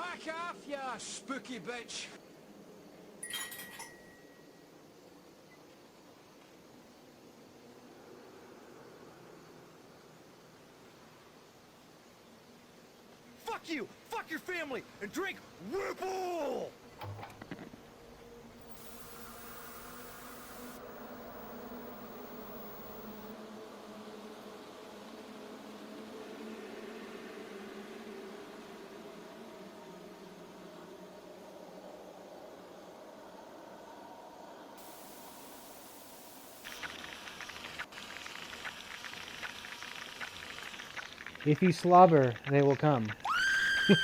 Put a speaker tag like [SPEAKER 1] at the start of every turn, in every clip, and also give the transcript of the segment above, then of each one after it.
[SPEAKER 1] Fuck off, you spooky bitch.
[SPEAKER 2] Fuck you! Fuck your family! And drink Whipple!
[SPEAKER 3] If you slobber, they will come.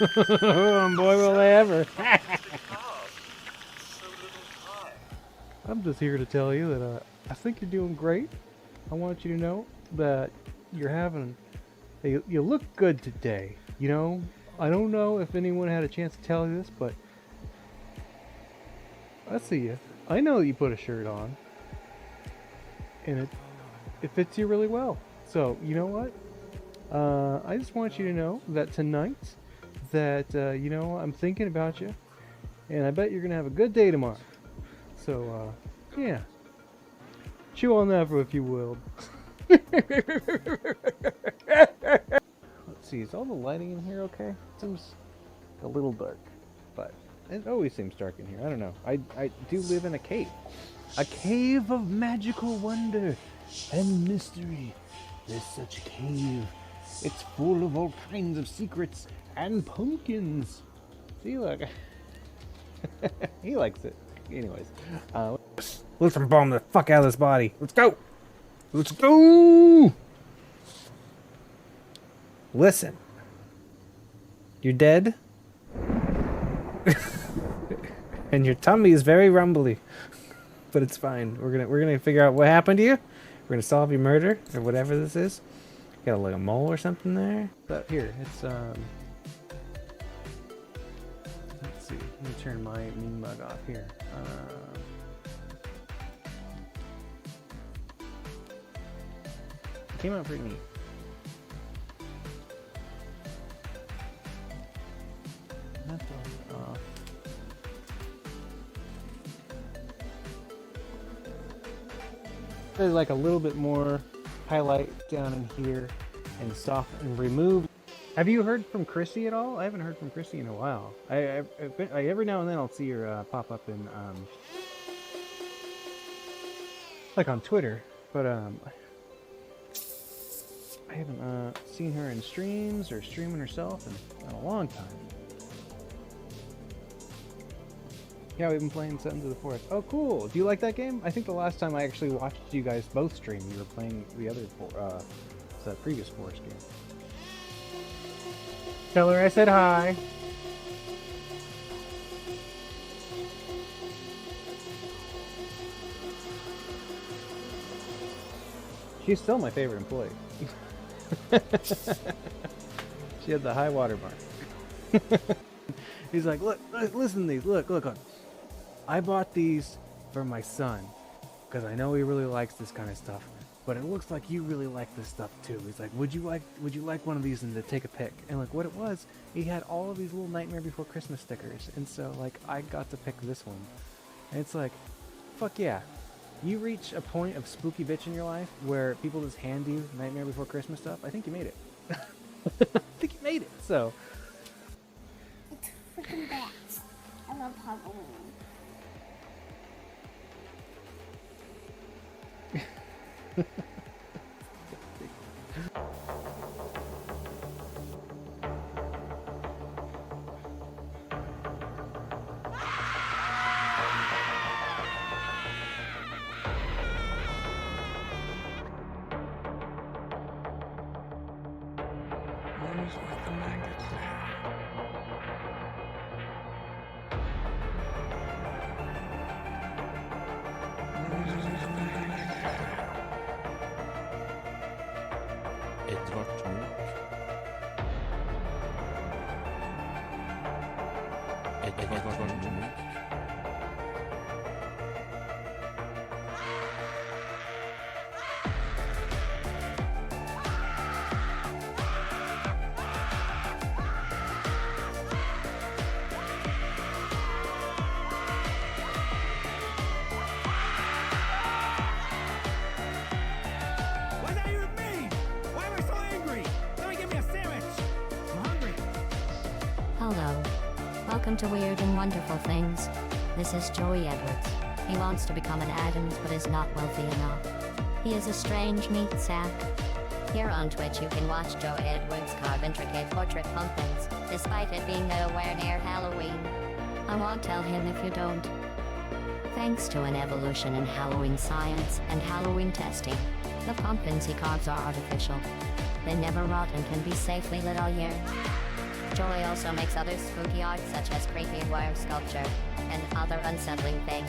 [SPEAKER 3] Boy, will they ever. I'm just here to tell you that I think you're doing great. I want you to know that you're having... You look good today. You know, I don't know if anyone had a chance to tell you this, but... I see you. I know you put a shirt on. And it fits you really well. So, you know what? I just want you to know that tonight, you know, I'm thinking about you, and I bet you're going to have a good day tomorrow. So, yeah. Chew on that for a few will. Let's see, is all the lighting in here okay? It seems a little dark, but it always seems dark in here. I don't know. I do live in a cave. A cave of magical wonder and mystery. There's such a cave. It's full of all kinds of secrets and pumpkins. See, look. He likes it. Anyways, let's bomb the fuck out of this body. Let's go. Let's go. Listen. You're dead. And your tummy is very rumbly. But it's fine. We're gonna figure out what happened to you. We're gonna solve your murder or whatever this is. Got like a mole or something there. But here, it's let's see. Let me turn my mean mug off here. It came out pretty neat. That's all off. There's like a little bit more highlight down in here and soften and remove. Have you heard from Chrissy at all? I haven't heard from Chrissy in a while. I every now and then I'll see her pop up in like on Twitter, but I haven't seen her in streams or streaming herself in a long time. Yeah, we've been playing Sons of the Forest. Oh, cool. Do you like that game? I think the last time I actually watched you guys both stream, you were playing the other, the previous Forest game. Tell her I said hi. She's still my favorite employee. She had the high water mark. He's like, look, listen to these. Look. I bought these for my son because I know he really likes this kind of stuff. But it looks like you really like this stuff too. He's like, would you like one of these and to take a pic? And like, what it was, he had all of these little Nightmare Before Christmas stickers, and so like I got to pick this one. And it's like, fuck yeah. You reach a point of spooky bitch in your life where people just hand you Nightmare Before Christmas stuff. I think you made it. I think you made it. So.
[SPEAKER 4] It's freaking bats. I love Halloween.
[SPEAKER 5] Welcome to Weird and Wonderful Things. This is Joey Edwards. He wants to become an Adams but is not wealthy enough. He is a strange meat sack. Here on Twitch you can watch Joey Edwards carve intricate portrait pumpkins, despite it being nowhere near Halloween. I won't tell him if you don't. Thanks to an evolution in Halloween science and Halloween testing, the pumpkins he carves are artificial. They never rot and can be safely lit all year. Joey also makes other spooky art such as creepy wire sculpture and other unsettling things.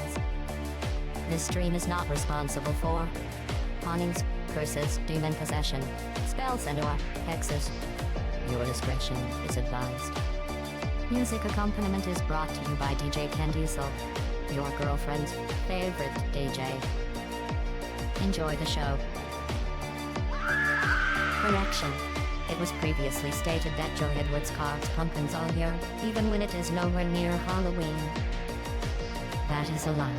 [SPEAKER 5] This stream is not responsible for hauntings, curses, demon possession, spells and/or hexes. Your discretion is advised. Music accompaniment is brought to you by DJ Ken Diesel, your girlfriend's favorite DJ. Enjoy the show. Correction. It was previously stated that Joe Edwards carves pumpkins all year, even when it is nowhere near Halloween. That is a lie.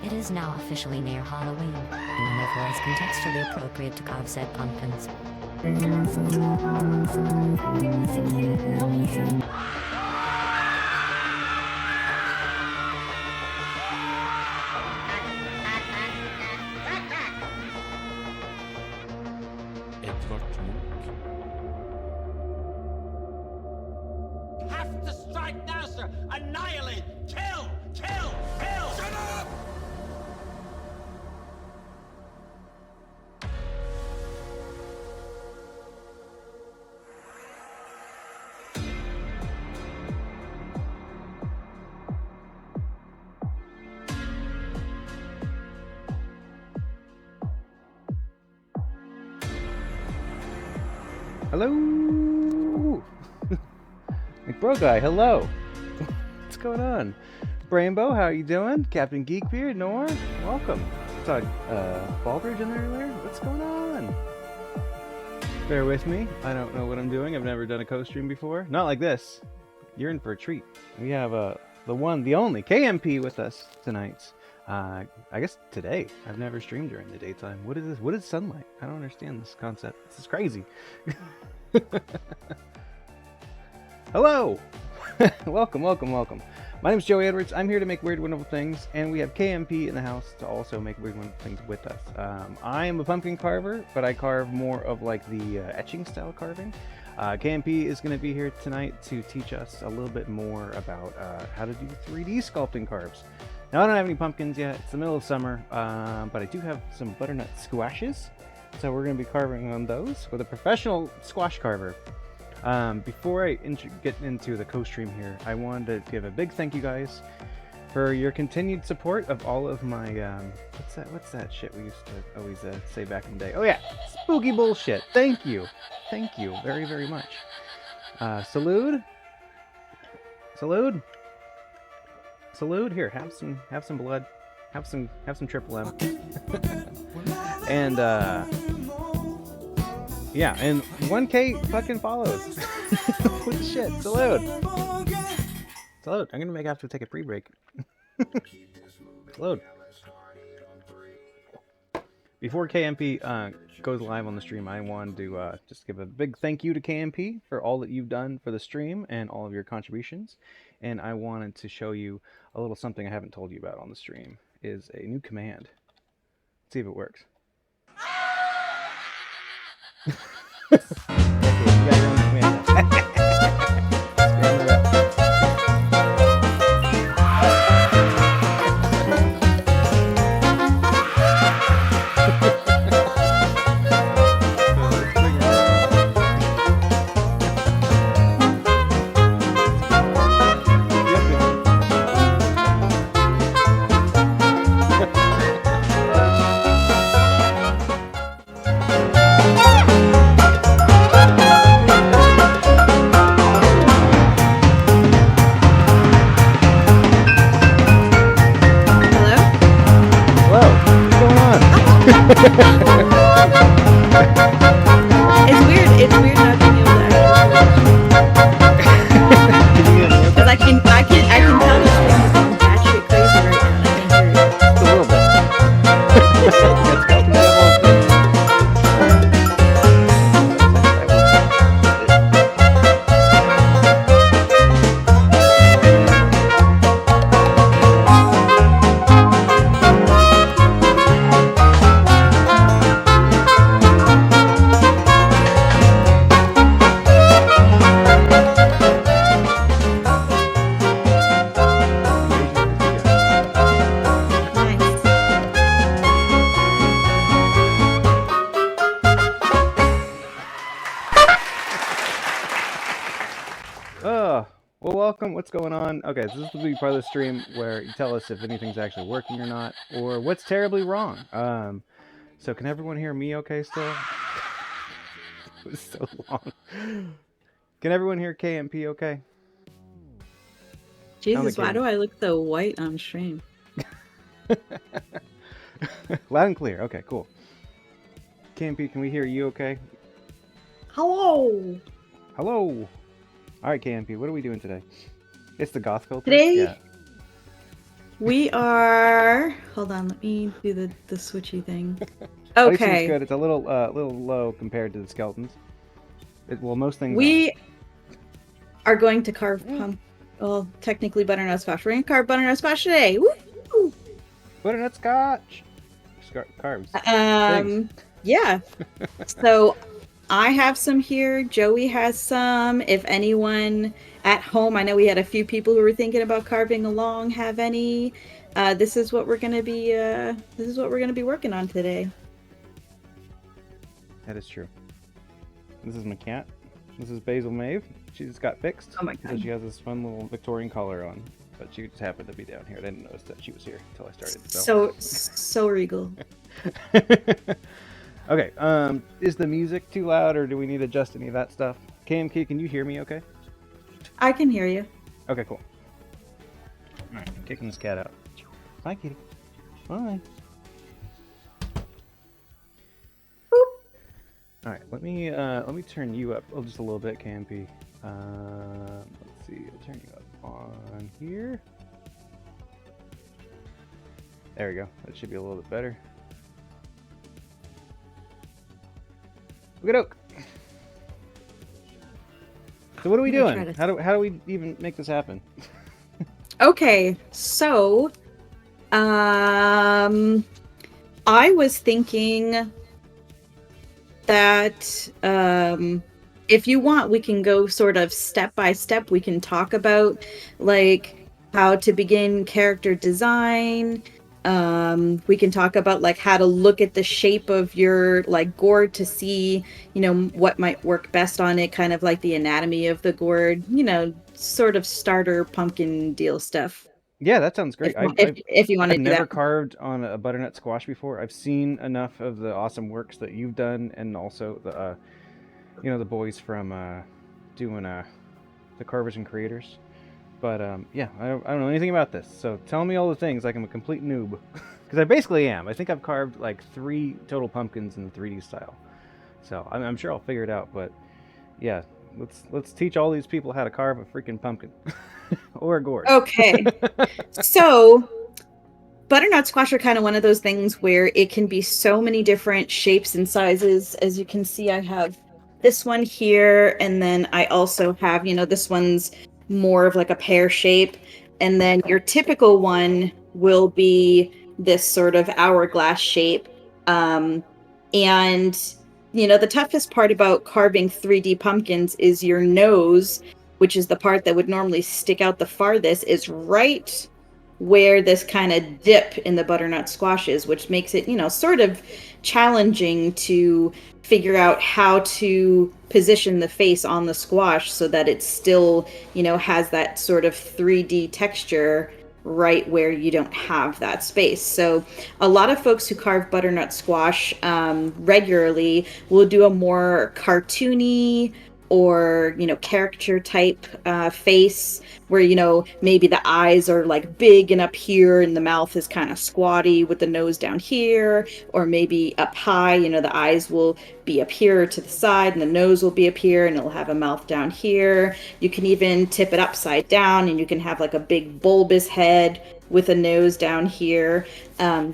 [SPEAKER 5] It is now officially near Halloween, and therefore is contextually appropriate to carve said pumpkins.
[SPEAKER 1] Have to strike now, sir! Annihilate! Kill! Kill! Kill! Shut up!
[SPEAKER 3] Hello, McBro guy. Hello. What's going on? Brainbow, how you doing? Captain Geekbeard, Nor, welcome. Saw Baldridge in there earlier. What's going on? Bear with me. I don't know what I'm doing. I've never done a co-stream before. Not like this. You're in for a treat. We have the one, the only KMP with us tonight. I guess today. I've never streamed during the daytime. What is this? What is sunlight? I don't understand this concept. This is crazy. Hello! Welcome. My name is Joey Edwards. I'm here to make weird, wonderful things, and we have KMP in the house to also make weird, wonderful things with us. I am a pumpkin carver, but I carve more of like the etching style carving. KMP is going to be here tonight to teach us a little bit more about how to do 3D sculpting carves. Now, I don't have any pumpkins yet. It's the middle of summer, but I do have some butternut squashes. So we're going to be carving on those with a professional squash carver. Before I get into the co-stream here, I wanted to give a big thank you guys for your continued support of all of my, what's that shit we used to always say back in the day? Oh yeah, spooky bullshit. Thank you very, very much. Salute. Here, have some blood, have some triple M, and yeah, and 1K fucking follows. What the shit? Salute. I'm gonna have to take a pre-break. Salute. Before KMP goes live on the stream, I wanted to just give a big thank you to KMP for all that you've done for the stream and all of your contributions. And I wanted to show you a little something I haven't told you about on the stream. Is a new command. Let's see if it works. Okay, you got your own command now.
[SPEAKER 6] It's weird not being able to because I can tell the stream is going batshit crazy right now and I can hear it.
[SPEAKER 3] Just a little bit. Well, welcome. What's going on? Okay, so this will be part of the stream where you tell us if anything's actually working or not, or what's terribly wrong. So can everyone hear me okay still? It was so long. Can everyone hear KMP okay?
[SPEAKER 6] Jesus, why
[SPEAKER 3] game.
[SPEAKER 6] do I look so white on stream?
[SPEAKER 3] Loud and clear. Okay, cool. KMP, can we hear you okay?
[SPEAKER 6] Hello.
[SPEAKER 3] Hello. All right, KMP, what are we doing today? It's the goth filter.
[SPEAKER 6] Today,
[SPEAKER 3] Yeah.
[SPEAKER 6] we are. Hold on, let me do the switchy thing.
[SPEAKER 3] At least it's
[SPEAKER 6] Okay,
[SPEAKER 3] good. It's a little low compared to the skeletons. Well, most things.
[SPEAKER 6] we are going to carve well, technically butternut squash. We're gonna carve butternut squash today. Woo!
[SPEAKER 3] Butternut scotch. Carbs.
[SPEAKER 6] Yeah. So I have some here. Joey has some. If anyone at home, I know we had a few people who were thinking about carving along, have any. This is what we're gonna be. This is what we're gonna be working on today.
[SPEAKER 3] That is true. This is my cat. This is Basil Maeve. She just got fixed.
[SPEAKER 6] Oh my
[SPEAKER 3] because
[SPEAKER 6] God.
[SPEAKER 3] she has this fun little Victorian collar on. But she just happened to be down here. I didn't notice that she was here until I started.
[SPEAKER 6] So regal.
[SPEAKER 3] Okay, is the music too loud or do we need to adjust any of that stuff? KMK, can you hear me okay?
[SPEAKER 6] I can hear you.
[SPEAKER 3] Okay, cool. Alright, I'm kicking this cat out. Bye, kitty. Bye. Alright, let me turn you up just a little bit, KMP. Let's see, I'll turn you up on here. There we go. That should be a little bit better. Look at So what are we doing? How do we even make this happen?
[SPEAKER 6] Okay, so I was thinking that if you want, we can go sort of step by step. We can talk about like how to begin character design. We can talk about like how to look at the shape of your like gourd to see, you know, what might work best on it, kind of like the anatomy of the gourd, you know, sort of starter pumpkin deal stuff.
[SPEAKER 3] Yeah, that sounds great.
[SPEAKER 6] If you want to
[SPEAKER 3] I've
[SPEAKER 6] do
[SPEAKER 3] never
[SPEAKER 6] that.
[SPEAKER 3] carved on a butternut squash before. I've seen enough of the awesome works that you've done, and also the, you know, the boys from doing the carvers and creators. But yeah, I don't know anything about this. So tell me all the things like I'm a complete noob, because I basically am. I think I've carved like 3 total pumpkins in the 3D style. So I'm sure I'll figure it out. But yeah, let's teach all these people how to carve a freaking pumpkin or a gourd.
[SPEAKER 6] Okay. So butternut squash are kind of one of those things where it can be so many different shapes and sizes. As you can see, I have this one here, and then I also have, you know, this one's more of like a pear shape, and then your typical one will be this sort of hourglass shape. And you know, the toughest part about carving 3D pumpkins is your nose, which is the part that would normally stick out the farthest, is right where this kind of dip in the butternut squash is, which makes it, you know, sort of challenging to figure out how to position the face on the squash so that it still, you know, has that sort of 3D texture right where you don't have that space. So a lot of folks who carve butternut squash regularly will do a more cartoony or, you know, caricature type face where, you know, maybe the eyes are like big and up here and the mouth is kind of squatty with the nose down here, or maybe up high, you know, the eyes will be up here to the side and the nose will be up here and it'll have a mouth down here. You can even tip it upside down and you can have like a big bulbous head with a nose down here.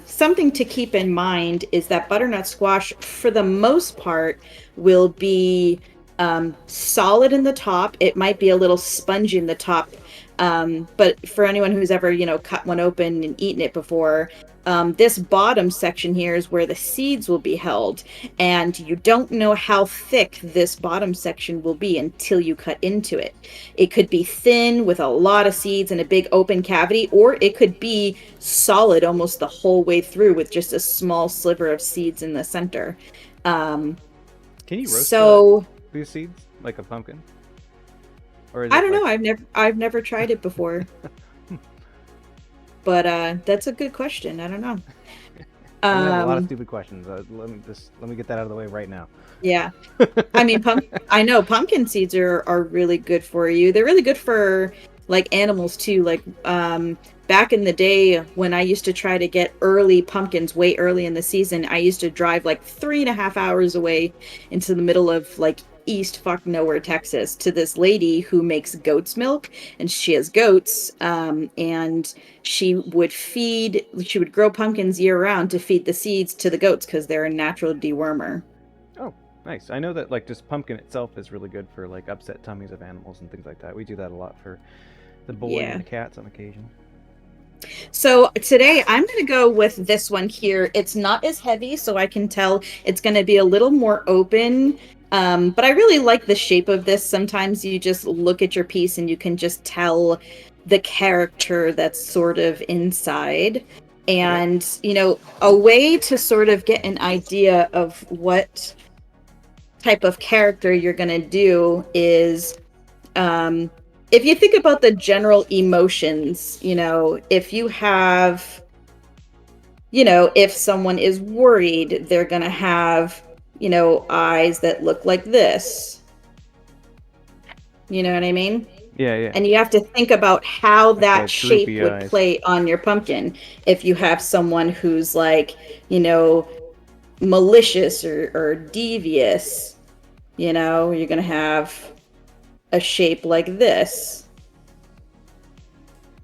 [SPEAKER 6] Something to keep in mind is that butternut squash, for the most part, will be solid in the top. It might be a little spongy in the top, but for anyone who's ever, you know, cut one open and eaten it before, this bottom section here is where the seeds will be held, and you don't know how thick this bottom section will be until you cut into it. It could be thin with a lot of seeds and a big open cavity, or it could be solid almost the whole way through with just a small sliver of seeds in the center.
[SPEAKER 3] Can you roast these seeds like a pumpkin? Or is
[SPEAKER 6] I
[SPEAKER 3] it
[SPEAKER 6] don't know.
[SPEAKER 3] like-
[SPEAKER 6] I've never tried it before. But that's a good question. I don't know.
[SPEAKER 3] I'm gonna have a lot of stupid questions. Let me get that out of the way right now.
[SPEAKER 6] Yeah. I mean, I know pumpkin seeds are really good for you. They're really good for like animals too. Like back in the day when I used to try to get early pumpkins way early in the season, I used to drive like 3.5 hours away into the middle of like East fuck nowhere, Texas, to this lady who makes goat's milk, and she has goats, and she would grow pumpkins year round to feed the seeds to the goats because they're a natural dewormer.
[SPEAKER 3] Oh, nice. I know that like just pumpkin itself is really good for like upset tummies of animals and things like that. We do that a lot for the boy
[SPEAKER 6] Yeah.
[SPEAKER 3] and the cats on occasion.
[SPEAKER 6] So today I'm going to go with this one here. It's not as heavy, so I can tell it's going to be a little more open. But I really like the shape of this. Sometimes you just look at your piece and you can just tell the character that's sort of inside. And, you know, a way to sort of get an idea of what type of character you're going to do is if you think about the general emotions, you know, if you have, you know, if someone is worried, they're going to have, you know, eyes that look like this. You know what I mean?
[SPEAKER 3] Yeah, yeah.
[SPEAKER 6] And you have to think about how that
[SPEAKER 3] the
[SPEAKER 6] shape
[SPEAKER 3] droopy
[SPEAKER 6] would
[SPEAKER 3] eyes.
[SPEAKER 6] play on your pumpkin. If you have someone who's like, you know, malicious or devious, you know, you're going to have a shape like this.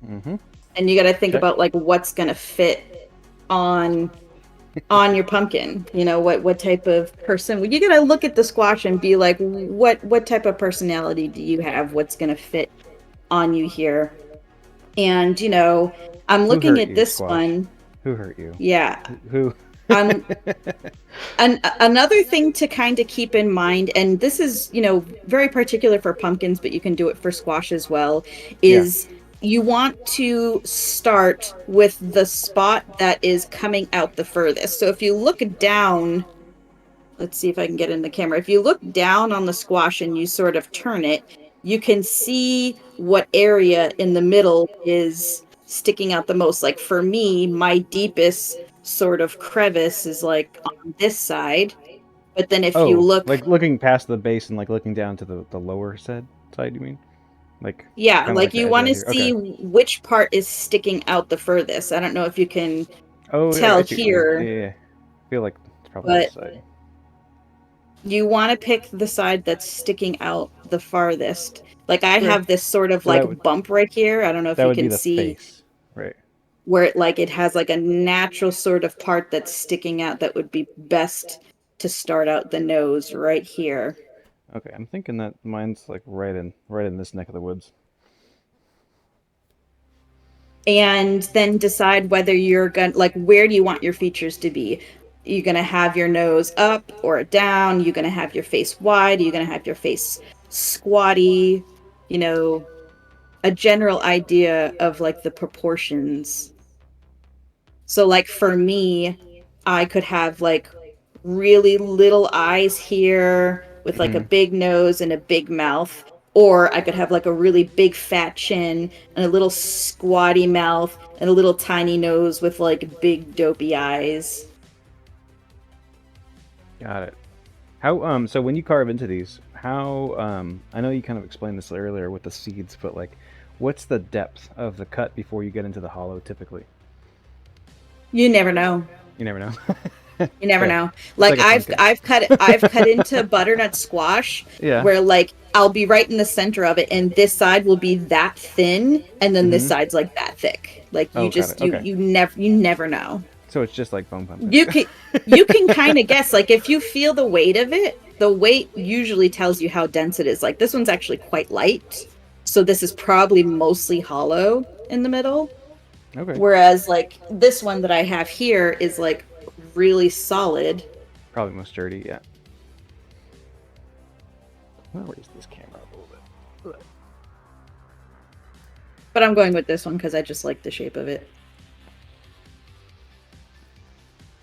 [SPEAKER 3] Mm-hmm.
[SPEAKER 6] And you got to think
[SPEAKER 3] Check.
[SPEAKER 6] about like what's going to fit on your pumpkin. You know, what type of person. You got to look at the squash and be like, what type of personality do you have? What's going to fit on you here? And you know, I'm
[SPEAKER 3] Who
[SPEAKER 6] looking
[SPEAKER 3] hurt
[SPEAKER 6] at
[SPEAKER 3] you,
[SPEAKER 6] this
[SPEAKER 3] Squash?
[SPEAKER 6] one.
[SPEAKER 3] Who hurt you?
[SPEAKER 6] Yeah.
[SPEAKER 3] Who?
[SPEAKER 6] Another thing to kind of keep in mind, and this is, you know, very particular for pumpkins, but you can do it for squash as well, is you want to start with the spot that is coming out the furthest. So if you look down, let's see if I can get in the camera. If you look down on the squash and you sort of turn it, you can see what area in the middle is sticking out the most. Like for me, my deepest sort of crevice is like on this side. But then if you
[SPEAKER 3] Oh,
[SPEAKER 6] look,
[SPEAKER 3] like looking past the base and like looking down to the lower side, you mean? Like
[SPEAKER 6] yeah,
[SPEAKER 3] kinda
[SPEAKER 6] like
[SPEAKER 3] the
[SPEAKER 6] you
[SPEAKER 3] edge
[SPEAKER 6] want
[SPEAKER 3] right
[SPEAKER 6] to
[SPEAKER 3] here.
[SPEAKER 6] see
[SPEAKER 3] Okay.
[SPEAKER 6] which part is sticking out the furthest. I don't know if you can
[SPEAKER 3] Oh, yeah,
[SPEAKER 6] tell
[SPEAKER 3] I see what you mean.
[SPEAKER 6] here,
[SPEAKER 3] Yeah. I feel like it's probably
[SPEAKER 6] but
[SPEAKER 3] this side.
[SPEAKER 6] you want to pick the side that's sticking out the farthest. Like I
[SPEAKER 3] Okay.
[SPEAKER 6] have this sort of
[SPEAKER 3] So that
[SPEAKER 6] like bump right here. I don't know if
[SPEAKER 3] that
[SPEAKER 6] you
[SPEAKER 3] would be
[SPEAKER 6] can
[SPEAKER 3] the
[SPEAKER 6] see
[SPEAKER 3] face, right?
[SPEAKER 6] where it has like a natural sort of part that's sticking out that would be best to start out the nose right here.
[SPEAKER 3] Okay, I'm thinking that mine's like right in this neck of the woods.
[SPEAKER 6] And then decide whether you're going to like, where do you want your features to be? You're going to have your nose up or down. You're going to have your face wide. You're going to have your face squatty, you know, a general idea of like the proportions. So like for me, I could have like really little eyes here with like a big nose and a big mouth, or I could have like a really big fat chin and a little squatty mouth and a little tiny nose with like big dopey eyes.
[SPEAKER 3] Got it. How so when you carve into these, how I know you kind of explained this earlier with the seeds, but like what's the depth of the cut before you get into the hollow typically?
[SPEAKER 6] You never know.
[SPEAKER 3] You never know.
[SPEAKER 6] You never
[SPEAKER 3] Okay.
[SPEAKER 6] know.
[SPEAKER 3] It's
[SPEAKER 6] Like
[SPEAKER 3] like a pumpkin.
[SPEAKER 6] I've cut into butternut squash
[SPEAKER 3] Yeah.
[SPEAKER 6] where like I'll be right in the center of it and this side will be that thin and then this side's like that thick. Like you
[SPEAKER 3] Oh, got
[SPEAKER 6] just
[SPEAKER 3] it. Okay.
[SPEAKER 6] you never know.
[SPEAKER 3] So it's just like bone pumpkin.
[SPEAKER 6] You can kind of guess, like if you feel the weight of it, the weight usually tells you how dense it is. Like this one's actually quite light. So this is probably mostly hollow in the middle.
[SPEAKER 3] Okay.
[SPEAKER 6] Whereas like this one that I have here is like really solid.
[SPEAKER 3] Probably most sturdy, yeah. I'm gonna raise this camera up a little bit.
[SPEAKER 6] But I'm going with this one because I just like the shape of it.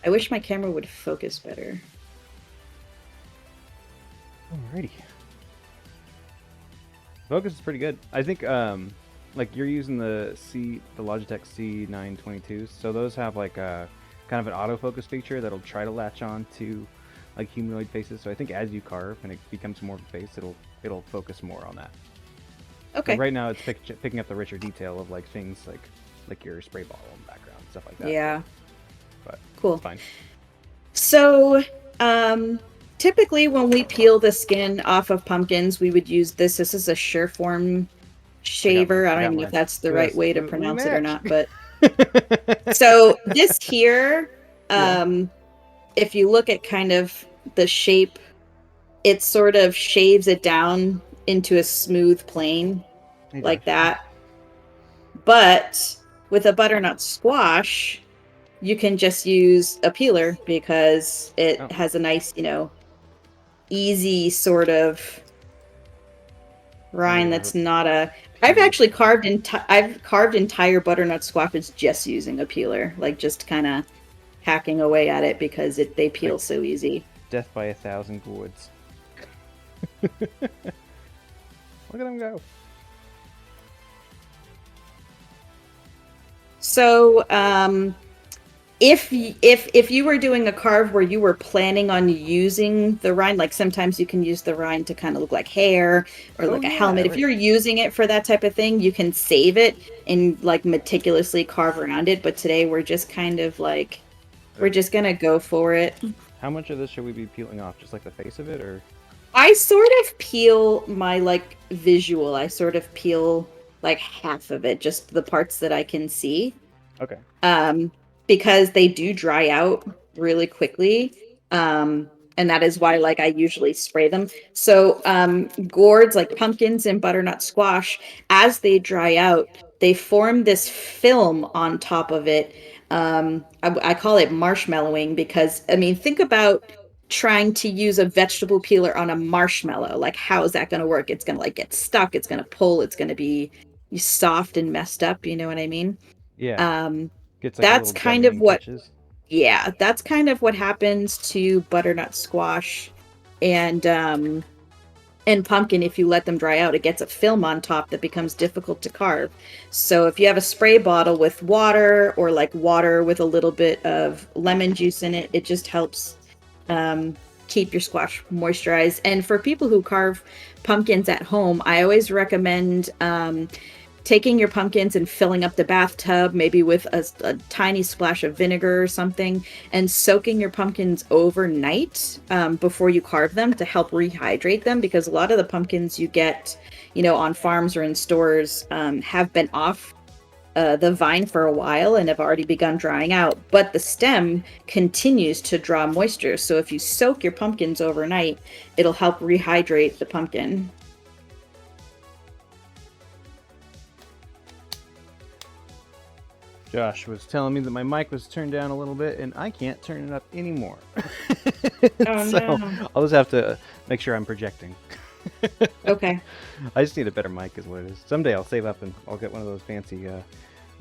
[SPEAKER 6] I wish my camera would focus better.
[SPEAKER 3] Alrighty. Focus is pretty good. I think like you're using the Logitech C922s, so those have like a kind of an autofocus feature that'll try to latch on to like humanoid faces. So I think as you carve and it becomes more of a face, it'll focus more on that.
[SPEAKER 6] Okay.
[SPEAKER 3] But right now it's picking up the richer detail of like things like your spray bottle in the background, stuff like that.
[SPEAKER 6] Yeah.
[SPEAKER 3] But
[SPEAKER 6] Cool.
[SPEAKER 3] it's fine.
[SPEAKER 6] So, typically when we peel the skin off of pumpkins, we would use this. This is a Sureform shaver. I don't even know if that's the right way to pronounce it or not, but so this here, if you look at kind of the shape, it sort of shaves it down into a smooth plane like that. But with a butternut squash, you can just use a peeler because it has a nice, easy sort of rind that's not a... I've actually carved entire butternut squashes just using a peeler, like just kind of hacking away at it because they peel so easy.
[SPEAKER 3] Death by 1,000 gourds. Look at him go.
[SPEAKER 6] So, if you were doing a carve where you were planning on using the rind, like sometimes you can use the rind to kind of look like hair or like a helmet. If you're using it for that type of thing, you can save it and like meticulously carve around it. But today we're just kind of like, we're just gonna go for it.
[SPEAKER 3] How much of this should we be peeling off? Just like the face of it, or?
[SPEAKER 6] I sort of peel my like visual. I sort of peel like half of it, just the parts that I can see.
[SPEAKER 3] Okay.
[SPEAKER 6] Because they do dry out really quickly. And that is why like I usually spray them. So gourds like pumpkins and butternut squash, as they dry out, they form this film on top of it. I call it marshmallowing because, I mean, think about trying to use a vegetable peeler on a marshmallow. Like, how is that going to work? It's going to like get stuck. It's going to pull. It's going to be soft and messed up. You know what I mean?
[SPEAKER 3] Yeah. Gets, like,
[SPEAKER 6] that's kind of what...
[SPEAKER 3] touches.
[SPEAKER 6] Yeah, that's kind of what happens to butternut squash and pumpkin. If you let them dry out, it gets a film on top that becomes difficult to carve. So if you have a spray bottle with water or like water with a little bit of lemon juice in it, it just helps keep your squash moisturized. And for people who carve pumpkins at home, I always recommend taking your pumpkins and filling up the bathtub, maybe with a tiny splash of vinegar or something, and soaking your pumpkins overnight before you carve them to help rehydrate them, because a lot of the pumpkins you get, on farms or in stores have been off the vine for a while and have already begun drying out, but the stem continues to draw moisture. So if you soak your pumpkins overnight, it'll help rehydrate the pumpkin.
[SPEAKER 3] Josh was telling me that my mic was turned down a little bit, and I can't turn it up anymore.
[SPEAKER 6] Oh,
[SPEAKER 3] so
[SPEAKER 6] no.
[SPEAKER 3] I'll just have to make sure I'm projecting.
[SPEAKER 6] Okay.
[SPEAKER 3] I just need a better mic is what it is. Someday I'll save up and I'll get one of those fancy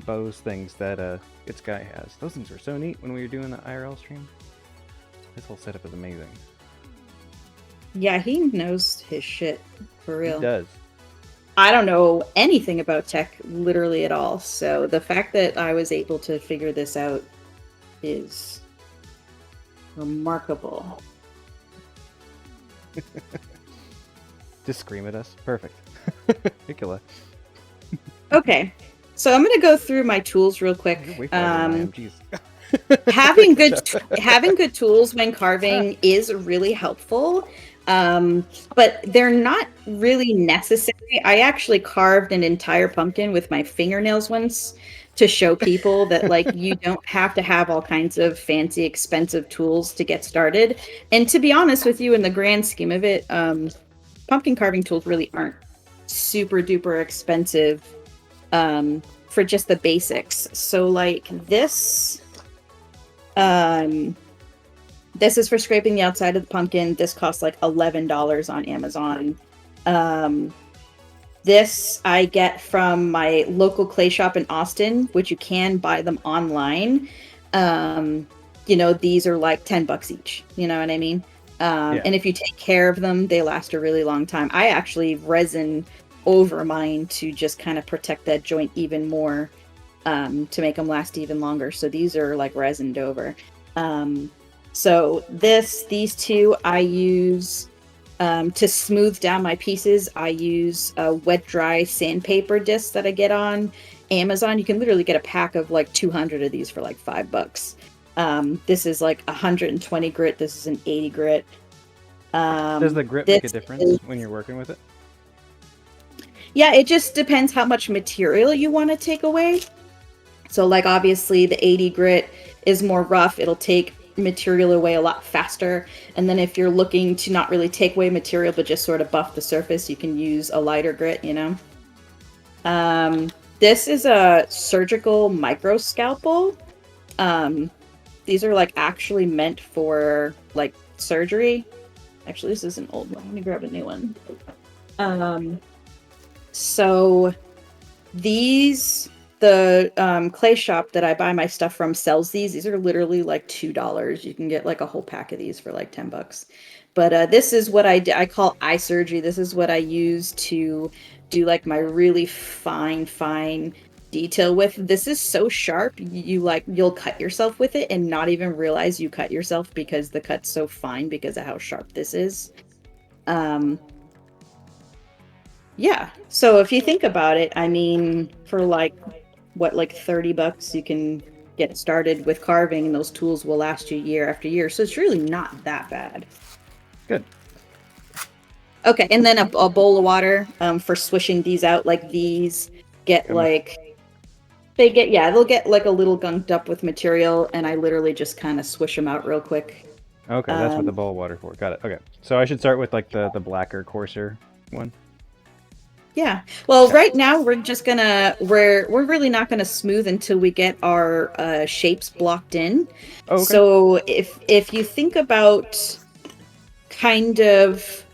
[SPEAKER 3] Bose things that It's Guy has. Those things were so neat when we were doing the IRL stream. This whole setup is amazing.
[SPEAKER 6] Yeah, he knows his shit, for real.
[SPEAKER 3] He does.
[SPEAKER 6] I don't know anything about tech literally at all, so the fact that I was able to figure this out is remarkable.
[SPEAKER 3] Just scream at us. Perfect. You're killer.
[SPEAKER 6] Okay, so I'm gonna go through my tools real quick.
[SPEAKER 3] You're way farther than I am. Jeez.
[SPEAKER 6] Having good tools when carving is really helpful. But they're not really necessary. I actually carved an entire pumpkin with my fingernails once to show people that like you don't have to have all kinds of fancy expensive tools to get started. And to be honest with you, in the grand scheme of it, pumpkin carving tools really aren't super duper expensive for just the basics. So like this is for scraping the outside of the pumpkin. This costs like $11 on Amazon. This I get from my local clay shop in Austin, which you can buy them online. These are like $10 each. You know what I mean? And if you take care of them, they last a really long time. I actually resin over mine to just kind of protect that joint even more, to make them last even longer. So these are like resined over. So these two I use to smooth down my pieces. I use a wet dry sandpaper disc that I get on Amazon. You can literally get a pack of like 200 of these for like $5. This is like 120 grit. This is an 80 grit.
[SPEAKER 3] Does the grit make a difference when you're working with it?
[SPEAKER 6] Yeah, it just depends how much material you want to take away. So like obviously the 80 grit is more rough. It'll take material away a lot faster. And then if you're looking to not really take away material but just sort of buff the surface, you can use a lighter grit, you know. This is a surgical micro scalpel. These are like actually meant for like surgery. Actually, this is an old one. Let me grab a new one. So these, the clay shop that I buy my stuff from sells these. These are literally like $2. You can get like a whole pack of these for like $10. But this is what I call eye surgery. This is what I use to do like my really fine detail with. This is so sharp, you'll cut yourself with it and not even realize you cut yourself because the cut's so fine because of how sharp this is. Yeah, so if you think about it, I mean, for like $30 you can get started with carving, and those tools will last you year after year, so it's really not that bad.
[SPEAKER 3] Good.
[SPEAKER 6] Okay, and then a bowl of water for swishing these out. Like these get like, they'll get like a little gunked up with material, and I literally just kind of swish them out real quick.
[SPEAKER 3] Okay, that's what the bowl of water for. Got it. Okay, so I should start with like the blacker, coarser one.
[SPEAKER 6] Yeah. Well, right now we're just gonna we're really not gonna smooth until we get our shapes blocked in.
[SPEAKER 3] Oh, okay.
[SPEAKER 6] So if you think about kind of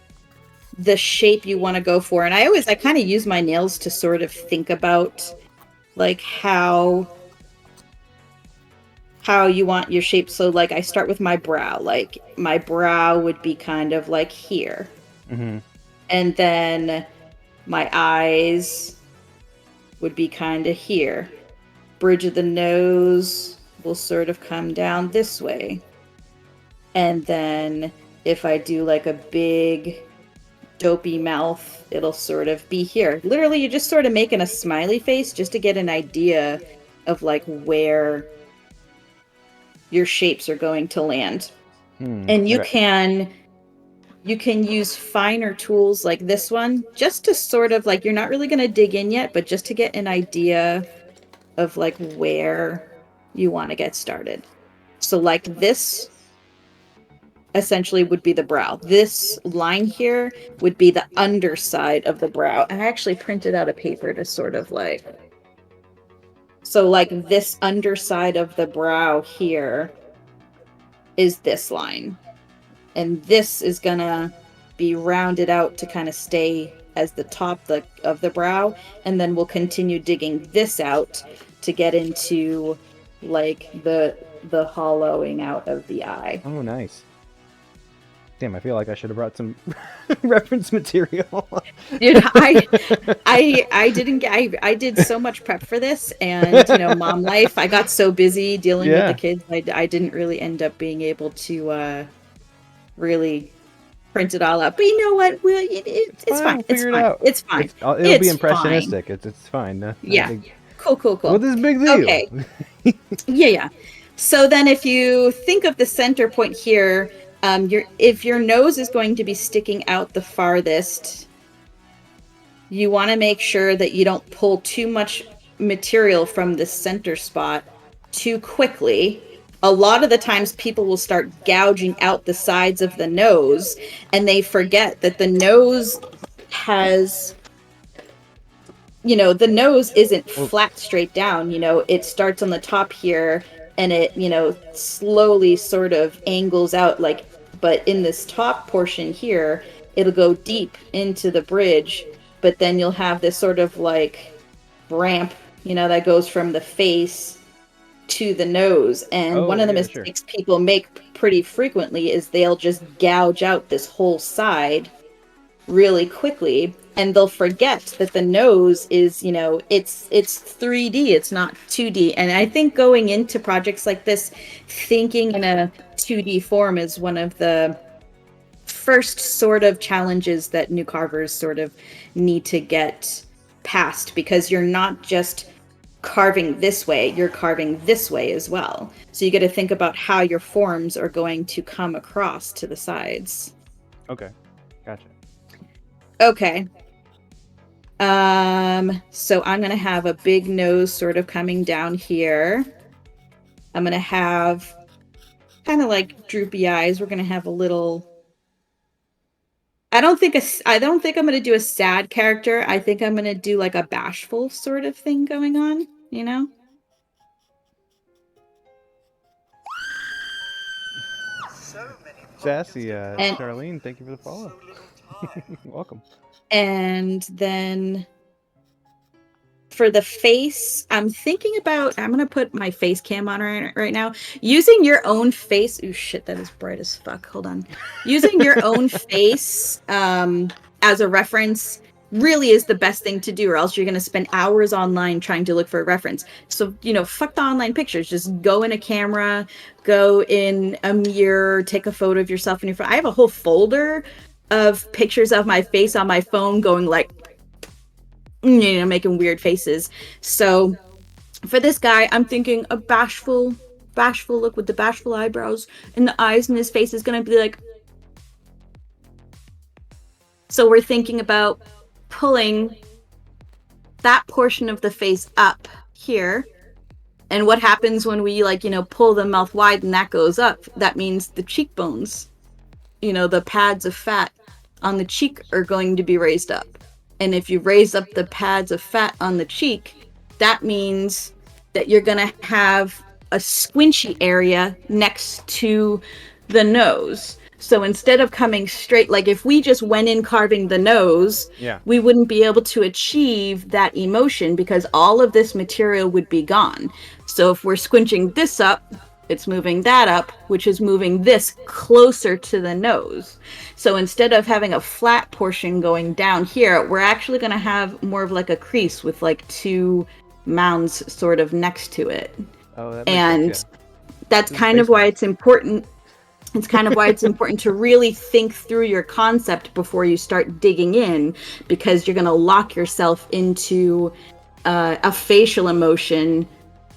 [SPEAKER 6] the shape you want to go for, and I kind of use my nails to sort of think about like how you want your shape. So like I start with my brow. Like my brow would be kind of like here, and then my eyes would be kind of here. Bridge of the nose will sort of come down this way. And then if I do like a big dopey mouth, it'll sort of be here. Literally, you're just sort of making a smiley face just to get an idea of like where your shapes are going to land. And you can use finer tools like this one just to sort of like, you're not really going to dig in yet, but just to get an idea of like where you want to get started. So like this essentially would be the brow. This line here would be the underside of the brow. And I actually printed out a paper to sort of like, so like this underside of the brow here is this line. And this is gonna be rounded out to kind of stay as the top of the brow. And then we'll continue digging this out to get into like the hollowing out of the eye.
[SPEAKER 3] Oh, nice. Damn, I feel like I should have brought some reference material.
[SPEAKER 6] Dude, I did so much prep for this, and mom life. I got so busy dealing with the kids. I didn't really end up being able to really print it all out. But you know what? It's fine. It's fine. It's fine.
[SPEAKER 3] It'll be impressionistic. Fine. It's fine. No,
[SPEAKER 6] yeah. Cool.
[SPEAKER 3] What is big deal?
[SPEAKER 6] Okay. Yeah. So then, if you think of the center point here. If your nose is going to be sticking out the farthest, you want to make sure that you don't pull too much material from the center spot too quickly. A lot of the times people will start gouging out the sides of the nose, and they forget that the nose has, the nose isn't flat straight down. It starts on the top here, and it, slowly sort of angles out but in this top portion here, it'll go deep into the bridge, but then you'll have this sort of like ramp, that goes from the face to the nose. And one of the mistakes people make pretty frequently is they'll just gouge out this whole side really quickly, and they'll forget that the nose is, it's 3D, it's not 2D. And I think going into projects like this, thinking in a 2D form is one of the first sort of challenges that new carvers sort of need to get past, because you're not just carving this way, you're carving this way as well. So you got to think about how your forms are going to come across to the sides.
[SPEAKER 3] Okay, gotcha.
[SPEAKER 6] Okay. So I'm going to have a big nose sort of coming down here. I'm going to have kind of like droopy eyes. We're going to have a little... I don't think I'm going to do a sad character. I think I'm going to do like a bashful sort of thing going on,
[SPEAKER 3] Sassy, Charlene, thank you for the follow. Welcome.
[SPEAKER 6] And then for the face, I'm going to put my face cam on right now. Using your own face. Ooh, shit, that is bright as fuck. Hold on. Using your own face as a reference really is the best thing to do, or else you're going to spend hours online trying to look for a reference. So, fuck the online pictures. Just go in a camera, go in a mirror, take a photo of yourself in your phone. I have a whole folder of pictures of my face on my phone going like, making weird faces. So for this guy, I'm thinking a bashful look with the bashful eyebrows, and the eyes in his face is going to be like... So we're thinking about pulling that portion of the face up here. And what happens when we pull the mouth wide and that goes up? That means the cheekbones, the pads of fat on the cheek are going to be raised up. And if you raise up the pads of fat on the cheek, that means that you're going to have a squinchy area next to the nose. So instead of coming straight, like if we just went in carving the nose, we wouldn't be able to achieve that emotion because all of this material would be gone. So if we're squinching this up, it's moving that up, which is moving this closer to the nose. So instead of having a flat portion going down here, we're actually going to have more of like a crease with like two mounds sort of next to it.
[SPEAKER 3] Oh, that
[SPEAKER 6] and
[SPEAKER 3] sense,
[SPEAKER 6] that's kind of why it's important. It's kind of why it's important to really think through your concept before you start digging in, because you're going to lock yourself into a facial emotion,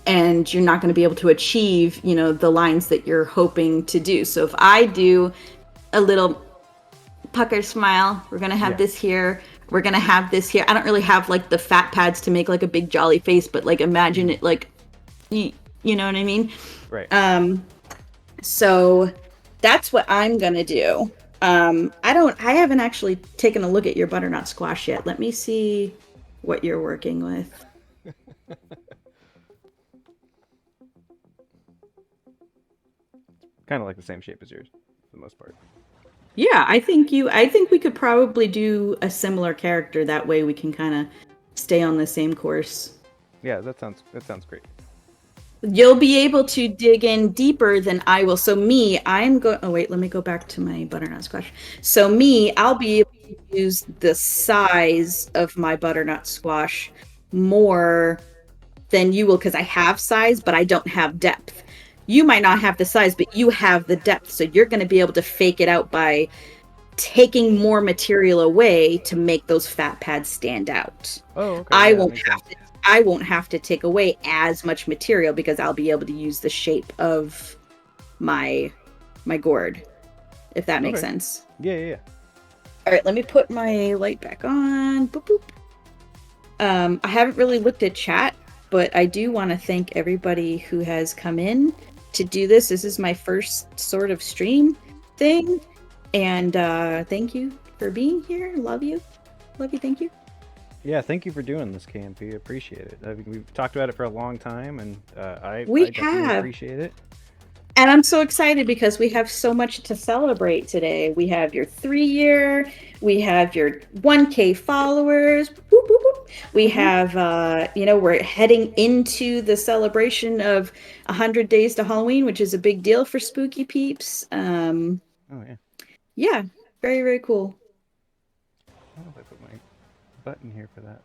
[SPEAKER 6] and you're not going to be able to achieve, the lines that you're hoping to do. So if I do a little pucker smile, we're going to have this here. We're going to have this here. I don't really have like the fat pads to make like a big jolly face, but like imagine it like, you know what I mean?
[SPEAKER 3] Right.
[SPEAKER 6] So that's what I'm going to do. I haven't actually taken a look at your butternut squash yet. Let me see what you're working with.
[SPEAKER 3] Kind of like the same shape as yours, for the most part.
[SPEAKER 6] Yeah, I think we could probably do a similar character. That way we can kind of stay on the same course.
[SPEAKER 3] Yeah, that sounds great.
[SPEAKER 6] You'll be able to dig in deeper than I will. So me, oh wait, let me go back to my butternut squash. So me, I'll be able to use the size of my butternut squash more than you will, because I have size, but I don't have depth. You might not have the size, but you have the depth. So you're going to be able to fake it out by taking more material away to make those fat pads stand out.
[SPEAKER 3] Oh, okay.
[SPEAKER 6] I won't have to take away as much material because I'll be able to use the shape of my gourd, if that makes sense.
[SPEAKER 3] Yeah.
[SPEAKER 6] All right, let me put my light back on. Boop, boop. I haven't really looked at chat, but I do want to thank everybody who has come in to do this. This is my first sort of stream thing, and thank you for being here. Love you. Thank you.
[SPEAKER 3] Yeah, thank you for doing this, KMP. Appreciate it. I mean, we've talked about it for a long time, and I definitely appreciate it.
[SPEAKER 6] And I'm so excited because we have so much to celebrate today. We have your 3-year, we have your 1K followers, whoop, whoop, whoop. We have, we're heading into the celebration of 100 days to Halloween, which is a big deal for spooky peeps.
[SPEAKER 3] Oh, yeah.
[SPEAKER 6] Yeah, very, very cool.
[SPEAKER 3] button here for that.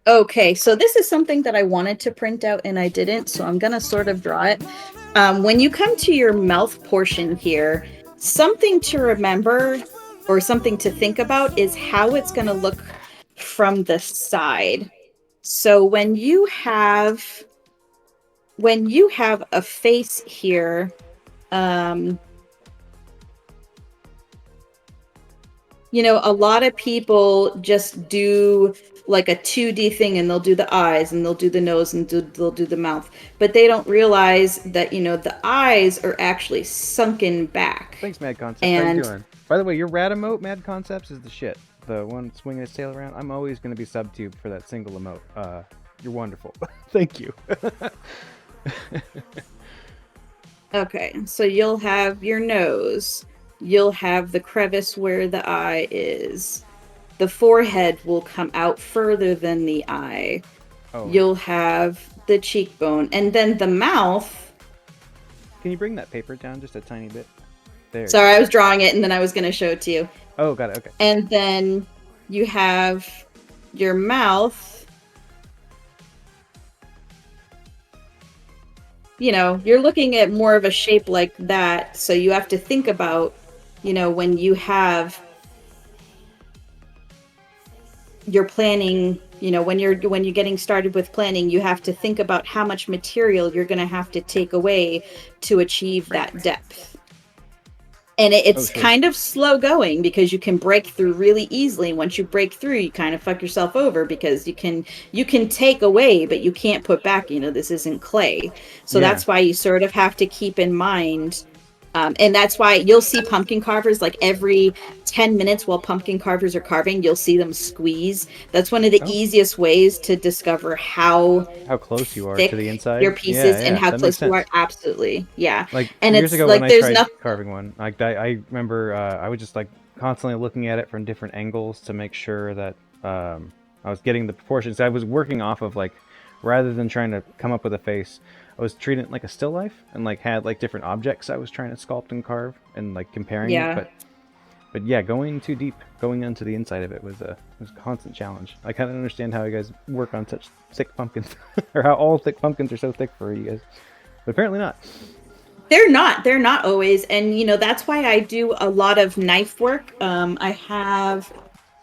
[SPEAKER 6] Okay, so this is something that I wanted to print out and I didn't, so I'm gonna sort of draw it. When you come to your mouth portion here, something to remember or something to think about is how it's gonna look from the side. So when you have a face here, you know, a lot of people just do like a 2D thing, and they'll do the eyes and they'll do the nose and they'll do the mouth, but they don't realize that, you know, the eyes are actually sunken back.
[SPEAKER 3] Thanks, Mad Concepts. How you doing? By the way, your rat emote, Mad Concepts, is the shit. The one swinging its tail around. I'm always going to be sub-tube for that single emote. You're wonderful. Thank you.
[SPEAKER 6] Okay, so you'll have your nose. You'll have the crevice where the eye is. The forehead will come out further than the eye. Oh. You'll have the cheekbone. And then the mouth...
[SPEAKER 3] Can you bring that paper down just a tiny bit? There.
[SPEAKER 6] Sorry, I was drawing it and then I was going to show it to you.
[SPEAKER 3] Oh, got it. Okay.
[SPEAKER 6] And then you have your mouth. You know, you're looking at more of a shape like that. So you have to think about, you know, when you have... You're planning, you know, when you're getting started with planning, you have to think about how much material you're going to have to take away to achieve that depth. And it's kind of slow going because you can break through really easily. Once you break through, you kind of fuck yourself over because you can take away, but you can't put back. You know, this isn't clay. So that's why you sort of have to keep in mind. And that's why you'll see pumpkin carvers like every 10 minutes while pumpkin carvers are carving, you'll see them squeeze. That's one of the easiest ways to discover how
[SPEAKER 3] close you are to the inside.
[SPEAKER 6] Your pieces and how close you are. Absolutely. Yeah.
[SPEAKER 3] Like
[SPEAKER 6] and
[SPEAKER 3] years ago
[SPEAKER 6] like
[SPEAKER 3] when I tried carving one, like I remember I was just like constantly looking at it from different angles to make sure that I was getting the proportions. I was working off of like, rather than trying to come up with a face, I was treating it like a still life and like had like different objects I was trying to sculpt and carve and like comparing it. But yeah, going too deep, going into the inside of it was a constant challenge. I kind of understand how you guys work on such thick pumpkins, or how all thick pumpkins are so thick for you guys, but apparently not.
[SPEAKER 6] They're not always, and you know that's why I do a lot of knife work. I have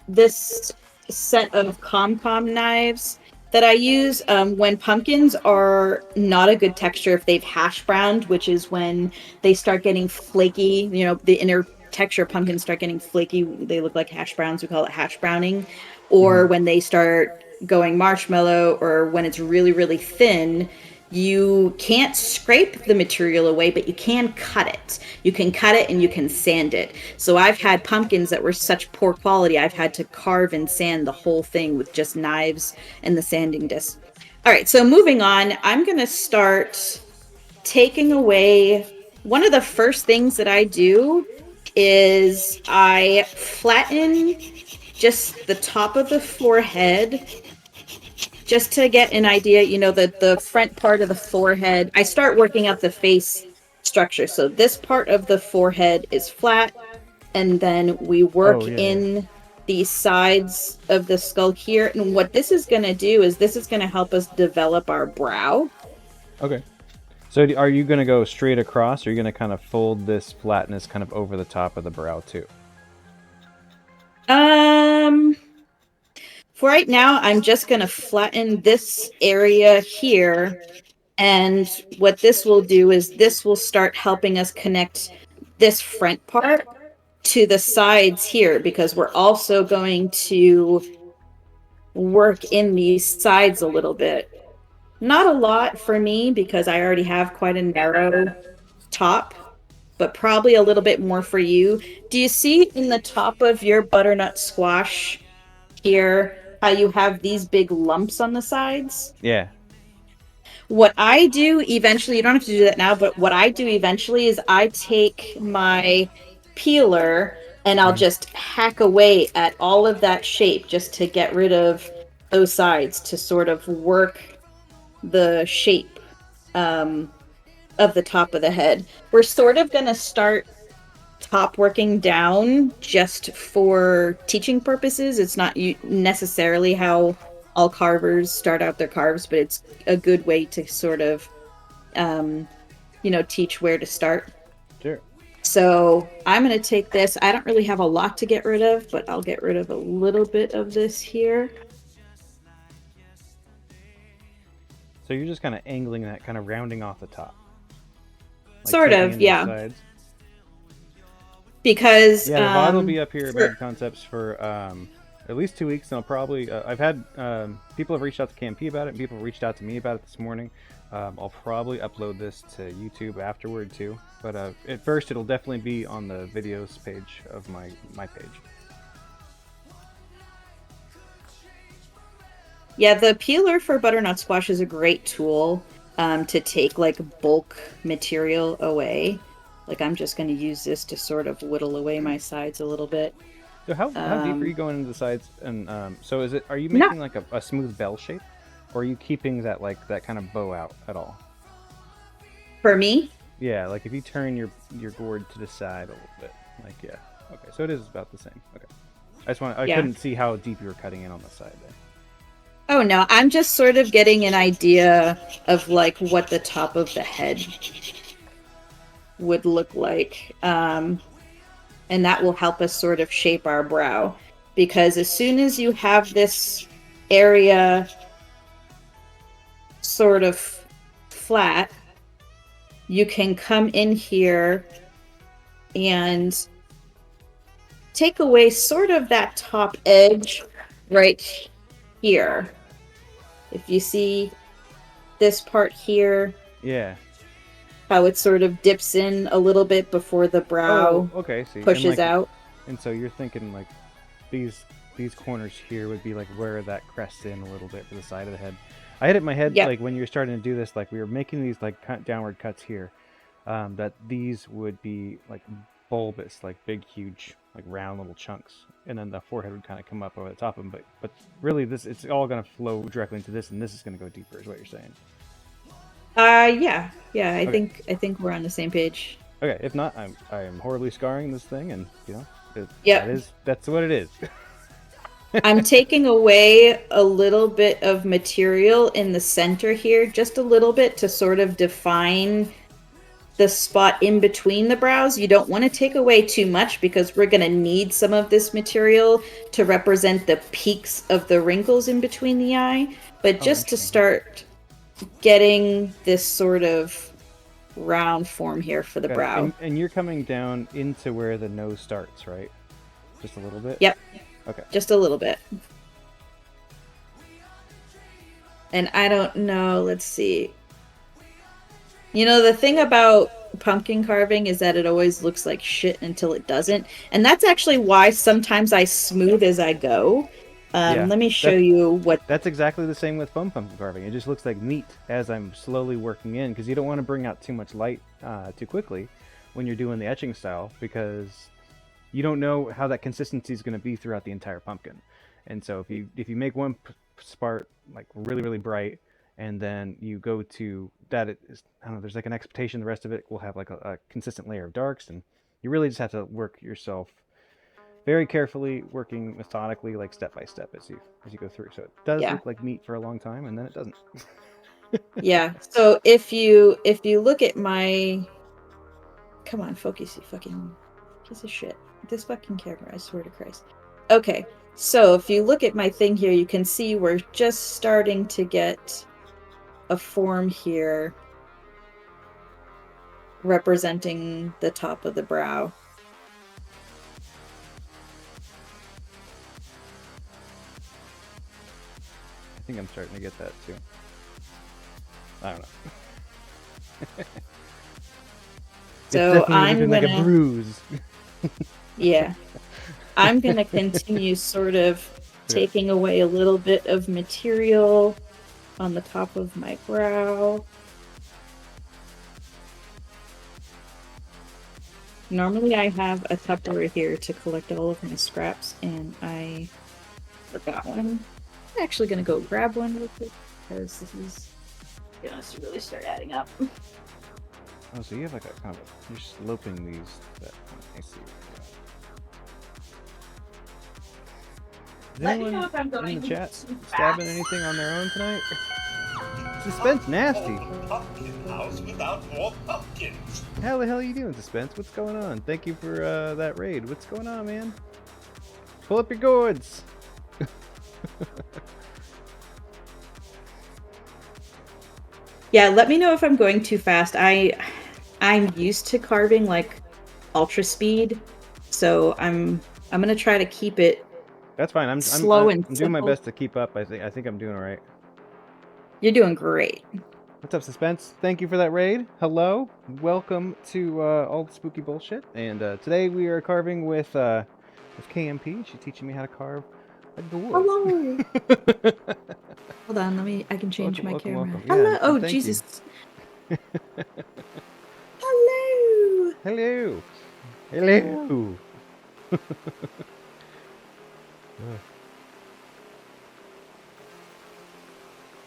[SPEAKER 6] this set of COM knives that I use when pumpkins are not a good texture, if they've hash browned, which is when they start getting flaky, you know, the inner texture of pumpkins start getting flaky, they look like hash browns, we call it hash browning, or when they start going marshmallow, or when it's really, really thin, you can't scrape the material away, but you can cut it. You can cut it and you can sand it. So I've had pumpkins that were such poor quality, I've had to carve and sand the whole thing with just knives and the sanding disc. All right, so moving on, I'm going to start taking away. One of the first things that I do is I flatten just the top of the forehead, just to get an idea, you know, the front part of the forehead. I start working out the face structure. So this part of the forehead is flat, and then we work in the sides of the skull here. And what this is going to do is this is going to help us develop our brow. Okay.
[SPEAKER 3] So are you going to go straight across, or are you going to kind of fold this flatness kind of over the top of the brow too?
[SPEAKER 6] For right now, I'm just going to flatten this area here. And what this will do is this will start helping us connect this front part to the sides here, because we're also going to work in these sides a little bit. Not a lot for me, because I already have quite a narrow top, but probably a little bit more for you. Do you see in the top of your butternut squash here how you have these big lumps on the sides?
[SPEAKER 3] Yeah.
[SPEAKER 6] What I do eventually, you don't have to do that now, but what I do eventually is I take my peeler and I'll just hack away at all of that shape just to get rid of those sides, to sort of work the shape of the top of the head. We're sort of going to start top working down just for teaching purposes. It's not necessarily how all carvers start out their carves, but it's a good way to sort of, teach where to start.
[SPEAKER 3] Sure.
[SPEAKER 6] So I'm going to take this. I don't really have a lot to get rid of, but I'll get rid of a little bit of this here.
[SPEAKER 3] So you're just kind of angling that, kind of rounding off the top. Like
[SPEAKER 6] sort
[SPEAKER 3] taking
[SPEAKER 6] of,
[SPEAKER 3] in the
[SPEAKER 6] yeah.
[SPEAKER 3] sides.
[SPEAKER 6] Because
[SPEAKER 3] yeah, the VOD will be up here about concepts for at least 2 weeks. And I'll probably I've had people have reached out to KMP about it, and people have reached out to me about it this morning. I'll probably upload this to YouTube afterward too. But at first, it'll definitely be on the videos page of my page.
[SPEAKER 6] Yeah, the peeler for butternut squash is a great tool to take like bulk material away. Like I'm just going to use this to sort of whittle away my sides a little bit.
[SPEAKER 3] So how deep are you going into the sides? And so is it? Are you making like a smooth bell shape, or are you keeping that like that kind of bow out at all?
[SPEAKER 6] For me?
[SPEAKER 3] Yeah, like if you turn your gourd to the side a little bit, like yeah. Okay, so it is about the same. Okay, I couldn't see how deep you were cutting in on the side there.
[SPEAKER 6] Oh no, I'm just sort of getting an idea of like what the top of the head would look like. And that will help us sort of shape our brow. Because as soon as you have this area sort of flat, you can come in here and take away sort of that top edge right here. If you see this part here,
[SPEAKER 3] yeah,
[SPEAKER 6] how it sort of dips in a little bit before the brow pushes out.
[SPEAKER 3] And so you're thinking like these corners here would be like where that crests in a little bit for the side of the head. I had it in my head like when you were starting to do this, like we were making these like downward cuts here, that these would be like bulbous, like big, huge, like round little chunks, and then the forehead would kind of come up over the top of them. But really, it's all going to flow directly into this, and this is going to go deeper, is what you're saying.
[SPEAKER 6] Yeah. I think we're on the same page.
[SPEAKER 3] Okay, if not, I'm horribly scarring this thing, and that's what it is.
[SPEAKER 6] I'm taking away a little bit of material in the center here, just a little bit to sort of define the spot in between the brows. You don't want to take away too much because we're going to need some of this material to represent the peaks of the wrinkles in between the eye. But just to start getting this sort of round form here for the brow.
[SPEAKER 3] And you're coming down into where the nose starts, right? Just a little bit?
[SPEAKER 6] Yep.
[SPEAKER 3] Okay.
[SPEAKER 6] Just a little bit. And I don't know, let's see. You know, the thing about pumpkin carving is that it always looks like shit until it doesn't. And that's actually why sometimes I smooth as I go. Let me show you what...
[SPEAKER 3] That's exactly the same with foam pumpkin carving. It just looks like meat as I'm slowly working in, because you don't want to bring out too much light too quickly when you're doing the etching style, because you don't know how that consistency is going to be throughout the entire pumpkin. And so if you make one part like really, really bright, and then you go to that, I don't know, there's like an expectation the rest of it will have like a consistent layer of darks, and you really just have to work yourself very carefully, working methodically, like step by step as you go through. So it does look like meat for a long time, and then it doesn't.
[SPEAKER 6] Yeah. So if you look at my, come on, focus, you fucking piece of shit. This fucking camera, I swear to Christ. Okay. So if you look at my thing here, you can see we're just starting to get a form here representing the top of the brow.
[SPEAKER 3] I think I'm starting to get that too. I don't know.
[SPEAKER 6] So I'm gonna,
[SPEAKER 3] like a bruise.
[SPEAKER 6] Yeah. I'm gonna continue sort of taking away a little bit of material on the top of my brow. Normally I have a Tupperware here to collect all of my scraps, and I forgot one. I'm actually gonna go grab one real quick because this is gonna really start adding up.
[SPEAKER 3] Oh, so you have like a kind of you're sloping these. I see. Is
[SPEAKER 6] Let me
[SPEAKER 3] anyone
[SPEAKER 6] know if I'm going
[SPEAKER 3] in the chat
[SPEAKER 6] too
[SPEAKER 3] stabbing
[SPEAKER 6] fast.
[SPEAKER 3] anything on their own tonight? Suspense nasty.
[SPEAKER 7] Pumpkin house without more pumpkins.
[SPEAKER 3] How the hell are you doing, Suspense? What's going on? Thank you for that raid. What's going on, man? Pull up your gourds.
[SPEAKER 6] Yeah, let me know if I'm going too fast. I'm used to carving like ultra speed, so I'm gonna try to keep it.
[SPEAKER 3] That's fine. I'm
[SPEAKER 6] Slow and
[SPEAKER 3] doing my
[SPEAKER 6] simple.
[SPEAKER 3] best to keep up. I think I'm doing all right.
[SPEAKER 6] You're doing great.
[SPEAKER 3] What's up, Suspense? Thank you for that raid. Hello, welcome to all the spooky bullshit. And today we are carving with KMP. She's teaching me how to carve a gourd.
[SPEAKER 6] Hello. Hold on, I can change my camera.
[SPEAKER 3] Welcome.
[SPEAKER 6] Hello.
[SPEAKER 3] Yeah,
[SPEAKER 6] Oh,
[SPEAKER 3] thank
[SPEAKER 6] Jesus. Hello.
[SPEAKER 3] Hello. Hello.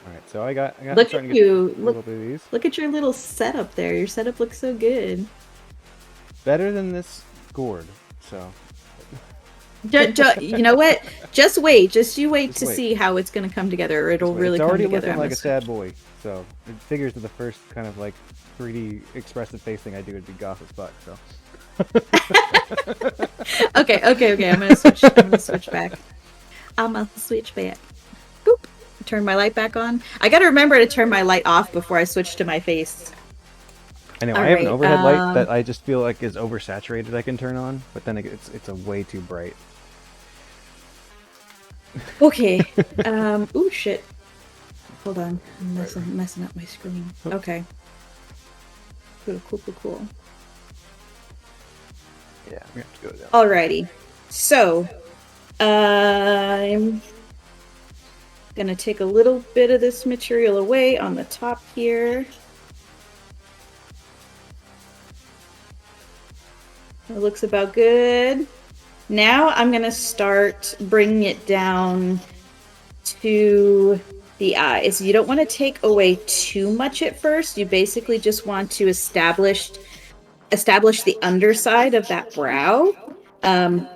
[SPEAKER 3] All right, so I got.
[SPEAKER 6] Look
[SPEAKER 3] starting
[SPEAKER 6] at
[SPEAKER 3] to get
[SPEAKER 6] you.
[SPEAKER 3] a little bit of these.
[SPEAKER 6] Look at your little setup there. Your setup looks so good.
[SPEAKER 3] Better than this gourd. So.
[SPEAKER 6] You know what? Just wait. You wait
[SPEAKER 3] Just
[SPEAKER 6] to
[SPEAKER 3] wait.
[SPEAKER 6] see how it's going to come together. It'll really
[SPEAKER 3] It's
[SPEAKER 6] come
[SPEAKER 3] already
[SPEAKER 6] together.
[SPEAKER 3] looking like a sad boy. So it figures that the first kind of like 3D expressive face thing I do would be goth as fuck. So.
[SPEAKER 6] Okay. I'm gonna switch back. I'm gonna switch back. Boop. Turn my light back on. I gotta remember to turn my light off before I switch to my face.
[SPEAKER 3] I know
[SPEAKER 6] All
[SPEAKER 3] I have an
[SPEAKER 6] right,
[SPEAKER 3] overhead light that I just feel like is oversaturated. I can turn on, but then it's a way too bright.
[SPEAKER 6] Okay. Ooh, shit. Hold on. I'm messing up my screen. Okay. Cool.
[SPEAKER 3] Yeah, we have to go down.
[SPEAKER 6] Alrighty. So, I'm gonna take a little bit of this material away on the top here. It looks about good. Now I'm gonna start bringing it down to the eyes. You don't want to take away too much at first. You basically just want to establish the underside of that brow.
[SPEAKER 3] Can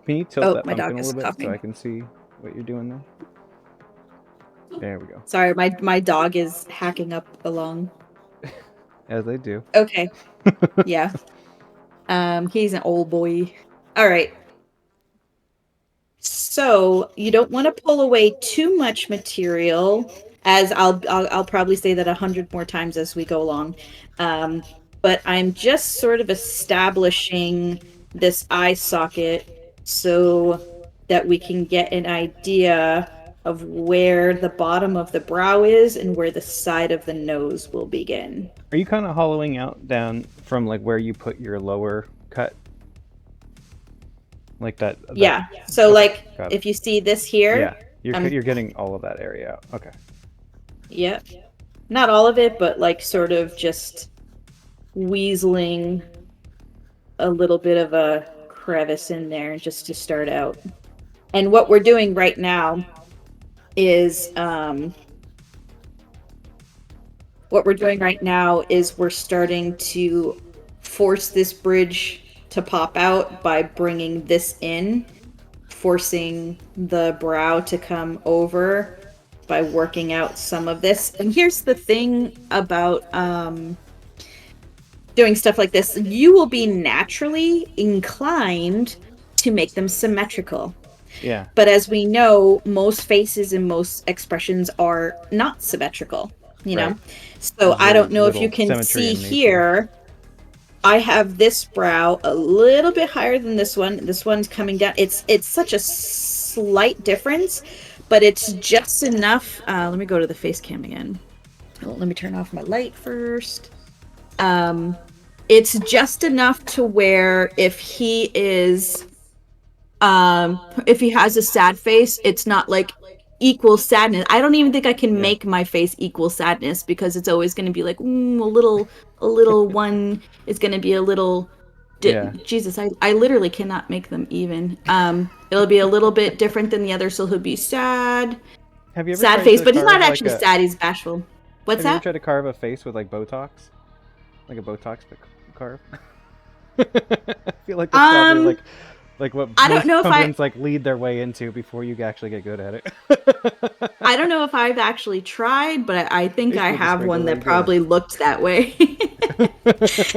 [SPEAKER 3] you tilt that
[SPEAKER 6] my dog
[SPEAKER 3] pumpkin a
[SPEAKER 6] is
[SPEAKER 3] little bit
[SPEAKER 6] coughing.
[SPEAKER 3] so I can see what you're doing there? There we go.
[SPEAKER 6] Sorry, my dog is hacking up along.
[SPEAKER 3] As they do.
[SPEAKER 6] Okay. Yeah. He's an old boy. All right. So you don't want to pull away too much material, as I'll probably say that 100 more times as we go along. But I'm just sort of establishing this eye socket so that we can get an idea of where the bottom of the brow is and where the side of the nose will begin.
[SPEAKER 3] Are you kind of hollowing out down from like where you put your lower cut? Like that?
[SPEAKER 6] Yeah. So
[SPEAKER 3] okay,
[SPEAKER 6] like
[SPEAKER 3] got it.
[SPEAKER 6] if you see this here.
[SPEAKER 3] Yeah, you're getting all of that area out. Okay.
[SPEAKER 6] Yep. Not all of it, but like sort of just weaseling a little bit of a crevice in there just to start out. And what we're doing right now is we're starting to force this bridge to pop out by bringing this in, forcing the brow to come over by working out some of this. And here's the thing about doing stuff like this. You will be naturally inclined to make them symmetrical.
[SPEAKER 3] Yeah.
[SPEAKER 6] But as we know, most faces and most expressions are not symmetrical, you know? So I don't know if you can see here, I have this brow a little bit higher than this one. This one's coming down. It's such a slight difference, but it's just enough. Let me go to the face cam again. Oh, let me turn off my light first. It's just enough to where if he has a sad face, it's not like equal sadness. I don't even think I can make my face equal sadness, because it's always going to be like a little one is going to be a little Jesus, I literally cannot make them even. It'll be a little bit different than the other, so he'll be sad.
[SPEAKER 3] Have you ever
[SPEAKER 6] sad
[SPEAKER 3] tried
[SPEAKER 6] face,
[SPEAKER 3] to
[SPEAKER 6] but he's not
[SPEAKER 3] carve,
[SPEAKER 6] actually
[SPEAKER 3] like,
[SPEAKER 6] sad, he's bashful. What's
[SPEAKER 3] Have
[SPEAKER 6] that?
[SPEAKER 3] you ever tried to carve a face with like Botox? like a Botox carve? I feel like that's probably like what
[SPEAKER 6] I don't
[SPEAKER 3] most
[SPEAKER 6] know if
[SPEAKER 3] pumpkins like lead their way into before you actually get good at it.
[SPEAKER 6] I don't know if I've actually tried, but I think I
[SPEAKER 3] Basically just
[SPEAKER 6] have one
[SPEAKER 3] regular
[SPEAKER 6] that
[SPEAKER 3] glitter.
[SPEAKER 6] probably looked that way.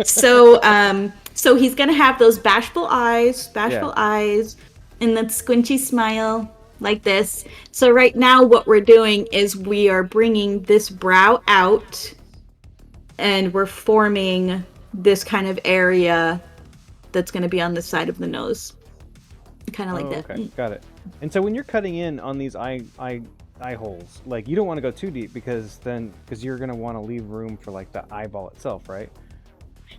[SPEAKER 6] So he's gonna have those bashful eyes, and that squinchy smile like this. So right now, what we're doing is we are bringing this brow out, and we're forming this kind of area that's gonna be on the side of the nose, kind of like that.
[SPEAKER 3] Okay, got it. And so when you're cutting in on these eye holes, like you don't want to go too deep because you're gonna want to leave room for like the eyeball itself, right?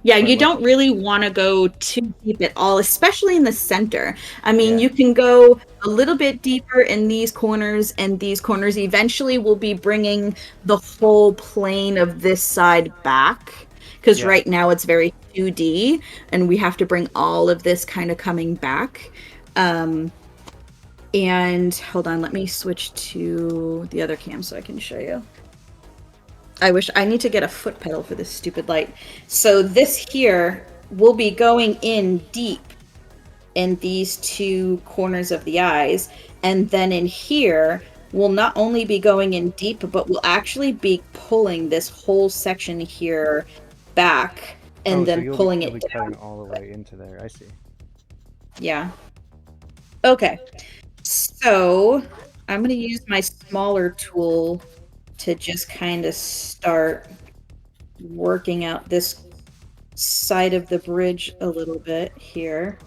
[SPEAKER 6] Yeah, you don't really want to go too deep at all, especially in the center. I mean, you can go a little bit deeper in these corners and these corners. Eventually, we'll be bringing the whole plane of this side back because right now it's very 2D and we have to bring all of this kind of coming back. And hold on, let me switch to the other cam so I can show you. I need to get a foot pedal for this stupid light. So this here will be going in deep in these two corners of the eyes. And then in here, we'll not only be going in deep, but we'll actually be pulling this whole section here back and then pulling it down.
[SPEAKER 3] Cutting all the way into there. I see.
[SPEAKER 6] Yeah. Okay. So I'm going to use my smaller tool to just kind of start working out this side of the bridge a little bit here.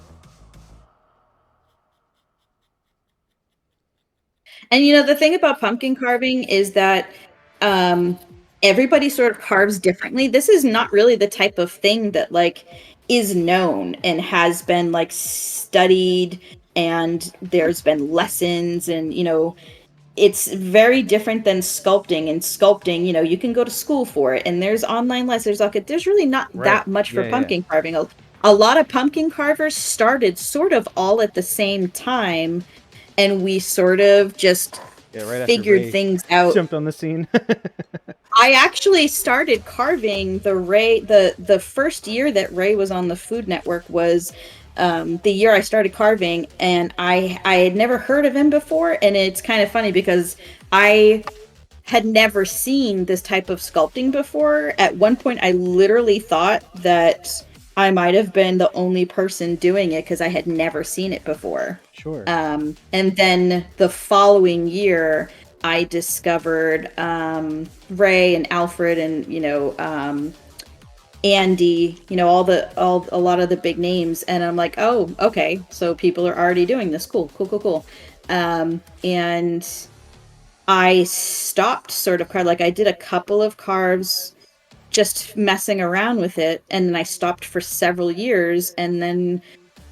[SPEAKER 6] And you know, the thing about pumpkin carving is that everybody sort of carves differently. This is not really the type of thing that like is known and has been like studied, and there's been lessons, and you know, it's very different than sculpting. And sculpting, you know, you can go to school for it, and there's online lessons. There's really not that much for pumpkin carving. A lot of pumpkin carvers started sort of all at the same time, and we sort of just figured things out.
[SPEAKER 3] Jumped on the scene.
[SPEAKER 6] I actually started carving the first year that Ray was on the Food Network was the year I started carving, and I had never heard of him before, and it's kind of funny because I had never seen this type of sculpting before. At one point, I literally thought that I might have been the only person doing it because I had never seen it before.
[SPEAKER 3] Sure.
[SPEAKER 6] And then the following year, I discovered Ray and Alfred and, you know, Andy, you know, a lot of the big names, and I'm like, oh, okay, so people are already doing this. Cool. And I stopped sort of like I did a couple of carves just messing around with it, and then I stopped for several years, and then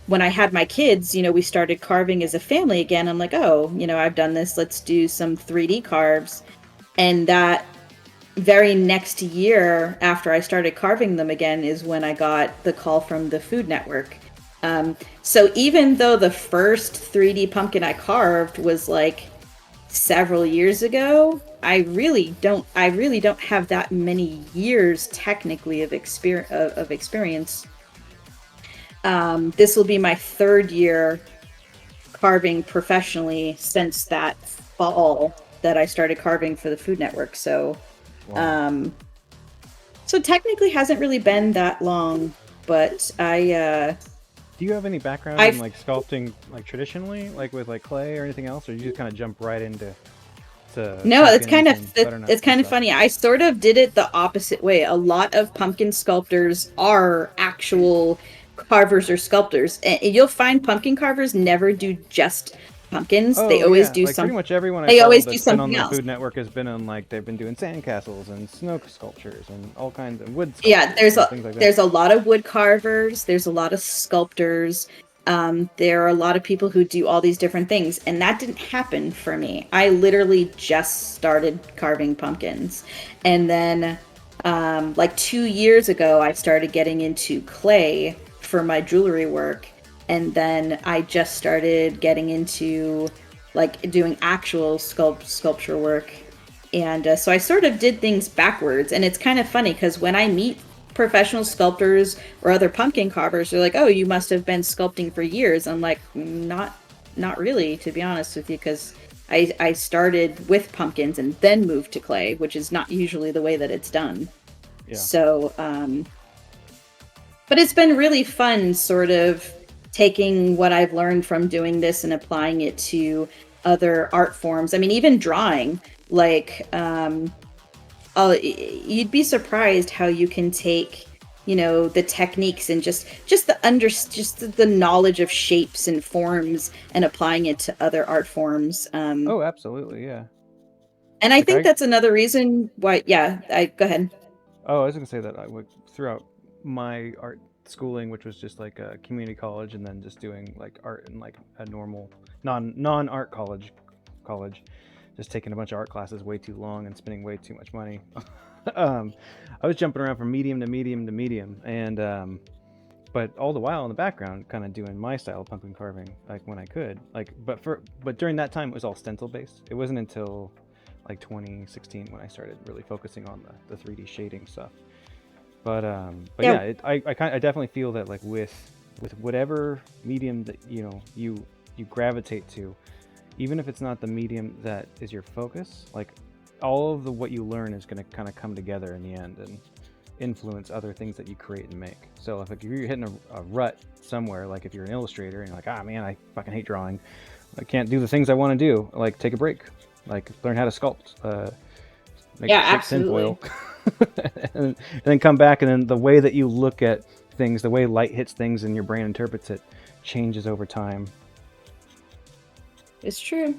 [SPEAKER 6] when I had my kids, you know, we started carving as a family again. I'm like, oh, you know, I've done this, let's do some 3D carves. And that very next year after I started carving them again is when I got the call from the Food Network. So even though the first 3D pumpkin I carved was like several years ago, I really don't have that many years technically of experience. This will be my third year carving professionally since that fall that I started carving for the Food Network. So wow. So technically hasn't really been that long, but I
[SPEAKER 3] do you have any background in like sculpting like traditionally, like with like clay or anything else, or you just kind of jump right into
[SPEAKER 6] No, it's kind of funny. I sort of did it the opposite way. A lot of pumpkin sculptors are actual carvers or sculptors, and you'll find pumpkin carvers never do just pumpkins. They always do
[SPEAKER 3] like
[SPEAKER 6] something.
[SPEAKER 3] Pretty much everyone
[SPEAKER 6] they always do something
[SPEAKER 3] on
[SPEAKER 6] else.
[SPEAKER 3] The Food Network has been on like they've been doing sandcastles and snow sculptures and all kinds of wood.
[SPEAKER 6] Yeah, there's a lot of wood carvers. There's a lot of sculptors. There are a lot of people who do all these different things, and that didn't happen for me. I literally just started carving pumpkins, and then like 2 years ago, I started getting into clay for my jewelry work. And then I just started getting into like doing actual sculpture work. And so I sort of did things backwards. And it's kind of funny because when I meet professional sculptors or other pumpkin carvers are like, oh, you must have been sculpting for years. I'm like, not really, to be honest with you, because I started with pumpkins and then moved to clay, which is not usually the way that it's done.
[SPEAKER 3] Yeah.
[SPEAKER 6] So, but it's been really fun sort of taking what I've learned from doing this and applying it to other art forms. I mean, even drawing, like, you'd be surprised how you can take, you know, the techniques and just the knowledge of shapes and forms and applying it to other art forms.
[SPEAKER 3] Oh, absolutely, yeah.
[SPEAKER 6] And I think that's another reason why. Yeah, go ahead.
[SPEAKER 3] Oh, I was gonna say that I would, throughout my art schooling, which was just like a community college, and then just doing like art in like a normal non-art college, just taking a bunch of art classes way too long and spending way too much money. I was jumping around from medium to medium to medium, and but all the while in the background, kind of doing my style of pumpkin carving, like when I could, like, but during that time it was all stencil based. It wasn't until like 2016 when I started really focusing on the 3D shading stuff. But yeah, I definitely feel that like with whatever medium that you gravitate to, even if it's not the medium that is your focus, like all of what you learn is going to kind of come together in the end and influence other things that you create and make. So if you're hitting a rut somewhere, like if you're an illustrator and you're like, ah man, I fucking hate drawing, I can't do the things I want to do, like take a break, like learn how to sculpt, make tinfoil, and then come back, and then the way that you look at things, the way light hits things and your brain interprets it, changes over time.
[SPEAKER 6] It's true.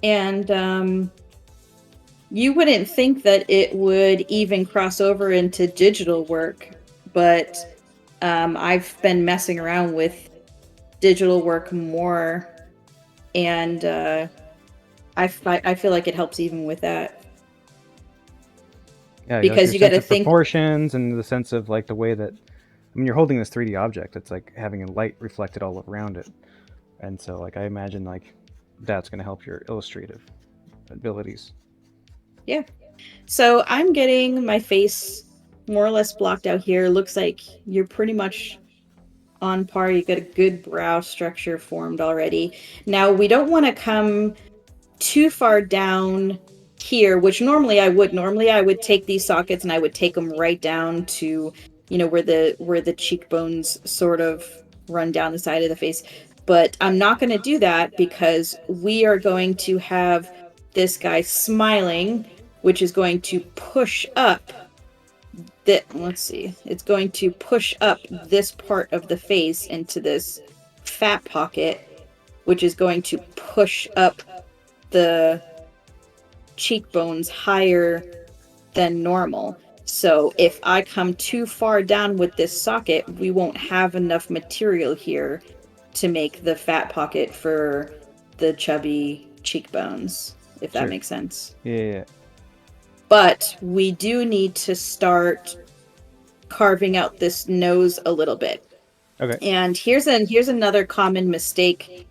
[SPEAKER 6] And you wouldn't think that it would even cross over into digital work, but I've been messing around with digital work more, and I feel like it helps even with that.
[SPEAKER 3] Yeah,
[SPEAKER 6] because
[SPEAKER 3] like
[SPEAKER 6] you got to think
[SPEAKER 3] proportions and the sense of like the way that, I mean, you're holding this 3D object. It's like having a light reflected all around it, and so like I imagine like that's going to help your illustrative abilities.
[SPEAKER 6] Yeah. So I'm getting my face more or less blocked out here. Looks like you're pretty much on par. You got a good brow structure formed already. Now we don't want to come too far down here, which normally I would take these sockets and I would take them right down to, you know, where the cheekbones sort of run down the side of the face. But I'm not going to do that because we are going to have this guy smiling, which is going to push up it's going to push up this part of the face into this fat pocket, which is going to push up the cheekbones higher than normal. So if I come too far down with this socket, we won't have enough material here to make the fat pocket for the chubby cheekbones, if that makes sense.
[SPEAKER 3] Yeah.
[SPEAKER 6] But we do need to start carving out this nose a little bit.
[SPEAKER 3] Okay.
[SPEAKER 6] And here's another common mistake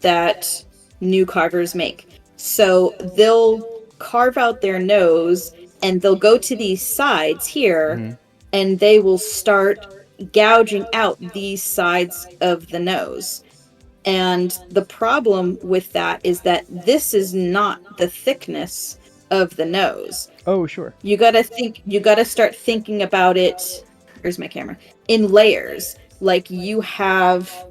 [SPEAKER 6] that new carvers make. So they'll carve out their nose and they'll go to these sides here, and they will start gouging out these sides of the nose. And the problem with that is that this is not the thickness of the nose.
[SPEAKER 3] Oh, sure.
[SPEAKER 6] You gotta start thinking about it. Here's my camera. In layers. Like you have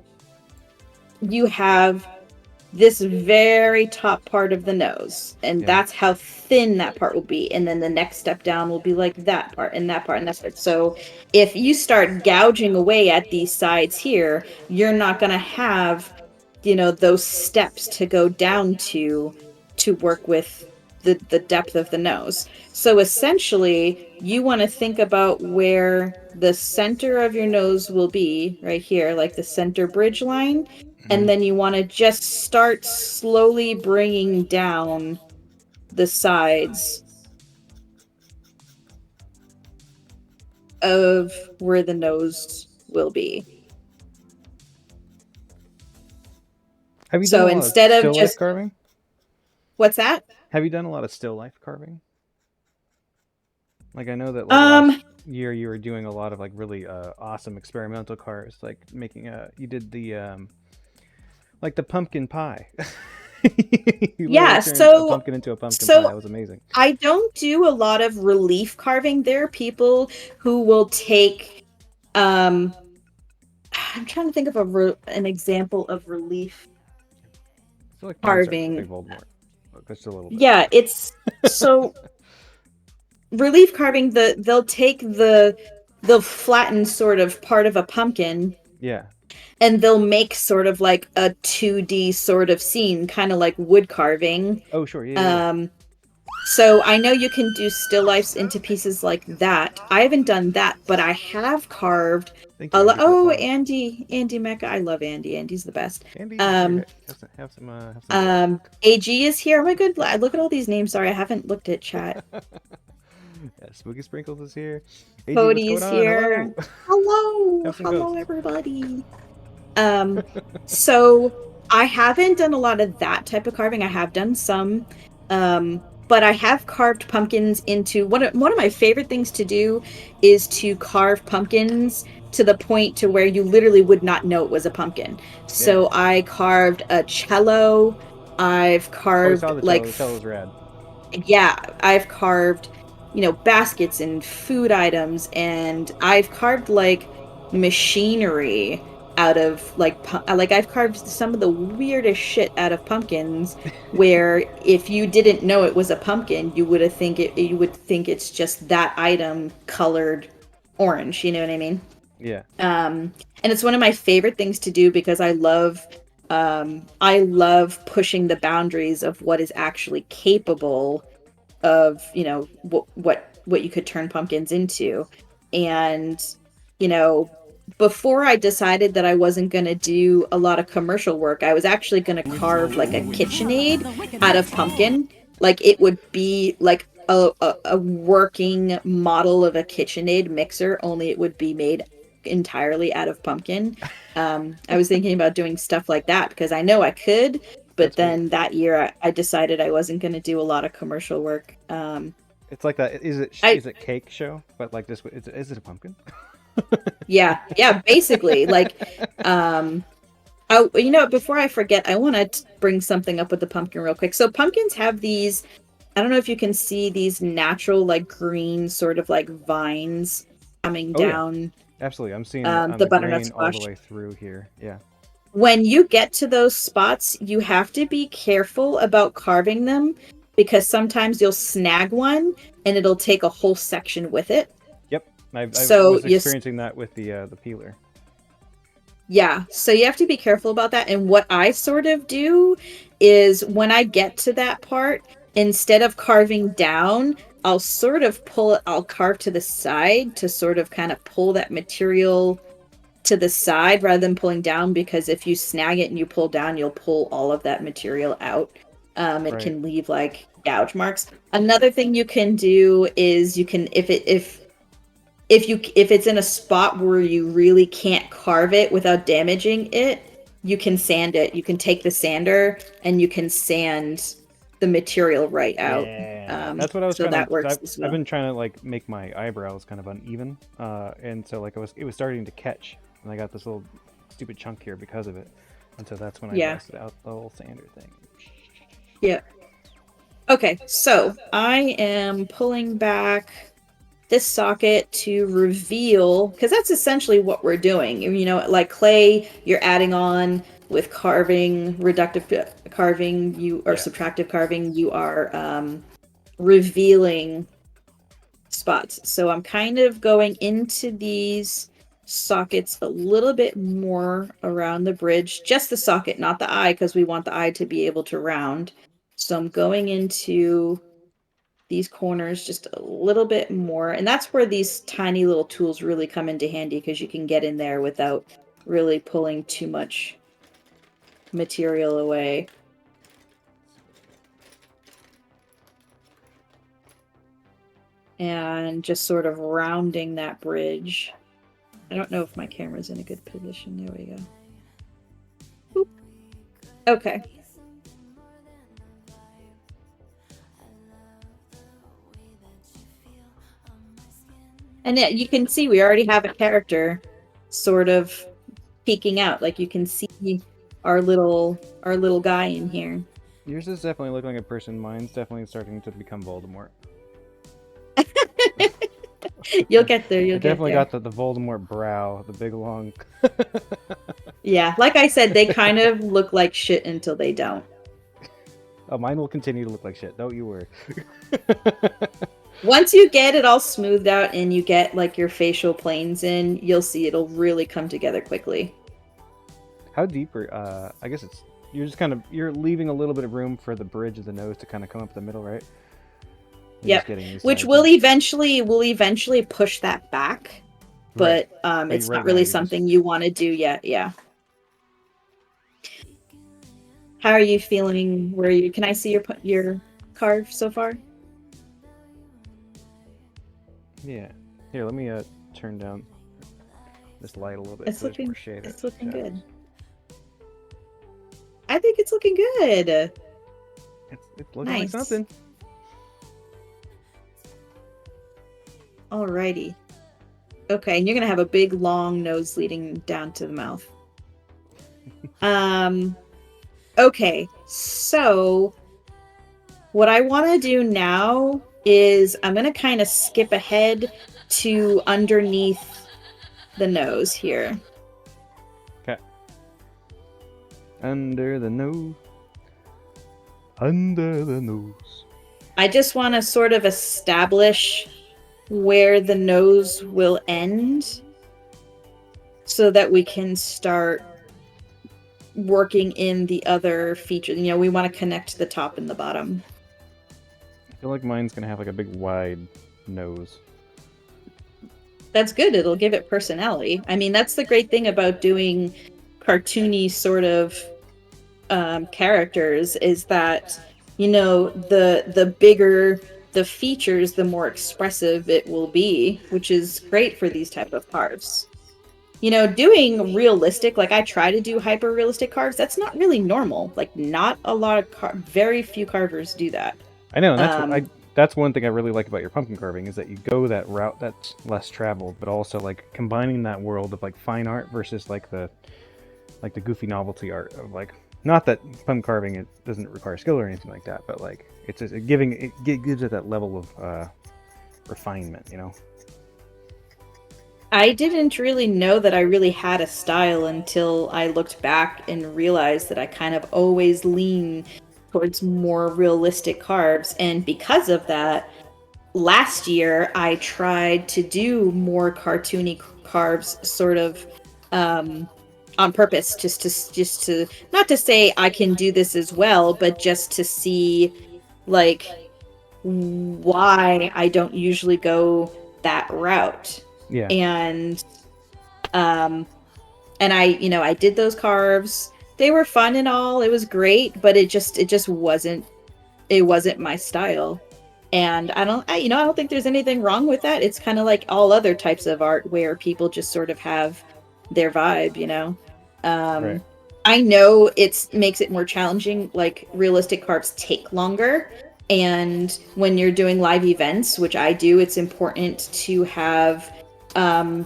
[SPEAKER 6] this very top part of the nose, and that's how thin that part will be. And then the next step down will be like that part and that part and that part. So if you start gouging away at these sides here, you're not gonna have, you know, those steps to go down to work with the depth of the nose. So essentially, you want to think about where the center of your nose will be, right here, like the center bridge line, and then you want to just start slowly bringing down the sides of where the nose will be.
[SPEAKER 3] Have you done
[SPEAKER 6] instead of just
[SPEAKER 3] carving?
[SPEAKER 6] What's that?
[SPEAKER 3] Have you done a lot of still life carving? Like I know that like year you were doing a lot of like really awesome experimental cars, like making you did the like the pumpkin pie. You literally
[SPEAKER 6] Yeah,
[SPEAKER 3] turned a
[SPEAKER 6] so
[SPEAKER 3] pumpkin into a pumpkin pie. That was amazing.
[SPEAKER 6] I don't do a lot of relief carving. There are people who will take I'm trying to think of an example of relief
[SPEAKER 3] I feel like mine's starting to
[SPEAKER 6] carving.
[SPEAKER 3] play Voldemort. Just a little bit.
[SPEAKER 6] Yeah, it's so relief carving. They'll take the flattened sort of part of a pumpkin,
[SPEAKER 3] Yeah.
[SPEAKER 6] and they'll make sort of like a 2D sort of scene, kind of like wood carving.
[SPEAKER 3] Oh, sure. Yeah.
[SPEAKER 6] So I know you can do still lifes into pieces like that. I haven't done that, but I have carved
[SPEAKER 3] Thank you, Andy, for the
[SPEAKER 6] oh,
[SPEAKER 3] follow.
[SPEAKER 6] Andy Mecca. I love Andy. Andy's the best.
[SPEAKER 3] Andy, here, have some.
[SPEAKER 6] AG is here. Oh my good. Look at all these names. Sorry, I haven't looked at chat.
[SPEAKER 3] Yeah, Spooky Sprinkles is here. AG,
[SPEAKER 6] Cody's
[SPEAKER 3] what's going on?
[SPEAKER 6] here.
[SPEAKER 3] Hello.
[SPEAKER 6] Hello, everybody. So I haven't done a lot of that type of carving. I have done some, but I have carved pumpkins into one of my favorite things to do is to carve pumpkins to the point to where you literally would not know it was a pumpkin. So I carved a cello. I've carved
[SPEAKER 3] I saw the
[SPEAKER 6] like
[SPEAKER 3] cello. The cello's rad.
[SPEAKER 6] Yeah, I've carved, baskets and food items, and I've carved like machinery out of like I've carved some of the weirdest shit out of pumpkins where if you didn't know it was a pumpkin, you would think it's just that item colored orange, you know what I mean?
[SPEAKER 3] Yeah.
[SPEAKER 6] And it's one of my favorite things to do because I love pushing the boundaries of what is actually capable of, what you could turn pumpkins into. And, before I decided that I wasn't going to do a lot of commercial work, I was actually going to carve like a KitchenAid out of pumpkin. Like it would be like a working model of a KitchenAid mixer, only it would be made entirely out of pumpkin. I was thinking about doing stuff like that because I know I could, but then that year I decided I wasn't going to do a lot of commercial work.
[SPEAKER 3] It's like that. Is it cake show? But like this, is it a pumpkin?
[SPEAKER 6] Yeah, basically. Like, before I forget, I want to bring something up with the pumpkin real quick. So pumpkins have these, I don't know if you can see these natural, like green sort of like vines coming down. Yeah.
[SPEAKER 3] Absolutely, I'm seeing
[SPEAKER 6] the butternut
[SPEAKER 3] all
[SPEAKER 6] squash
[SPEAKER 3] the way through here. Yeah.
[SPEAKER 6] When you get to those spots, you have to be careful about carving them because sometimes you'll snag one and it'll take a whole section with it.
[SPEAKER 3] Yep, I was experiencing that with the peeler.
[SPEAKER 6] Yeah, so you have to be careful about that. And what I sort of do is when I get to that part, instead of carving down, I'll carve to the side to sort of kind of pull that material to the side rather than pulling down, because if you snag it and you pull down, you'll pull all of that material out. It can leave like gouge marks. Another thing you can do is you can, if it's in a spot where you really can't carve it without damaging it, you can sand it. You can take the sander and you can sand the material right out.
[SPEAKER 3] Yeah, that's what I was.
[SPEAKER 6] So that works as well.
[SPEAKER 3] I've been trying to like make my eyebrows kind of uneven, and so like it was starting to catch, and I got this little stupid chunk here because of it, and so that's when I busted out the whole sander thing.
[SPEAKER 6] Yeah. Okay, so I am pulling back this socket to reveal, because that's essentially what we're doing. Like clay, you're adding on with carving, reductive carving, subtractive carving, you are revealing spots. So I'm kind of going into these sockets a little bit more around the bridge, just the socket, not the eye, because we want the eye to be able to round. So I'm going into these corners just a little bit more, and that's where these tiny little tools really come into handy, because you can get in there without really pulling too much material away. And just sort of rounding that bridge. I don't know if my camera's in a good position. There we go. Boop. Okay. And yeah, you can see we already have a character sort of peeking out. Like you can see our little guy in here.
[SPEAKER 3] Yours is definitely looking like a person. Mine's definitely starting to become Voldemort.
[SPEAKER 6] You'll get there.
[SPEAKER 3] I
[SPEAKER 6] You'll get
[SPEAKER 3] definitely
[SPEAKER 6] there.
[SPEAKER 3] got the Voldemort brow, the big long.
[SPEAKER 6] Yeah, like I said, they kind of look like shit until they don't.
[SPEAKER 3] Oh, mine will continue to look like shit. Don't you worry.
[SPEAKER 6] Once you get it all smoothed out and you get like your facial planes in, you'll see it'll really come together quickly.
[SPEAKER 3] How deep are? I guess it's you're leaving a little bit of room for the bridge of the nose to kind of come up the middle, right?
[SPEAKER 6] Yep. Which will eventually push that back, but it's not really something you want to do yet. Yeah. How are you feeling? Can I see your carve so far?
[SPEAKER 3] Yeah. Here, let me turn down this light a little bit.
[SPEAKER 6] It's
[SPEAKER 3] so there's
[SPEAKER 6] looking
[SPEAKER 3] more shade
[SPEAKER 6] it's
[SPEAKER 3] or
[SPEAKER 6] looking
[SPEAKER 3] shadows.
[SPEAKER 6] good. I think it's looking good.
[SPEAKER 3] It's looking like
[SPEAKER 6] Nice.
[SPEAKER 3] something.
[SPEAKER 6] Alrighty. Okay, and you're gonna have a big long nose leading down to the mouth. Okay, so what I want to do now is I'm gonna kind of skip ahead to underneath the nose here.
[SPEAKER 3] Okay. Under the nose. Under the nose.
[SPEAKER 6] I just want to sort of establish where the nose will end so that we can start working in the other features. You know, we want to connect the top and the bottom.
[SPEAKER 3] I feel like mine's gonna have like a big wide nose.
[SPEAKER 6] That's good. It'll give it personality. I mean, that's the great thing about doing cartoony sort of characters is that, you know, the bigger the features, the more expressive it will be, which is great for these type of carves. You know, doing realistic, like I try to do hyper realistic carves, that's not really normal. Like not a lot of very few carvers do that.
[SPEAKER 3] I know, and that's one thing I really like about your pumpkin carving is that you go that route that's less traveled, but also like combining that world of like fine art versus like the goofy novelty art of like, not that pumpkin carving it doesn't require skill or anything like that, but like it's just it gives it that level of refinement, you know.
[SPEAKER 6] I didn't really know that I really had a style until I looked back and realized that I kind of always lean towards more realistic carves. And because of that, last year I tried to do more cartoony carves sort of on purpose, just to not to say I can do this as well, but just to see like why I don't usually go that route.
[SPEAKER 3] Yeah.
[SPEAKER 6] And I did those carves. They were fun and all. It was great, but it just wasn't my style. And I don't think there's anything wrong with that. It's kind of like all other types of art where people just sort of have their vibe, you know.
[SPEAKER 3] Right.
[SPEAKER 6] I know it makes it more challenging. Like realistic carves take longer. And when you're doing live events, which I do, it's important to have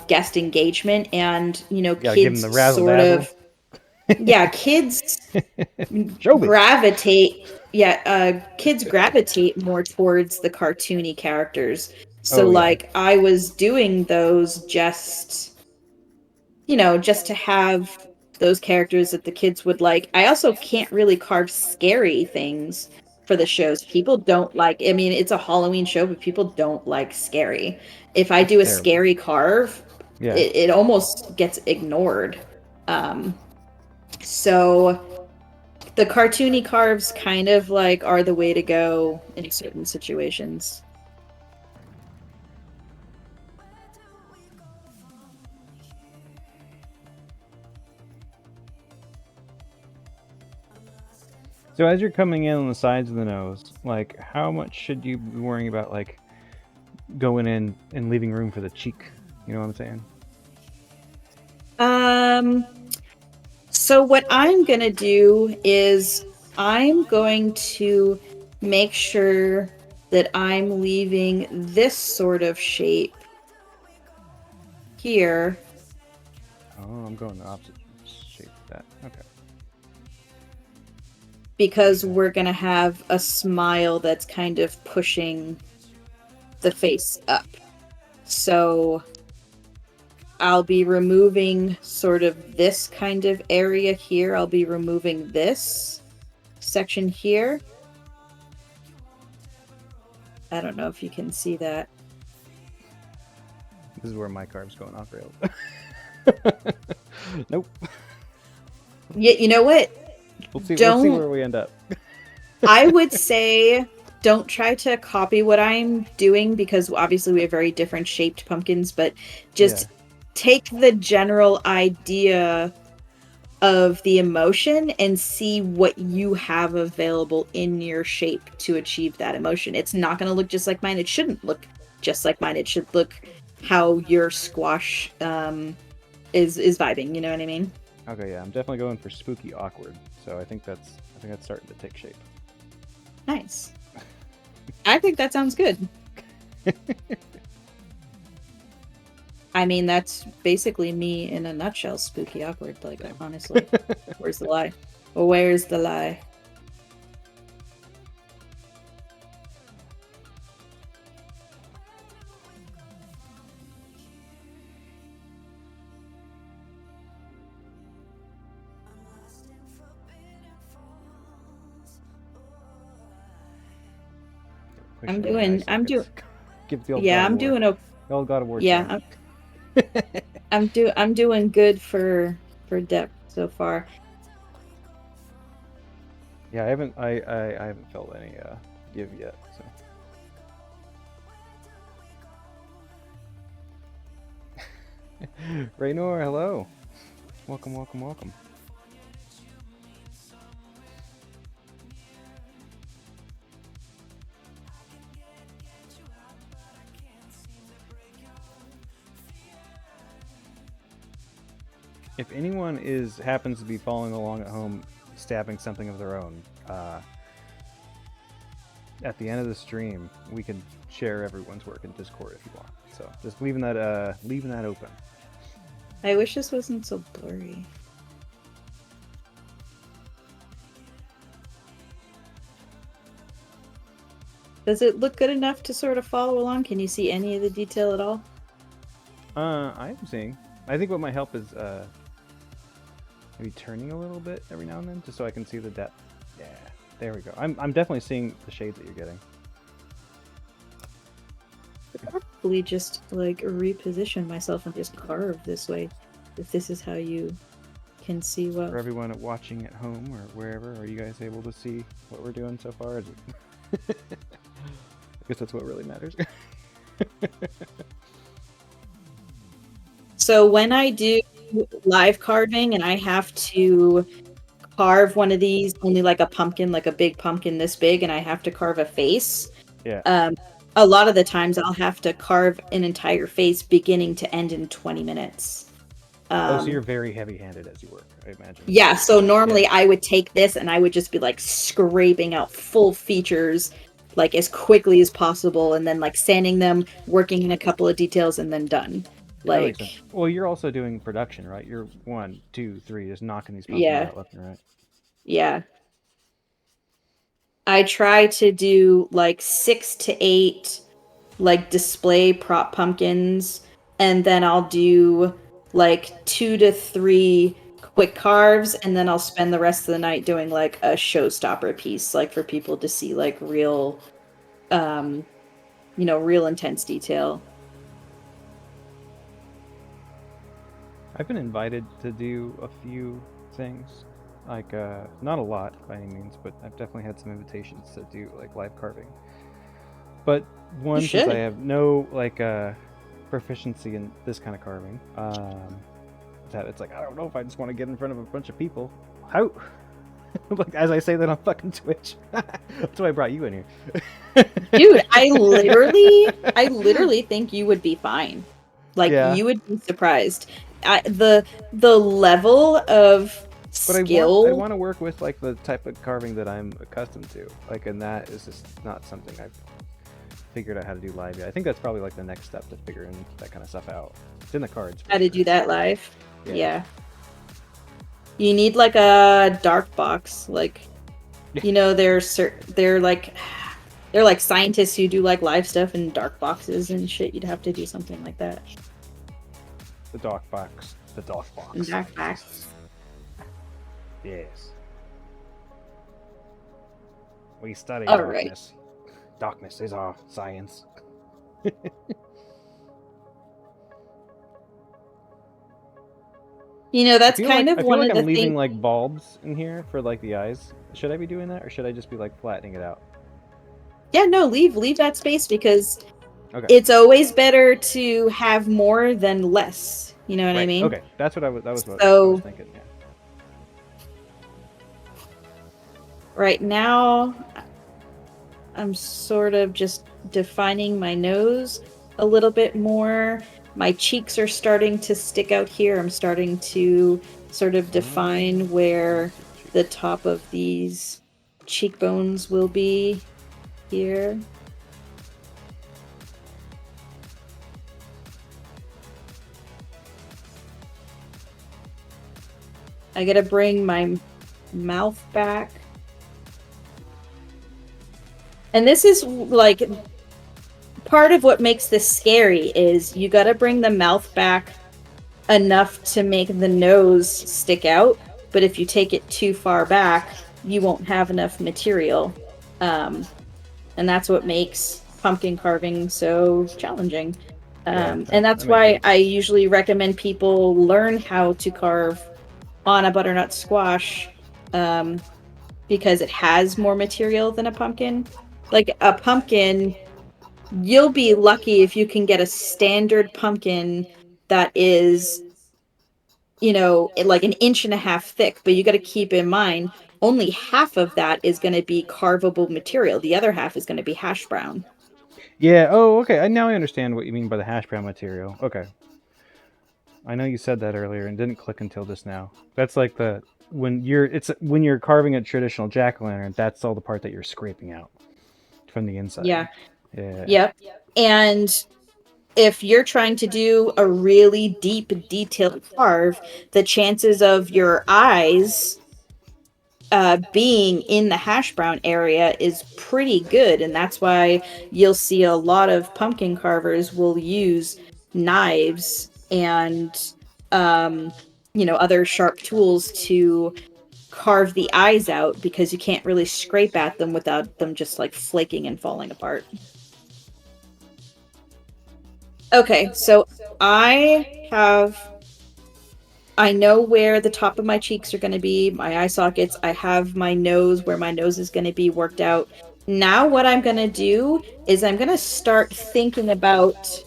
[SPEAKER 6] guest engagement and, you know, kids sort of kids gravitate more towards the cartoony characters. So I was doing those just to have those characters that the kids would like. I also can't really carve scary things for the shows. People don't like, I mean, it's a Halloween show, but people don't like scary. If I do a scary carve, it almost gets ignored. So the cartoony carves kind of like are the way to go in certain situations.
[SPEAKER 3] So as you're coming in on the sides of the nose, like how much should you be worrying about like going in and leaving room for the cheek? You know what I'm saying?
[SPEAKER 6] So what I'm going to do is I'm going to make sure that I'm leaving this sort of shape here.
[SPEAKER 3] Oh, I'm going the opposite shape of that. Okay.
[SPEAKER 6] Because we're gonna have a smile that's kind of pushing the face up. So I'll be removing sort of this kind of area here. I'll be removing this section here. I don't know if you can see that.
[SPEAKER 3] This is where my carve's going off rails. Nope.
[SPEAKER 6] Yeah, you know what?
[SPEAKER 3] We'll see
[SPEAKER 6] Don't-
[SPEAKER 3] where we end up.
[SPEAKER 6] I would say don't try to copy what I'm doing because obviously we have very different shaped pumpkins, but just take the general idea of the emotion and see what you have available in your shape to achieve that emotion. It's not going to look just like mine. It shouldn't look just like mine. It should look how your squash is vibing. You know what I mean?
[SPEAKER 3] Okay, yeah, I'm definitely going for spooky awkward. So I think that's starting to take shape.
[SPEAKER 6] Nice. I think that sounds good. I mean, that's basically me in a nutshell, spooky awkward, like, honestly. Where's the lie? Where's the lie? I'm doing
[SPEAKER 3] Give the old
[SPEAKER 6] yeah,
[SPEAKER 3] God
[SPEAKER 6] I'm
[SPEAKER 3] of War.
[SPEAKER 6] doing a
[SPEAKER 3] The old God of War.
[SPEAKER 6] yeah, I'm doing good for depth so far.
[SPEAKER 3] Yeah, I haven't felt any give yet. So. Raynor, hello. Welcome, welcome, welcome. If anyone happens to be following along at home, stabbing something of their own, at the end of the stream, we can share everyone's work in Discord if you want. So just leaving that open.
[SPEAKER 6] I wish this wasn't so blurry. Does it look good enough to sort of follow along? Can you see any of the detail at all?
[SPEAKER 3] I am seeing. I think what might help is maybe turning a little bit every now and then, just so I can see the depth. Yeah, there we go. I'm definitely seeing the shades that you're getting.
[SPEAKER 6] Probably just like reposition myself and just carve this way, if this is how you can see well.
[SPEAKER 3] For everyone watching at home or wherever, are you guys able to see what we're doing so far? Is it... I guess that's what really matters.
[SPEAKER 6] So when I do live carving and I have to carve one of these, only like a pumpkin, like a big pumpkin this big, and I have to carve a face.
[SPEAKER 3] Yeah.
[SPEAKER 6] A lot of the times I'll have to carve an entire face beginning to end in 20 minutes.
[SPEAKER 3] So you're very heavy-handed as you work, I imagine.
[SPEAKER 6] Yeah, so normally I would take this and I would just be like scraping out full features like as quickly as possible and then like sanding them, working in a couple of details and then done. Like,
[SPEAKER 3] well, you're also doing production, right? You're 1, 2, 3, just knocking these pumpkins out left and right.
[SPEAKER 6] Yeah. I try to do like 6 to 8 like display prop pumpkins, and then I'll do like 2 to 3 quick carves, and then I'll spend the rest of the night doing like a showstopper piece, like for people to see like real, real intense detail.
[SPEAKER 3] I've been invited to do a few things, like not a lot by any means, but I've definitely had some invitations to do like live carving. But one, since I have no like proficiency in this kind of carving, that it's like I don't know if I just want to get in front of a bunch of people. How? Like as I say that on fucking Twitch. That's why I brought you in here.
[SPEAKER 6] Dude, I literally think you would be fine. Like you would be surprised. The level of skill.
[SPEAKER 3] I want to work with like the type of carving that I'm accustomed to. Like, and that is just not something I've figured out how to do live yet. I think that's probably like the next step to figuring that kind of stuff out. It's in the cards.
[SPEAKER 6] How to do that live.
[SPEAKER 3] Yeah.
[SPEAKER 6] Yeah. You need like a dark box, like they're like scientists who do like live stuff in dark boxes and shit. You'd have to do something like that.
[SPEAKER 3] The dark box. The dark box.
[SPEAKER 6] Dark box.
[SPEAKER 3] Yes. We study
[SPEAKER 6] All right.
[SPEAKER 3] darkness. Darkness is our science.
[SPEAKER 6] That's
[SPEAKER 3] I
[SPEAKER 6] kind
[SPEAKER 3] feel
[SPEAKER 6] of one
[SPEAKER 3] like
[SPEAKER 6] of the
[SPEAKER 3] I'm leaving
[SPEAKER 6] things.
[SPEAKER 3] like bulbs in here for like the eyes. Should I be doing that, or should I just be like flattening it out?
[SPEAKER 6] Yeah, no, leave that space because
[SPEAKER 3] Okay.
[SPEAKER 6] it's always better to have more than less. You know what I
[SPEAKER 3] Right.
[SPEAKER 6] mean?
[SPEAKER 3] Okay, that's what I was. That was what I
[SPEAKER 6] So-
[SPEAKER 3] was thinking. Yeah.
[SPEAKER 6] Right now, I'm sort of just defining my nose a little bit more. My cheeks are starting to stick out here. I'm starting to sort of define where the top of these cheekbones will be here. I gotta bring my mouth back. And this is like part of what makes this scary is you gotta bring the mouth back enough to make the nose stick out, but if you take it too far back, you won't have enough material. And that's what makes pumpkin carving so challenging. And that's
[SPEAKER 3] that
[SPEAKER 6] why
[SPEAKER 3] makes sense.
[SPEAKER 6] I usually recommend people learn how to carve on a butternut squash, because it has more material than a pumpkin. Like a pumpkin, you'll be lucky if you can get a standard pumpkin that is, like an inch and a half thick, but you got to keep in mind only half of that is going to be carvable material. The other half is going to be hash brown.
[SPEAKER 3] Yeah. Oh, okay. Now I understand what you mean by the hash brown material. Okay. I know you said that earlier and didn't click until just now. That's like when you're carving a traditional jack-o'-lantern. That's all the part that you're scraping out from the inside.
[SPEAKER 6] Yeah.
[SPEAKER 3] Yeah.
[SPEAKER 6] Yep. And if you're trying to do a really deep, detailed carve, the chances of your eyes being in the hash brown area is pretty good. And that's why you'll see a lot of pumpkin carvers will use knives and, other sharp tools to carve the eyes out, because you can't really scrape at them without them just like flaking and falling apart. Okay, so I know where the top of my cheeks are going to be, my eye sockets. I have my nose, where my nose is going to be worked out. Now what I'm going to do is I'm going to start thinking about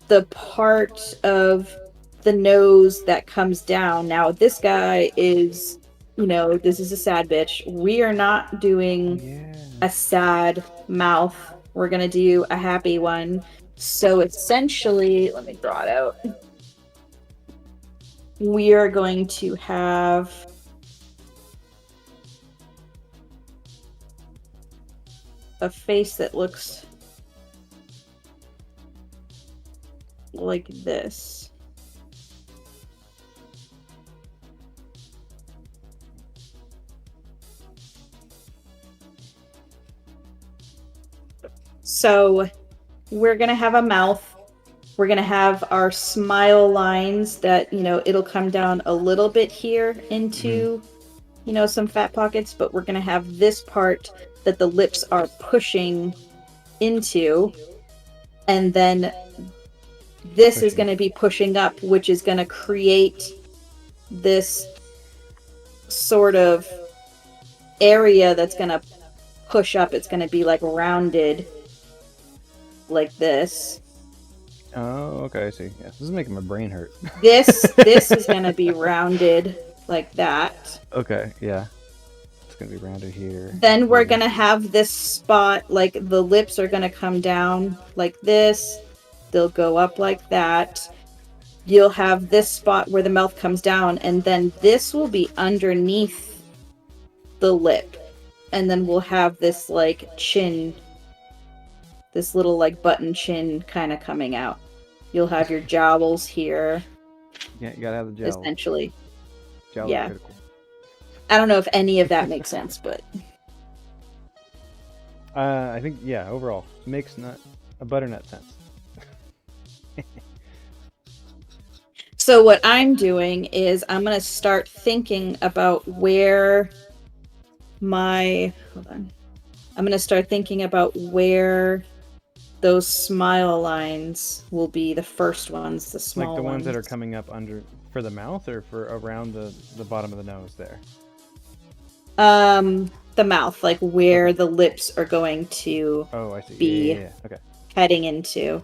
[SPEAKER 6] the part of the nose that comes down. Now this guy is, this is a sad bitch. We are not doing a sad mouth. We're going to do a happy one. So essentially, let me draw it out. We are going to have a face that looks like this. So we're going to have a mouth. We're going to have our smile lines that, it'll come down a little bit here into, some fat pockets, but we're going to have this part that the lips are pushing into. And then this is going to be pushing up, which is going to create this sort of area that's going to push up. It's going to be like rounded like this.
[SPEAKER 3] Oh, okay, I see. Yeah, this is making my brain hurt.
[SPEAKER 6] This is going to be rounded like that.
[SPEAKER 3] Okay, yeah. It's going to be rounded here.
[SPEAKER 6] Then we're going to have this spot, like the lips are going to come down like this. They'll go up like that. You'll have this spot where the mouth comes down, and then this will be underneath the lip. And then we'll have this like chin, this little like button chin kind of coming out. You'll have your jowls here,
[SPEAKER 3] Yeah, you gotta have the gel.
[SPEAKER 6] essentially.
[SPEAKER 3] Gel
[SPEAKER 6] yeah.
[SPEAKER 3] is critical.
[SPEAKER 6] I don't know if any of that makes sense, but
[SPEAKER 3] I think, yeah, overall, makes a butternut sense.
[SPEAKER 6] so what I'm doing is I'm gonna start thinking about where hold on. I'm gonna start thinking about where those smile lines will be the first ones, the small
[SPEAKER 3] Like the ones that are
[SPEAKER 6] ones.
[SPEAKER 3] coming up under for the mouth or for around the bottom of the nose there?
[SPEAKER 6] The mouth, like where
[SPEAKER 3] Okay.
[SPEAKER 6] the lips are going to
[SPEAKER 3] Oh, I see.
[SPEAKER 6] be
[SPEAKER 3] Yeah. Okay.
[SPEAKER 6] heading into.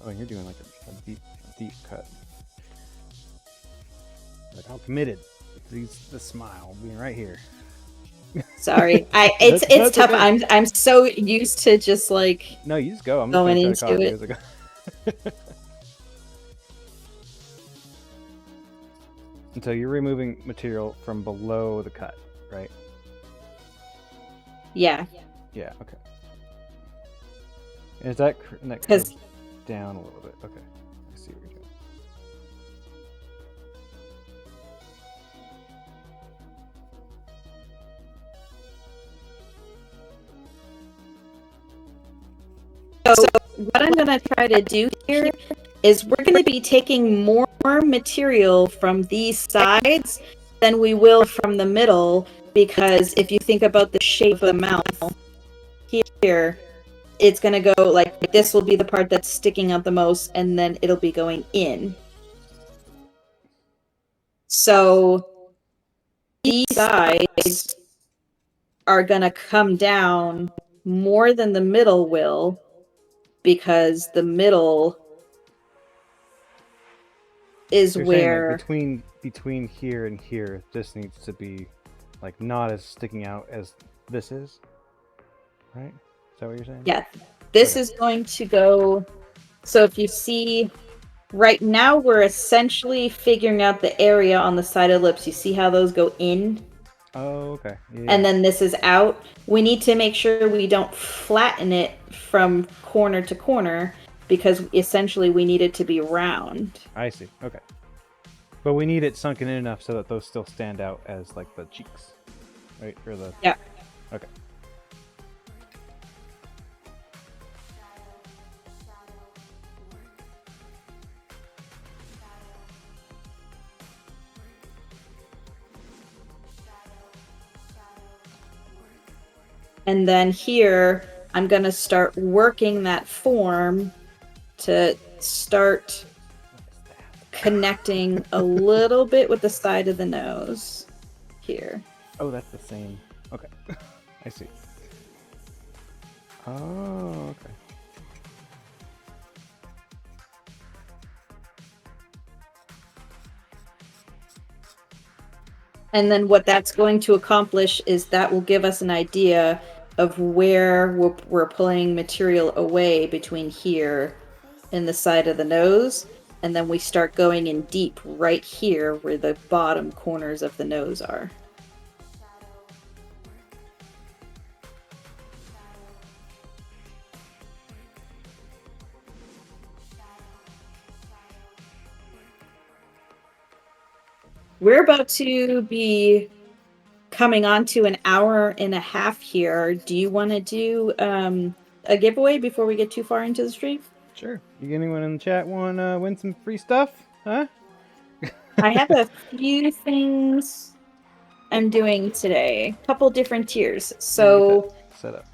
[SPEAKER 3] Oh, and you're doing like a deep cut. Like how committed. The smile being right here.
[SPEAKER 6] Sorry, it's
[SPEAKER 3] That's
[SPEAKER 6] tough.
[SPEAKER 3] okay.
[SPEAKER 6] I'm so used to just like
[SPEAKER 3] No, you just go. I'm
[SPEAKER 6] going
[SPEAKER 3] just gonna try to
[SPEAKER 6] into
[SPEAKER 3] copy as I go. And so you're removing material from below the cut, right?
[SPEAKER 6] yeah.
[SPEAKER 3] Yeah. Okay. Is that that
[SPEAKER 6] 'Cause-
[SPEAKER 3] goes down a little bit? Okay. I see what you're doing.
[SPEAKER 6] So what I'm gonna try to do here is we're gonna be taking more material from these sides than we will from the middle, because if you think about the shape of the mouth here, it's gonna go like this will be the part that's sticking out the most, and then it'll be going in. So these sides are gonna come down more than the middle will, because the middle is
[SPEAKER 3] So you're
[SPEAKER 6] where
[SPEAKER 3] saying like between here and here, this needs to be like not as sticking out as this is, right? Is that what you're saying?
[SPEAKER 6] yeah, this
[SPEAKER 3] Okay.
[SPEAKER 6] is going to go. So if you see right now, we're essentially figuring out the area on the side of lips. You see how those go in?
[SPEAKER 3] Oh, okay. Yeah.
[SPEAKER 6] And then this is out. We need to make sure we don't flatten it from corner to corner, because essentially we need it to be round.
[SPEAKER 3] I see. Okay. But we need it sunken in enough so that those still stand out as like the cheeks, right? Or the
[SPEAKER 6] Yeah.
[SPEAKER 3] Okay.
[SPEAKER 6] And then here, I'm going to start working that form to start connecting a little bit with the side of the nose here.
[SPEAKER 3] Oh, that's the same. Okay. I see. Oh, okay.
[SPEAKER 6] And then what that's going to accomplish is that will give us an idea of where we're pulling material away between here and the side of the nose. And then we start going in deep right here where the bottom corners of the nose are. We're about to be coming on to an hour and a half here. Do you want to do a giveaway before we get too far into the stream?
[SPEAKER 3] Sure. You anyone in the chat want to win some free stuff? Huh?
[SPEAKER 6] I have a few things I'm doing today. A couple different tiers. So
[SPEAKER 3] Set up.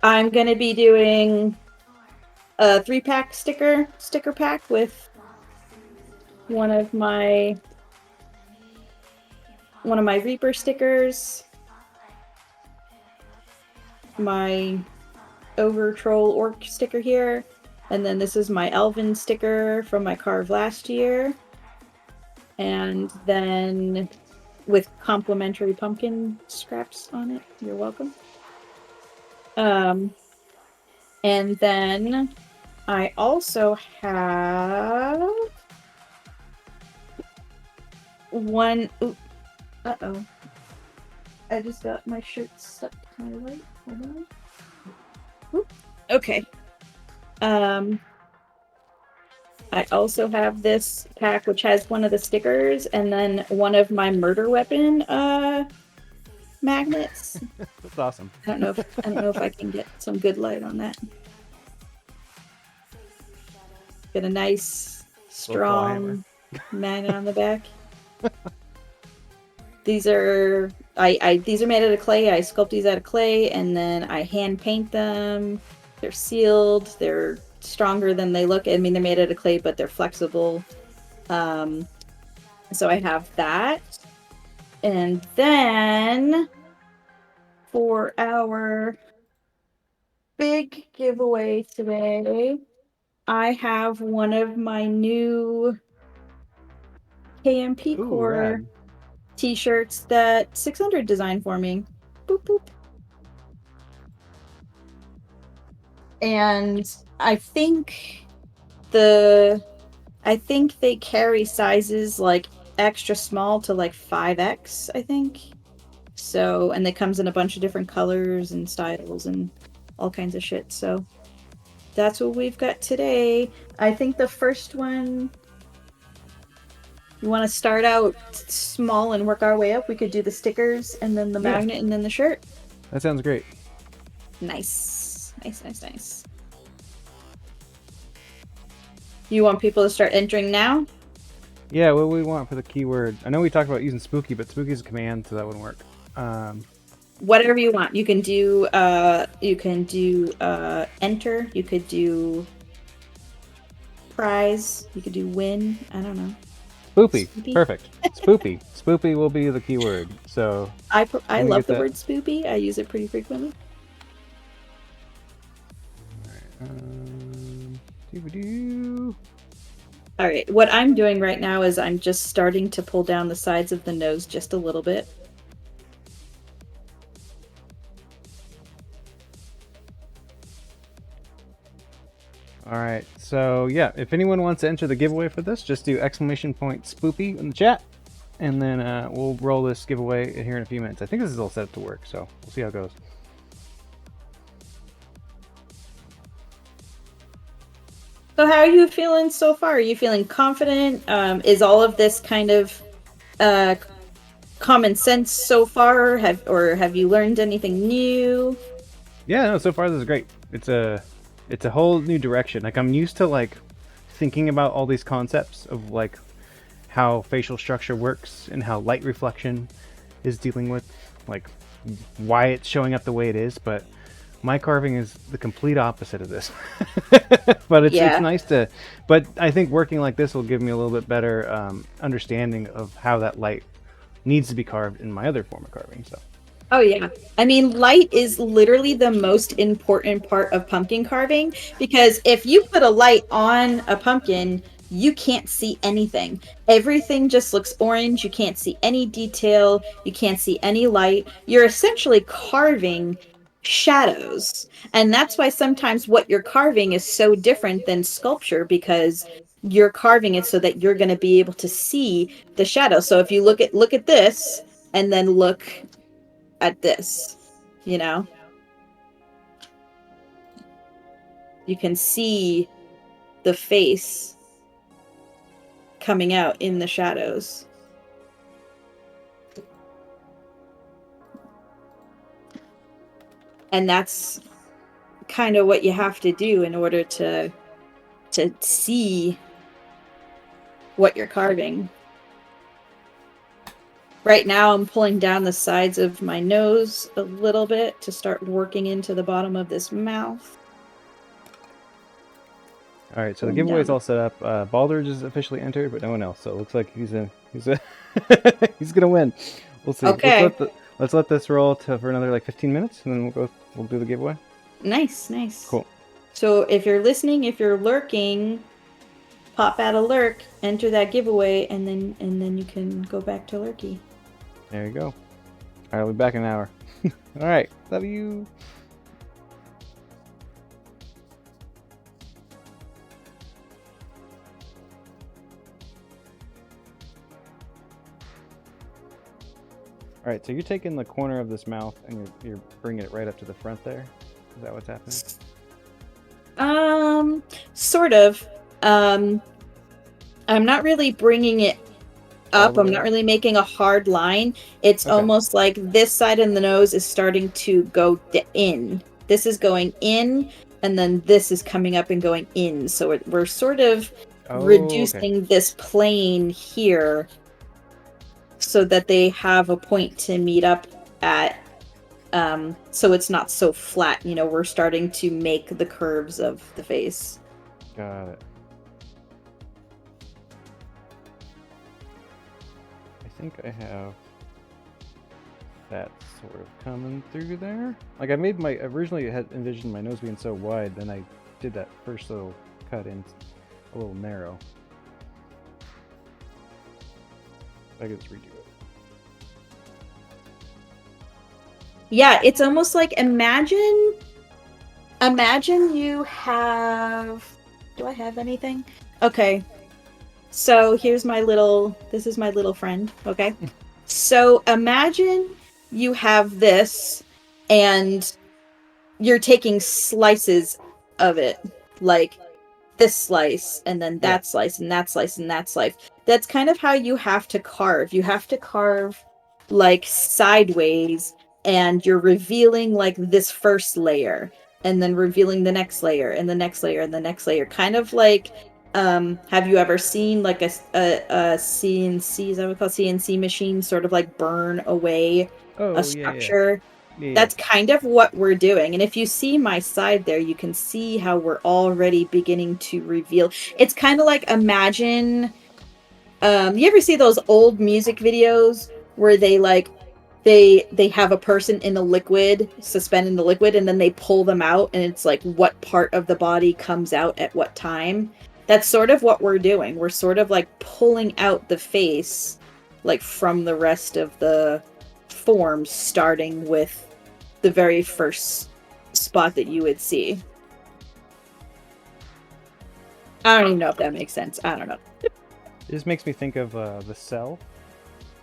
[SPEAKER 6] I'm going to be doing a 3-pack sticker pack with one of my Reaper stickers, my Ogre Troll Orc sticker here, and then this is my Elven sticker from my carve last year, and then with complimentary pumpkin scraps on it. You're welcome. And then I also have one. Uh-oh. I just got my shirt stuck to my leg. Hold on. Oop. Okay. I also have this pack which has one of the stickers and then one of my murder weapon magnets.
[SPEAKER 3] That's awesome.
[SPEAKER 6] I don't know if I can get some good light on that. Get a nice strong magnet on the back. These are these are made out of clay. I sculpt these out of clay and then I hand paint them. They're sealed. They're stronger than they look. I mean, they're made out of clay, but they're flexible. So I have that. And then for our big giveaway today, I have one of my new KMP Core
[SPEAKER 3] rad.
[SPEAKER 6] t-shirts that 600 designed for me. Boop, boop. And I think they carry sizes like extra small to like 5X, I think. So, and it comes in a bunch of different colors and styles and all kinds of shit. So that's what we've got today. I think the first one, you want to start out small and work our way up. We could do the stickers and then the magnet and then the shirt.
[SPEAKER 3] That sounds great.
[SPEAKER 6] Nice. Nice. You want people to start entering now?
[SPEAKER 3] Yeah, what do we want for the keyword? I know we talked about using spooky, but spooky is a command, so that wouldn't work.
[SPEAKER 6] Whatever you want. You can do enter. You could do prize. You could do win. I don't know.
[SPEAKER 3] Spoopy. Perfect. Spoopy. Spoopy will be the keyword. So
[SPEAKER 6] I love the word spoopy. I use it pretty frequently. All right. What I'm doing right now is I'm just starting to pull down the sides of the nose just a little bit.
[SPEAKER 3] All right. So yeah, if anyone wants to enter the giveaway for this, just do ! Spoopy in the chat, and then we'll roll this giveaway here in a few minutes. I think this is all set up to work, so we'll see how it goes.
[SPEAKER 6] So how are you feeling so far? Are you feeling confident? Is all of this kind of common sense so far? Have you learned anything new?
[SPEAKER 3] Yeah, no, so far this is great. It's a whole new direction. Like, I'm used to like thinking about all these concepts of like how facial structure works and how light reflection is dealing with like why it's showing up the way it is, but my carving is the complete opposite of this. But it's nice to, but I think working like this will give me a little bit better understanding of how that light needs to be carved in my other form of carving. So
[SPEAKER 6] oh yeah, I mean, light is literally the most important part of pumpkin carving, because if you put a light on a pumpkin, you can't see anything. Everything just looks orange. You can't see any detail. You can't see any light. You're essentially carving shadows, and that's why sometimes what you're carving is so different than sculpture, because you're carving it so that you're going to be able to see the shadow. So if you look at this and then look at this, you know, you can see the face coming out in the shadows. And that's kind of what you have to do in order to see what you're carving. Right now I'm pulling down the sides of my nose a little bit to start working into the bottom of this mouth.
[SPEAKER 3] all right, so the giveaway is all set up. Baldurge is officially entered, but no one else. So it looks like he's he's gonna win. We'll see.
[SPEAKER 6] Okay.
[SPEAKER 3] Let's let this roll for another like 15 minutes, and then we'll do the giveaway.
[SPEAKER 6] Nice.
[SPEAKER 3] Cool.
[SPEAKER 6] So if you're listening, if you're lurking, pop out a lurk, enter that giveaway, and then you can go back to lurky.
[SPEAKER 3] There you go. All right, I'll be back in an hour. All right, love you. right, so you're taking the corner of this mouth and you're bringing it right up to the front there. Is that what's happening?
[SPEAKER 6] Sort of. I'm not really bringing it
[SPEAKER 3] All
[SPEAKER 6] up.
[SPEAKER 3] the
[SPEAKER 6] I'm
[SPEAKER 3] way
[SPEAKER 6] not
[SPEAKER 3] up?
[SPEAKER 6] really making a hard line. It's
[SPEAKER 3] Okay.
[SPEAKER 6] almost like this side of the nose is starting to go in. This is going in, and then this is coming up and going in. So we're sort of reducing this plane here so that they have a point to meet up at. So it's not so flat. You know, we're starting to make the curves of the face.
[SPEAKER 3] Got it. I think I have that sort of coming through there. Like originally I had envisioned my nose being so wide, then I did that first little cut in a little narrow. I could just redo it.
[SPEAKER 6] Yeah, it's almost like imagine you have, do I have anything? Okay. So this is my little friend, okay? So imagine you have this and you're taking slices of it, like this slice and then that slice and that slice and that slice. That's kind of how you have to carve. You have to carve like sideways, and you're revealing like this first layer and then revealing the next layer and the next layer and the next layer. Kind of like, have you ever seen like a CNC, is that what we call CNC machine, sort of like burn away a structure?
[SPEAKER 3] Yeah,
[SPEAKER 6] That's kind of what we're doing. And if you see my side there, you can see how we're already beginning to reveal. It's kind of like, imagine, you ever see those old music videos where they like, they have a person in a liquid, suspended in the liquid, and then they pull them out, and it's like what part of the body comes out at what time. That's sort of what we're doing. We're sort of like pulling out the face, like from the rest of the form, starting with the very first spot that you would see. I don't even know if that makes sense. I don't know.
[SPEAKER 3] This makes me think of The Cell.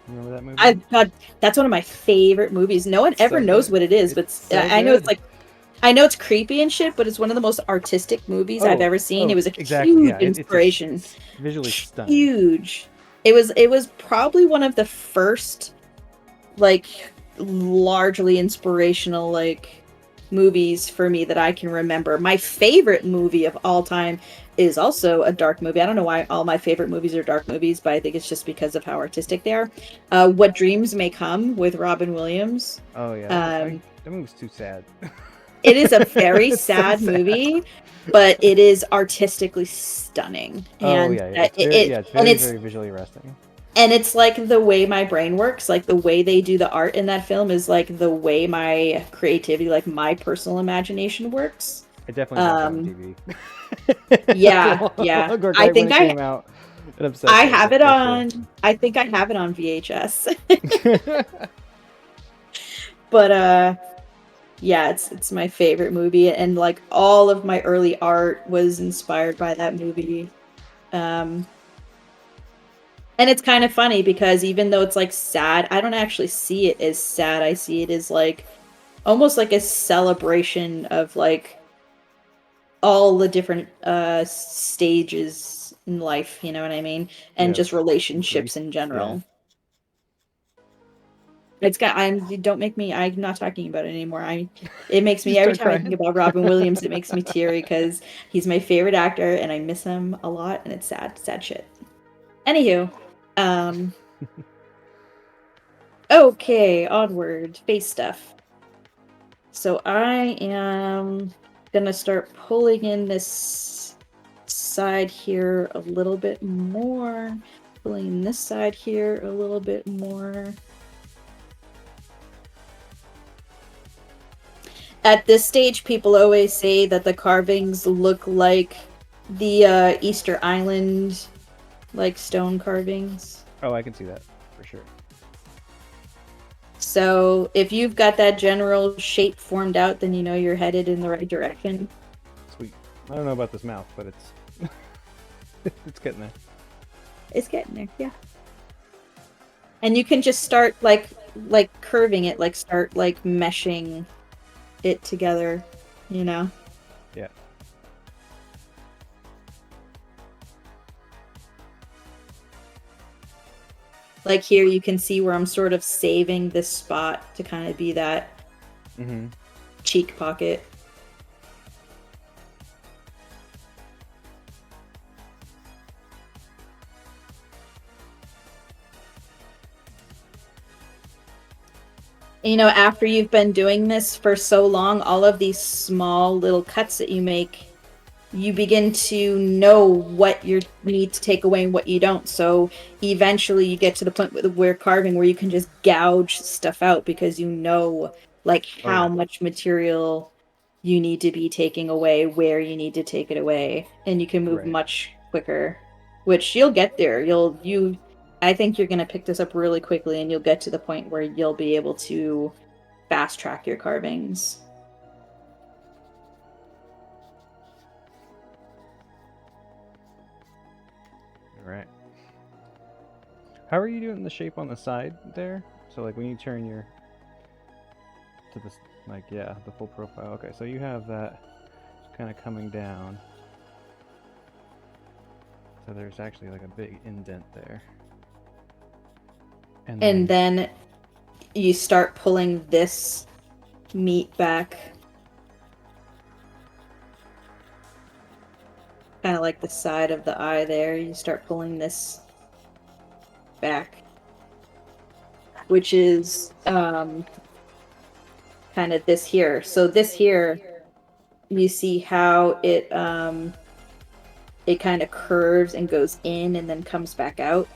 [SPEAKER 3] Remember that movie?
[SPEAKER 6] God, that's one of my favorite movies. No one ever knows what it is, but I know it's like, I know it's creepy and shit, but it's one of the most artistic movies I've ever seen. It was a huge inspiration.
[SPEAKER 3] It's visually stunning.
[SPEAKER 6] Huge. It was probably one of the first, like, largely inspirational, like, movies for me that I can remember. My favorite movie of all time is also a dark movie. I don't know why all my favorite movies are dark movies, but I think it's just because of how artistic they are. What Dreams May Come with Robin Williams.
[SPEAKER 3] Oh yeah, that movie's too sad.
[SPEAKER 6] It is a very sad movie, but it is artistically stunning. And
[SPEAKER 3] it's very visually arresting.
[SPEAKER 6] And it's like the way my brain works, like the way they do the art in that film is like the way my creativity, like my personal imagination works.
[SPEAKER 3] I definitely watched it on TV.
[SPEAKER 6] Yeah. I think I have it on.
[SPEAKER 3] Sure.
[SPEAKER 6] I think I have it on VHS. But yeah, it's my favorite movie, and like all of my early art was inspired by that movie. And it's kind of funny because even though it's like sad, I don't actually see it as sad. I see it as like almost like a celebration of like all the different stages in life, you know what I mean? And just relationships in general. Yeah. It's got, I'm not talking about it anymore. It makes me, every time I think about Robin Williams, it makes me teary because he's my favorite actor and I miss him a lot, and it's sad shit. Anywho, okay, onward, face stuff. So I am gonna start pulling in this side here a little bit more, pulling this side here a little bit more. At this stage, people always say that the carvings look like the Easter Island, like stone carvings.
[SPEAKER 3] Oh, I can see that for sure.
[SPEAKER 6] So if you've got that general shape formed out, then you know you're headed in the right direction.
[SPEAKER 3] Sweet. I don't know about this mouth, but it's it's getting there.
[SPEAKER 6] It's getting there, yeah. And you can just start like like curving it, like start like meshing it together, you know?
[SPEAKER 3] Yeah.
[SPEAKER 6] Like here you can see where I'm sort of saving this spot to kind of be that cheek pocket. You know, after you've been doing this for so long, all of these small little cuts that you make, you begin to know what you need to take away and what you don't. So eventually you get to the point where carving where you can just gouge stuff out because you know like how much material you need to be taking away, where you need to take it away, and you can move much quicker, which you'll get there. I think you're going to pick this up really quickly and you'll get to the point where you'll be able to fast track your carvings.
[SPEAKER 3] Right. How are you doing the shape on the side there? So like when you turn your to this, like, yeah, the full profile. Okay, so you have that kind of coming down. So there's actually like a big indent there. And
[SPEAKER 6] then you start pulling this meat back. Kind of like the side of the eye there. You start pulling this back. Which is kind of this here. So this here, you see how it kind of curves and goes in and then comes back out.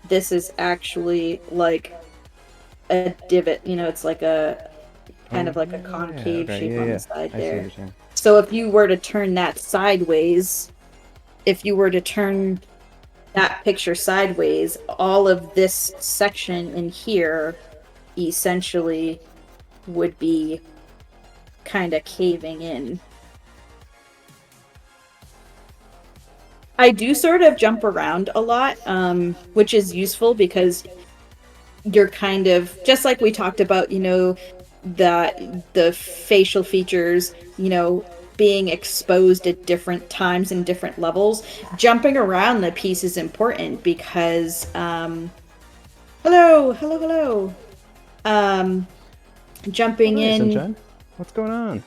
[SPEAKER 6] This is actually like a divot, you know, it's like a kind of like a concave shape on the side there. So if you were to turn that sideways, if you were to turn that picture sideways, all of this section in here essentially would be kind of caving in. I do sort of jump around a lot, which is useful because you're kind of, just like we talked about, you know, the facial features, you know, being exposed at different times and different levels. Jumping around the piece is important because, hello. Jumping in...
[SPEAKER 3] Sunshine. What's going on?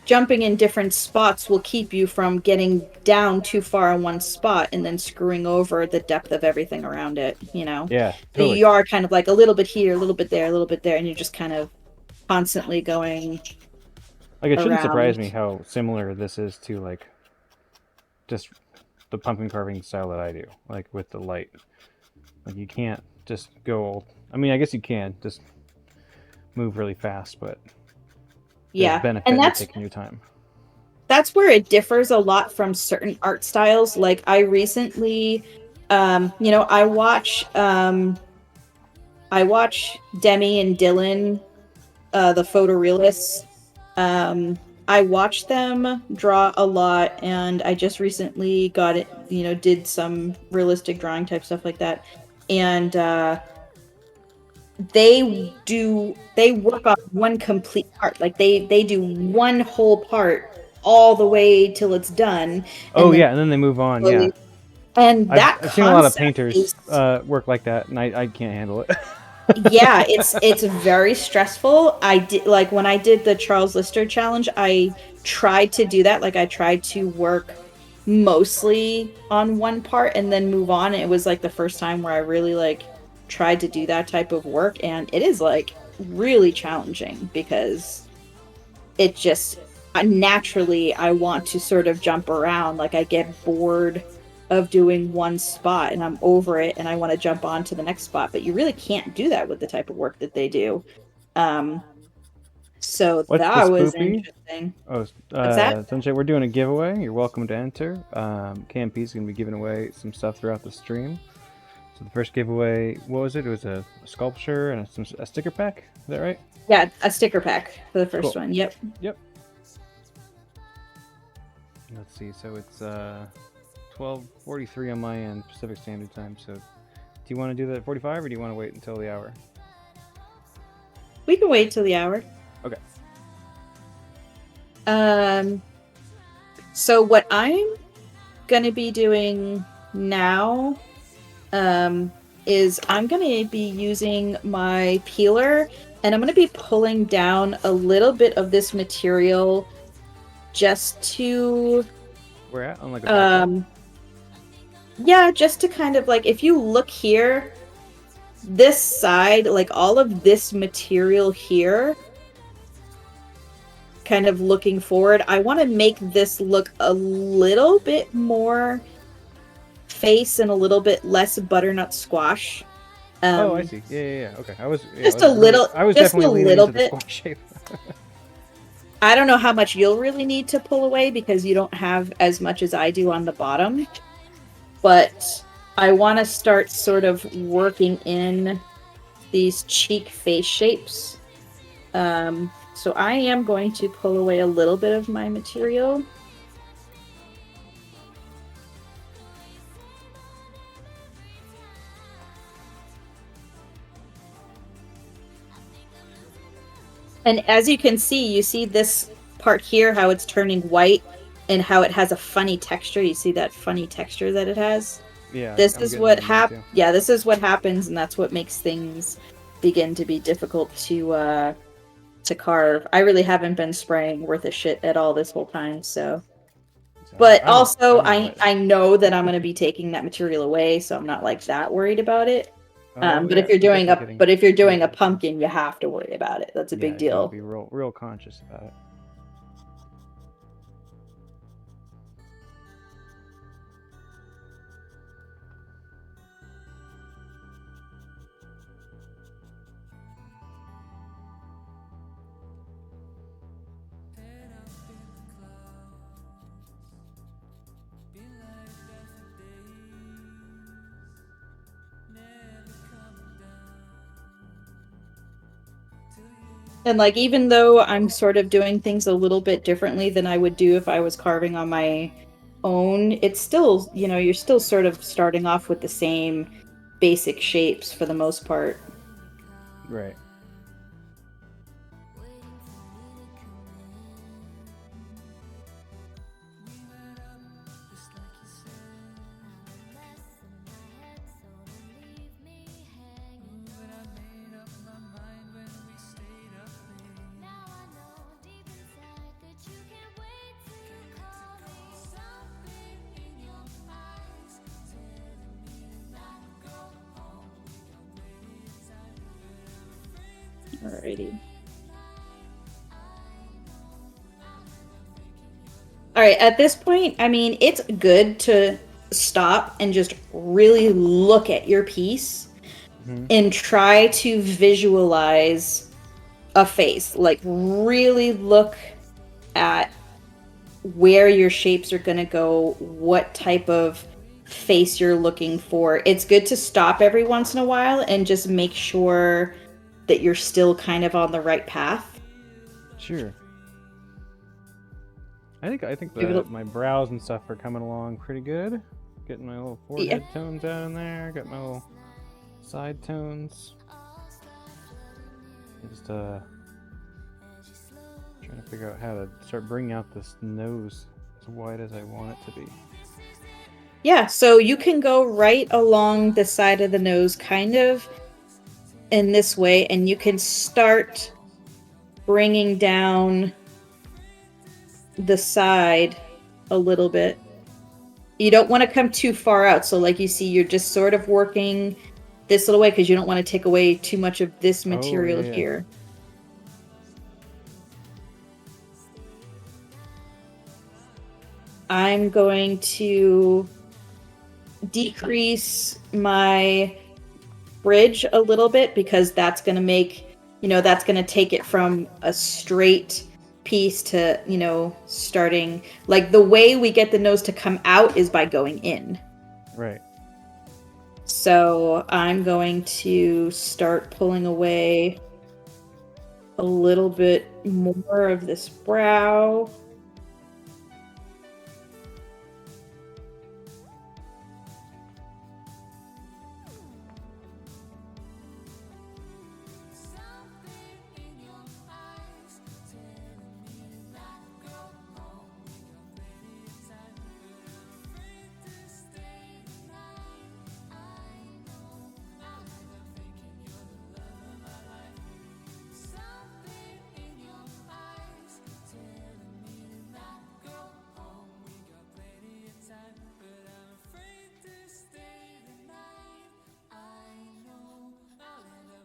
[SPEAKER 6] Jumping in different spots will keep you from getting down too far in one spot and then screwing over the depth of everything around it, you know?
[SPEAKER 3] Yeah,
[SPEAKER 6] totally. So you are kind of like a little bit here, a little bit there, a little bit there, and you're just kind of constantly going
[SPEAKER 3] like, it shouldn't
[SPEAKER 6] around.
[SPEAKER 3] surprise me how similar this is to, like, just the pumpkin carving style that I do, like, with the light. Like, you can't just go... I mean, I guess you can just move really fast, but...
[SPEAKER 6] Yeah,
[SPEAKER 3] benefit
[SPEAKER 6] and that's
[SPEAKER 3] taking your time.
[SPEAKER 6] That's where it differs a lot from certain art styles. Like I recently, you know, I watch Demi and Dylan, the photorealists. I watch them draw a lot, and I just recently got it. You know, did some realistic drawing type stuff like that, and they work on one complete part. Like they do one whole part all the way till it's done.
[SPEAKER 3] Oh yeah, and then they move on. Yeah,
[SPEAKER 6] and that
[SPEAKER 3] I've seen a lot of painters work like that, and I can't handle it.
[SPEAKER 6] Yeah, it's very stressful. I did, like, when I did the Charles Lister challenge, I tried to do that. Like, I tried to work mostly on one part and then move on. It was like the first time where I really like tried to do that type of work, and it is like really challenging because it just naturally I want to sort of jump around. Like, I get bored of doing one spot and I'm over it and I want to jump on to the next spot, but you really can't do that with the type of work that they do. So
[SPEAKER 3] What's
[SPEAKER 6] that
[SPEAKER 3] the
[SPEAKER 6] was
[SPEAKER 3] spoopy?
[SPEAKER 6] interesting.
[SPEAKER 3] What's
[SPEAKER 6] that?
[SPEAKER 3] Sunshine, we're doing a giveaway. You're welcome to enter. KMP is going to be giving away some stuff throughout the stream. So the first giveaway, what was it? It was a sculpture and a sticker pack. Is that right?
[SPEAKER 6] Yeah, a sticker pack for the first one. Yep.
[SPEAKER 3] Let's see. So it's 12:43 on my end, Pacific Standard Time. So do you want to do that at 45 or do you want to wait until the hour?
[SPEAKER 6] We can wait till the hour.
[SPEAKER 3] Okay.
[SPEAKER 6] So what I'm gonna be doing now, is I'm gonna be using my peeler, and I'm gonna be pulling down a little bit of this material just to,
[SPEAKER 3] We're at on like a background?
[SPEAKER 6] yeah, just to kind of like, if you look here, this side, like all of this material here, kind of looking forward, I want to make this look a little bit more face and a little bit less butternut squash.
[SPEAKER 3] Oh, I see. Yeah. Okay. I was
[SPEAKER 6] Just a little,
[SPEAKER 3] I was
[SPEAKER 6] just a
[SPEAKER 3] definitely leaning
[SPEAKER 6] little
[SPEAKER 3] into the
[SPEAKER 6] bit.
[SPEAKER 3] squash shape.
[SPEAKER 6] I don't know how much you'll really need to pull away because you don't have as much as I do on the bottom. But I want to start sort of working in these cheek face shapes. So I am going to pull away a little bit of my material. And as you can see, you see this part here, how it's turning white and how it has a funny texture. You see that funny texture that it has?
[SPEAKER 3] Yeah.
[SPEAKER 6] This
[SPEAKER 3] I'm
[SPEAKER 6] is
[SPEAKER 3] getting
[SPEAKER 6] what
[SPEAKER 3] that too.
[SPEAKER 6] Yeah, this is what happens, and that's what makes things begin to be difficult to carve. I really haven't been spraying worth a shit at all this whole time, so. But
[SPEAKER 3] I'm
[SPEAKER 6] also,
[SPEAKER 3] aware.
[SPEAKER 6] I know that I'm going to be taking that material away, so I'm not like that worried about it.
[SPEAKER 3] Oh,
[SPEAKER 6] But
[SPEAKER 3] yeah,
[SPEAKER 6] if you're doing
[SPEAKER 3] definitely
[SPEAKER 6] a pumpkin, you have to worry about it. That's a big
[SPEAKER 3] you gotta
[SPEAKER 6] deal.
[SPEAKER 3] be real conscious about it.
[SPEAKER 6] And like, even though I'm sort of doing things a little bit differently than I would do if I was carving on my own, it's still, you're still sort of starting off with the same basic shapes for the most part.
[SPEAKER 3] Right.
[SPEAKER 6] Alrighty. Alright, at this point, I mean, it's good to stop and just really look at your piece and try to visualize a face. Like, really look at where your shapes are going to go, what type of face you're looking for. It's good to stop every once in a while and just make sure that you're still kind of on the right path.
[SPEAKER 3] Sure. I think
[SPEAKER 6] It'll-
[SPEAKER 3] my brows and stuff are coming along pretty good. Getting my little forehead tones out in there. Got my little side tones. Just trying to figure out how to start bringing out this nose as wide as I want it to be.
[SPEAKER 6] Yeah, so you can go right along the side of the nose, kind of in this way, and you can start bringing down the side a little bit. You don't want to come too far out, so like you see, you're just sort of working this little way because you don't want to take away too much of this material
[SPEAKER 3] yeah.
[SPEAKER 6] here. I'm going to decrease my bridge a little bit because that's going to make, that's going to take it from a straight piece to, starting, like the way we get the nose to come out is by going in.
[SPEAKER 3] Right.
[SPEAKER 6] So I'm going to start pulling away a little bit more of this brow.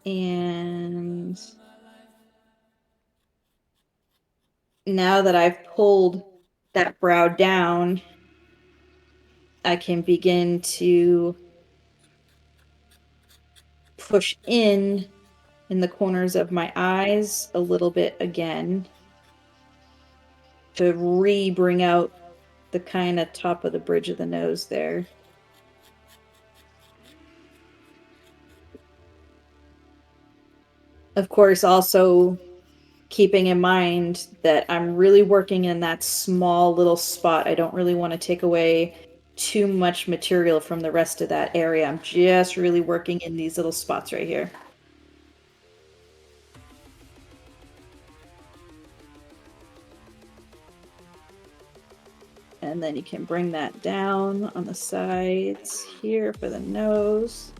[SPEAKER 6] And now that I've pulled that brow down, I can begin to push in the corners of my eyes a little bit again to bring out the kind of top of the bridge of the nose there. Of course, also keeping in mind that I'm really working in that small little spot. I don't really want to take away too much material from the rest of that area. I'm just really working in these little spots right here. And then you can bring that down on the sides here for the nose.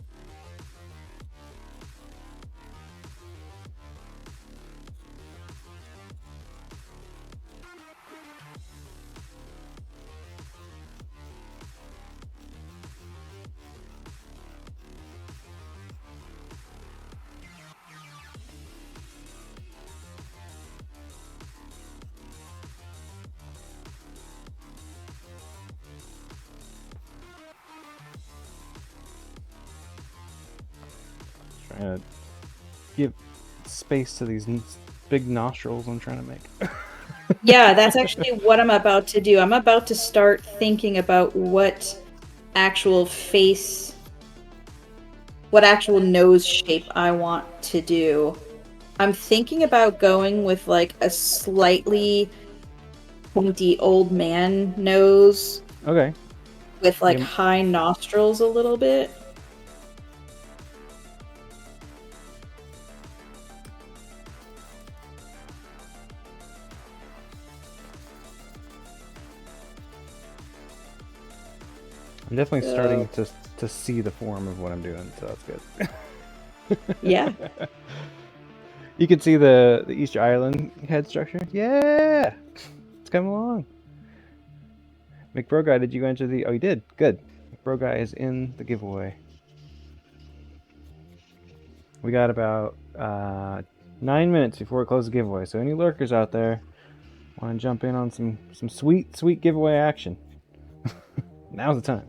[SPEAKER 3] Trying to give space to these big nostrils I'm trying to make.
[SPEAKER 6] Yeah, that's actually what I'm about to do. I'm about to start thinking about what actual nose shape I want to do. I'm thinking about going with like a slightly pointy old man nose
[SPEAKER 3] Okay.
[SPEAKER 6] with like
[SPEAKER 3] Yeah.
[SPEAKER 6] high nostrils a little bit.
[SPEAKER 3] I'm definitely starting to see the form of what I'm doing, so that's good.
[SPEAKER 6] Yeah.
[SPEAKER 3] You can see the Easter Island head structure. Yeah! It's coming along. McBroguy, did you enter the... Oh, you did. Good. McBroguy is in the giveaway. We got about 9 minutes before we close the giveaway, so any lurkers out there want to jump in on some sweet, sweet giveaway action. Now's the time.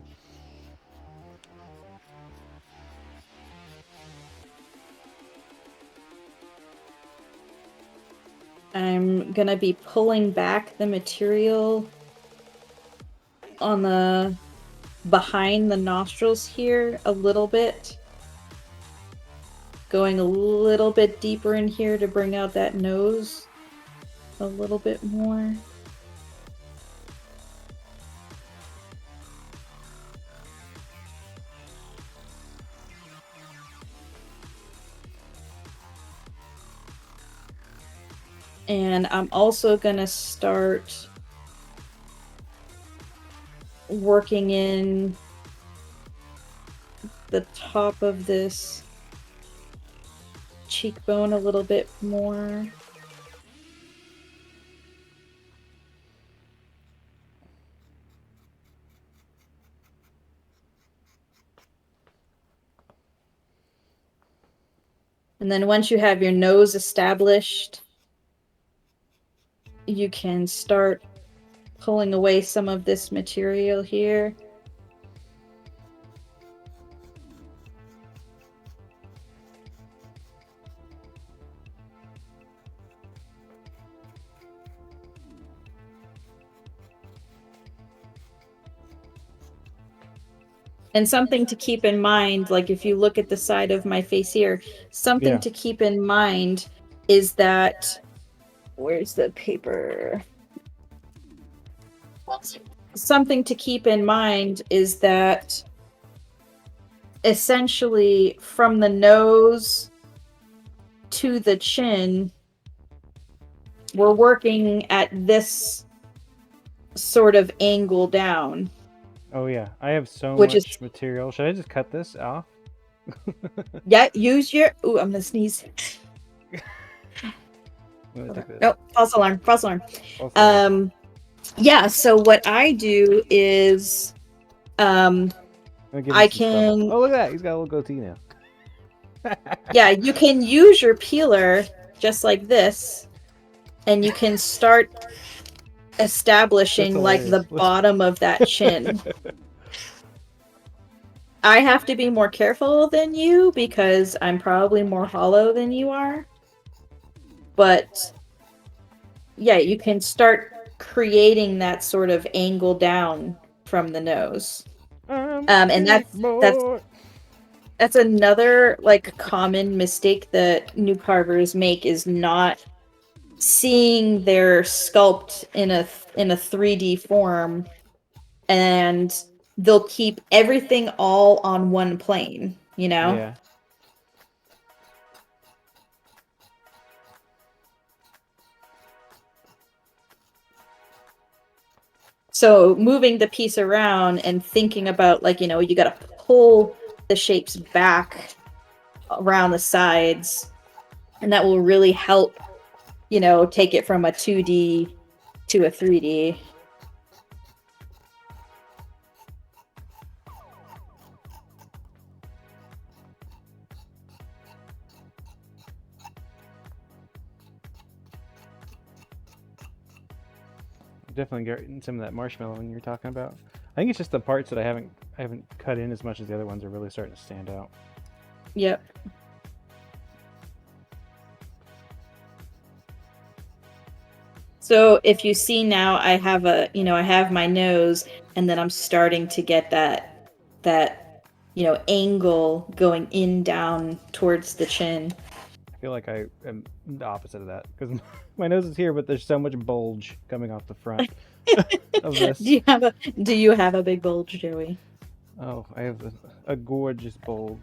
[SPEAKER 6] I'm gonna be pulling back the material on the behind the nostrils here a little bit. Going a little bit deeper in here to bring out that nose a little bit more. And I'm also gonna start working in the top of this cheekbone a little bit more. And then once you have your nose established, you can start pulling away some of this material here. And something to keep in mind, like if you look at the side of my face here, something to keep in mind is that, where's the paper? Something to keep in mind is that essentially from the nose to the chin, we're working at this sort of angle down.
[SPEAKER 3] Oh yeah, I have so
[SPEAKER 6] Which
[SPEAKER 3] much
[SPEAKER 6] is-
[SPEAKER 3] material. Should I just cut this off?
[SPEAKER 6] Yeah, use your... Ooh, I'm gonna sneeze. Oh, false alarm, false alarm. Yeah, so what I do is I can...
[SPEAKER 3] Oh, look at that. He's got a little goatee now.
[SPEAKER 6] Yeah, you can use your peeler just like this, and you can start establishing like the
[SPEAKER 3] hilarious.
[SPEAKER 6] bottom of that chin. I have to be more careful than you because I'm probably more hollow than you are. But yeah, you can start creating that sort of angle down from the nose. And that's another like common mistake that new carvers make, is not seeing their sculpt in a 3D form, and they'll keep everything all on one plane, you know?
[SPEAKER 3] Yeah.
[SPEAKER 6] So moving the piece around and thinking about, like, you know, you got to pull the shapes back around the sides, and that will really help, you know, take it from a 2D to a 3D.
[SPEAKER 3] Definitely getting some of that marshmallow when you're talking about. I think it's just the parts that I haven't cut in as much as the other ones are really starting to stand out.
[SPEAKER 6] Yep. So if you see now, I have I have my nose, and then I'm starting to get that angle going in down towards the chin.
[SPEAKER 3] I feel like I am the opposite of that because my nose is here, but there's so much bulge coming off the front of this.
[SPEAKER 6] Do you have a big bulge, Joey?
[SPEAKER 3] Oh, I have a gorgeous bulge.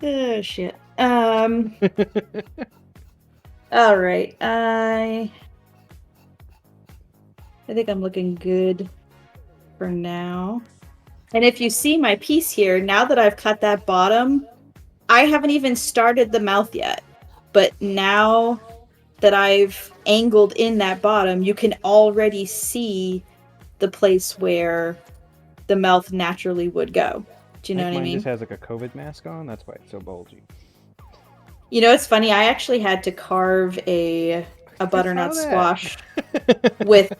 [SPEAKER 6] Oh shit. All right. I think I'm looking good for now. And if you see my piece here, now that I've cut that bottom, I haven't even started the mouth yet. But now that I've angled in that bottom, you can already see the place where the mouth naturally would go. Do you know what I
[SPEAKER 3] Mine
[SPEAKER 6] mean?
[SPEAKER 3] just has like a COVID mask on. That's why it's so bulgy.
[SPEAKER 6] You know, it's funny. I actually had to carve a butternut squash with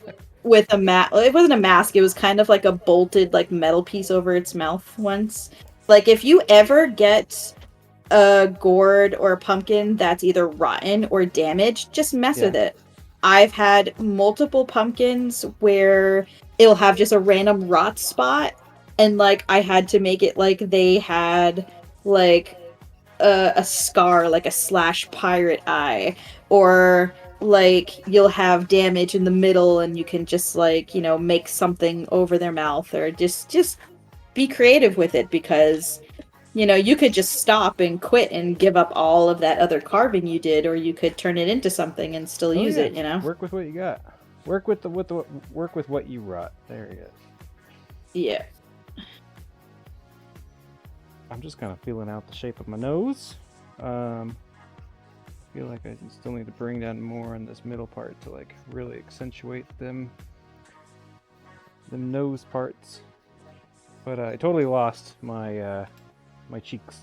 [SPEAKER 6] a mat. It wasn't a mask. It was kind of like a bolted like metal piece over its mouth once. Like, if you ever get a gourd or a pumpkin that's either rotten or damaged, just mess with it. I've had multiple pumpkins where it'll have just a random rot spot, and like I had to make it like they had like a scar, like a slash pirate eye, or like you'll have damage in the middle and you can just like, you know, make something over their mouth, or just be creative with it, because you know, you could just stop and quit and give up all of that other carving you did, or you could turn it into something and still use it, you know?
[SPEAKER 3] Work with what you got. Work with work with what you wrought. There he is.
[SPEAKER 6] Yeah.
[SPEAKER 3] I'm just kind of feeling out the shape of my nose. I feel like I still need to bring down more on this middle part to like really accentuate them nose parts. But I totally lost my my cheeks.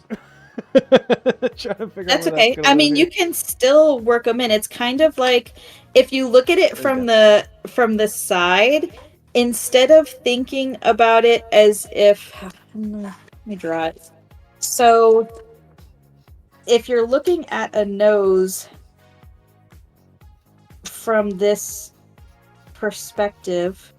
[SPEAKER 3] Trying to figure
[SPEAKER 6] That's
[SPEAKER 3] out
[SPEAKER 6] okay. I mean, you can still work them in. It's kind of like, if you look at it from the side, instead of thinking about it as if, let me draw it. So if you're looking at a nose from this perspective,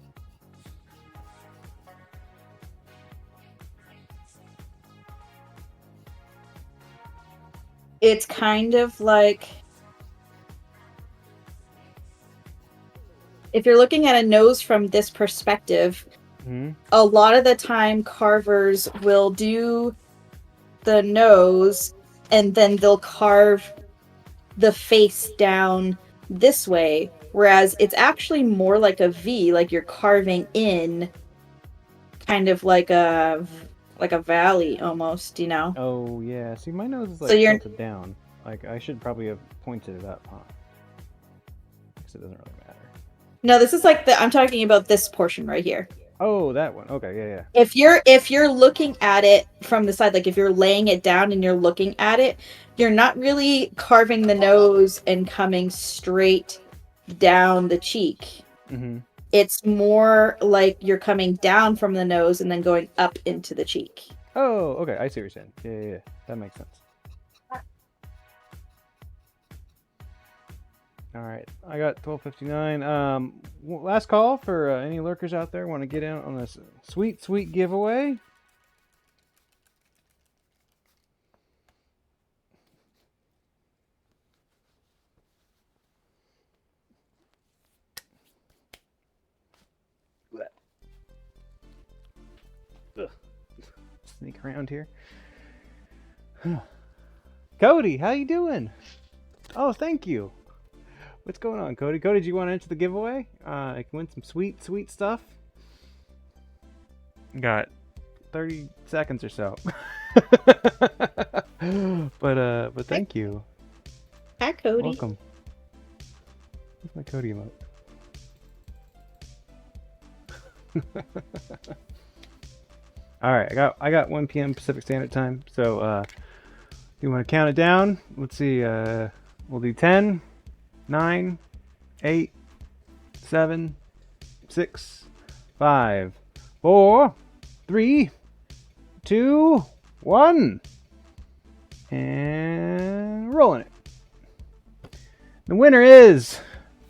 [SPEAKER 6] it's kind of like, if you're looking at a nose from this perspective, a lot of the time carvers will do the nose and then they'll carve the face down this way, whereas it's actually more like a V, like you're carving in kind of like a valley almost, you know?
[SPEAKER 3] Oh yeah, see my nose is like tilted down. Like I should probably have pointed it up, huh? Because it doesn't really matter.
[SPEAKER 6] No, this is like I'm talking about this portion right here.
[SPEAKER 3] Oh, that one. Okay, yeah, yeah.
[SPEAKER 6] If you're looking at it from the side, like if you're laying it down and you're looking at it, you're not really carving the nose and coming straight down the cheek.
[SPEAKER 3] Mm-hmm.
[SPEAKER 6] It's more like you're coming down from the nose and then going up into the cheek.
[SPEAKER 3] Oh, okay. I see what you're saying. Yeah, yeah, yeah. That makes sense. All right, I got 12:59. Last call for any lurkers out there want to get in on this sweet, sweet giveaway. Ugh. Sneak around here. Cody, how you doing? Oh, thank you. What's going on, Cody? Cody, do you want to enter the giveaway? I can win some sweet, sweet stuff. Got 30 seconds or so. But thank you.
[SPEAKER 6] Hi, Cody.
[SPEAKER 3] Welcome. What's my Cody emote? All right, I got 1 p.m. Pacific Standard Time. So, you want to count it down? Let's see. We'll do 10, 9, 8, 7, 6, 5, 4, 3, 2, 1, and rolling it. The winner is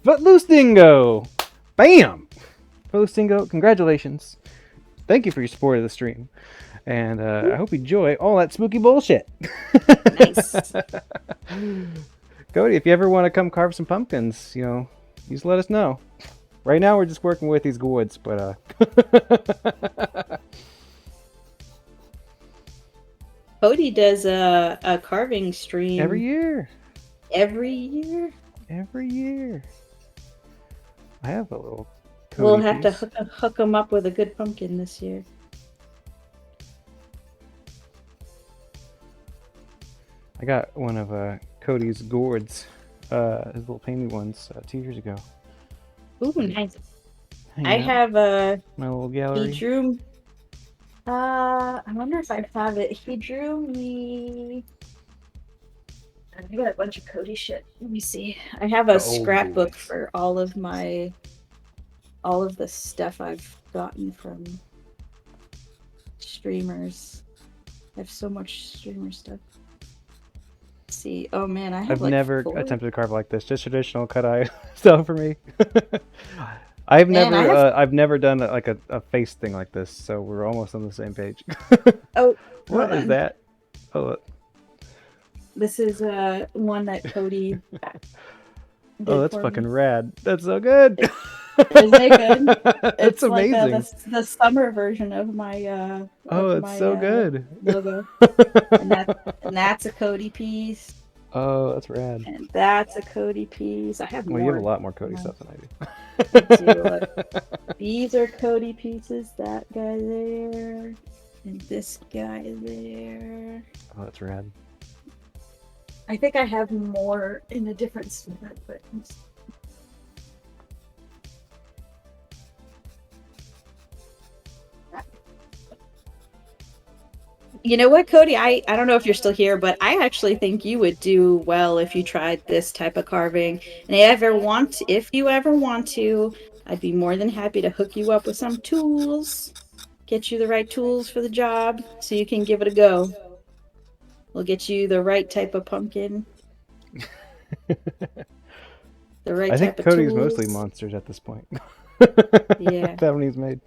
[SPEAKER 3] Footloose Dingo. Bam! Footloose Dingo, congratulations. Thank you for your support of the stream. And I hope you enjoy all that spooky bullshit.
[SPEAKER 6] Nice.
[SPEAKER 3] Cody, if you ever want to come carve some pumpkins, you know, just let us know. Right now we're just working with these gourds, but
[SPEAKER 6] Cody does a carving stream
[SPEAKER 3] every year.
[SPEAKER 6] Every year.
[SPEAKER 3] Every year. I have a little Cody
[SPEAKER 6] We'll have
[SPEAKER 3] piece.
[SPEAKER 6] to hook him up with a good pumpkin this year.
[SPEAKER 3] I got one of Cody's gourds, his little painted ones, 2 years ago.
[SPEAKER 6] Ooh, nice.
[SPEAKER 3] Hanging
[SPEAKER 6] I
[SPEAKER 3] out
[SPEAKER 6] have a.
[SPEAKER 3] my little
[SPEAKER 6] He
[SPEAKER 3] gallery.
[SPEAKER 6] drew. I wonder if I have it. He drew me. I got a bunch of Cody shit. Let me see. I have a
[SPEAKER 3] The old
[SPEAKER 6] scrapbook
[SPEAKER 3] boys.
[SPEAKER 6] for all of the stuff I've gotten from streamers. I have so much streamer stuff. Let's see. Oh man, I have
[SPEAKER 3] I've
[SPEAKER 6] like
[SPEAKER 3] never
[SPEAKER 6] 4.
[SPEAKER 3] attempted to carve like this. Just traditional cut eye stuff for me. I've
[SPEAKER 6] Man,
[SPEAKER 3] never,
[SPEAKER 6] I have-
[SPEAKER 3] I've never done like a face thing like this, so we're almost on the same page.
[SPEAKER 6] Oh,
[SPEAKER 3] What
[SPEAKER 6] hold
[SPEAKER 3] is
[SPEAKER 6] on.
[SPEAKER 3] that? Oh, look.
[SPEAKER 6] This is one that Cody. did
[SPEAKER 3] Oh, that's
[SPEAKER 6] for
[SPEAKER 3] fucking
[SPEAKER 6] me.
[SPEAKER 3] rad. That's so good.
[SPEAKER 6] Isn't it good?
[SPEAKER 3] That's
[SPEAKER 6] It's
[SPEAKER 3] amazing.
[SPEAKER 6] like the summer version of my
[SPEAKER 3] Oh,
[SPEAKER 6] of
[SPEAKER 3] it's
[SPEAKER 6] my,
[SPEAKER 3] so good.
[SPEAKER 6] logo. and that's a Cody piece,
[SPEAKER 3] Oh, that's rad.
[SPEAKER 6] and that's a Cody piece. I have
[SPEAKER 3] Well,
[SPEAKER 6] more.
[SPEAKER 3] you have a lot more Cody
[SPEAKER 6] Yeah.
[SPEAKER 3] stuff than I do.
[SPEAKER 6] Let's see, look. These are Cody pieces. That guy there, and this guy there.
[SPEAKER 3] Oh, that's rad.
[SPEAKER 6] I think I have more in a different spot, but you know what, Cody? I don't know if you're still here, but I actually think you would do well if you tried this type of carving. And if you ever want to, I'd be more than happy to hook you up with some tools, get you the right tools for the job, so you can give it a go. We'll get you the right type of pumpkin. The right
[SPEAKER 3] I think
[SPEAKER 6] type of
[SPEAKER 3] Cody's
[SPEAKER 6] tools.
[SPEAKER 3] mostly monsters at this point.
[SPEAKER 6] Yeah.
[SPEAKER 3] That one he's made.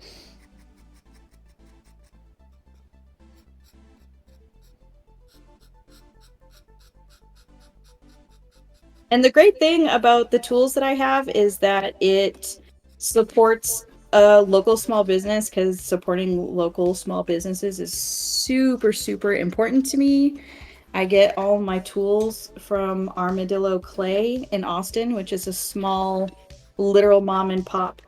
[SPEAKER 6] And the great thing about the tools that I have is that it supports a local small business, because supporting local small businesses is super, super important to me. I get all my tools from Armadillo Clay in Austin, which is a small, literal mom and pop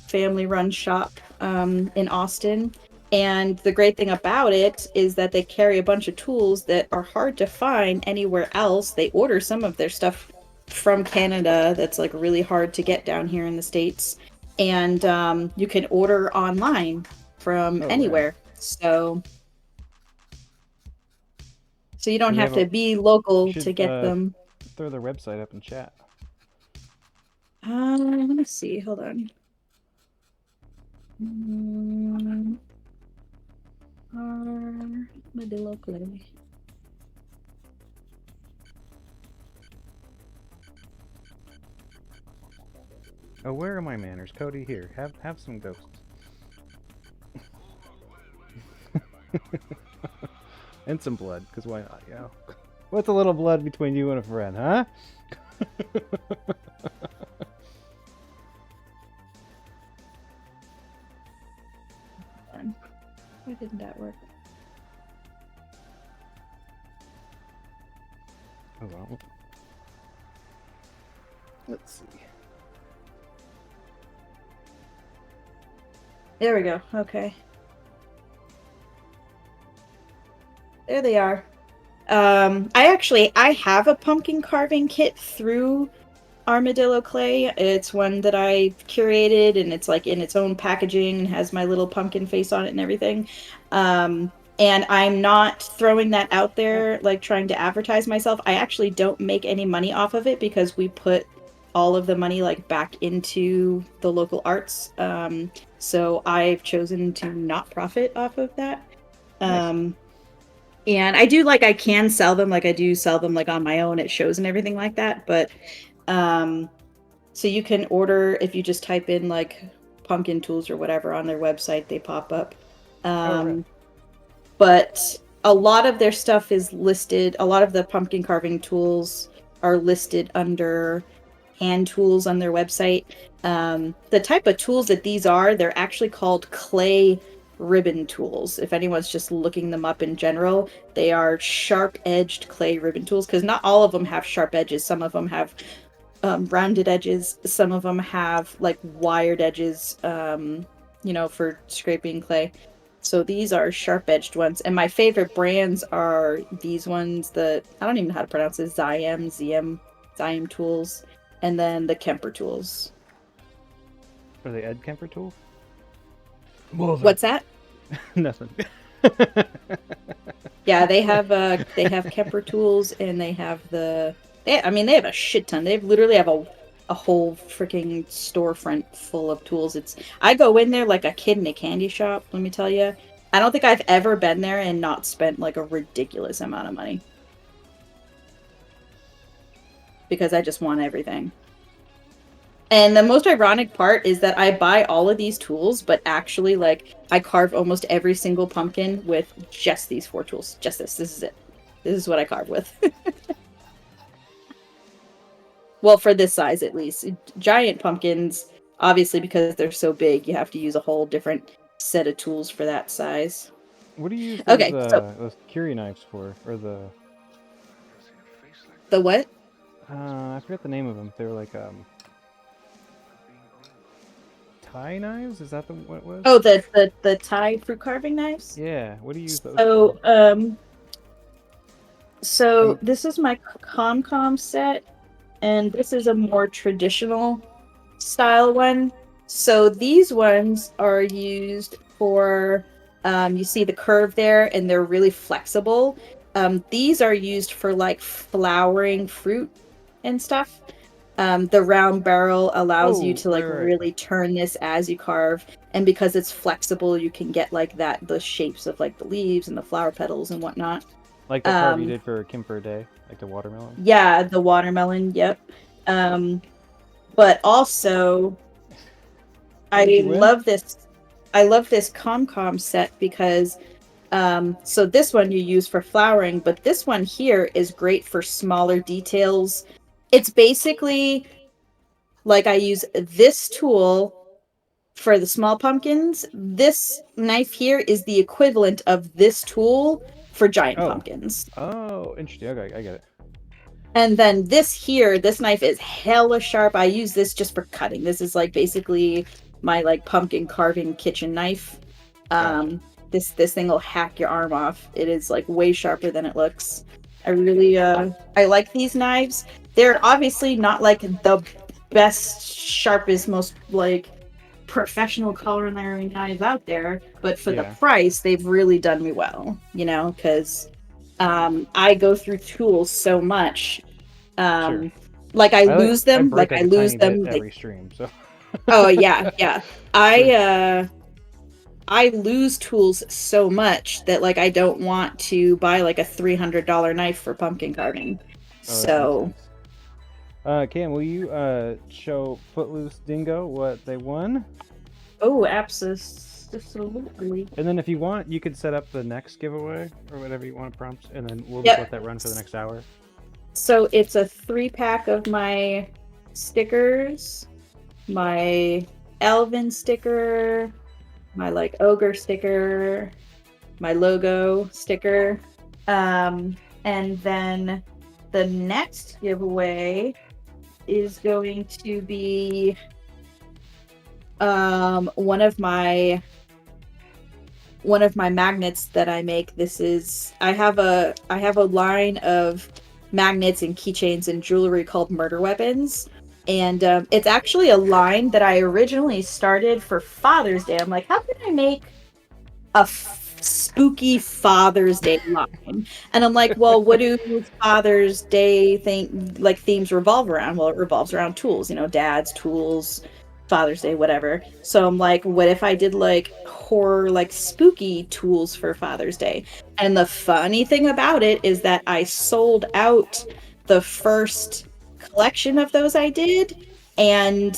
[SPEAKER 6] family run shop in Austin. And the great thing about it is that they carry a bunch of tools that are hard to find anywhere else. They order some of their stuff from Canada that's like really hard to get down here in the States. and you can order online from anywhere. So you don't have to be local to get them.
[SPEAKER 3] Throw their website up in chat.
[SPEAKER 6] Let me see. Hold on. Armadillo clay.
[SPEAKER 3] Oh, where are my manners, Cody? Here, have some ghosts. And some blood, because why not? Yeah. What's a little blood between you and a friend, huh?
[SPEAKER 6] Why didn't that work?
[SPEAKER 3] Oh well. Let's see.
[SPEAKER 6] There we go. Okay. There they are. I have a pumpkin carving kit through Armadillo Clay. It's one that I curated, and it's like in its own packaging and has my little pumpkin face on it and everything. And I'm not throwing that out there like trying to advertise myself. I actually don't make any money off of it because we put all of the money like back into the local arts. So I've chosen to not profit off of that.
[SPEAKER 3] Nice.
[SPEAKER 6] And I do I can sell them, I do sell them on my own at shows and everything like that. But so you can order if you just type in pumpkin tools or whatever on their website, they pop up.
[SPEAKER 3] Right.
[SPEAKER 6] But a lot of their stuff is listed. A lot of the pumpkin carving tools are listed under hand tools on their website. The type of tools that these are, they're actually called clay ribbon tools. If anyone's just looking them up in general, they are sharp-edged clay ribbon tools, because not all of them have sharp edges. Some of them have rounded edges. Some of them have wired edges, for scraping clay. So these are sharp-edged ones. And my favorite brands are these ones that, I don't even know how to pronounce it, ZM tools, and then the Kemper tools.
[SPEAKER 3] Are they Ed Kemper tools?
[SPEAKER 6] What's that?
[SPEAKER 3] Nothing.
[SPEAKER 6] Yeah, they have Kemper tools, and they have they have a shit ton. They literally have a whole freaking storefront full of tools. I go in there like a kid in a candy shop, let me tell you. I don't think I've ever been there and not spent a ridiculous amount of money. Because I just want everything. And the most ironic part is that I buy all of these tools, but actually, I carve almost every single pumpkin with just these 4 tools. Just this. This is it. This is what I carve with. Well, for this size, at least. Giant pumpkins, obviously, because they're so big, you have to use a whole different set of tools for that size.
[SPEAKER 3] What do you use
[SPEAKER 6] those
[SPEAKER 3] curie knives for? Or the
[SPEAKER 6] what?
[SPEAKER 3] I forget the name of them. They were Thai knives? Is that what it was?
[SPEAKER 6] Oh, the Thai fruit carving knives?
[SPEAKER 3] Yeah. What do you use those for?
[SPEAKER 6] So this is my COM set, and this is a more traditional style one. So these ones are used for, you see the curve there, and they're really flexible. These are used for flowering fruit and stuff. The round barrel allows you to really turn this as you carve, and because it's flexible, you can get the shapes of the leaves and the flower petals and whatnot.
[SPEAKER 3] Like the carve you did for Kimper Day, like the watermelon.
[SPEAKER 6] Yeah, the watermelon. Yep. But also, I love this COM set because so this one you use for flowering, but this one here is great for smaller details. It's basically I use this tool for the small pumpkins. This knife here is the equivalent of this tool for giant pumpkins.
[SPEAKER 3] Oh, interesting. Okay, I get it.
[SPEAKER 6] And then this knife is hella sharp. I use this just for cutting. This is basically my pumpkin carving kitchen knife. This thing will hack your arm off. It is way sharper than it looks. I really I like these knives. They're obviously not the best, sharpest, most professional culinary knives out there, but for the
[SPEAKER 3] Yeah.
[SPEAKER 6] price, they've really done me well, you know, because I go through tools so much.
[SPEAKER 3] Sure.
[SPEAKER 6] Like I lose
[SPEAKER 3] I
[SPEAKER 6] them,
[SPEAKER 3] break
[SPEAKER 6] like I lose
[SPEAKER 3] tiny bit
[SPEAKER 6] them. Like,
[SPEAKER 3] every stream, so.
[SPEAKER 6] oh yeah, yeah. I lose tools so much that like I don't want to buy like a $300 knife for pumpkin carving.
[SPEAKER 3] Oh, that makes
[SPEAKER 6] So,
[SPEAKER 3] sense. Cam, will you show Footloose Dingo what they won?
[SPEAKER 6] oh, absolutely.
[SPEAKER 3] And then if you want, you could set up the next giveaway or whatever you want to prompt, and then we'll
[SPEAKER 6] Yep.
[SPEAKER 3] just let that run for the next hour.
[SPEAKER 6] So it's a 3-pack of my stickers, my Elven sticker, my like ogre sticker, my logo sticker, and then the next giveaway is going to be one of my magnets that I make. I have a line of magnets and keychains and jewelry called Murder Weapons, and it's actually a line that I originally started for Father's Day. I'm like, how can I make a spooky Father's Day line? And I'm like, well, what do Father's Day themes revolve around? Well, it revolves around tools, you know, dad's tools, Father's Day, whatever. So I'm like, what if I did like horror, like spooky tools for Father's Day? And the funny thing about it is that I sold out the first collection of those I did, and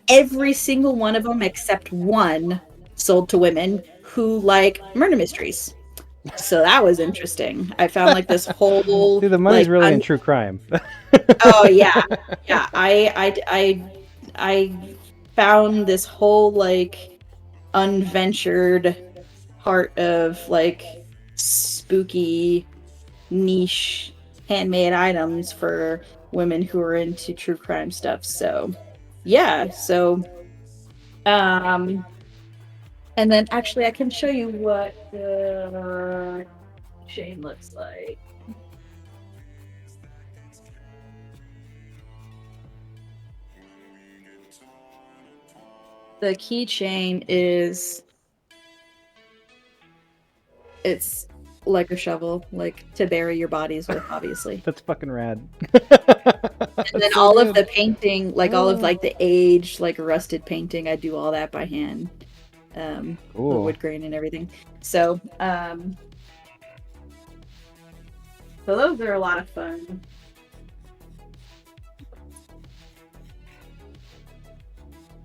[SPEAKER 6] every single one of them except one sold to women who like murder mysteries. So that was interesting. I found like this whole
[SPEAKER 3] See, the money's
[SPEAKER 6] like,
[SPEAKER 3] really in true crime.
[SPEAKER 6] oh yeah, yeah. I found this whole like unventured part of like spooky niche handmade items for women who are into true crime stuff. So yeah, so and then actually I can show you what the chain looks like. The keychain it's like a shovel, like to bury your bodies with, obviously.
[SPEAKER 3] That's fucking rad.
[SPEAKER 6] And then all of the painting, like all of like the aged, like rusted painting, I do all that by hand. The
[SPEAKER 3] Cool.
[SPEAKER 6] wood grain and everything. So those are a lot of fun.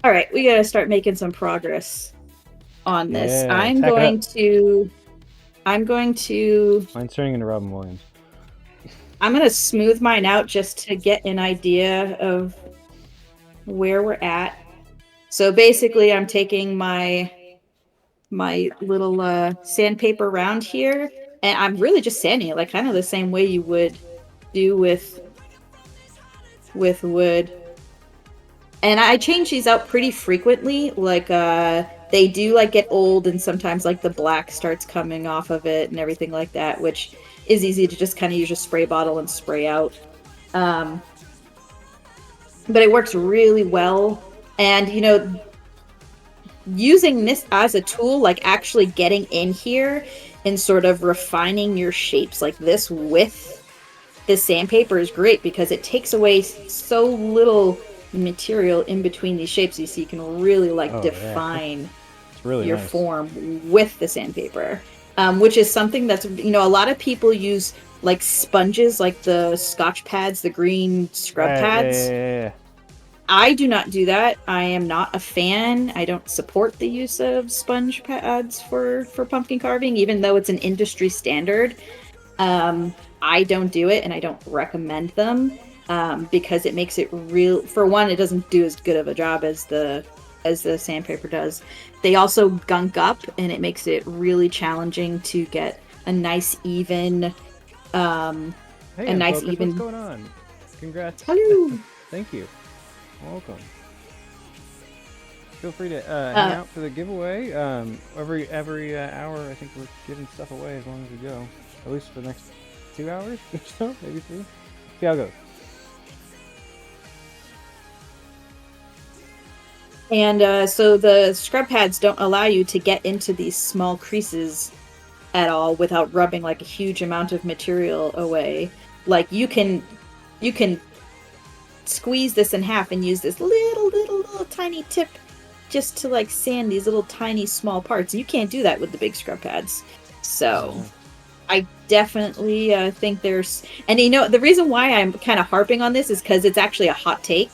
[SPEAKER 6] All right, we gotta start making some progress on this.
[SPEAKER 3] Yeah,
[SPEAKER 6] I'm
[SPEAKER 3] tack it
[SPEAKER 6] going
[SPEAKER 3] up.
[SPEAKER 6] to
[SPEAKER 3] Mine's turning into Robin Williams.
[SPEAKER 6] I'm gonna smooth mine out just to get an idea of where we're at. So basically, I'm taking my little sandpaper round here, and I'm really just sanding it, like kind of the same way you would do with wood. And I change these out pretty frequently. Like they do like get old, and sometimes like the black starts coming off of it and everything like that, which is easy to just kind of use a spray bottle and spray out. But it works really well. And you know, using this as a tool, like actually getting in here and sort of refining your shapes like this with the sandpaper is great, because it takes away so little material in between these shapes. You see, you can really like define
[SPEAKER 3] It's really
[SPEAKER 6] your
[SPEAKER 3] nice.
[SPEAKER 6] form with the sandpaper, which is something that's, you know, a lot of people use like sponges, like the Scotch pads, the green scrub pads.
[SPEAKER 3] Yeah.
[SPEAKER 6] I do not do that. I am not a fan. I don't support the use of sponge pads for pumpkin carving, even though it's an industry standard. I don't do it, and I don't recommend them, because it makes it real. For one, it doesn't do as good of a job as the sandpaper does. They also gunk up, and it makes it really challenging to get a nice even
[SPEAKER 3] Hey, Unfocus, what's going on? Congrats.
[SPEAKER 6] Hello.
[SPEAKER 3] Thank you. Welcome. Feel free to hang out for the giveaway. Every hour, I think we're giving stuff away as long as we go. At least for the next 2 hours or so, maybe 3. See how it goes.
[SPEAKER 6] And so the scrub pads don't allow you to get into these small creases at all without rubbing like a huge amount of material away. Like you can squeeze this in half and use this little tiny tip just to like sand these little tiny small parts. You can't do that with the big scrub pads. So I definitely think there's, and you know, the reason why I'm kind of harping on this is because it's actually a hot take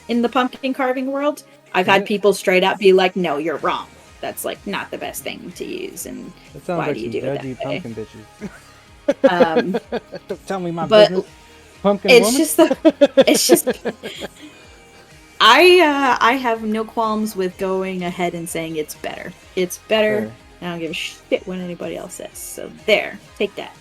[SPEAKER 6] in the pumpkin carving world. I've had people straight up be like, "No, you're wrong. That's like not the best thing to use." And
[SPEAKER 3] That sounds
[SPEAKER 6] why
[SPEAKER 3] like
[SPEAKER 6] do you
[SPEAKER 3] some
[SPEAKER 6] do it
[SPEAKER 3] judgy
[SPEAKER 6] that way?
[SPEAKER 3] pumpkin bitches. Don't tell me my
[SPEAKER 6] but
[SPEAKER 3] business. Pumpkin
[SPEAKER 6] it's
[SPEAKER 3] woman.
[SPEAKER 6] just I have no qualms with going ahead and saying it's better. It's better.
[SPEAKER 3] Sure.
[SPEAKER 6] I don't give a shit what anybody else says. So there, take that.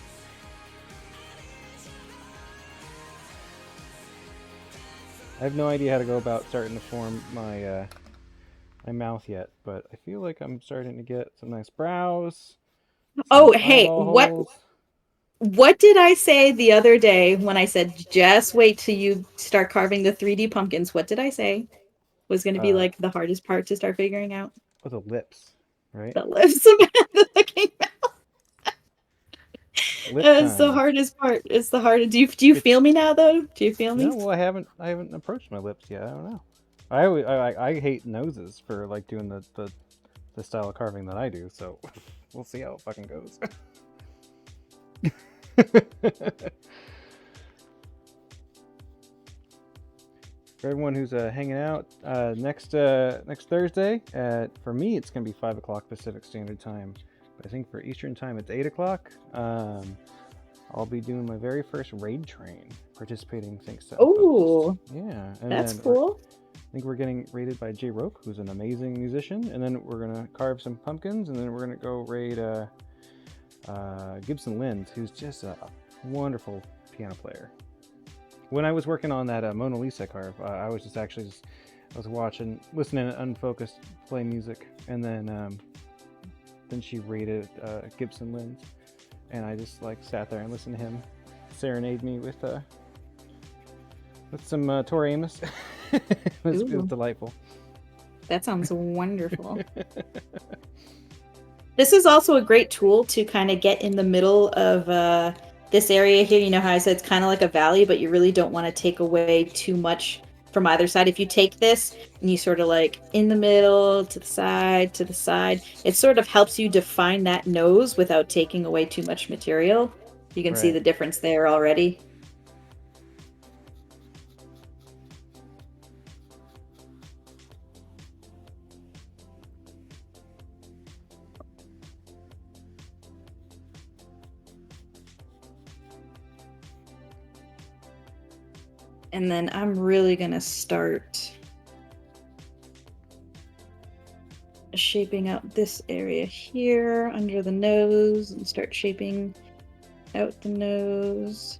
[SPEAKER 3] I have no idea how to go about starting to form my my mouth yet, but I feel like I'm starting to get some nice brows.
[SPEAKER 6] Oh,
[SPEAKER 3] some
[SPEAKER 6] hey,
[SPEAKER 3] eyeball holes.
[SPEAKER 6] what did I say the other day when I said just wait till you start carving the 3D pumpkins? What did I say was going to be like the hardest part to start figuring out?
[SPEAKER 3] Oh, the lips, right?
[SPEAKER 6] The lips of the looking mouth.
[SPEAKER 3] Lip
[SPEAKER 6] It's the
[SPEAKER 3] time.
[SPEAKER 6] hardest part. It's the hardest. Do you feel me now though? Do you feel me?
[SPEAKER 3] No, well, I haven't approached my lips yet. I don't know. I hate noses for like doing the style of carving that I do. So we'll see how it fucking goes. For everyone who's hanging out, next Thursday for me it's gonna be 5 o'clock Pacific Standard Time, but I think for Eastern Time it's 8 o'clock. I'll be doing my very first raid train, participating thanks to
[SPEAKER 6] Oh,
[SPEAKER 3] yeah, and
[SPEAKER 6] that's
[SPEAKER 3] then
[SPEAKER 6] cool.
[SPEAKER 3] I think we're getting raided by Jay Roke, who's an amazing musician, and then we're gonna carve some pumpkins, and then we're gonna go raid Gibson Lind, who's just a wonderful piano player. When I was working on that Mona Lisa carve, I was I was listening to Unfocused play music, and then she raided Gibson Lind, and I just like sat there and listened to him serenade me with some Tori Amos. it was delightful.
[SPEAKER 6] That sounds wonderful. This is also a great tool to kind of get in the middle of this area here. You know how I said it's kind of like a valley, but you really don't want to take away too much from either side. If you take this and you sort of like in the middle, to the side, it sort of helps you define that nose without taking away too much material. You can see
[SPEAKER 3] Right.
[SPEAKER 6] the difference there already. And then I'm really gonna start shaping out this area here under the nose and start shaping out the nose.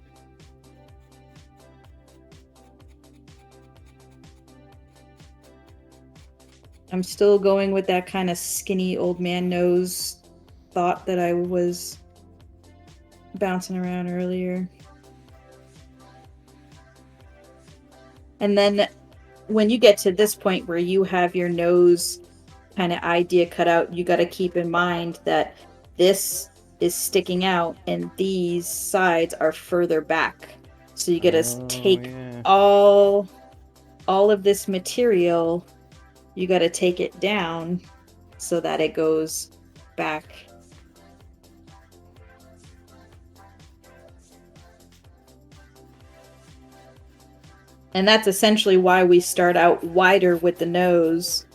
[SPEAKER 6] I'm still going with that kind of skinny old man nose thought that I was bouncing around earlier. And then when you get to this point where you have your nose kind of idea cut out, you got to keep in mind that this is sticking out and these sides are further back. So you got to take all of this material, you got to take it down so that it goes back. And that's essentially why we start out wider with the nose.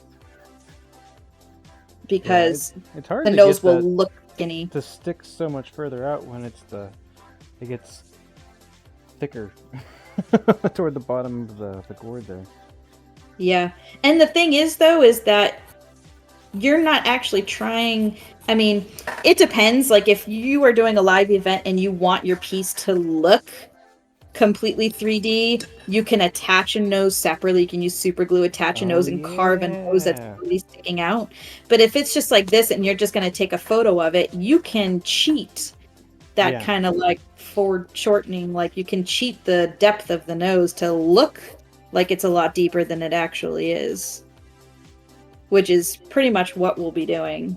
[SPEAKER 6] Because
[SPEAKER 3] it's hard
[SPEAKER 6] the
[SPEAKER 3] to
[SPEAKER 6] nose
[SPEAKER 3] get
[SPEAKER 6] will
[SPEAKER 3] that
[SPEAKER 6] look skinny.
[SPEAKER 3] to stick so much further out when it gets thicker toward the bottom of the gourd there.
[SPEAKER 6] Yeah. And the thing is, though, is that you're not actually trying. I mean, it depends. Like, if you are doing a live event and you want your piece to look completely 3D, you can attach a nose separately. You can use super glue, attach a nose, and carve a nose that's really sticking out. But if it's just like this and you're just going to take a photo of it, you can cheat that kind of like foreshortening. Like, you can cheat the depth of the nose to look like it's a lot deeper than it actually is. which is pretty much what we'll be doing.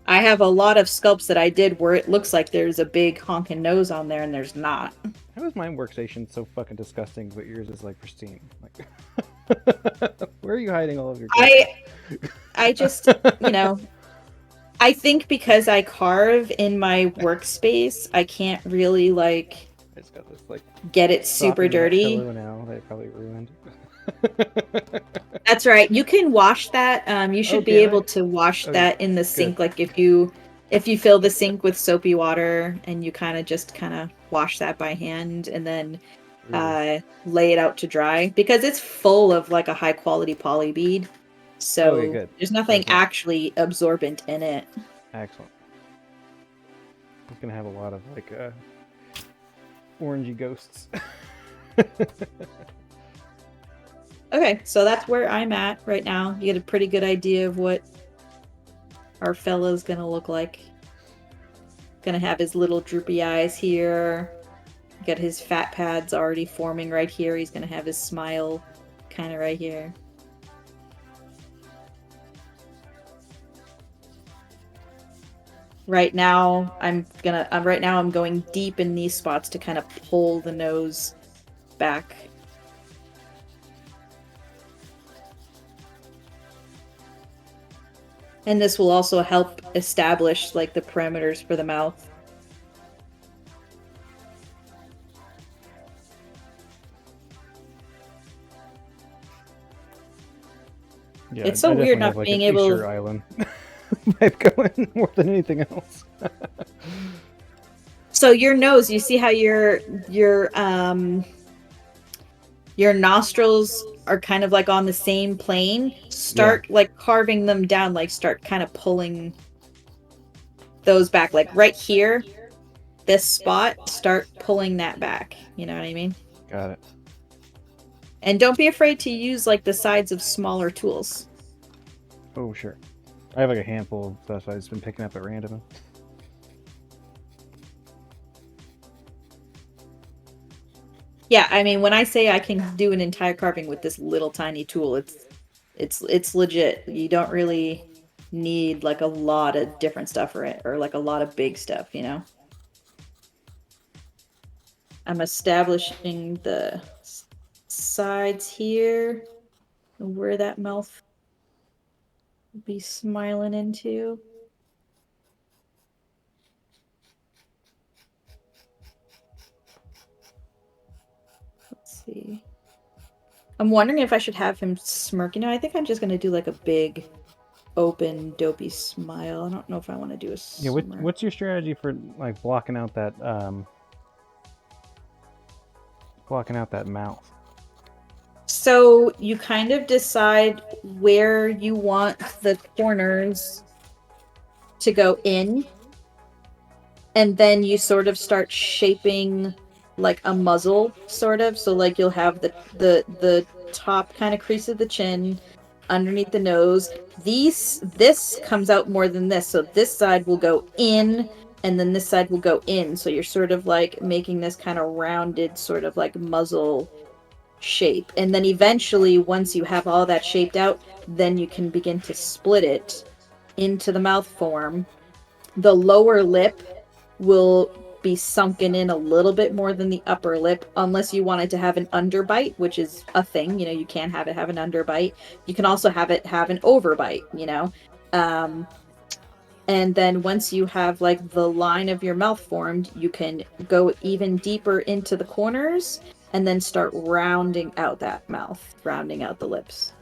[SPEAKER 6] I have a lot of sculpts that I did where it looks like there's a big honking nose on there and there's not.
[SPEAKER 3] How is my workstation so fucking disgusting, but yours is like pristine? Like, where are you hiding all of your?
[SPEAKER 6] I just, you know, I think because I carve in my workspace, I can't really like
[SPEAKER 3] I just got this like
[SPEAKER 6] get it super dirty.
[SPEAKER 3] Now they probably ruined.
[SPEAKER 6] That's right. You can wash that. You should be able to wash
[SPEAKER 3] Oh,
[SPEAKER 6] that in the sink. Like if you fill the sink with soapy water and you kind of wash that by hand and then lay it out to dry because it's full of like a high quality poly bead. So there's nothing actually absorbent in it.
[SPEAKER 3] Excellent. It's gonna have a lot of like orangey ghosts.
[SPEAKER 6] Okay, so that's where I'm at right now. You get a pretty good idea of what our fella's gonna look like. Gonna have his little droopy eyes here. Got his fat pads already forming right here. He's gonna have his smile kind of right here. Right now, I'm going deep in these spots to kind of pull the nose back. And this will also help establish like the parameters for the mouth.
[SPEAKER 3] Yeah,
[SPEAKER 6] it's so weird not being able to
[SPEAKER 3] island vibe going more than anything else.
[SPEAKER 6] So your nose, you see how your nostrils are kind of like on the same plane? Start like carving them down, like start kind of pulling those back. Like right here, this spot, start pulling that back. You know what I mean?
[SPEAKER 3] Got it.
[SPEAKER 6] And don't be afraid to use like the sides of smaller tools.
[SPEAKER 3] Oh, sure. I have like a handful of stuff I've just been picking up at random.
[SPEAKER 6] Yeah, I mean, when I say I can do an entire carving with this little tiny tool, it's legit. You don't really need like a lot of different stuff for it, or like a lot of big stuff, you know? I'm establishing the sides here, where that mouth will be smiling into. Let's see. I'm wondering if I should have him smirk. You know, I think I'm just going to do like a big, open, dopey smile. I don't know if I want to do a smirk.
[SPEAKER 3] Yeah, what's your strategy for like blocking out that mouth?
[SPEAKER 6] So you kind of decide where you want the corners to go in, and then you sort of start shaping like a muzzle, sort of. So like you'll have the top kind of crease of the chin, underneath the nose. This comes out more than this, so this side will go in, and then this side will go in. So you're sort of like making this kind of rounded sort of like muzzle shape. And then eventually, once you have all that shaped out, then you can begin to split it into the mouth form. The lower lip will be sunken in a little bit more than the upper lip, unless you wanted to have an underbite, which is a thing. You know, you can have it have an underbite. You can also have it have an overbite, you know. And then once you have like the line of your mouth formed, you can go even deeper into the corners and then start rounding out that mouth, rounding out the lips.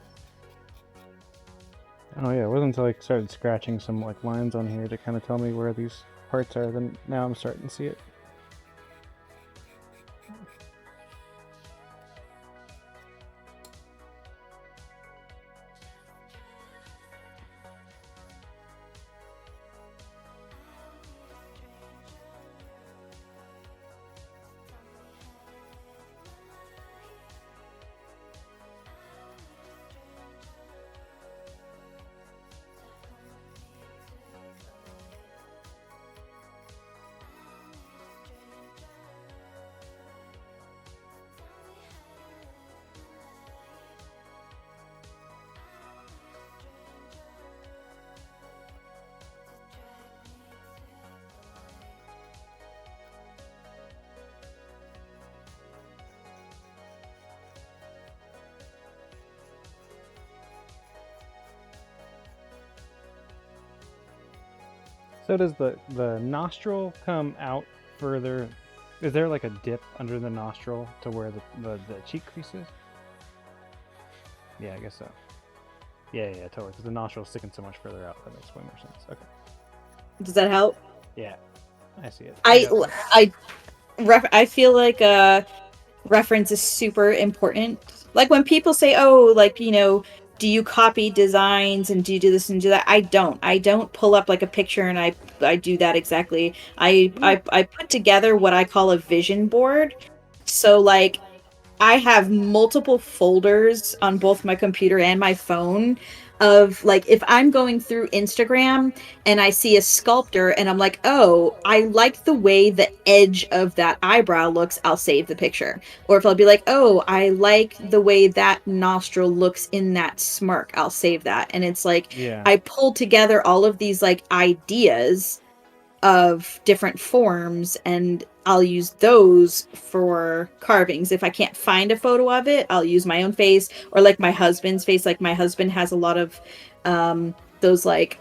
[SPEAKER 3] Oh yeah, it wasn't until I started scratching some like lines on here to kind of tell me where these parts are, then now I'm starting to see it. So does the nostril come out further? Is there like a dip under the nostril to where the cheek crease is? Yeah, I guess so. Yeah, totally. Because the nostril's sticking so much further out, that makes way more sense. Okay.
[SPEAKER 6] Does that help?
[SPEAKER 3] Yeah, I see it.
[SPEAKER 6] I feel like reference is super important. Like when people say, "Oh, like, you know, do you copy designs and do you do this and do that?" I don't pull up like a picture and I do that exactly. I put together what I call a vision board. So like I have multiple folders on both my computer and my phone of like if I'm going through Instagram and I see a sculptor and I'm like, oh, I like the way the edge of that eyebrow looks, I'll save the picture. Or if I'll be like, oh, I like the way that nostril looks in that smirk, I'll save that. And it's like I pull together all of these like ideas of different forms and I'll use those for carvings. If I can't find a photo of it, I'll use my own face or like my husband's face. Like my husband has a lot of those like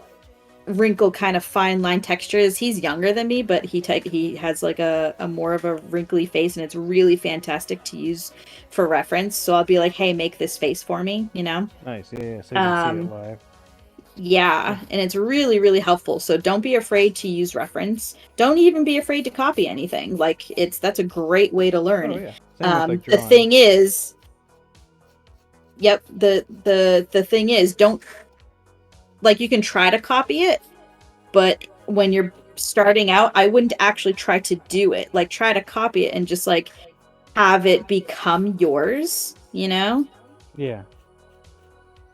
[SPEAKER 6] wrinkle kind of fine line textures. He's younger than me, but he has like a more of a wrinkly face and it's really fantastic to use for reference. So I'll be like, hey, make this face for me, you know?
[SPEAKER 3] Nice, yeah. So you can see it live.
[SPEAKER 6] Yeah, and it's really, really helpful. So don't be afraid to use reference. Don't even be afraid to copy anything. Like that's a great way to learn.
[SPEAKER 3] Oh, yeah. Same with, like,
[SPEAKER 6] the thing is, the thing is, don't like you can try to copy it, but when you're starting out, I wouldn't actually try to do it. Like try to copy it and just like have it become yours, you know?
[SPEAKER 3] Yeah.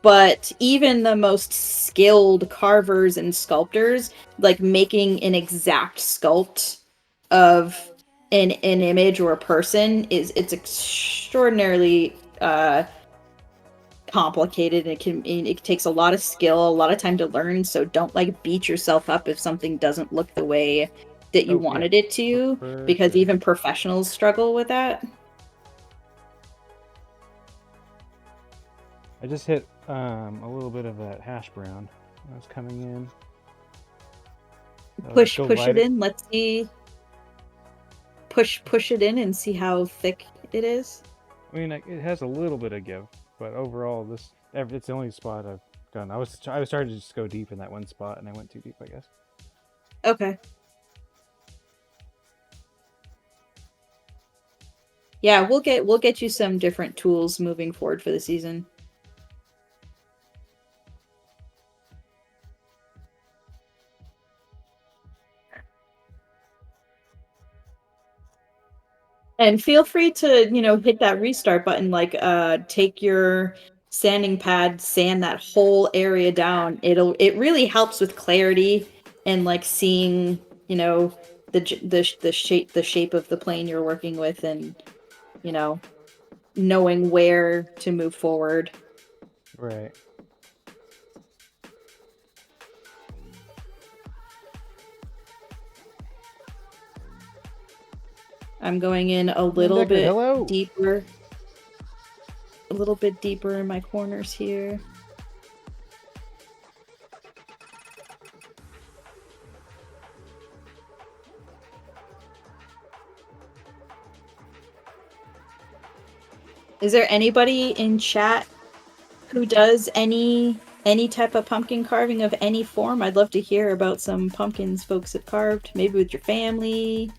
[SPEAKER 6] But even the most skilled carvers and sculptors, like making an exact sculpt of an image or a person it's extraordinarily complicated. It takes a lot of skill, a lot of time to learn. So don't like beat yourself up if something doesn't look the way that you wanted it to, because even professionals struggle with that.
[SPEAKER 3] I just hit a little bit of that hash brown that's coming in.
[SPEAKER 6] Push it in. Let's see. Push it in and see how thick it is.
[SPEAKER 3] I mean, it has a little bit of give, but overall, it's the only spot I've done. I was starting to just go deep in that one spot, and I went too deep, I guess.
[SPEAKER 6] Okay. Yeah, we'll get you some different tools moving forward for the season. And feel free to, hit that restart button, like take your sanding pad, sand that whole area down. It really helps with clarity and like seeing, the shape of the plane you're working with and, knowing where to move forward.
[SPEAKER 3] Right.
[SPEAKER 6] I'm going in a little bit deeper. A little bit deeper in my corners here. Is there anybody in chat who does any type of pumpkin carving of any form? I'd love to hear about some pumpkins folks have carved, maybe with your family.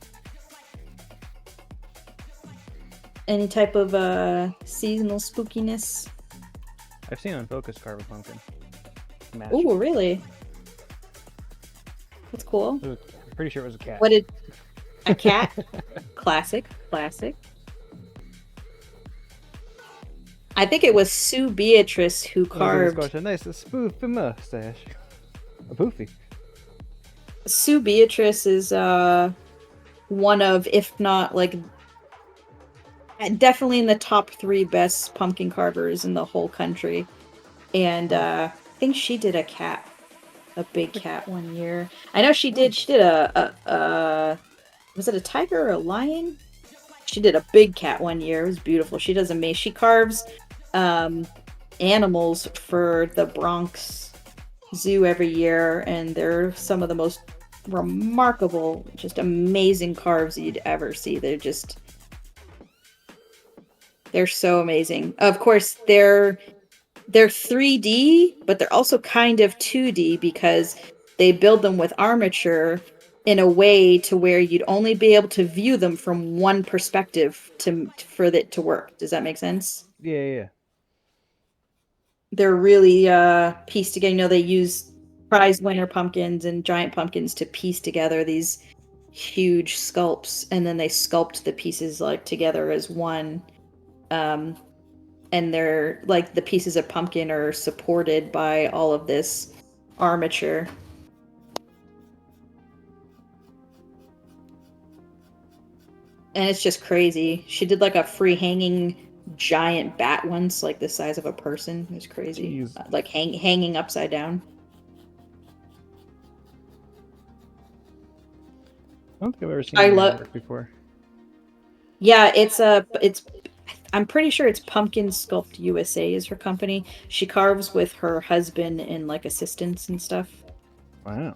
[SPEAKER 6] Any type of seasonal spookiness?
[SPEAKER 3] I've seen Unfocused carve a pumpkin.
[SPEAKER 6] Oh, really? That's cool.
[SPEAKER 3] I'm pretty sure it was a cat.
[SPEAKER 6] A cat? Classic. I think it was Sue Beatrice who carved.
[SPEAKER 3] Got a nice spoofy mustache. A poofy.
[SPEAKER 6] Sue Beatrice is one of, if not like, definitely in the top 3 best pumpkin carvers in the whole country. And I think she did a big cat one year. I know she did a was it a tiger or a lion? She did a big cat one year. It was beautiful. She does amazing. She carves animals for the Bronx Zoo every year, and they're some of the most remarkable, just amazing carves you'd ever see. They're so amazing. Of course, they're 3D, but they're also kind of 2D because they build them with armature in a way to where you'd only be able to view them from one perspective for it to work. Does that make sense?
[SPEAKER 3] Yeah.
[SPEAKER 6] They're really pieced together. You know, they use prize winner pumpkins and giant pumpkins to piece together these huge sculpts, and then they sculpt the pieces like together as one. And they're like the pieces of pumpkin are supported by all of this armature. And it's just crazy. She did like a free hanging giant bat once, like the size of a person. It was crazy. Like hanging upside down.
[SPEAKER 3] I don't think I've ever seen any work before.
[SPEAKER 6] Yeah, it's I'm pretty sure it's Pumpkin Sculpt USA is her company. She carves with her husband and like assistants and stuff.
[SPEAKER 3] Wow.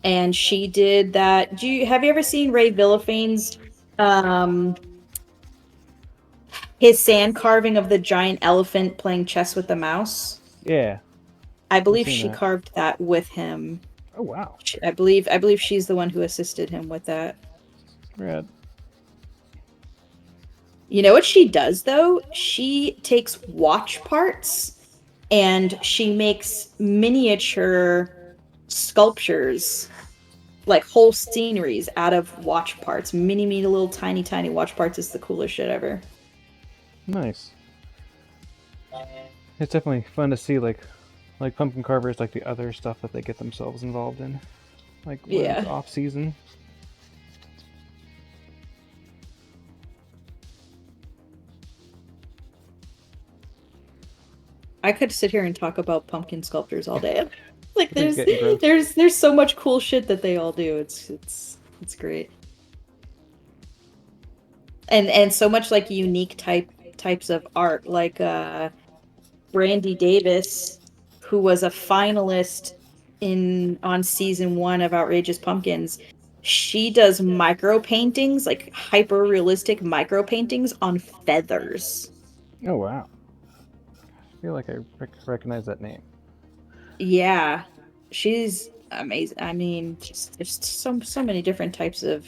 [SPEAKER 6] And she did that. Have you ever seen Ray Villafaine's his sand carving of the giant elephant playing chess with the mouse?
[SPEAKER 3] Yeah.
[SPEAKER 6] I believe she carved that with him.
[SPEAKER 3] Oh wow.
[SPEAKER 6] I believe she's the one who assisted him with that.
[SPEAKER 3] Rad.
[SPEAKER 6] You know what she does though? She takes watch parts and she makes miniature sculptures, like whole sceneries out of watch parts. Mini little tiny watch parts is the coolest shit ever.
[SPEAKER 3] Nice. It's definitely fun to see like pumpkin carvers, like the other stuff that they get themselves involved in, like when it's off season.
[SPEAKER 6] I could sit here and talk about pumpkin sculptors all day. Like there's so much cool shit that they all do. It's great. And so much like unique types of art, like Brandy Davis, who was a finalist on season 1 of Outrageous Pumpkins. She does micro paintings, like hyper realistic micro paintings on feathers.
[SPEAKER 3] Oh wow. I feel like I recognize that name.
[SPEAKER 6] Yeah, she's amazing. I mean, there's so many different types of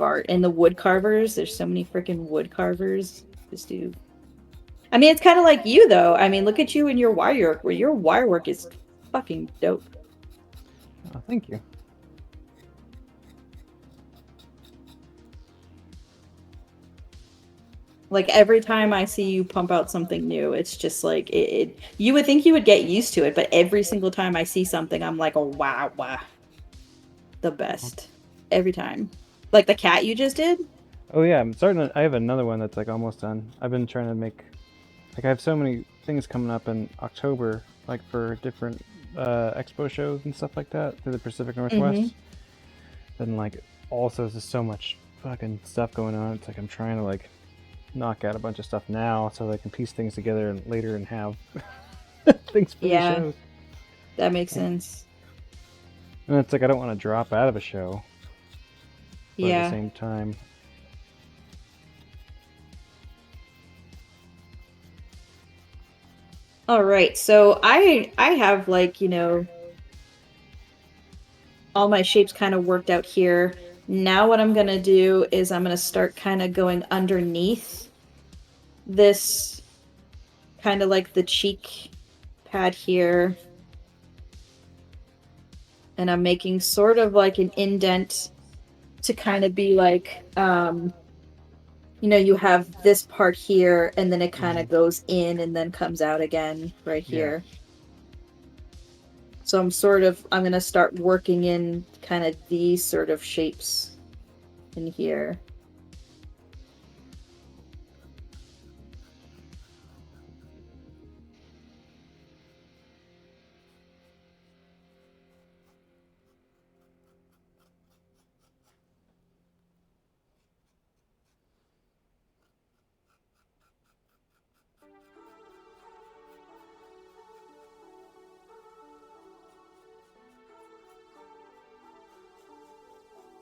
[SPEAKER 6] art. And the wood carvers, there's so many freaking wood carvers. Just do. I mean, it's kind of like you though. I mean, look at you and your wire work. Where your wire work is fucking dope.
[SPEAKER 3] Oh, thank you.
[SPEAKER 6] Like every time I see you pump out something new, it's just like you would think you would get used to it, but every single time I see something, I'm like, oh wow, the best every time. Like the cat you just did.
[SPEAKER 3] Oh yeah, I have another one that's like almost done. I've been trying to make, like I have so many things coming up in October, like for different expo shows and stuff like that through the Pacific Northwest. Then like also there's so much fucking stuff going on. It's like I'm trying to like knock out a bunch of stuff now so that I can piece things together later and have things for the shows.
[SPEAKER 6] That makes sense.
[SPEAKER 3] And it's like I don't want to drop out of a show. But at the same time.
[SPEAKER 6] All right, so I have like, you know, all my shapes kind of worked out here. Now what I'm gonna do is I'm gonna start kind of going underneath this, kind of like the cheek pad here. And I'm making sort of like an indent to kind of be like, you know, you have this part here and then it kind of goes in and then comes out again right here. So I'm going to start working in kind of these sort of shapes in here.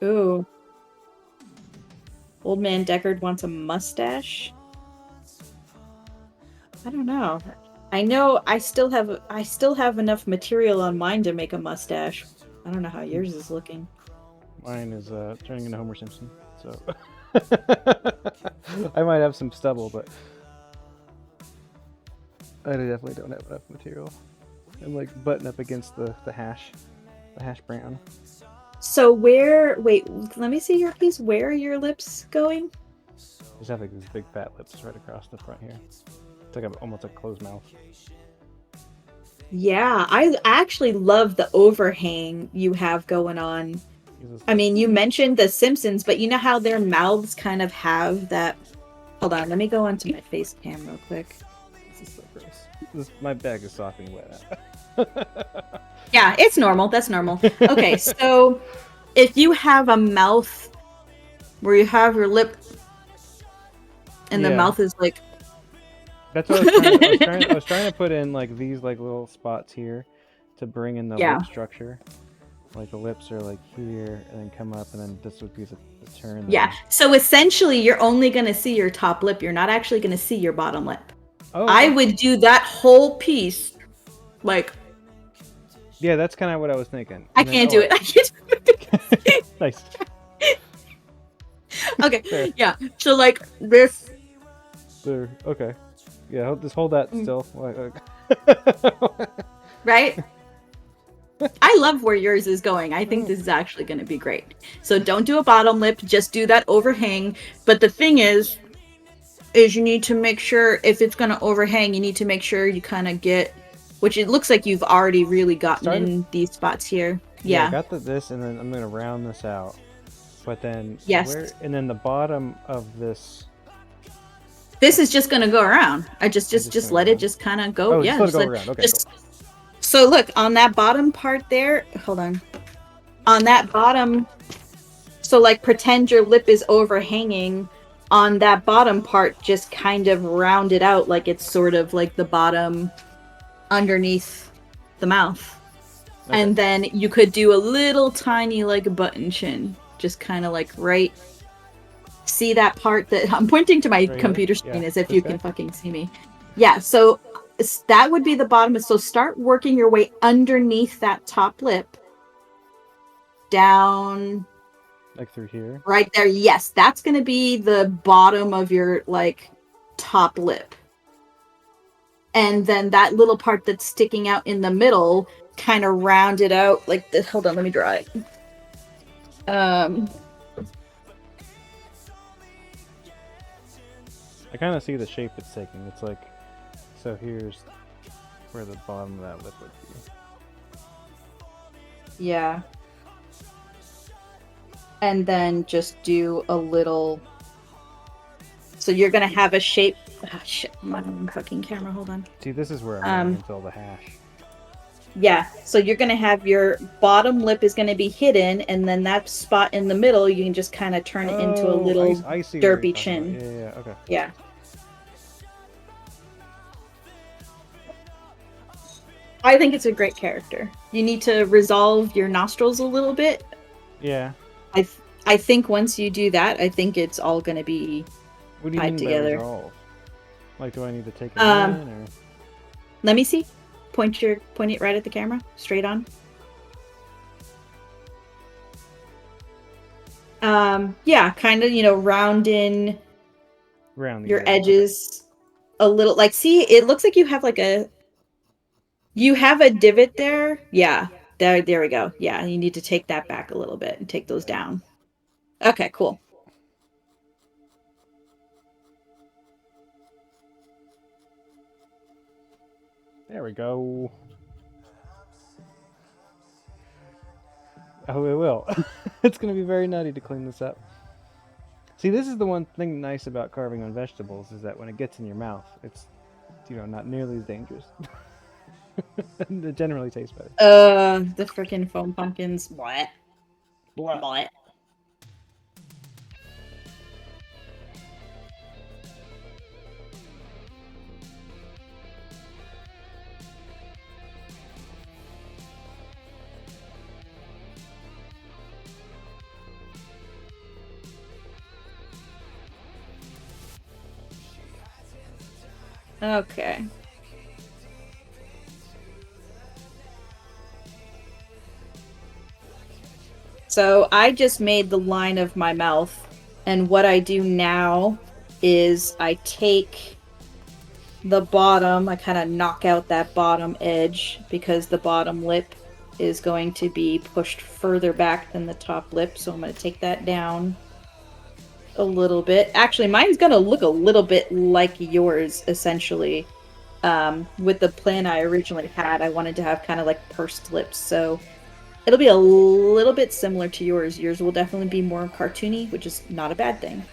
[SPEAKER 6] Ooh. Old man Deckard wants a mustache. I don't know. I know I still have enough material on mine to make a mustache. I don't know how yours is looking.
[SPEAKER 3] Mine is turning into Homer Simpson, so I might have some stubble, but I definitely don't have enough material. I'm like button up against the hash brown.
[SPEAKER 6] So wait, let me see your piece. Where are your lips going?
[SPEAKER 3] Just have like these big fat lips right across the front here. It's like almost a closed mouth.
[SPEAKER 6] Yeah, I actually love the overhang you have going on. I mean, you mentioned The Simpsons, but you know how their mouths kind of have that... Hold on, let me go onto my face cam real quick.
[SPEAKER 3] This is so gross. My bag is sopping wet.
[SPEAKER 6] Yeah, it's normal. That's normal. Okay, so if you have a mouth where you have your lip and the mouth is like...
[SPEAKER 3] That's what I was trying to put in like these like little spots here to bring in the lip structure. Like the lips are like here and then come up and then this would be the turn.
[SPEAKER 6] Yeah, so essentially you're only going to see your top lip. You're not actually going to see your bottom lip.
[SPEAKER 3] Oh,
[SPEAKER 6] I would do that whole piece like...
[SPEAKER 3] Yeah, that's kind of what I was thinking.
[SPEAKER 6] I can't do it. I can't do it.
[SPEAKER 3] Nice.
[SPEAKER 6] Okay,
[SPEAKER 3] Fair.
[SPEAKER 6] yeah. So like this.
[SPEAKER 3] There. Okay. Yeah, just hold that still.
[SPEAKER 6] Right? I love where yours is going. I think this is actually going to be great. So don't do a bottom lip. Just do that overhang. But the thing is you need to make sure if it's going to overhang, you need to make sure you kind of get... Which it looks like you've already really gotten in these spots here. Yeah.
[SPEAKER 3] I got this, and then I'm gonna round this out. But then and then the bottom of this.
[SPEAKER 6] This is just gonna go around. I just let it just kind of go.
[SPEAKER 3] Oh,
[SPEAKER 6] yeah,
[SPEAKER 3] just let it go around. Okay. Cool.
[SPEAKER 6] So look on that bottom part there. Hold on. On that bottom. So like pretend your lip is overhanging. On that bottom part, just kind of round it out like it's sort of like the bottom underneath the mouth. Okay. And then you could do a little tiny like button chin, just kind of like right... See that part that... I'm pointing to my computer screen as if you can fucking see me. Yeah, so that would be the bottom. So start working your way underneath that top lip. Down...
[SPEAKER 3] Like through here?
[SPEAKER 6] Right there, yes. That's going to be the bottom of your like top lip. And then that little part that's sticking out in the middle, kind of round it out like this. Hold on, let me draw it.
[SPEAKER 3] I kind of see the shape it's taking. It's like, so here's where the bottom of that lip would be.
[SPEAKER 6] Yeah. And then just do a little... So you're going to have a shape... Oh, shit. My fucking camera, hold on.
[SPEAKER 3] See, this is where I'm going to fill the hash.
[SPEAKER 6] Yeah, so you're going to have your bottom lip is going to be hidden, and then that spot in the middle, you can just kind of turn it into a little derpy chin.
[SPEAKER 3] Yeah, okay.
[SPEAKER 6] Yeah. I think it's a great character. You need to resolve your nostrils a little bit.
[SPEAKER 3] Yeah.
[SPEAKER 6] I think once you do that, I think it's all going to be
[SPEAKER 3] what do you
[SPEAKER 6] tied
[SPEAKER 3] mean
[SPEAKER 6] together.
[SPEAKER 3] By resolve? Like, do I need to take it in, or?
[SPEAKER 6] Let me see. Point it right at the camera, straight on. Yeah, kind of, round in your edges a little. Like, see, it looks like you have like you have a divot there. Yeah, there we go. Yeah, you need to take that back a little bit and take those down. Okay, cool.
[SPEAKER 3] There we go. Oh, it will. It's going to be very nutty to clean this up. See, this is the one thing nice about carving on vegetables is that when it gets in your mouth, it's, not nearly as dangerous. It generally tastes better.
[SPEAKER 6] The freaking foam pumpkins. What? What? Okay. So I just made the line of my mouth, and what I do now is I take the bottom, I kind of knock out that bottom edge because the bottom lip is going to be pushed further back than the top lip, so I'm going to take that down a little bit. Actually, mine's going to look a little bit like yours, essentially. With the plan I originally had, I wanted to have kind of like pursed lips, so it'll be a little bit similar to yours. Yours will definitely be more cartoony, which is not a bad thing.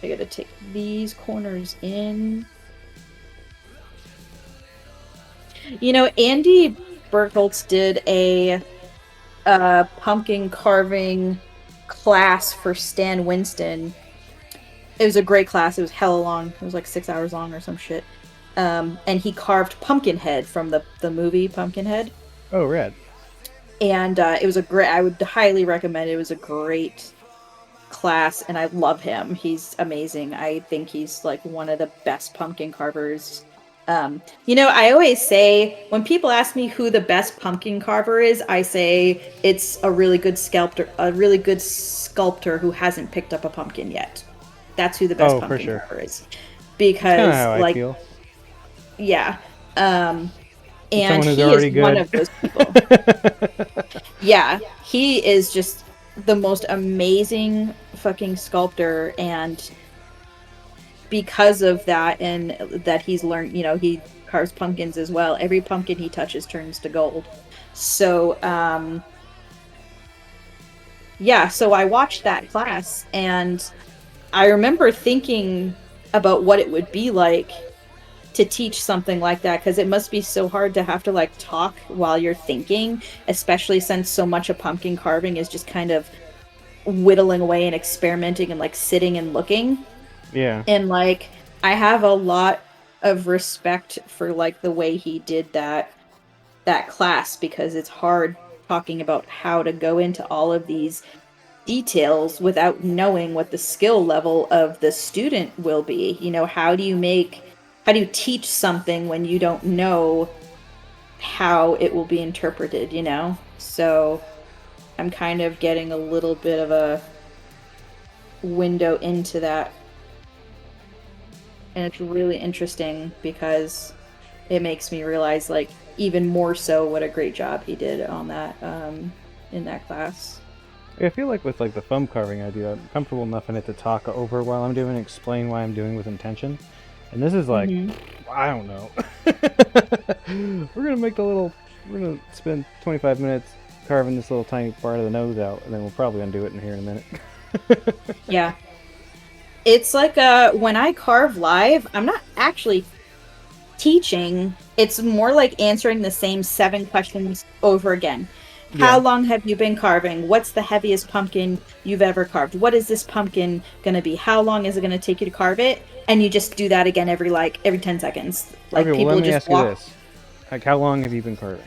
[SPEAKER 6] I gotta take these corners in. You know, Andy Berkholtz did a pumpkin carving class for Stan Winston. It was a great class. It was hella long. It was like 6 hours long or some shit. And he carved Pumpkinhead from the movie Pumpkinhead.
[SPEAKER 3] Oh, rad.
[SPEAKER 6] And it was a great, I would highly recommend it. It was a great class, and I love him. He's amazing. I think he's like one of the best pumpkin carvers. You know, I always say, when people ask me who the best pumpkin carver is, I say it's a really good sculptor who hasn't picked up a pumpkin yet. That's who the best pumpkin carver is. Because,
[SPEAKER 3] how
[SPEAKER 6] like,
[SPEAKER 3] I feel.
[SPEAKER 6] Yeah. And
[SPEAKER 3] he
[SPEAKER 6] is one of those people. Yeah. He is just the most amazing fucking sculptor, and because of that, and that he's learned, you know, he carves pumpkins as well. Every pumpkin he touches turns to gold. So, yeah, so I watched that class, and I remember thinking about what it would be like to teach something like that, because it must be so hard to have to like talk while you're thinking, especially since so much of pumpkin carving is just kind of whittling away and experimenting and like sitting and looking.
[SPEAKER 3] Yeah.
[SPEAKER 6] And like, I have a lot of respect for like the way he did that class, because it's hard talking about how to go into all of these details without knowing what the skill level of the student will be. You know, how do you teach something when you don't know how it will be interpreted, you know? So I'm kind of getting a little bit of a window into that. And it's really interesting because it makes me realize, like, even more so what a great job he did on that, in that class.
[SPEAKER 3] I feel like with like the foam carving I do, I'm comfortable enough in it to talk over while I'm doing, explain why I'm doing with intention. And this is like, I don't know. We're gonna spend 25 minutes carving this little tiny part of the nose out, and then we'll probably undo it in here in a minute.
[SPEAKER 6] Yeah. It's like, when I carve live, I'm not actually teaching. It's more like answering the same 7 questions over again.
[SPEAKER 3] Yeah.
[SPEAKER 6] How long have you been carving? What's the heaviest pumpkin you've ever carved? What is this pumpkin gonna be? How long is it gonna take you to carve it? And you just do that again every 10 seconds. Like,
[SPEAKER 3] okay,
[SPEAKER 6] people
[SPEAKER 3] well, let me
[SPEAKER 6] just
[SPEAKER 3] ask you this. Like, how long have you been carving?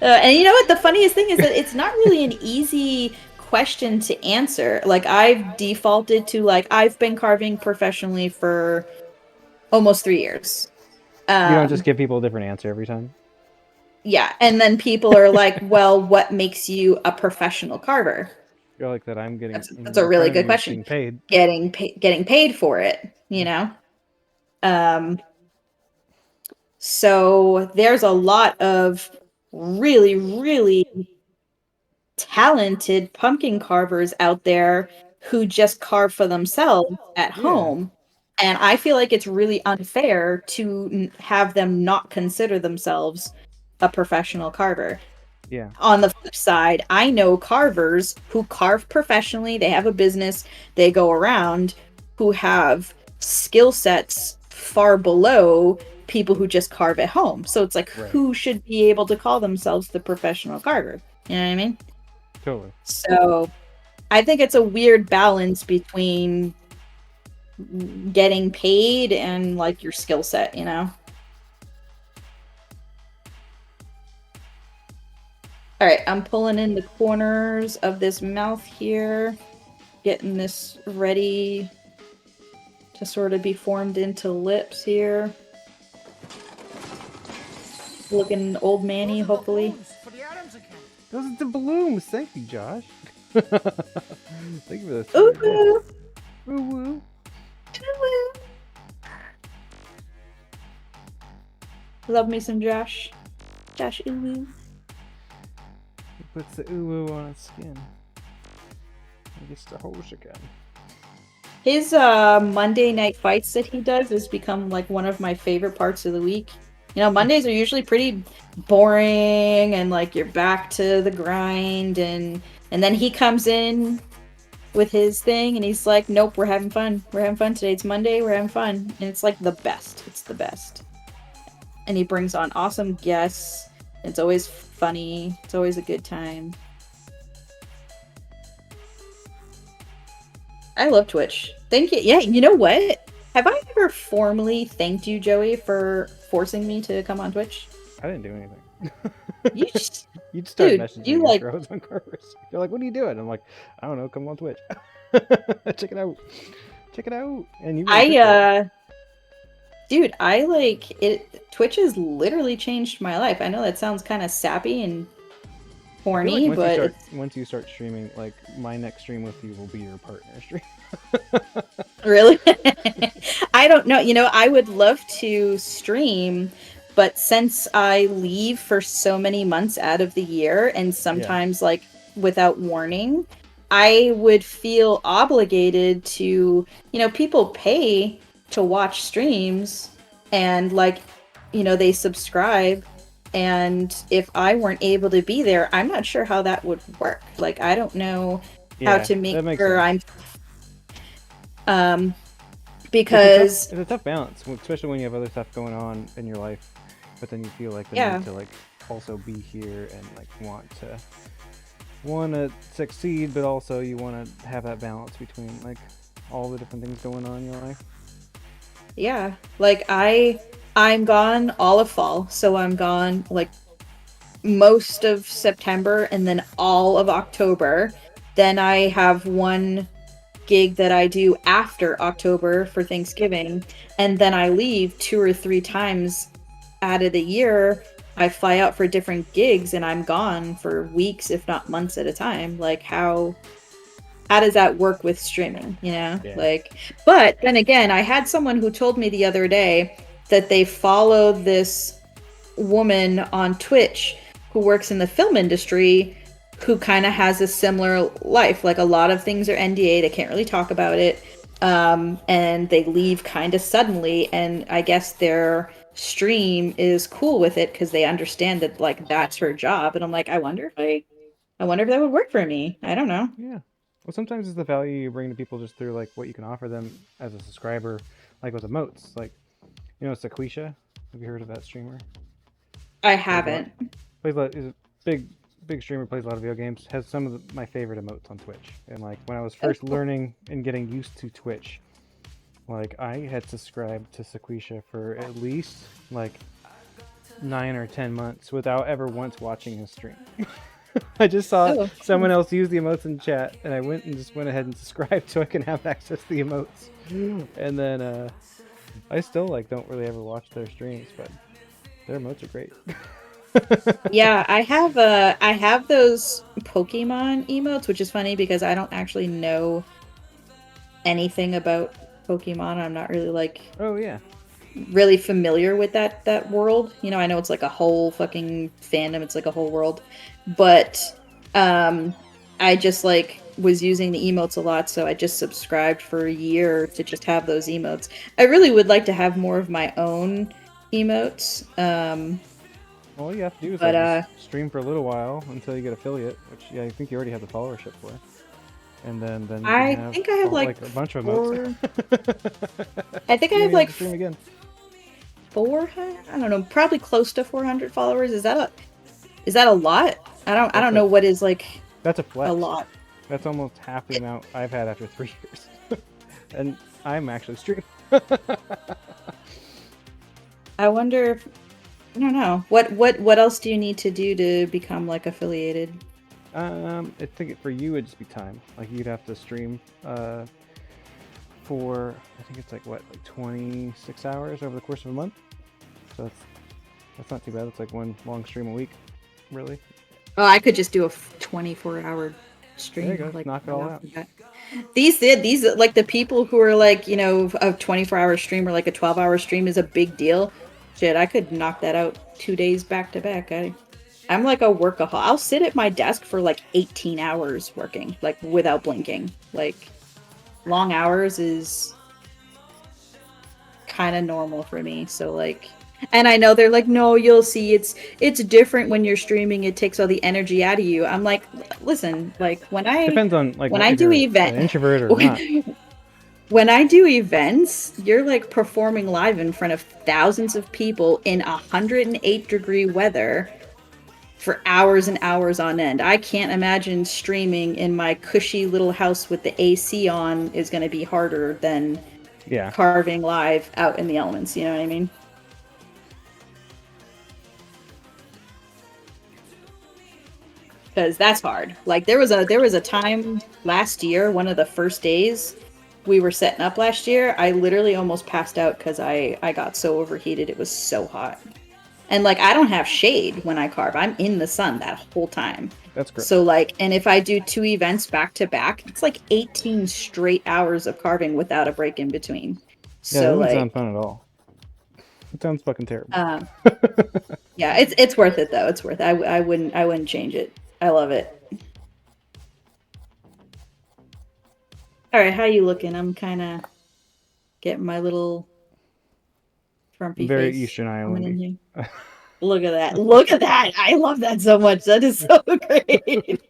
[SPEAKER 6] And you know what? The funniest thing is that it's not really an easy question to answer. Like, I've defaulted to, like, I've been carving professionally for almost 3 years.
[SPEAKER 3] You don't just give people a different answer every time?
[SPEAKER 6] Yeah, and then people are like, well, what makes you a professional carver?
[SPEAKER 3] You're like that I'm getting...
[SPEAKER 6] That's a really good question.
[SPEAKER 3] Getting paid.
[SPEAKER 6] Getting paid for it, you know? So there's a lot of really, really talented pumpkin carvers out there who just carve for themselves at home. And I feel like it's really unfair to have them not consider themselves a professional carver.
[SPEAKER 3] Yeah.
[SPEAKER 6] On the flip side, I know carvers who carve professionally. They have a business. They go around who have skill sets far below people who just carve at home. So it's like, who should be able to call themselves the professional carver? You know what I mean?
[SPEAKER 3] Totally.
[SPEAKER 6] So I think it's a weird balance between getting paid and like your skill set, you know? All right, I'm pulling in the corners of this mouth here, getting this ready to sort of be formed into lips here. Looking old manny, hopefully.
[SPEAKER 2] For the Adams account.
[SPEAKER 3] Those are the balloons. Thank you, Josh. Thank you for this.
[SPEAKER 6] Ooh, ooh,
[SPEAKER 3] Woo woo.
[SPEAKER 6] ooh. Love me some Josh. Josh, ooh, ooh.
[SPEAKER 3] He puts the ooh woo on his skin. He gets the hose again.
[SPEAKER 6] His Monday night fights that he does has become like one of my favorite parts of the week. You know, Mondays are usually pretty boring and like you're back to the grind and then he comes in with his thing and he's like, nope, we're having fun. We're having fun today. It's Monday, we're having fun. And it's like the best. It's the best. And he brings on awesome guests. It's always funny. It's always a good time. I love Twitch. Thank you. Yeah, you know what? Have I ever formally thanked you, Joey, for forcing me to come on Twitch?
[SPEAKER 3] I didn't do anything.
[SPEAKER 6] You just,
[SPEAKER 3] You'd start
[SPEAKER 6] dude,
[SPEAKER 3] messaging
[SPEAKER 6] you
[SPEAKER 3] me
[SPEAKER 6] like,
[SPEAKER 3] after I was on Carver's. You're like, what are you doing? I'm like, I don't know, come on Twitch. Check it out. Check it out. And you
[SPEAKER 6] dude, I like it. Twitch has literally changed my life. I know that sounds kind of sappy and horny,
[SPEAKER 3] like
[SPEAKER 6] but
[SPEAKER 3] once you start streaming, like my next stream with you will be your partner stream.
[SPEAKER 6] really? I don't know. You know, I would love to stream, but since I leave for so many months out of the year and sometimes like without warning, I would feel obligated to, you know, people pay to watch streams and like, you know, they subscribe. And if I weren't able to be there, I'm not sure how that would work. Like, I don't know how to make sure I'm because
[SPEAKER 3] it's a tough balance, especially when you have other stuff going on in your life, but then you feel like the need to like also be here and like want to succeed, but also you want to have that balance between like all the different things going on in your life.
[SPEAKER 6] Yeah, like I'm gone all of fall, so I'm gone like most of September and then all of October. Then I have one gig that I do after October for Thanksgiving, and then I leave 2 or 3 times out of the year. I fly out for different gigs and I'm gone for weeks, if not months at a time. Like how does that work with streaming, you know? Like, but then again, I had someone who told me the other day that they follow this woman on Twitch who works in the film industry who kind of has a similar life. Like a lot of things are NDA, they can't really talk about it. And they leave kind of suddenly, and I guess their stream is cool with it because they understand that like that's her job. And I'm like, I wonder if that would work for me. I don't know.
[SPEAKER 3] Yeah. Well, sometimes it's the value you bring to people just through like what you can offer them as a subscriber, like with emotes. Like, you know, Sequisha. Have you heard of that streamer?
[SPEAKER 6] I haven't.
[SPEAKER 3] Is a big streamer, plays a lot of video games, has some of my favorite emotes on Twitch. And like when I was first learning and getting used to Twitch, like I had subscribed to Sequisha for at least like 9 or 10 months without ever once watching his stream. I just saw someone else use the emotes in chat, and I went ahead and subscribed so I can have access to the emotes. And then I still like don't really ever watch their streams, but their emotes are great.
[SPEAKER 6] Yeah, I have those Pokemon emotes, which is funny because I don't actually know anything about Pokemon. I'm not really like really familiar with that world. You know, I know it's like a whole fucking fandom, it's like a whole world. But I just like was using the emotes a lot, so I just subscribed for a year to just have those emotes. I really would like to have more of my own emotes.
[SPEAKER 3] All you have to do is stream for a little while until you get affiliate, which I think you already have the followership for. And then you
[SPEAKER 6] I think I have like
[SPEAKER 3] a bunch of emotes.
[SPEAKER 6] I think I have like
[SPEAKER 3] stream again.
[SPEAKER 6] 400. I don't know, probably close to 400 followers. Is that a lot? I don't know what is like.
[SPEAKER 3] That's a flex.
[SPEAKER 6] A lot.
[SPEAKER 3] That's almost half the amount I've had after 3 years, and I'm actually streaming.
[SPEAKER 6] I wonder if I don't know. What else do you need to do to become like affiliated?
[SPEAKER 3] I think for you it'd just be time. Like you'd have to stream for I think it's like 26 hours over the course of a month. So that's not too bad. It's like one long stream a week, really.
[SPEAKER 6] Oh, I could just do a 24-hour stream.
[SPEAKER 3] There you go.
[SPEAKER 6] Like,
[SPEAKER 3] Knock it all out.
[SPEAKER 6] These like the people who are like, you know, a 24-hour stream or like a 12-hour stream is a big deal. Shit, I could knock that out 2 days back to back. I'm like a workaholic. I'll sit at my desk for like 18 hours working, like without blinking. Like long hours is kind of normal for me. So like, and I know they're like, no, you'll see it's different when you're streaming. It takes all the energy out of you. I'm like, listen, like when I
[SPEAKER 3] Depends on like
[SPEAKER 6] when I do
[SPEAKER 3] an introvert or not.
[SPEAKER 6] When I do events, you're like performing live in front of thousands of people in 108-degree weather for hours and hours on end. I can't imagine streaming in my cushy little house with the AC on is going to be harder than carving live out in the elements. You know what I mean? Because that's hard. Like there was a time last year, one of the first days we were setting up last year, I literally almost passed out because I got so overheated. It was so hot. And like I don't have shade when I carve. I'm in the sun that whole time.
[SPEAKER 3] That's great.
[SPEAKER 6] So like, and if I do 2 events back to back, it's like 18 straight hours of carving without a break in between.
[SPEAKER 3] Yeah,
[SPEAKER 6] so
[SPEAKER 3] that
[SPEAKER 6] like,
[SPEAKER 3] doesn't sound fun at all. It sounds fucking terrible.
[SPEAKER 6] Yeah, it's worth it though. It's worth it. I wouldn't change it. I love it. All right, how you looking? I'm kind of getting my little frumpy
[SPEAKER 3] Very
[SPEAKER 6] face
[SPEAKER 3] Eastern
[SPEAKER 6] coming in
[SPEAKER 3] Island.
[SPEAKER 6] here. Look at that. Look at that. I love that so much. That is so great.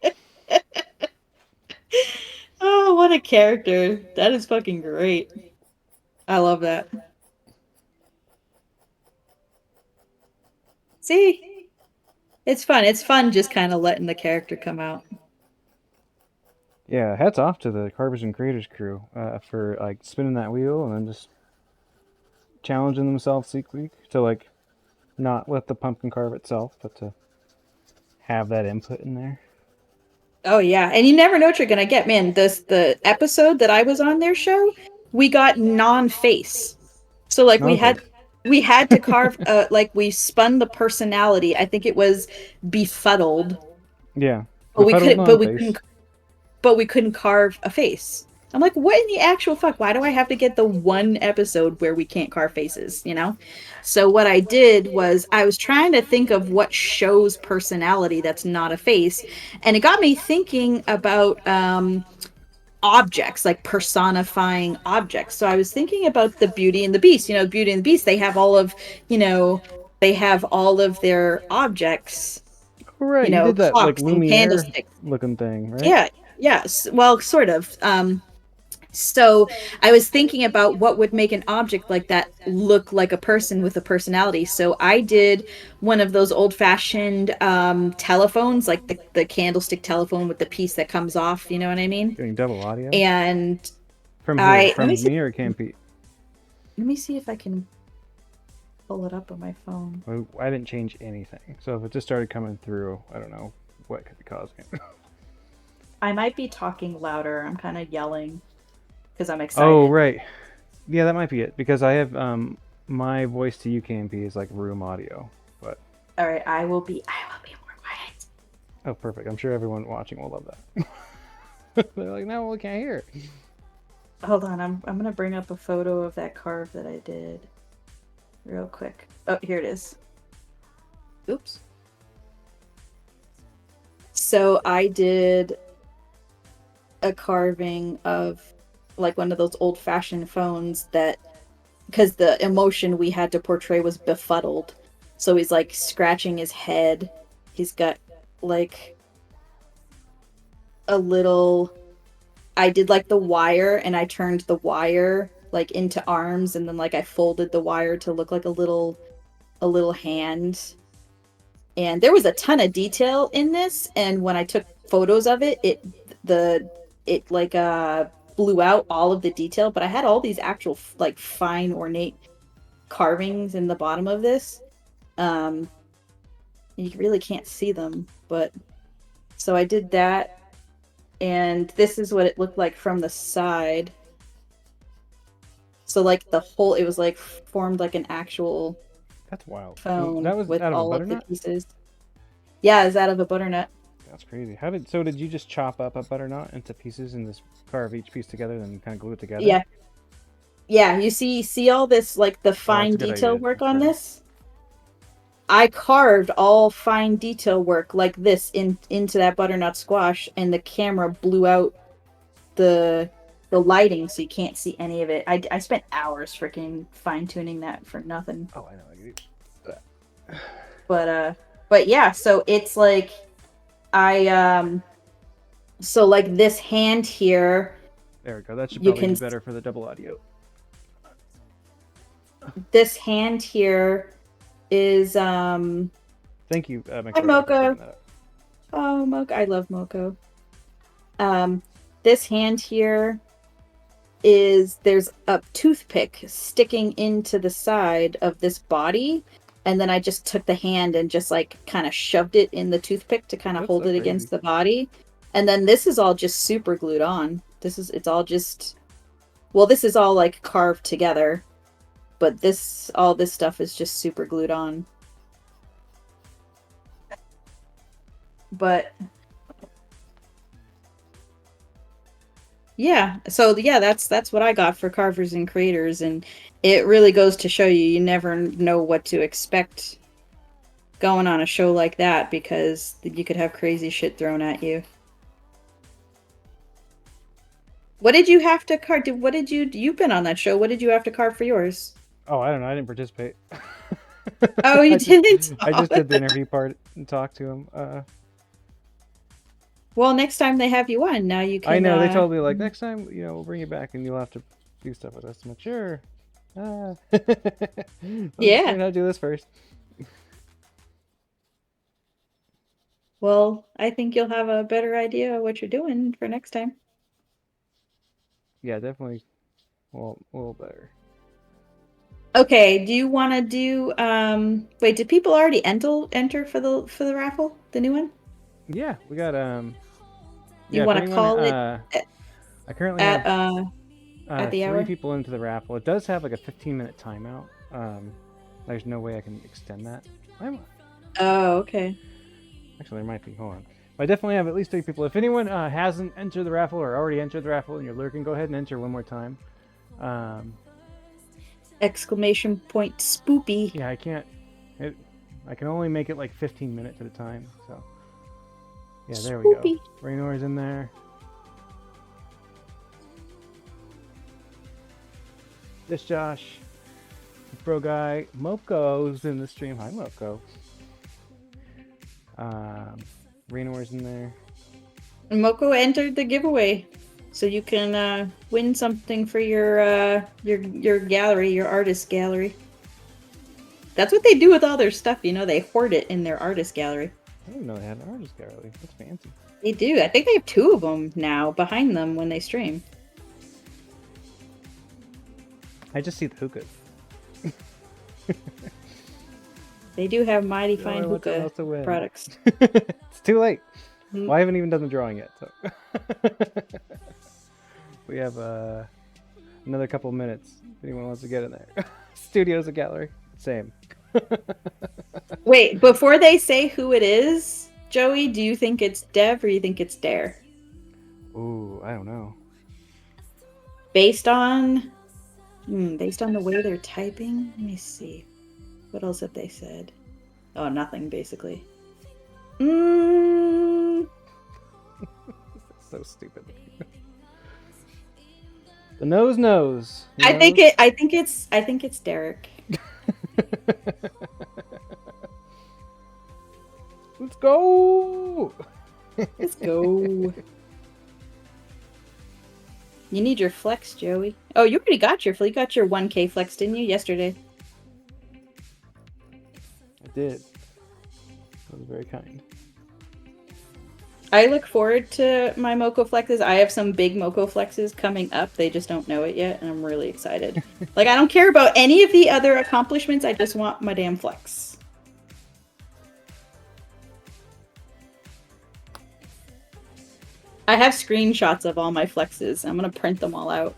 [SPEAKER 6] Oh, what a character. That is fucking great. I love that. See? It's fun. It's fun just kind of letting the character come out.
[SPEAKER 3] Yeah, hats off to the Carvers and Creators crew for like spinning that wheel and then just challenging themselves each week to like not let the pumpkin carve itself, but to have that input in there.
[SPEAKER 6] Oh yeah, and you never know what you're gonna get, man. The episode that I was on their show, we got non-face. So like we had to carve like we spun the personality. I think it was befuddled.
[SPEAKER 3] Yeah.
[SPEAKER 6] But we couldn't carve a face. I'm like, what in the actual fuck? Why do I have to get the one episode where we can't carve faces, you know? So what I did was I was trying to think of what shows personality that's not a face. And it got me thinking about objects, like personifying objects. So I was thinking about the Beauty and the Beast. You know, Beauty and the Beast, they have all of their objects.
[SPEAKER 3] Right, you did that like Lumiere looking thing, right?
[SPEAKER 6] Yeah. Yes, well, sort of. So I was thinking about what would make an object like that look like a person with a personality. So I did one of those old-fashioned telephones, like the candlestick telephone with the piece that comes off. You know what I mean?
[SPEAKER 3] Doing double audio.
[SPEAKER 6] And
[SPEAKER 3] from me or KMP?
[SPEAKER 6] Let me see if I can pull it up on my phone.
[SPEAKER 3] Well, I didn't change anything, so if it just started coming through, I don't know what could be causing it.
[SPEAKER 6] I might be talking louder. I'm kind of yelling because I'm excited.
[SPEAKER 3] Oh, right. Yeah, that might be it. Because I have my voice to you, KMP, is like room audio. But
[SPEAKER 6] all right, I will be more quiet.
[SPEAKER 3] Oh, perfect. I'm sure everyone watching will love that. They're like, no, we can't hear it.
[SPEAKER 6] Hold on, I'm gonna bring up a photo of that carve that I did real quick. Oh, here it is. Oops. So I did a carving of like one of those old-fashioned phones that, because the emotion we had to portray was befuddled. So he's like scratching his head. He's got like a little, I did like the wire and I turned the wire like into arms and then like I folded the wire to look like a little hand. And there was a ton of detail in this, and when I took photos of it, it blew out all of the detail, but I had all these actual like fine ornate carvings in the bottom of this. You really can't see them, but so I did that, and this is what it looked like from the side. So like the whole, it was like formed like an actual
[SPEAKER 3] That's wild.
[SPEAKER 6] phone
[SPEAKER 3] That was
[SPEAKER 6] with
[SPEAKER 3] out of a
[SPEAKER 6] all of the
[SPEAKER 3] butternut?
[SPEAKER 6] pieces. Yeah, it's out of a butternut.
[SPEAKER 3] That's crazy. Did you just chop up a butternut into pieces and just carve each piece together and then kind of glue it together?
[SPEAKER 6] Yeah. Yeah, you see all this, like the fine
[SPEAKER 3] a good
[SPEAKER 6] detail
[SPEAKER 3] idea.
[SPEAKER 6] work
[SPEAKER 3] That's
[SPEAKER 6] on
[SPEAKER 3] right.
[SPEAKER 6] this? I carved all fine detail work like this into that butternut squash, and the camera blew out the lighting so you can't see any of it. I spent hours freaking fine tuning that for nothing.
[SPEAKER 3] Oh, I know. I can do that.
[SPEAKER 6] But yeah, so it's like so like this hand here,
[SPEAKER 3] There we go. That should
[SPEAKER 6] you
[SPEAKER 3] probably
[SPEAKER 6] can
[SPEAKER 3] be better for the double audio.
[SPEAKER 6] this hand here is
[SPEAKER 3] Thank you,
[SPEAKER 6] Hi,
[SPEAKER 3] Victoria, for
[SPEAKER 6] Mocha.
[SPEAKER 3] picking that up.
[SPEAKER 6] Oh, Moko. I love Moko. This hand here is, there's a toothpick sticking into the side of this body, and then I just took the hand and just like kind of shoved it in the toothpick to kind of
[SPEAKER 3] That's
[SPEAKER 6] hold
[SPEAKER 3] so
[SPEAKER 6] it
[SPEAKER 3] crazy.
[SPEAKER 6] against the body. And then this is all just super glued on. It's all just, well, this is all like carved together, but all this stuff is just super glued on. But yeah, so yeah, that's what I got for carvers and creators, and it really goes to show you never know what to expect going on a show like that, because you could have crazy shit thrown at you. What did you have to carve? You've been on that show. What did you have to carve for yours?
[SPEAKER 3] Oh, I don't know. I didn't participate.
[SPEAKER 6] Oh, you didn't?
[SPEAKER 3] I just did the interview part and talked to him.
[SPEAKER 6] Well, next time they have you on, now you can.
[SPEAKER 3] I know. They told me, like, next time, we'll bring you back and you'll have to do stuff with us. I'm like, sure.
[SPEAKER 6] Yeah.
[SPEAKER 3] Learn how to do this first.
[SPEAKER 6] Well, I think you'll have a better idea of what you're doing for next time.
[SPEAKER 3] Yeah, definitely. Well, a little better.
[SPEAKER 6] Okay, do you want to do wait, did people already enter for the raffle, the new one?
[SPEAKER 3] Yeah, we got
[SPEAKER 6] You
[SPEAKER 3] if
[SPEAKER 6] want to
[SPEAKER 3] anyone,
[SPEAKER 6] call it
[SPEAKER 3] I currently
[SPEAKER 6] at
[SPEAKER 3] have
[SPEAKER 6] at the
[SPEAKER 3] 3
[SPEAKER 6] hour?
[SPEAKER 3] people into the raffle. It does have like a 15-minute timeout. There's no way I can extend that.
[SPEAKER 6] Oh, okay.
[SPEAKER 3] Actually, there might be. Hold on. I definitely have at least 3 people. If anyone hasn't entered the raffle or already entered the raffle and you're lurking, go ahead and enter one more time.
[SPEAKER 6] Exclamation point spoopy.
[SPEAKER 3] Yeah, I can't. I can only make it like 15 minutes at a time. So yeah, there we
[SPEAKER 6] Spoopy.
[SPEAKER 3] go. Raynor's in there. This Josh, bro guy, Moko's in the stream. Hi, Moko. Raynor's in there.
[SPEAKER 6] Moko entered the giveaway, so you can win something for your gallery, your artist gallery. That's what they do with all their stuff, they hoard it in their artist gallery.
[SPEAKER 3] I didn't know they had an artist gallery. That's fancy.
[SPEAKER 6] They do. I think they have 2 of them now behind them when they stream.
[SPEAKER 3] I just see the hookahs.
[SPEAKER 6] They do have mighty
[SPEAKER 3] Oh,
[SPEAKER 6] fine
[SPEAKER 3] I want someone
[SPEAKER 6] hookah
[SPEAKER 3] else to win.
[SPEAKER 6] products.
[SPEAKER 3] It's too late.
[SPEAKER 6] Mm.
[SPEAKER 3] Well, I haven't even done the drawing yet, so we have another couple minutes. If anyone wants to get in there, studios, a gallery, same.
[SPEAKER 6] Wait, before they say who it is, Joey, do you think it's Dev or you think it's Dare?
[SPEAKER 3] Ooh, I don't know.
[SPEAKER 6] Based on the way they're typing? Let me see. What else have they said? Oh, nothing, basically.
[SPEAKER 3] So stupid. The nose knows.
[SPEAKER 6] I think it's Derek.
[SPEAKER 3] Let's go.
[SPEAKER 6] Let's go. You need your flex, Joey. Oh, you already got your 1K flex, didn't you, yesterday?
[SPEAKER 3] I did. That was very kind.
[SPEAKER 6] I look forward to my Moko flexes. I have some big Moko flexes coming up. They just don't know it yet, and I'm really excited. Like, I don't care about any of the other accomplishments. I just want my damn flex. I have screenshots of all my flexes. I'm gonna print them all out.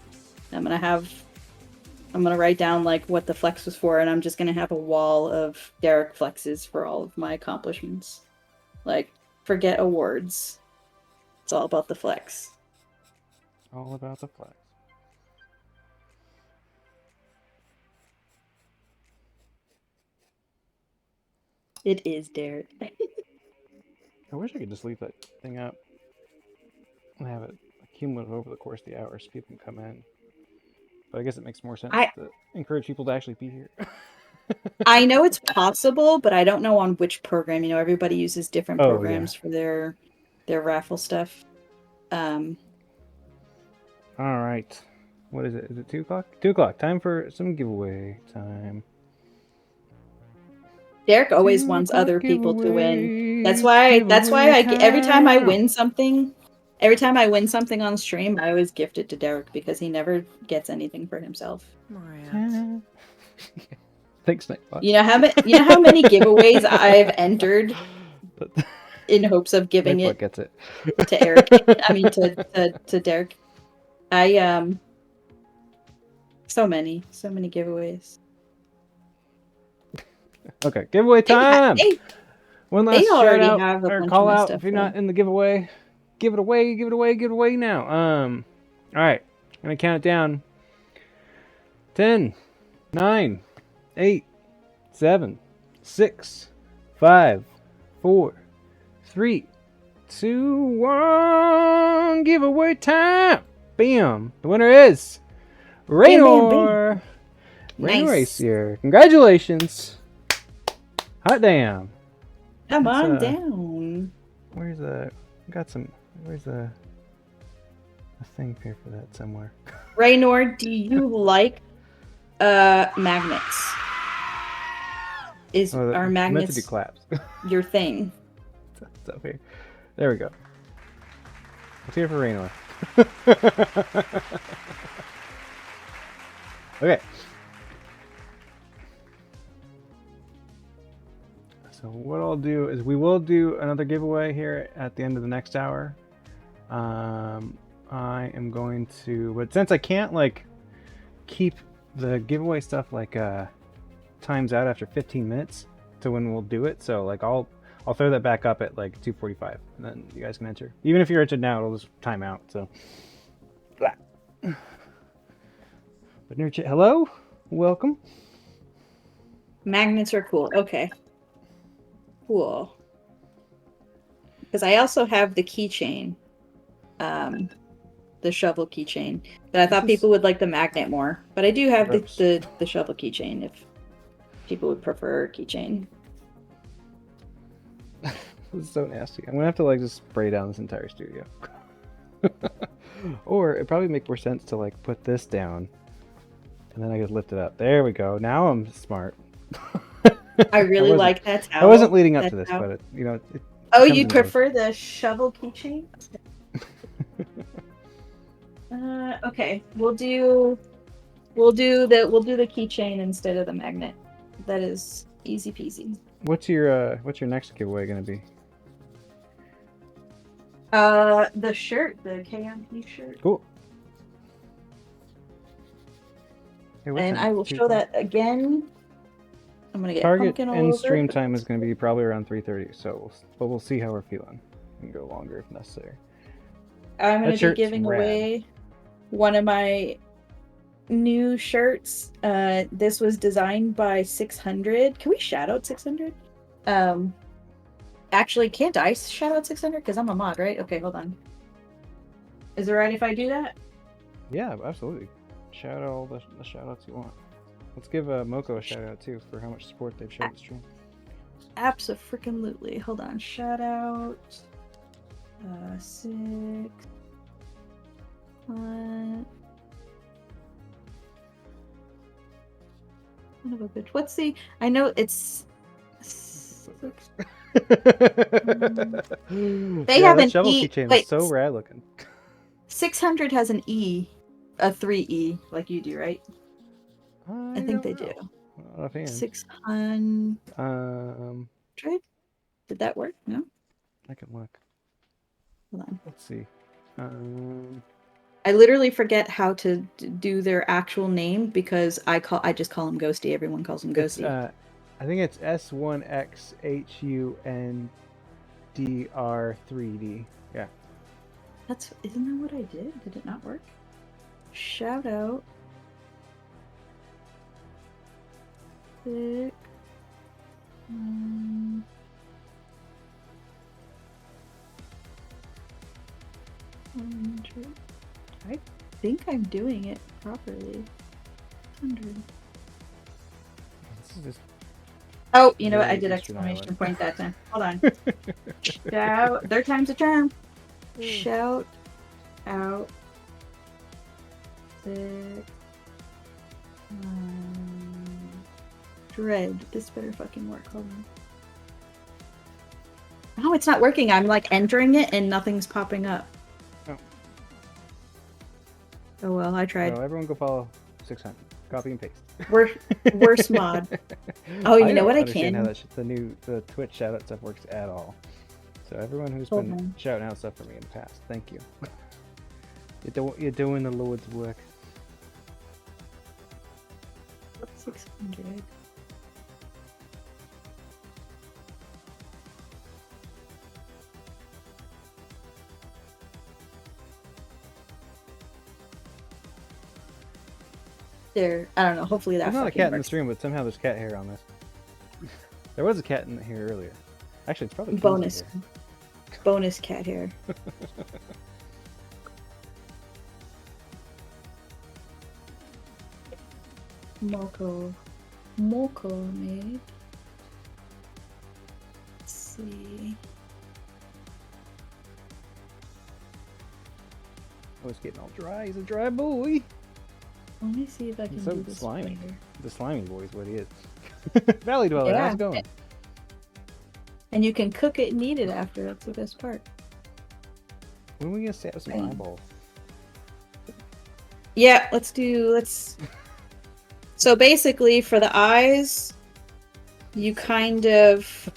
[SPEAKER 6] I'm gonna write down like what the flex was for, and I'm just gonna have a wall of Derek flexes for all of my accomplishments. Like, forget awards. It's all about the flex.
[SPEAKER 3] All about the flex.
[SPEAKER 6] It is Derek.
[SPEAKER 3] I wish I could just leave that thing up and have it accumulate over the course of the hours so people can come in. But I guess it makes more sense to encourage people to actually be here.
[SPEAKER 6] I know it's possible, but I don't know on which program. You know, everybody uses different programs for their raffle stuff.
[SPEAKER 3] All right. What is it? Is it 2 o'clock? 2 o'clock. Time for some giveaway time.
[SPEAKER 6] Derek always wants other people to win. That's why every time I win something on stream, I always gift it to Derek because he never gets anything for himself.
[SPEAKER 3] Thanks, Nightbot.
[SPEAKER 6] You know how many giveaways I've entered in hopes of giving
[SPEAKER 3] Nightbot
[SPEAKER 6] it,
[SPEAKER 3] gets it
[SPEAKER 6] to Eric. I mean to Derek. So many giveaways.
[SPEAKER 3] Okay, giveaway time. One last shout out or call out if you're not in the giveaway. Give it away now. All right, I'm gonna count it down. 10, 9, 8, 7, 6, 5, 4, 3, 2, 1. Giveaway time. Bam. The winner is Raynor. Raynor Race here. Congratulations. Hot damn.
[SPEAKER 6] Come on down.
[SPEAKER 3] Where's the... Where's the thing here for that somewhere?
[SPEAKER 6] Raynor, do you like magnets? Are magnets
[SPEAKER 3] meant to be claps.
[SPEAKER 6] your thing?
[SPEAKER 3] It's up here. There we go. Let's hear it for Raynor. Okay. So what I'll do is we will do another giveaway here at the end of the next hour. I am going to, but since I can't like keep the giveaway stuff like times out after 15 minutes to when we'll do it, so like I'll throw that back up at like 2:45, and then you guys can enter. Even if you're entered now, it'll just time out. So, but Nerdchit, hello, welcome.
[SPEAKER 6] Magnets are cool. Okay. Cool. Because I also have the keychain, the shovel keychain, but I thought people would like the magnet more. But I do have the shovel keychain if people would prefer keychain.
[SPEAKER 3] This is so nasty. I'm gonna have to like just spray down this entire studio. Or it'd probably make more sense to like put this down, and then I could lift it up. There we go. Now I'm smart.
[SPEAKER 6] I really like that towel.
[SPEAKER 3] I wasn't leading up to this, but it
[SPEAKER 6] oh, you prefer the shovel keychain? Okay, we'll do the keychain instead of the magnet. That is easy peasy.
[SPEAKER 3] What's your next giveaway gonna be?
[SPEAKER 6] The shirt, the KMP shirt.
[SPEAKER 3] Cool. Hey,
[SPEAKER 6] and I will show that again. I'm gonna get
[SPEAKER 3] target
[SPEAKER 6] pumpkin all
[SPEAKER 3] and
[SPEAKER 6] over
[SPEAKER 3] stream
[SPEAKER 6] it.
[SPEAKER 3] time is going to be probably around 3:30. So, but we'll see how we're feeling. We can go longer if necessary.
[SPEAKER 6] I'm gonna be giving away one of my new shirts. This was designed by 600. Can we shout out 600? Actually, can't I shout out 600? Because I'm a mod, right? Okay, hold on. Is it right if I do that?
[SPEAKER 3] Yeah, absolutely. Shout out all the shout outs you want. Let's give Moko a shout out too for how much support they've showed the stream.
[SPEAKER 6] Abso-freaking-lutely. Hold on. Shout out 6. Son of a bitch. What's the? I know it's. They have an
[SPEAKER 3] shovel
[SPEAKER 6] E.
[SPEAKER 3] keychain
[SPEAKER 6] Wait,
[SPEAKER 3] is so rad looking.
[SPEAKER 6] 600 has an E, a 3E, like you do, right? I think they do. 600. Did that work? No.
[SPEAKER 3] I can look.
[SPEAKER 6] Hold on.
[SPEAKER 3] Let's see.
[SPEAKER 6] I literally forget how to do their actual name because I just call him Ghosty. Everyone calls him
[SPEAKER 3] It's,
[SPEAKER 6] Ghosty.
[SPEAKER 3] I think it's S1XHUNDR3D. Yeah.
[SPEAKER 6] Isn't that what I did? Did it not work? Shout out. Sick. I think I'm doing it properly. 100.
[SPEAKER 3] This is just
[SPEAKER 6] Oh, you know what? I
[SPEAKER 3] very
[SPEAKER 6] did
[SPEAKER 3] Eastern
[SPEAKER 6] exclamation
[SPEAKER 3] Island.
[SPEAKER 6] point that time. Hold on. Shout. Third time's a charm. Shout out. Sick. Dread. This better fucking work. Hold on. Oh, it's not working. I'm like entering it and nothing's popping up.
[SPEAKER 3] Oh.
[SPEAKER 6] Oh well, I tried.
[SPEAKER 3] So everyone go follow 600. Copy and paste.
[SPEAKER 6] Worst mod. Oh, you know what I
[SPEAKER 3] understand
[SPEAKER 6] can?
[SPEAKER 3] how the Twitch shout out stuff works at all. So everyone who's
[SPEAKER 6] Hold
[SPEAKER 3] been
[SPEAKER 6] on.
[SPEAKER 3] shouting out stuff for me in the past, thank you. You're doing the Lord's work.
[SPEAKER 6] 600. There. I don't know. Hopefully that
[SPEAKER 3] There's not a
[SPEAKER 6] fucking
[SPEAKER 3] cat in the
[SPEAKER 6] works.
[SPEAKER 3] stream, but somehow there's cat hair on this. There was a cat in here earlier. Actually, it's probably
[SPEAKER 6] Bonus.
[SPEAKER 3] Kingsley
[SPEAKER 6] Bonus cat hair. Moko made. Let's see.
[SPEAKER 3] Oh, it's getting all dry. He's a dry boy.
[SPEAKER 6] Let me see if I can
[SPEAKER 3] He's so
[SPEAKER 6] do this
[SPEAKER 3] slimy.
[SPEAKER 6] later.
[SPEAKER 3] The slimy boy is what he is. Valley Dweller,
[SPEAKER 6] Yeah.
[SPEAKER 3] how's it going?
[SPEAKER 6] And you can cook it and eat it after. That's the best part.
[SPEAKER 3] When are we gonna stab some
[SPEAKER 6] Right.
[SPEAKER 3] eyeballs?
[SPEAKER 6] Yeah, let's So basically for the eyes, you kind of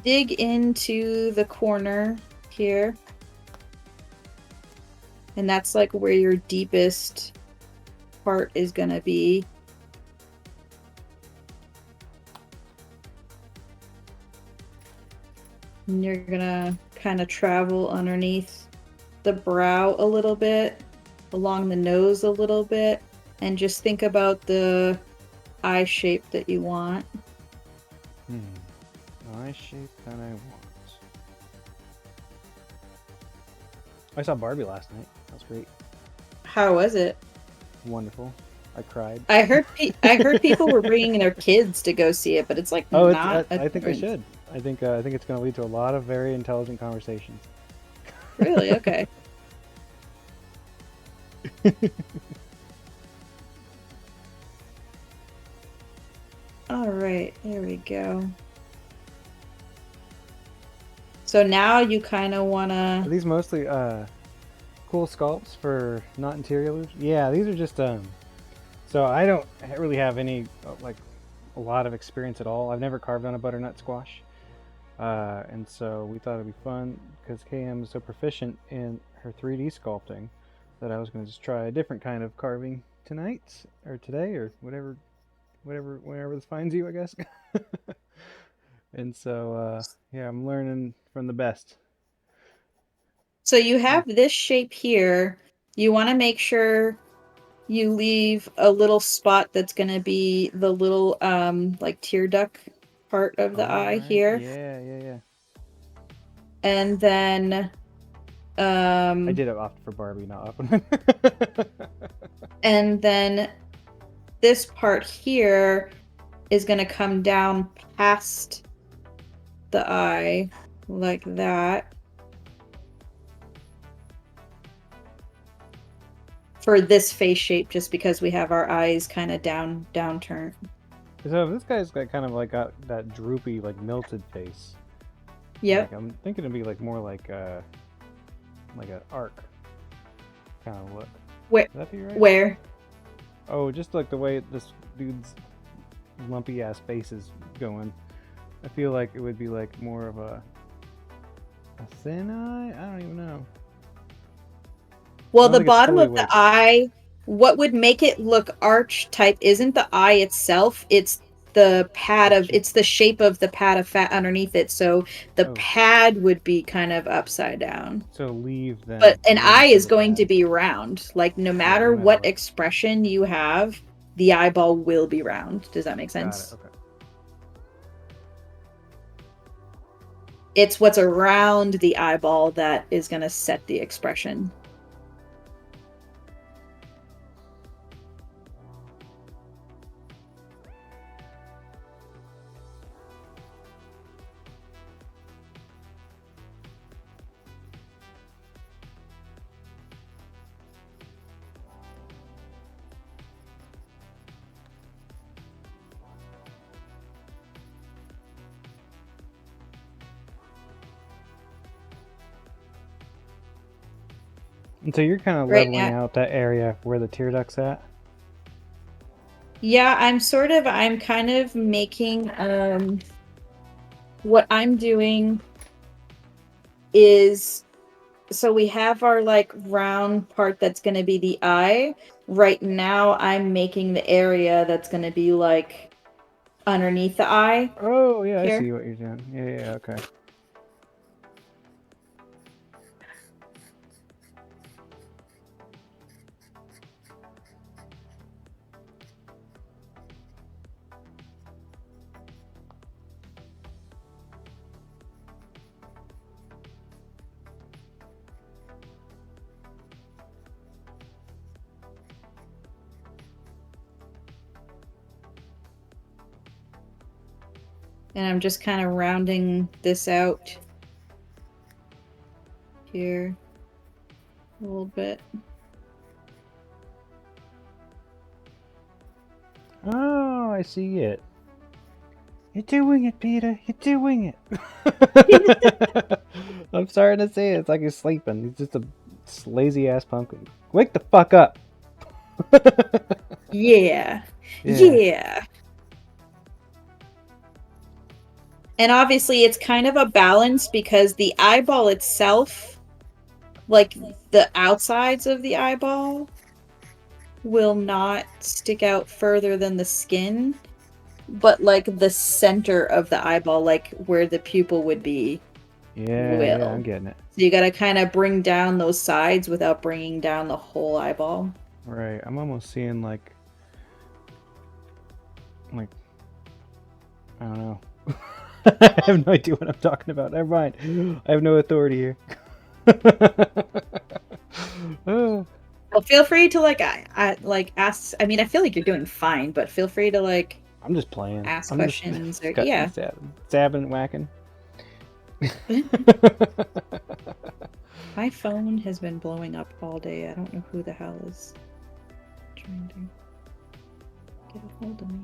[SPEAKER 6] dig into the corner here. And that's like where your deepest part is gonna be. And you're gonna kind of travel underneath the brow a little bit, along the nose a little bit, and just think about the eye shape that you want.
[SPEAKER 3] Eye shape that I want. I saw Barbie last night. That was great.
[SPEAKER 6] How was it?
[SPEAKER 3] Wonderful. I cried.
[SPEAKER 6] I heard people were bringing their kids to go see it, but it's like
[SPEAKER 3] Oh,
[SPEAKER 6] not.
[SPEAKER 3] I think I should. I think it's going to lead to a lot of very intelligent conversations.
[SPEAKER 6] Really? Okay. All right, there we go. So now you kind of want
[SPEAKER 3] Are
[SPEAKER 6] to.
[SPEAKER 3] these mostly cool sculpts for not interior loops? Yeah, these are just so I don't really have any like a lot of experience at all. I've never carved on a butternut squash. And so we thought it'd be fun because KM is so proficient in her 3D sculpting that I was going to just try a different kind of carving tonight or today or whenever this finds you, I guess. And so yeah, I'm learning from the best.
[SPEAKER 6] So you have this shape here. You want to make sure you leave a little spot that's going to be the little like tear duct part of the eye
[SPEAKER 3] Alright,
[SPEAKER 6] here.
[SPEAKER 3] Yeah.
[SPEAKER 6] And then
[SPEAKER 3] I did opt for Barbie, not Oppenheimer.
[SPEAKER 6] and then this part here is going to come down past the eye like that. For this face shape, just because we have our eyes kind of downturned.
[SPEAKER 3] So this guy's got kind of like got that droopy, like melted face.
[SPEAKER 6] Yep.
[SPEAKER 3] Like, I'm thinking it'd be like more like an arc kind of look.
[SPEAKER 6] Where?
[SPEAKER 3] Would that be right?
[SPEAKER 6] Where?
[SPEAKER 3] Oh, just like the way this dude's lumpy ass face is going. I feel like it would be like more of a A thin eye? I don't even know.
[SPEAKER 6] Well,
[SPEAKER 3] I don't
[SPEAKER 6] the
[SPEAKER 3] think it's
[SPEAKER 6] bottom
[SPEAKER 3] fully
[SPEAKER 6] of the
[SPEAKER 3] awake.
[SPEAKER 6] eye, what would make it look arch type isn't the eye itself, it's the pad of, it's the shape of the pad of fat underneath it. So the
[SPEAKER 3] Oh,
[SPEAKER 6] pad would be kind of upside down.
[SPEAKER 3] so leave then.
[SPEAKER 6] But an
[SPEAKER 3] room
[SPEAKER 6] eye
[SPEAKER 3] for
[SPEAKER 6] is
[SPEAKER 3] the
[SPEAKER 6] going to
[SPEAKER 3] pad.
[SPEAKER 6] be round. Like, no
[SPEAKER 3] Yeah,
[SPEAKER 6] matter
[SPEAKER 3] no matter
[SPEAKER 6] what
[SPEAKER 3] what.
[SPEAKER 6] expression you have, the eyeball will be round. Does that make
[SPEAKER 3] Got it.
[SPEAKER 6] sense?
[SPEAKER 3] Okay.
[SPEAKER 6] It's what's around the eyeball that is going to set the expression.
[SPEAKER 3] And so you're kind of
[SPEAKER 6] Right
[SPEAKER 3] leveling
[SPEAKER 6] now,
[SPEAKER 3] out that area where the tear duct's at.
[SPEAKER 6] yeah, I'm kind of making, what I'm doing is, so we have our like round part that's going to be the eye. Right now, I'm making the area that's going to be like underneath the eye
[SPEAKER 3] Oh yeah, I
[SPEAKER 6] here.
[SPEAKER 3] see what you're doing. Yeah, okay.
[SPEAKER 6] And I'm just kind of rounding this out here a little bit.
[SPEAKER 3] Oh, I see it. You're doing it, Peter. You're doing it. I'm starting to see it. It's like he's sleeping. He's just a lazy ass pumpkin. Wake the fuck up.
[SPEAKER 6] Yeah. Yeah. And obviously it's kind of a balance because the eyeball itself, like the outsides of the eyeball, will not stick out further than the skin, but like the center of the eyeball, like where the pupil would be,
[SPEAKER 3] Yeah, I'm getting it.
[SPEAKER 6] So you gotta kind of bring down those sides without bringing down the whole eyeball.
[SPEAKER 3] Right, I'm almost seeing like, I don't know. I have no idea what I'm talking about. Never mind. I have no authority here. Oh.
[SPEAKER 6] Well, feel free to like ask. I mean, I feel like you're doing fine, but feel free to like
[SPEAKER 3] I'm just playing.
[SPEAKER 6] ask
[SPEAKER 3] I'm
[SPEAKER 6] questions.
[SPEAKER 3] just
[SPEAKER 6] Or, yeah.
[SPEAKER 3] Stabbing, whacking.
[SPEAKER 6] My phone has been blowing up all day. I don't know who the hell is trying to get a hold of me.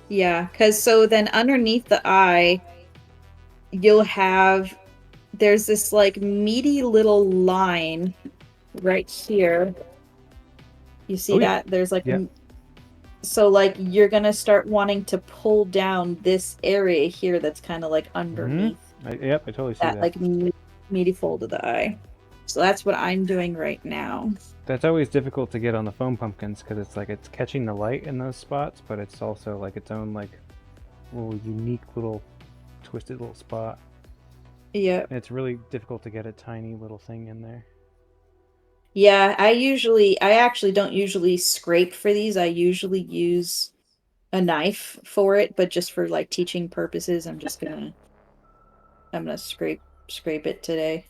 [SPEAKER 6] Yeah, because so then underneath the eye, you'll have, there's this like meaty little line right here. You see that? There's like, so like you're gonna start wanting to pull down this area here that's kind of like underneath.
[SPEAKER 3] Yep, I totally see that.
[SPEAKER 6] Like meaty fold of the eye. So that's what I'm doing right now.
[SPEAKER 3] That's always difficult to get on the foam pumpkins because it's like it's catching the light in those spots, but it's also like its own like little unique little twisted little spot.
[SPEAKER 6] Yeah.
[SPEAKER 3] And it's really difficult to get a tiny little thing in there.
[SPEAKER 6] Yeah, I actually don't usually scrape for these. I usually use a knife for it, but just for like teaching purposes, I'm gonna scrape it today.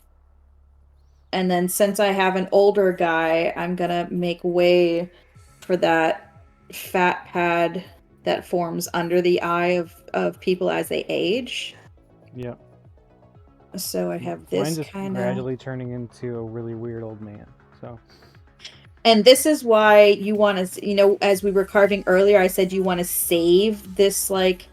[SPEAKER 6] And then since I have an older guy, I'm gonna make way for that fat pad that forms under the eye of people as they age.
[SPEAKER 3] Yeah.
[SPEAKER 6] So I have this
[SPEAKER 3] Mine just
[SPEAKER 6] kind of
[SPEAKER 3] gradually turning into a really weird old man. So.
[SPEAKER 6] And this is why you want to, you know, as we were carving earlier, I said you want to save this like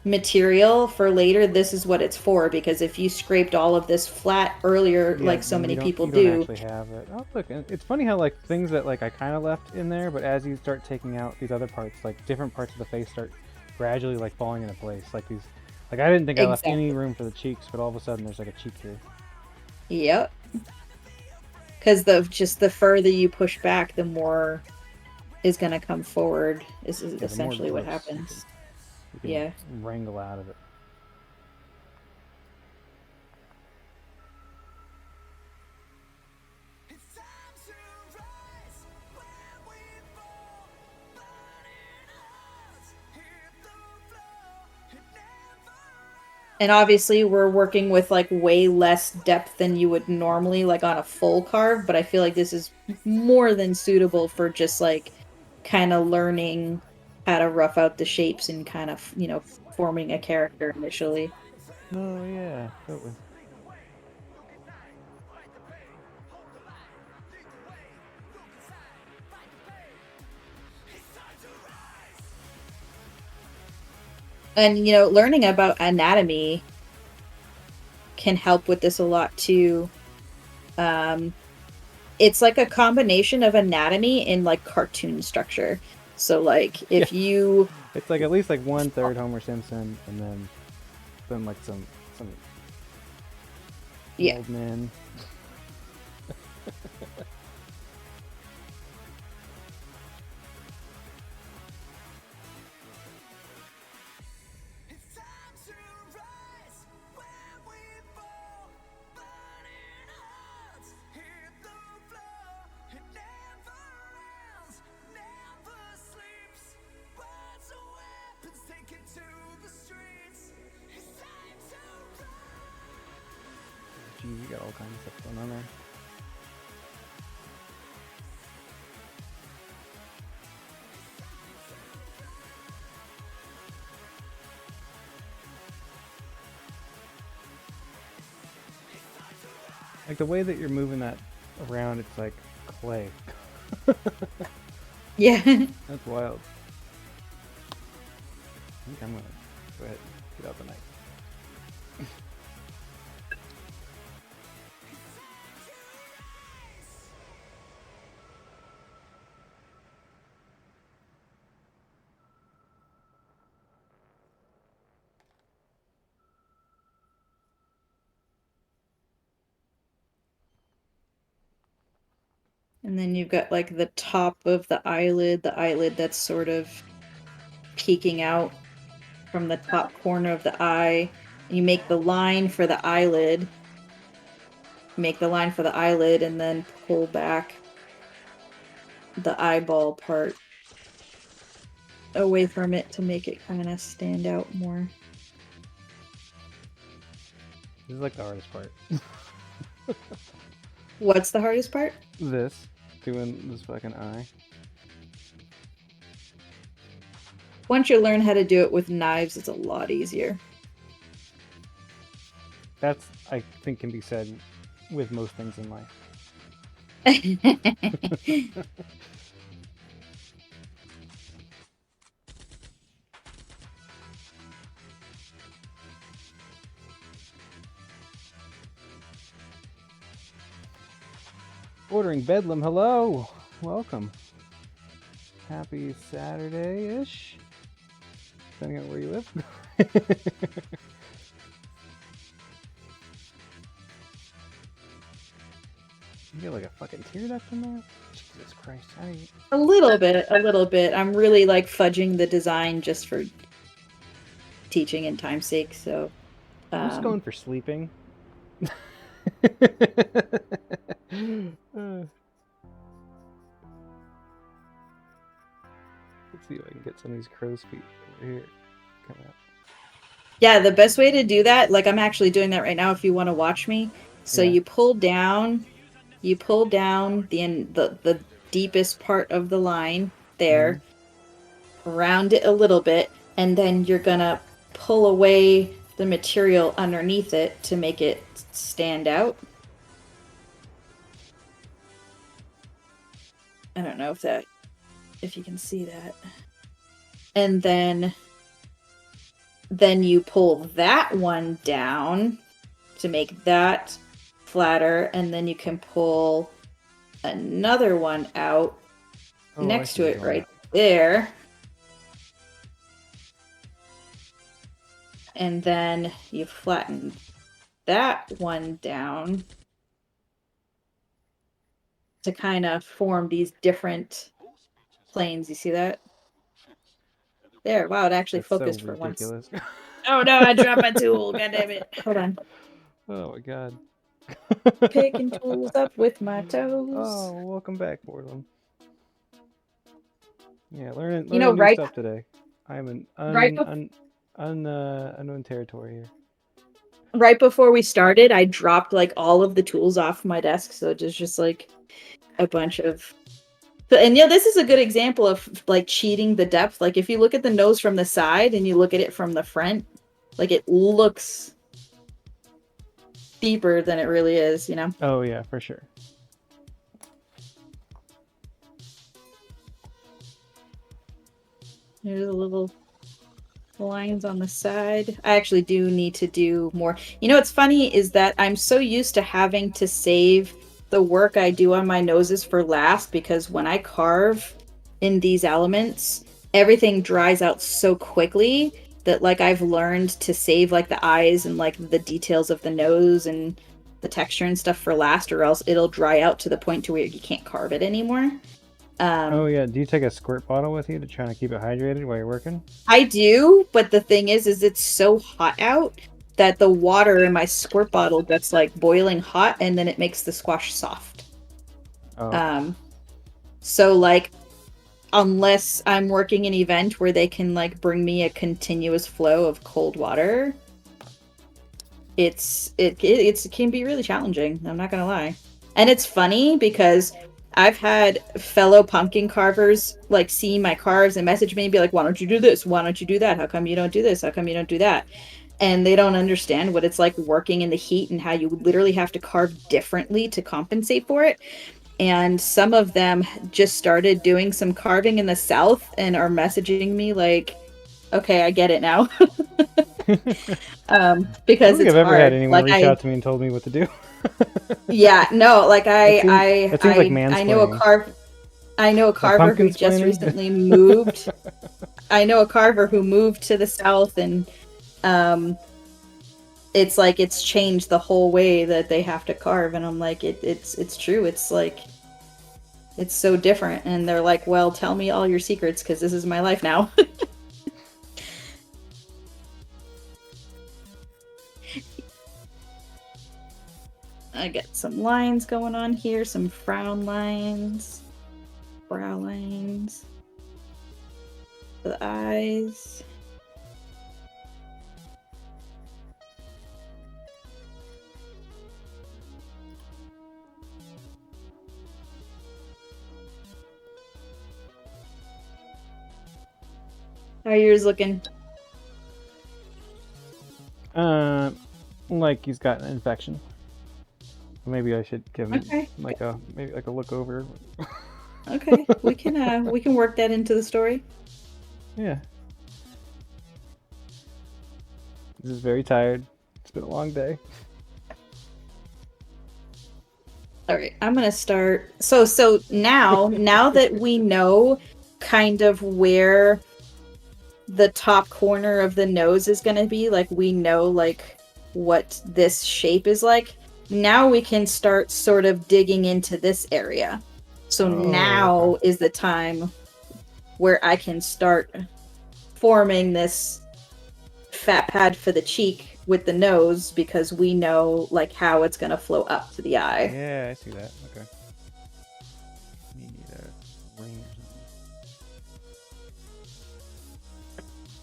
[SPEAKER 6] material for later. This is what it's for, because if you scraped all of this flat earlier,
[SPEAKER 3] Yeah,
[SPEAKER 6] like so many people
[SPEAKER 3] you
[SPEAKER 6] do.
[SPEAKER 3] don't actually have it. Oh, look, it's funny how like things that like I kind of left in there, but as you start taking out these other parts, like different parts of the face start gradually like falling into place. Like these, Like, I didn't think I left
[SPEAKER 6] Exactly.
[SPEAKER 3] any room for the cheeks, but all of a sudden there's like a cheek here.
[SPEAKER 6] Yep. Because the further you push back, the more is going to come forward. This is
[SPEAKER 3] Yeah, the more
[SPEAKER 6] essentially what
[SPEAKER 3] growths
[SPEAKER 6] happens.
[SPEAKER 3] you can
[SPEAKER 6] Yeah.
[SPEAKER 3] wrangle out of it.
[SPEAKER 6] And obviously we're working with like way less depth than you would normally like on a full carve, but I feel like this is more than suitable for just like kind of learning how to rough out the shapes and kind of, forming a character initially.
[SPEAKER 3] Oh yeah, totally.
[SPEAKER 6] And learning about anatomy can help with this a lot too. It's like a combination of anatomy and like cartoon structure. So like if you
[SPEAKER 3] It's like at least like 1/3 Homer Simpson, and then like some
[SPEAKER 6] yeah.
[SPEAKER 3] old men. Geez, you got all kinds of stuff going on there. Like the way that you're moving that around, it's like clay.
[SPEAKER 6] Yeah.
[SPEAKER 3] That's wild. I think I'm gonna go ahead and get out the knife.
[SPEAKER 6] And then you've got like the top of the eyelid that's sort of peeking out from the top corner of the eye. You make the line for the eyelid. Make the line for the eyelid and then pull back the eyeball part away from it to make it kind of stand out more.
[SPEAKER 3] This is like the hardest part.
[SPEAKER 6] What's the hardest part?
[SPEAKER 3] This. Doing this fucking eye.
[SPEAKER 6] Once you learn how to do it with knives, it's a lot easier.
[SPEAKER 3] That's, I think, can be said with most things in life. Ordering Bedlam, hello! Welcome. Happy Saturday-ish? Depending on where you live. You get like a fucking tear duct in there? Jesus Christ.
[SPEAKER 6] A little bit. I'm really like fudging the design just for teaching and time's sake, so...
[SPEAKER 3] I'm just going for sleeping. Let's see if I can get some of these crow's feet over here. Come out.
[SPEAKER 6] Yeah, the best way to do that, like I'm actually doing that right now if you want to watch me. So
[SPEAKER 3] Yeah.
[SPEAKER 6] you pull down the deepest part of the line there, round it a little bit, and then you're gonna pull away the material underneath it to make it stand out. I don't know if you can see that. And then you pull that one down to make that flatter, and then you can pull another one out next to it right there. And then you flatten that one down to kind of form these different planes. You see that? There. Wow, it actually
[SPEAKER 3] That's so
[SPEAKER 6] focused for once.
[SPEAKER 3] ridiculous.
[SPEAKER 6] Oh no, I dropped my tool. God damn it. Hold on.
[SPEAKER 3] Oh my god.
[SPEAKER 6] Picking tools up with my toes.
[SPEAKER 3] Oh, welcome back, Portland. Yeah, learning
[SPEAKER 6] You know,
[SPEAKER 3] new
[SPEAKER 6] right-
[SPEAKER 3] stuff today. I'm in
[SPEAKER 6] Right bef-
[SPEAKER 3] unknown territory here.
[SPEAKER 6] Right before we started, I dropped like all of the tools off my desk, so just like a bunch of. And yeah, this is a good example of like cheating the depth. Like if you look at the nose from the side and you look at it from the front, like it looks deeper than it really is, you know?
[SPEAKER 3] Oh yeah, for sure.
[SPEAKER 6] There's a little lines on the side. I actually do need to do more. You know what's funny is that I'm so used to having to save the work I do on my noses for last, because when I carve in these elements, everything dries out so quickly that like I've learned to save like the eyes and like the details of the nose and the texture and stuff for last, or else it'll dry out to the point to where you can't carve it anymore.
[SPEAKER 3] Oh yeah, do you take a squirt bottle with you to try to keep it hydrated while you're working?
[SPEAKER 6] I do, but the thing is it's so hot out that the water in my squirt bottle gets like boiling hot, and then it makes the squash soft.
[SPEAKER 3] Oh.
[SPEAKER 6] So like, unless I'm working an event where they can like bring me a continuous flow of cold water, it can be really challenging. I'm not gonna lie, and it's funny because I've had fellow pumpkin carvers like see my carves and message me and be like, why don't you do this? Why don't you do that? How come you don't do this? How come you don't do that? And they don't understand what it's like working in the heat and how you literally have to carve differently to compensate for it. And some of them just started doing some carving in the South and are messaging me like, okay, I get it now. Because
[SPEAKER 3] I don't think
[SPEAKER 6] it's
[SPEAKER 3] I've ever
[SPEAKER 6] hard.
[SPEAKER 3] had anyone
[SPEAKER 6] Like
[SPEAKER 3] reach out to me and told me what to do.
[SPEAKER 6] yeah, no, like
[SPEAKER 3] It seems like
[SPEAKER 6] I know a
[SPEAKER 3] mansplaining.
[SPEAKER 6] I know a carver who just
[SPEAKER 3] pumpkin-splaining?
[SPEAKER 6] recently moved. I know a carver who moved to the South, and it's like it's changed the whole way that they have to carve, and I'm like, it's true. It's like it's so different, and they're like, well, tell me all your secrets because this is my life now. I got some lines going on here, some frown lines, brow lines, the eyes. How are yours looking?
[SPEAKER 3] Like he's got an infection. Maybe I should give him
[SPEAKER 6] Okay.
[SPEAKER 3] like a look over.
[SPEAKER 6] Okay, we can work that into the story.
[SPEAKER 3] Yeah. This is very tired. It's been a long day.
[SPEAKER 6] All right, I'm gonna start. So now that we know kind of where the top corner of the nose is gonna be, like we know like what this shape is like. Now we can start sort of digging into this area. So now is the time where I can start forming this fat pad for the cheek with the nose, because we know like how it's gonna flow up to the eye.
[SPEAKER 3] Yeah, I see that. Okay. You need a ring or something.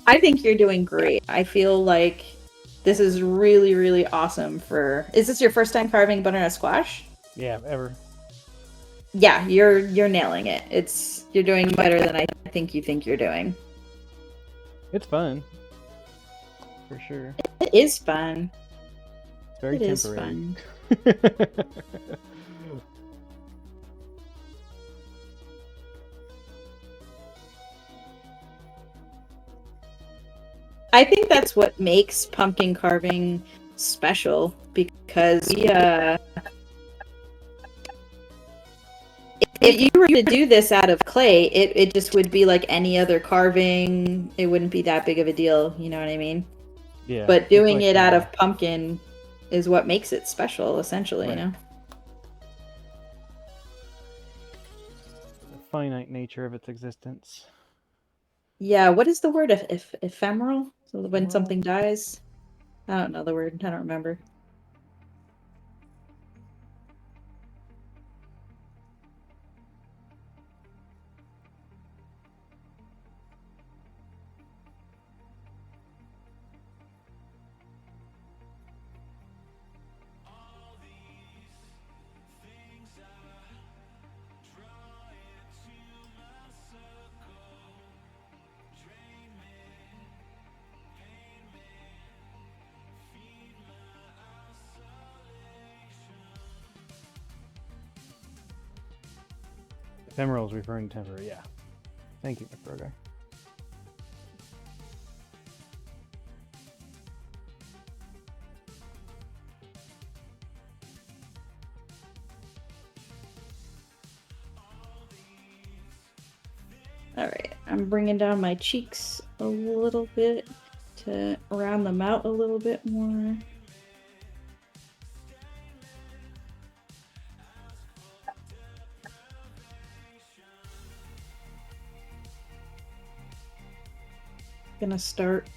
[SPEAKER 6] I think you're doing great. I feel like this is really, really awesome for... Is this your first time carving butternut squash?
[SPEAKER 3] Yeah, ever.
[SPEAKER 6] Yeah, you're nailing it. You're doing better than I think you're doing.
[SPEAKER 3] It's fun. For sure.
[SPEAKER 6] It is fun.
[SPEAKER 3] It's very
[SPEAKER 6] It is
[SPEAKER 3] temporary.
[SPEAKER 6] fun. I think that's what makes pumpkin carving special, because if you were to do this out of clay, it just would be like any other carving. It wouldn't be that big of a deal, you know what I mean?
[SPEAKER 3] Yeah.
[SPEAKER 6] But
[SPEAKER 3] it's
[SPEAKER 6] doing
[SPEAKER 3] like,
[SPEAKER 6] it out of pumpkin is what makes it special, essentially,
[SPEAKER 3] Right.
[SPEAKER 6] you know?
[SPEAKER 3] the finite nature of its existence.
[SPEAKER 6] Yeah, what is the word? Ephemeral? So when
[SPEAKER 3] Well-
[SPEAKER 6] something dies? I don't know the word. I don't remember.
[SPEAKER 3] Ephemeral is referring to temporary, yeah. Thank you, McBroguy.
[SPEAKER 6] Alright, I'm bringing down my cheeks a little bit to round them out a little bit more. Gonna start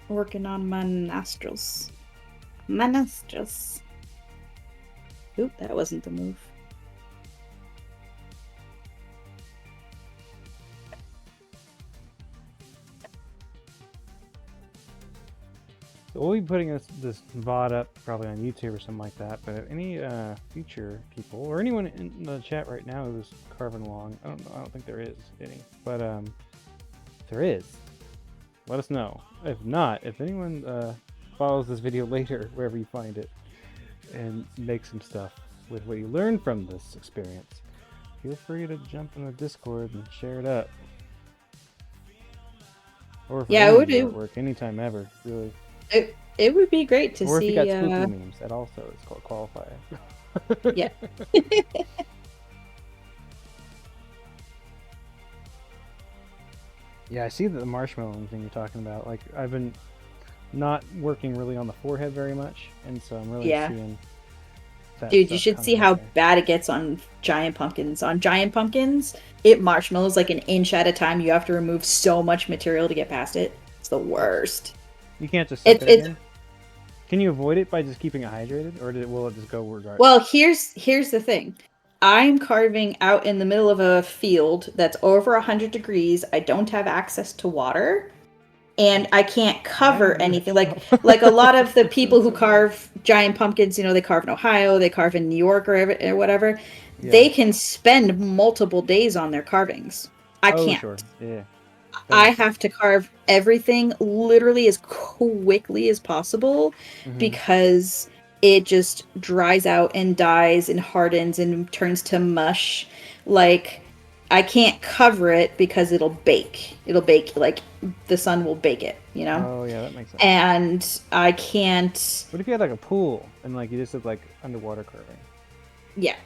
[SPEAKER 6] working on my nostrils. My nostrils. Oop, that wasn't the move.
[SPEAKER 3] So we'll be putting this VOD up probably on YouTube or something like that. But if any future people or anyone in the chat right now who's carving along, I don't know. I don't think there is any. But if there is, let us know. If not, if anyone follows this video later, wherever you find it, and make some stuff with what you learned from this experience, feel free to jump in the Discord and share it up. Or for
[SPEAKER 6] Yeah,
[SPEAKER 3] any
[SPEAKER 6] it would be-
[SPEAKER 3] artwork, anytime ever, really.
[SPEAKER 6] It would be great to
[SPEAKER 3] Or
[SPEAKER 6] see.
[SPEAKER 3] if you got spooky memes, that also is called qualifier.
[SPEAKER 6] Yeah.
[SPEAKER 3] Yeah, I see the marshmallow thing you're talking about. Like, I've been not working really on the forehead very much, and so I'm really
[SPEAKER 6] Yeah.
[SPEAKER 3] seeing that
[SPEAKER 6] Dude, you
[SPEAKER 3] stuff
[SPEAKER 6] should
[SPEAKER 3] coming
[SPEAKER 6] see
[SPEAKER 3] out
[SPEAKER 6] how
[SPEAKER 3] there.
[SPEAKER 6] bad it gets on giant pumpkins. On giant pumpkins, it marshmallows like an inch at a time. You have to remove so much material to get past it. It's the worst.
[SPEAKER 3] You can't just suck
[SPEAKER 6] It's-
[SPEAKER 3] it in? Can you avoid it by just keeping it hydrated, or will it just go regardless?
[SPEAKER 6] Well, here's the thing. I'm carving out in the middle of a field that's over 100 degrees. I don't have access to water, and I can't cover
[SPEAKER 3] do
[SPEAKER 6] anything.
[SPEAKER 3] this
[SPEAKER 6] Like a lot of the people who carve giant pumpkins, you know, they carve in Ohio, they carve in New York or whatever.
[SPEAKER 3] Yeah.
[SPEAKER 6] They can spend multiple days on their carvings. I
[SPEAKER 3] Oh,
[SPEAKER 6] can't.
[SPEAKER 3] sure. Yeah.
[SPEAKER 6] I have to carve everything literally as quickly as possible
[SPEAKER 3] Mhm.
[SPEAKER 6] because it just dries out and dies and hardens and turns to mush. Like, I can't cover it because it'll bake. It'll bake, like, the sun will bake it, you know?
[SPEAKER 3] Oh, yeah, that makes sense.
[SPEAKER 6] And I can't.
[SPEAKER 3] What if you had like a pool and like you just did like underwater carving?
[SPEAKER 6] Yeah.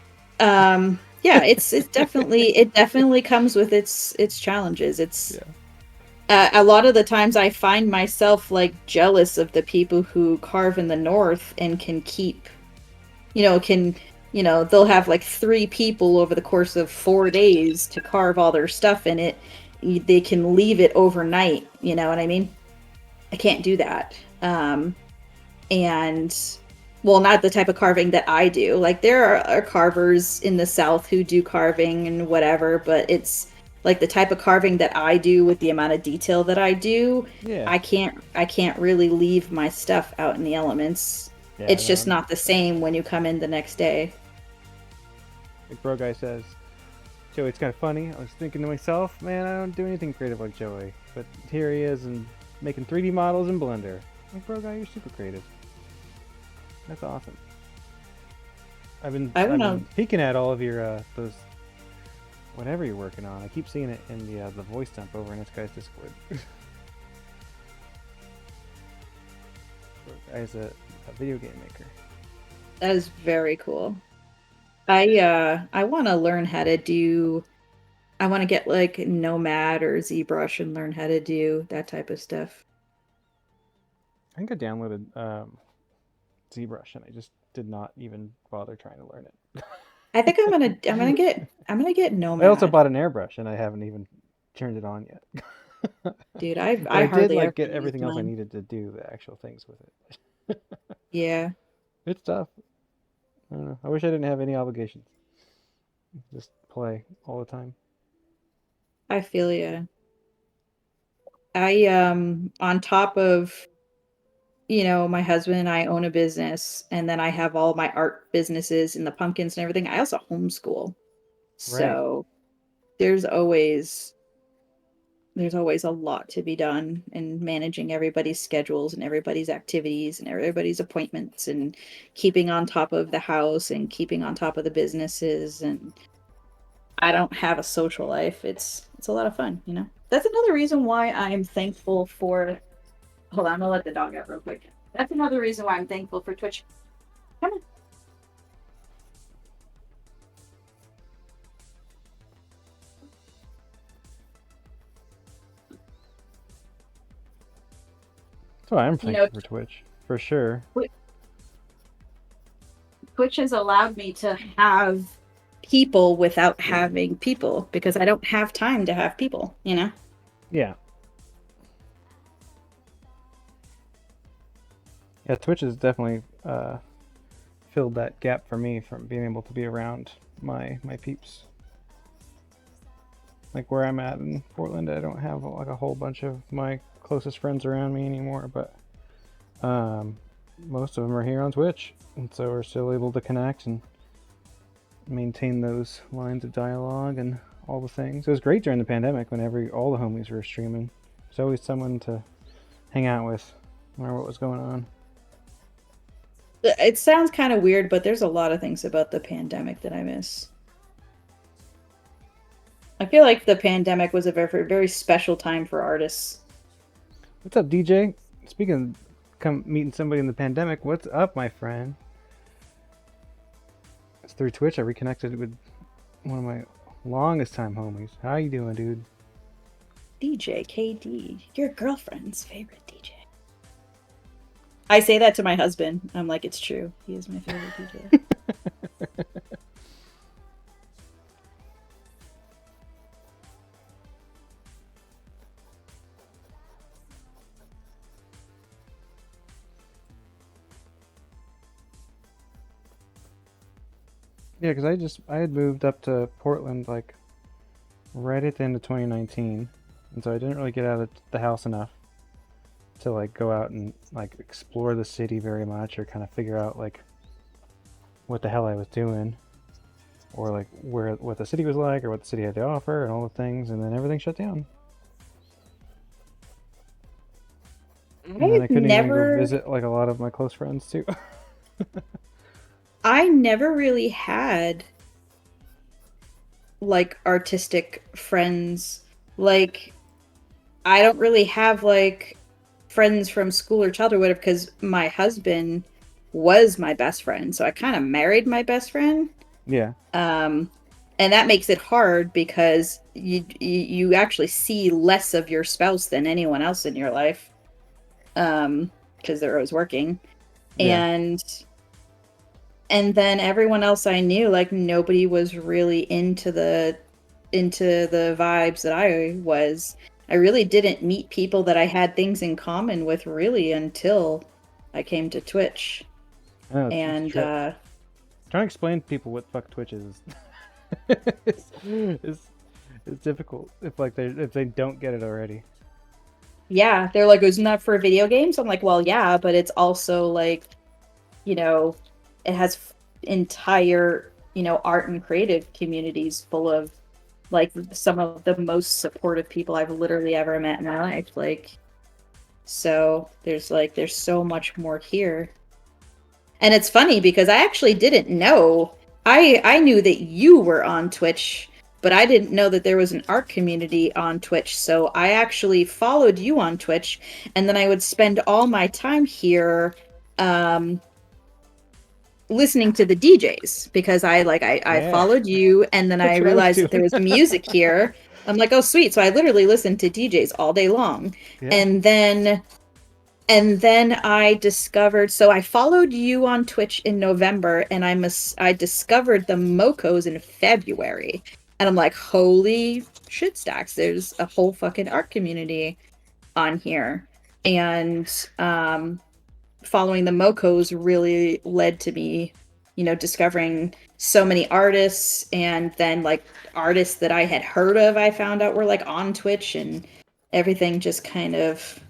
[SPEAKER 6] Yeah, it's definitely it definitely comes with its challenges. It's a lot of the times I find myself like jealous of the people who carve in the north and can keep, they'll have like 3 people over the course of 4 days to carve all their stuff in it. They can leave it overnight, you know what I mean? I can't do that. And well, not the type of carving that I do. Like, there are carvers in the South who do carving and whatever, but it's like the type of carving that I do with the amount of detail that I do.
[SPEAKER 3] Yeah.
[SPEAKER 6] I can't really leave my stuff out in the elements.
[SPEAKER 3] Yeah,
[SPEAKER 6] It's
[SPEAKER 3] no,
[SPEAKER 6] just
[SPEAKER 3] that
[SPEAKER 6] not the same when you come in the next day.
[SPEAKER 3] Like Bro Guy says, Joey, it's kind of funny. I was thinking to myself, man, I don't do anything creative like Joey, but here he is and making 3D models in Blender. Like, Bro Guy, you're super creative. That's awesome. I've been peeking at all of your those whatever you're working on. I keep seeing it in the voice dump over in this guy's Discord. As a video game maker.
[SPEAKER 6] That is very cool. I want to learn how to do. I want to get like Nomad or ZBrush and learn how to do that type of stuff.
[SPEAKER 3] I think I downloaded ZBrush and I just did not even bother trying to learn it.
[SPEAKER 6] I think I'm gonna get
[SPEAKER 3] I also
[SPEAKER 6] Nomad.
[SPEAKER 3] bought an airbrush and I haven't even turned it on yet.
[SPEAKER 6] Dude,
[SPEAKER 3] But
[SPEAKER 6] I
[SPEAKER 3] I did
[SPEAKER 6] hardly
[SPEAKER 3] like
[SPEAKER 6] ever
[SPEAKER 3] get
[SPEAKER 6] use
[SPEAKER 3] everything else I
[SPEAKER 6] mine.
[SPEAKER 3] needed to do the actual things with it.
[SPEAKER 6] Yeah,
[SPEAKER 3] It's tough. I don't know. I wish I didn't have any obligations. Just play all the time.
[SPEAKER 6] I feel you. I on top of, my husband and I own a business, and then I have all my art businesses and the pumpkins and everything. I also homeschool.
[SPEAKER 3] Right.
[SPEAKER 6] So there's always there's always a lot to be done in managing everybody's schedules and everybody's activities and everybody's appointments and keeping on top of the house and keeping on top of the businesses. And I don't have a social life. It's a lot of fun, That's another reason why I'm thankful for. Hold on, I'm gonna let the dog out real quick. That's another reason why I'm thankful for Twitch. Come on.
[SPEAKER 3] So I'm thankful for Twitch, for sure.
[SPEAKER 6] Twitch has allowed me to have people without having people because I don't have time to have people,
[SPEAKER 3] Yeah. Yeah, Twitch has definitely filled that gap for me from being able to be around my peeps. Like where I'm at in Portland, I don't have like a whole bunch of my closest friends around me anymore, but most of them are here on Twitch, and so we're still able to connect and maintain those lines of dialogue and all the things. It was great during the pandemic when all the homies were streaming. There's always someone to hang out with, no matter what was going on.
[SPEAKER 6] It sounds kind of weird, but there's a lot of things about the pandemic that I miss. I feel like the pandemic was a very, very special time for artists.
[SPEAKER 3] What's up, DJ? Speaking of meeting somebody in the pandemic, what's up, my friend? It's through Twitch I reconnected with one of my longest time homies. How you doing, dude?
[SPEAKER 6] DJ KD, your girlfriend's favorite DJ. I say that to my husband. I'm like, it's true. He is my favorite DJ.
[SPEAKER 3] Yeah, because I had moved up to Portland like right at the end of 2019, and so I didn't really get out of the house enough to like go out and like explore the city very much, or kind of figure out like what the hell I was doing, or like what the city was like, or what the city had to offer, and all the things, and then everything shut down. And then I couldn't even go visit like a lot of my close friends too.
[SPEAKER 6] I never really had like artistic friends. Like, I don't really have like friends from school or childhood or whatever, because my husband was my best friend. So I kind of married my best friend.
[SPEAKER 3] Yeah.
[SPEAKER 6] And that makes it hard because you actually see less of your spouse than anyone else in your life. Because they're always working.
[SPEAKER 3] Yeah.
[SPEAKER 6] And then everyone else I knew, like, nobody was really into the vibes that I was. I really didn't meet people that I had things in common with really until I came to Twitch.
[SPEAKER 3] Oh,
[SPEAKER 6] and
[SPEAKER 3] trying to explain to people what fuck Twitch is is difficult if they don't get it already.
[SPEAKER 6] Yeah, they're like, isn't that for video games? I'm like, well, yeah, but it's also like, it has entire, art and creative communities full of like some of the most supportive people I've literally ever met in my life. Like, so there's so much more here. And it's funny because I actually didn't know. I knew that you were on Twitch, but I didn't know that there was an art community on Twitch. So I actually followed you on Twitch, and then I would spend all my time here listening to the DJs because I followed you, and then I realized that there was music here. I'm like, oh sweet. So I literally listened to DJs all day long.
[SPEAKER 3] Yeah.
[SPEAKER 6] And then And then I discovered, so I followed you on Twitch in November, and I discovered the Mokos in February. And I'm like, holy shit stacks, there's a whole fucking art community on here. And following the Mokos really led to me, discovering so many artists, and then like artists that I had heard of, I found out were like on Twitch, and everything just kind of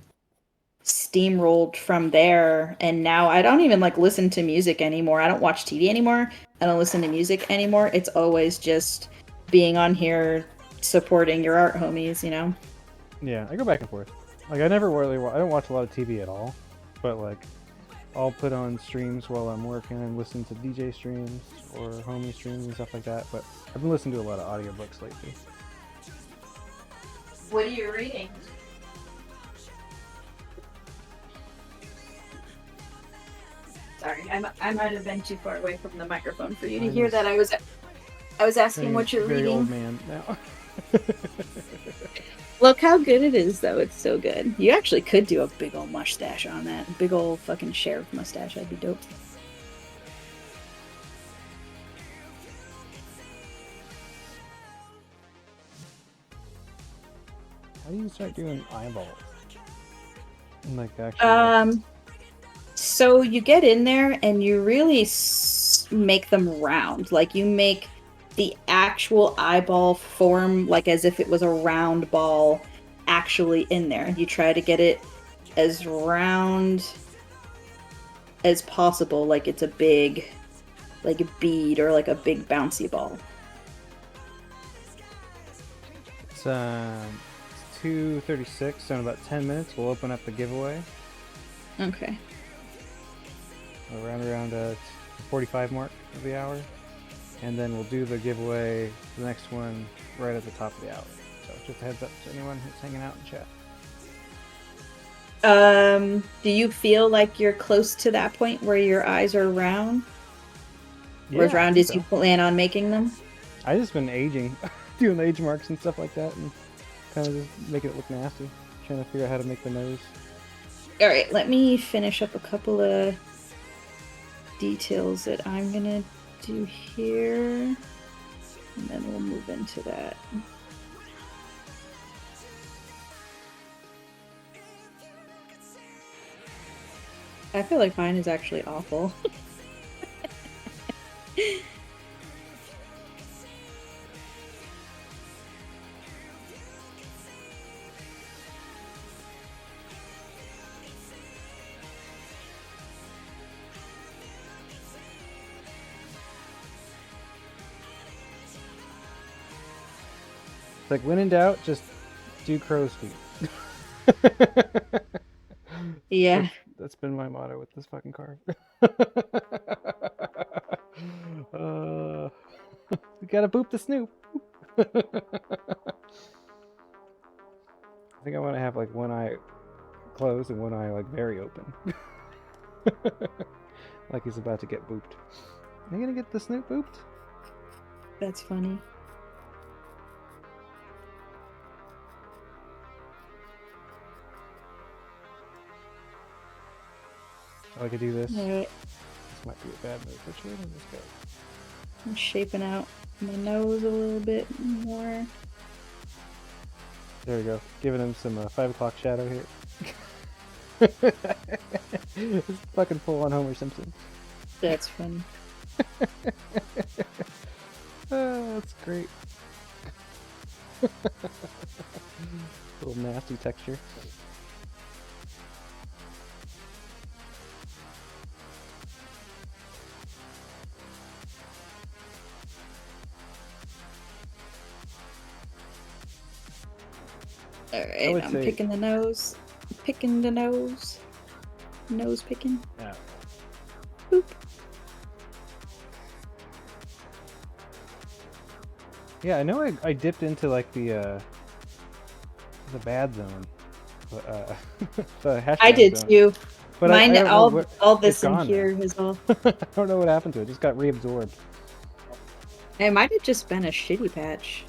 [SPEAKER 6] steamrolled from there. And now I don't even like listen to music anymore. I don't watch TV anymore. I don't listen to music anymore. It's always just being on here supporting your art homies,
[SPEAKER 3] Yeah, I go back and forth. Like I never really, I don't watch a lot of TV at all, but like I'll put on streams while I'm working and listen to DJ streams or homie streams and stuff like that. But I've been listening to a lot of audiobooks lately.
[SPEAKER 6] What are you reading? Sorry, I might have been too far away from the microphone for you to hear that. I was asking what you're
[SPEAKER 3] very
[SPEAKER 6] reading.
[SPEAKER 3] Old man now.
[SPEAKER 6] Look how good it is, though. It's so good. You actually could do a big old mustache on that. Big old fucking sheriff mustache. That'd be dope.
[SPEAKER 3] How do you start doing eyeballs? Like actually.
[SPEAKER 6] So you get in there and you really make them round. Like you make the actual eyeball form like as if it was a round ball actually in there. You try to get it as round as possible, like it's a big, like a bead or like a big bouncy ball.
[SPEAKER 3] It's 2:36, so in about 10 minutes we'll open up the giveaway.
[SPEAKER 6] Okay.
[SPEAKER 3] Around the 45 mark of the hour, and then we'll do the giveaway, the next one, right at the top of the hour. So just a heads up to anyone who's hanging out in chat.
[SPEAKER 6] Do you feel like you're close to that point where your eyes are round?
[SPEAKER 3] Yeah,
[SPEAKER 6] or as round as
[SPEAKER 3] so.
[SPEAKER 6] you plan on making them?
[SPEAKER 3] I just been aging, doing age marks and stuff like that, and kind of just making it look nasty. Trying to figure out how to make the nose.
[SPEAKER 6] Alright, let me finish up a couple of details that I'm gonna do here, and then we'll move into that. I feel like mine is actually awful.
[SPEAKER 3] It's like, when in doubt, just do crow's feet.
[SPEAKER 6] Yeah.
[SPEAKER 3] That's been my motto with this fucking carve. We gotta boop the snoop. I think I want to have like one eye closed and one eye like very open. Like he's about to get booped. Are you gonna get the snoop booped?
[SPEAKER 6] That's funny.
[SPEAKER 3] Oh, I could do this.
[SPEAKER 6] Alright,
[SPEAKER 3] This might be a bad move. Which way does this go?
[SPEAKER 6] I'm shaping out my nose a little bit more.
[SPEAKER 3] There we go. Giving him some 5 o'clock shadow here. It's fucking full on Homer Simpson.
[SPEAKER 6] That's funny.
[SPEAKER 3] That's great. Little nasty texture.
[SPEAKER 6] Alright, I'm
[SPEAKER 3] say-
[SPEAKER 6] picking the nose. Picking the nose. Nose picking.
[SPEAKER 3] Yeah.
[SPEAKER 6] Boop.
[SPEAKER 3] Yeah, I know I dipped into like the bad zone. The hashtag
[SPEAKER 6] I did
[SPEAKER 3] zone.
[SPEAKER 6] too.
[SPEAKER 3] But
[SPEAKER 6] Mine,
[SPEAKER 3] I don't know what,
[SPEAKER 6] all this
[SPEAKER 3] it's
[SPEAKER 6] in
[SPEAKER 3] gone
[SPEAKER 6] here
[SPEAKER 3] now.
[SPEAKER 6] is all.
[SPEAKER 3] I don't know what happened to it. It just got reabsorbed.
[SPEAKER 6] It might have just been a shitty patch.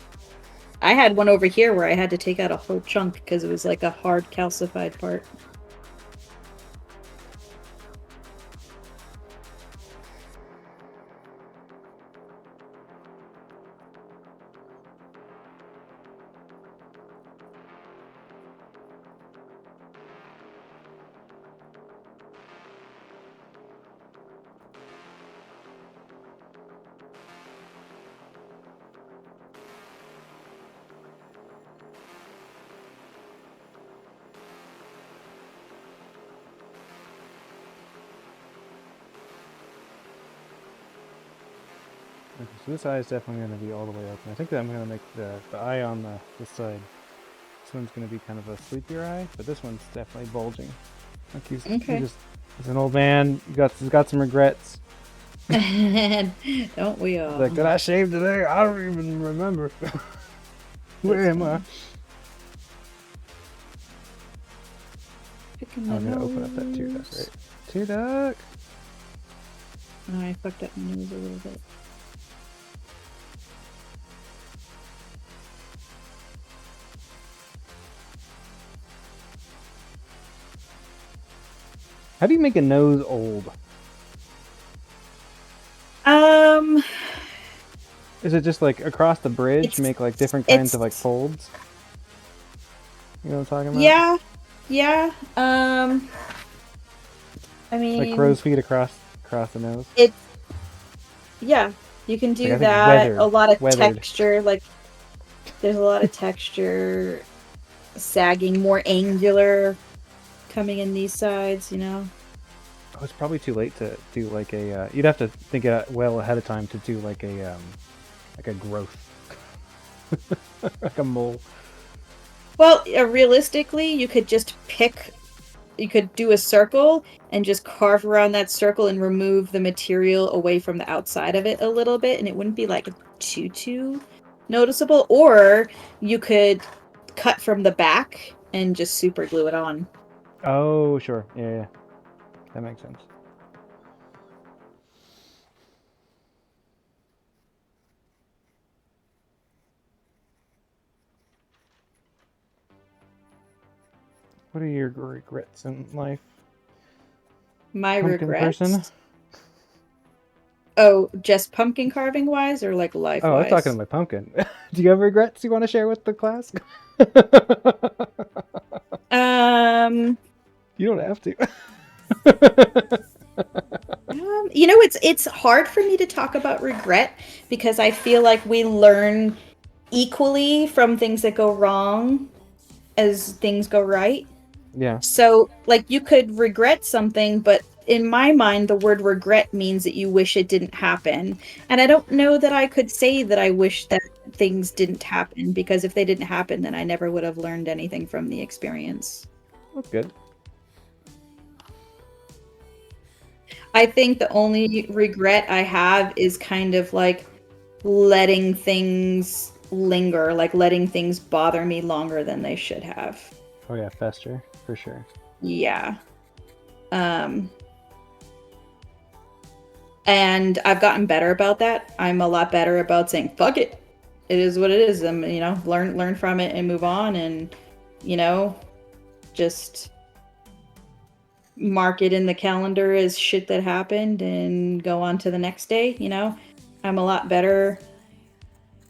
[SPEAKER 6] I had one over here where I had to take out a whole chunk because it was like a hard calcified part.
[SPEAKER 3] Okay, so this eye is definitely going to be all the way open. I think that I'm going to make the eye on the side. This one's going to be kind of a sleepier eye, but this one's definitely bulging. Like he's an old man. He's got some regrets.
[SPEAKER 6] Don't we all?
[SPEAKER 3] Like, did I shave today? I don't even remember. Where am I?
[SPEAKER 6] Picking
[SPEAKER 3] I'm
[SPEAKER 6] the
[SPEAKER 3] going to open up that tear duct,
[SPEAKER 6] nose.
[SPEAKER 3] right? Tear duct!
[SPEAKER 6] Oh, I fucked up my nose a little bit.
[SPEAKER 3] How do you make a nose old? Is it just like across the bridge, make like different kinds of like folds? You know what I'm talking about?
[SPEAKER 6] Yeah. I mean,
[SPEAKER 3] like crow's feet across the nose.
[SPEAKER 6] Yeah, you can do
[SPEAKER 3] Like, I think
[SPEAKER 6] that.
[SPEAKER 3] weathered-
[SPEAKER 6] a lot of
[SPEAKER 3] weathered.
[SPEAKER 6] texture, like there's a lot of texture, sagging, more angular, coming in these sides. You know.
[SPEAKER 3] Oh, it's probably too late to do like a. You'd have to think well ahead of time to do like a growth, like a mole.
[SPEAKER 6] Well, realistically, you could just you could do a circle and just carve around that circle and remove the material away from the outside of it a little bit, and it wouldn't be like too noticeable. Or you could cut from the back and just super glue it on.
[SPEAKER 3] Oh, sure. Yeah. That makes sense. What are your regrets in life?
[SPEAKER 6] My
[SPEAKER 3] Pumpkin
[SPEAKER 6] regrets.
[SPEAKER 3] person?
[SPEAKER 6] Oh, just pumpkin carving wise, or like life wise?
[SPEAKER 3] Oh, I was talking to my pumpkin. Do you have regrets you want to share with the class? You don't have to.
[SPEAKER 6] You know, it's hard for me to talk about regret because I feel like we learn equally from things that go wrong as things go right.
[SPEAKER 3] Yeah.
[SPEAKER 6] So, like, you could regret something, but in my mind, the word regret means that you wish it didn't happen. And I don't know that I could say that I wish that things didn't happen, because if they didn't happen, then I never would have learned anything from the experience.
[SPEAKER 3] That's good.
[SPEAKER 6] I think the only regret I have is kind of like letting things linger, like letting things bother me longer than they should have.
[SPEAKER 3] Oh yeah, fester, for sure.
[SPEAKER 6] Yeah. And I've gotten better about that. I'm a lot better about saying, fuck it. It is what it is. Learn from it and move on, and, just mark it in the calendar as shit that happened and go on to the next day. I'm a lot better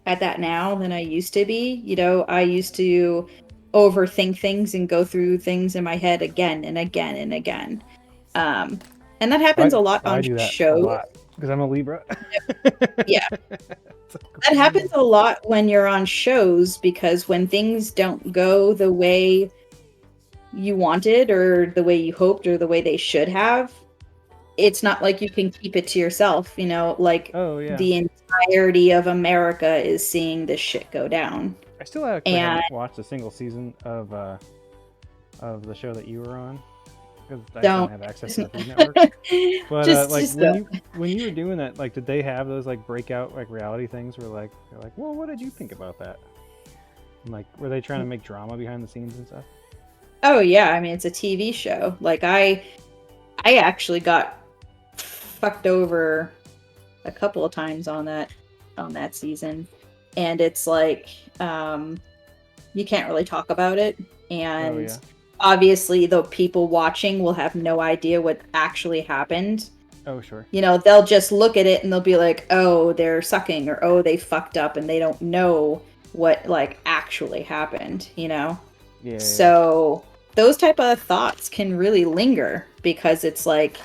[SPEAKER 6] at that now than I used to be. I used to overthink things and go through things in my head again and again and again. And that happens a lot on shows.
[SPEAKER 3] Because I'm a Libra.
[SPEAKER 6] Yeah. That happens a lot when you're on shows, because when things don't go the way you wanted or the way you hoped or the way they should have, it's not like you can keep it to yourself,
[SPEAKER 3] Oh, yeah.
[SPEAKER 6] The entirety of America is seeing this shit go down.
[SPEAKER 3] I still haven't watched a single season of the show that you were on, because I don't have access to the Food Network. But when you were doing that, like, did they have those like breakout like reality things where they're like, well, what did you think about that? And, like, were they trying to make drama behind the scenes and stuff?
[SPEAKER 6] Oh yeah, I mean, it's a TV show. Like, I actually got fucked over a couple of times on that season, and it's like, you can't really talk about it, and obviously the people watching will have no idea what actually happened.
[SPEAKER 3] Oh, sure.
[SPEAKER 6] They'll just look at it and they'll be like, oh, they're sucking, or oh, they fucked up, and they don't know what like actually happened. Yeah. So those type of thoughts can really linger, because it's like,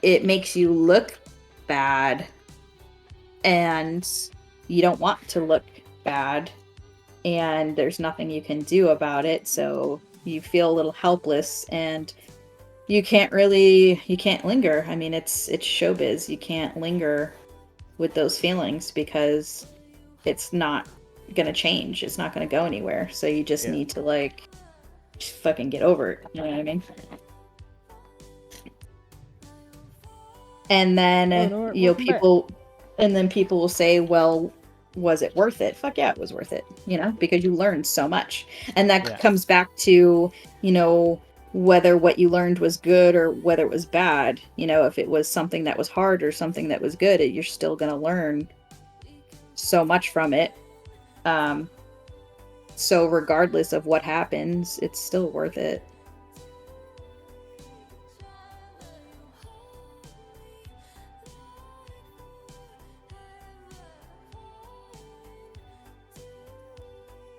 [SPEAKER 6] it makes you look bad, and you don't want to look bad, and there's nothing you can do about it, so you feel a little helpless, and you can't linger. I mean, it's showbiz. You can't linger with those feelings because it's not gonna change. It's not gonna go anywhere. So you just need to like just fucking get over it. You know what I mean? And then people will say, well, was it worth it? Fuck yeah, it was worth it, because you learned so much. And that comes back to, whether what you learned was good or whether it was bad. If it was something that was hard or something that was good, you're still going to learn so much from it. So regardless of what happens, it's still worth it.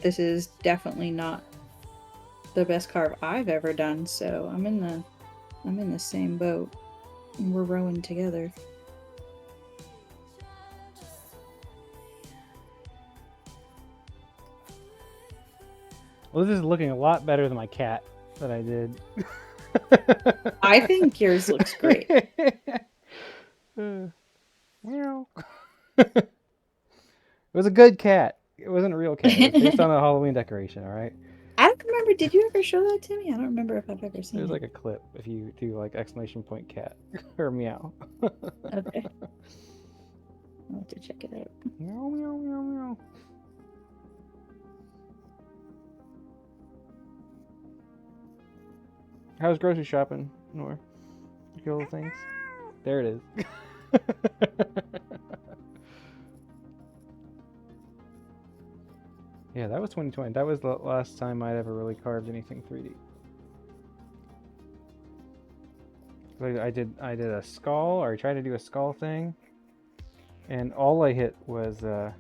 [SPEAKER 6] This is definitely not the best carve I've ever done, so I'm in the same boat. And we're rowing together.
[SPEAKER 3] Well, this is looking a lot better than my cat that I did.
[SPEAKER 6] I think yours looks great.
[SPEAKER 3] Meow. It was a good cat. It wasn't a real cat. It was based on a Halloween decoration, all right?
[SPEAKER 6] I don't remember. Did you ever show that to me? I don't remember if I've ever seen it.
[SPEAKER 3] There's like a clip if you do like exclamation point cat or meow.
[SPEAKER 6] Okay. I'll have to check it out.
[SPEAKER 3] Meow, meow, meow, meow. How's grocery shopping, Nor? Cool things? There it is. Yeah, that was 2020. That was the last time I'd ever really carved anything 3D. I did a skull, or I tried to do a skull thing, and all I hit was because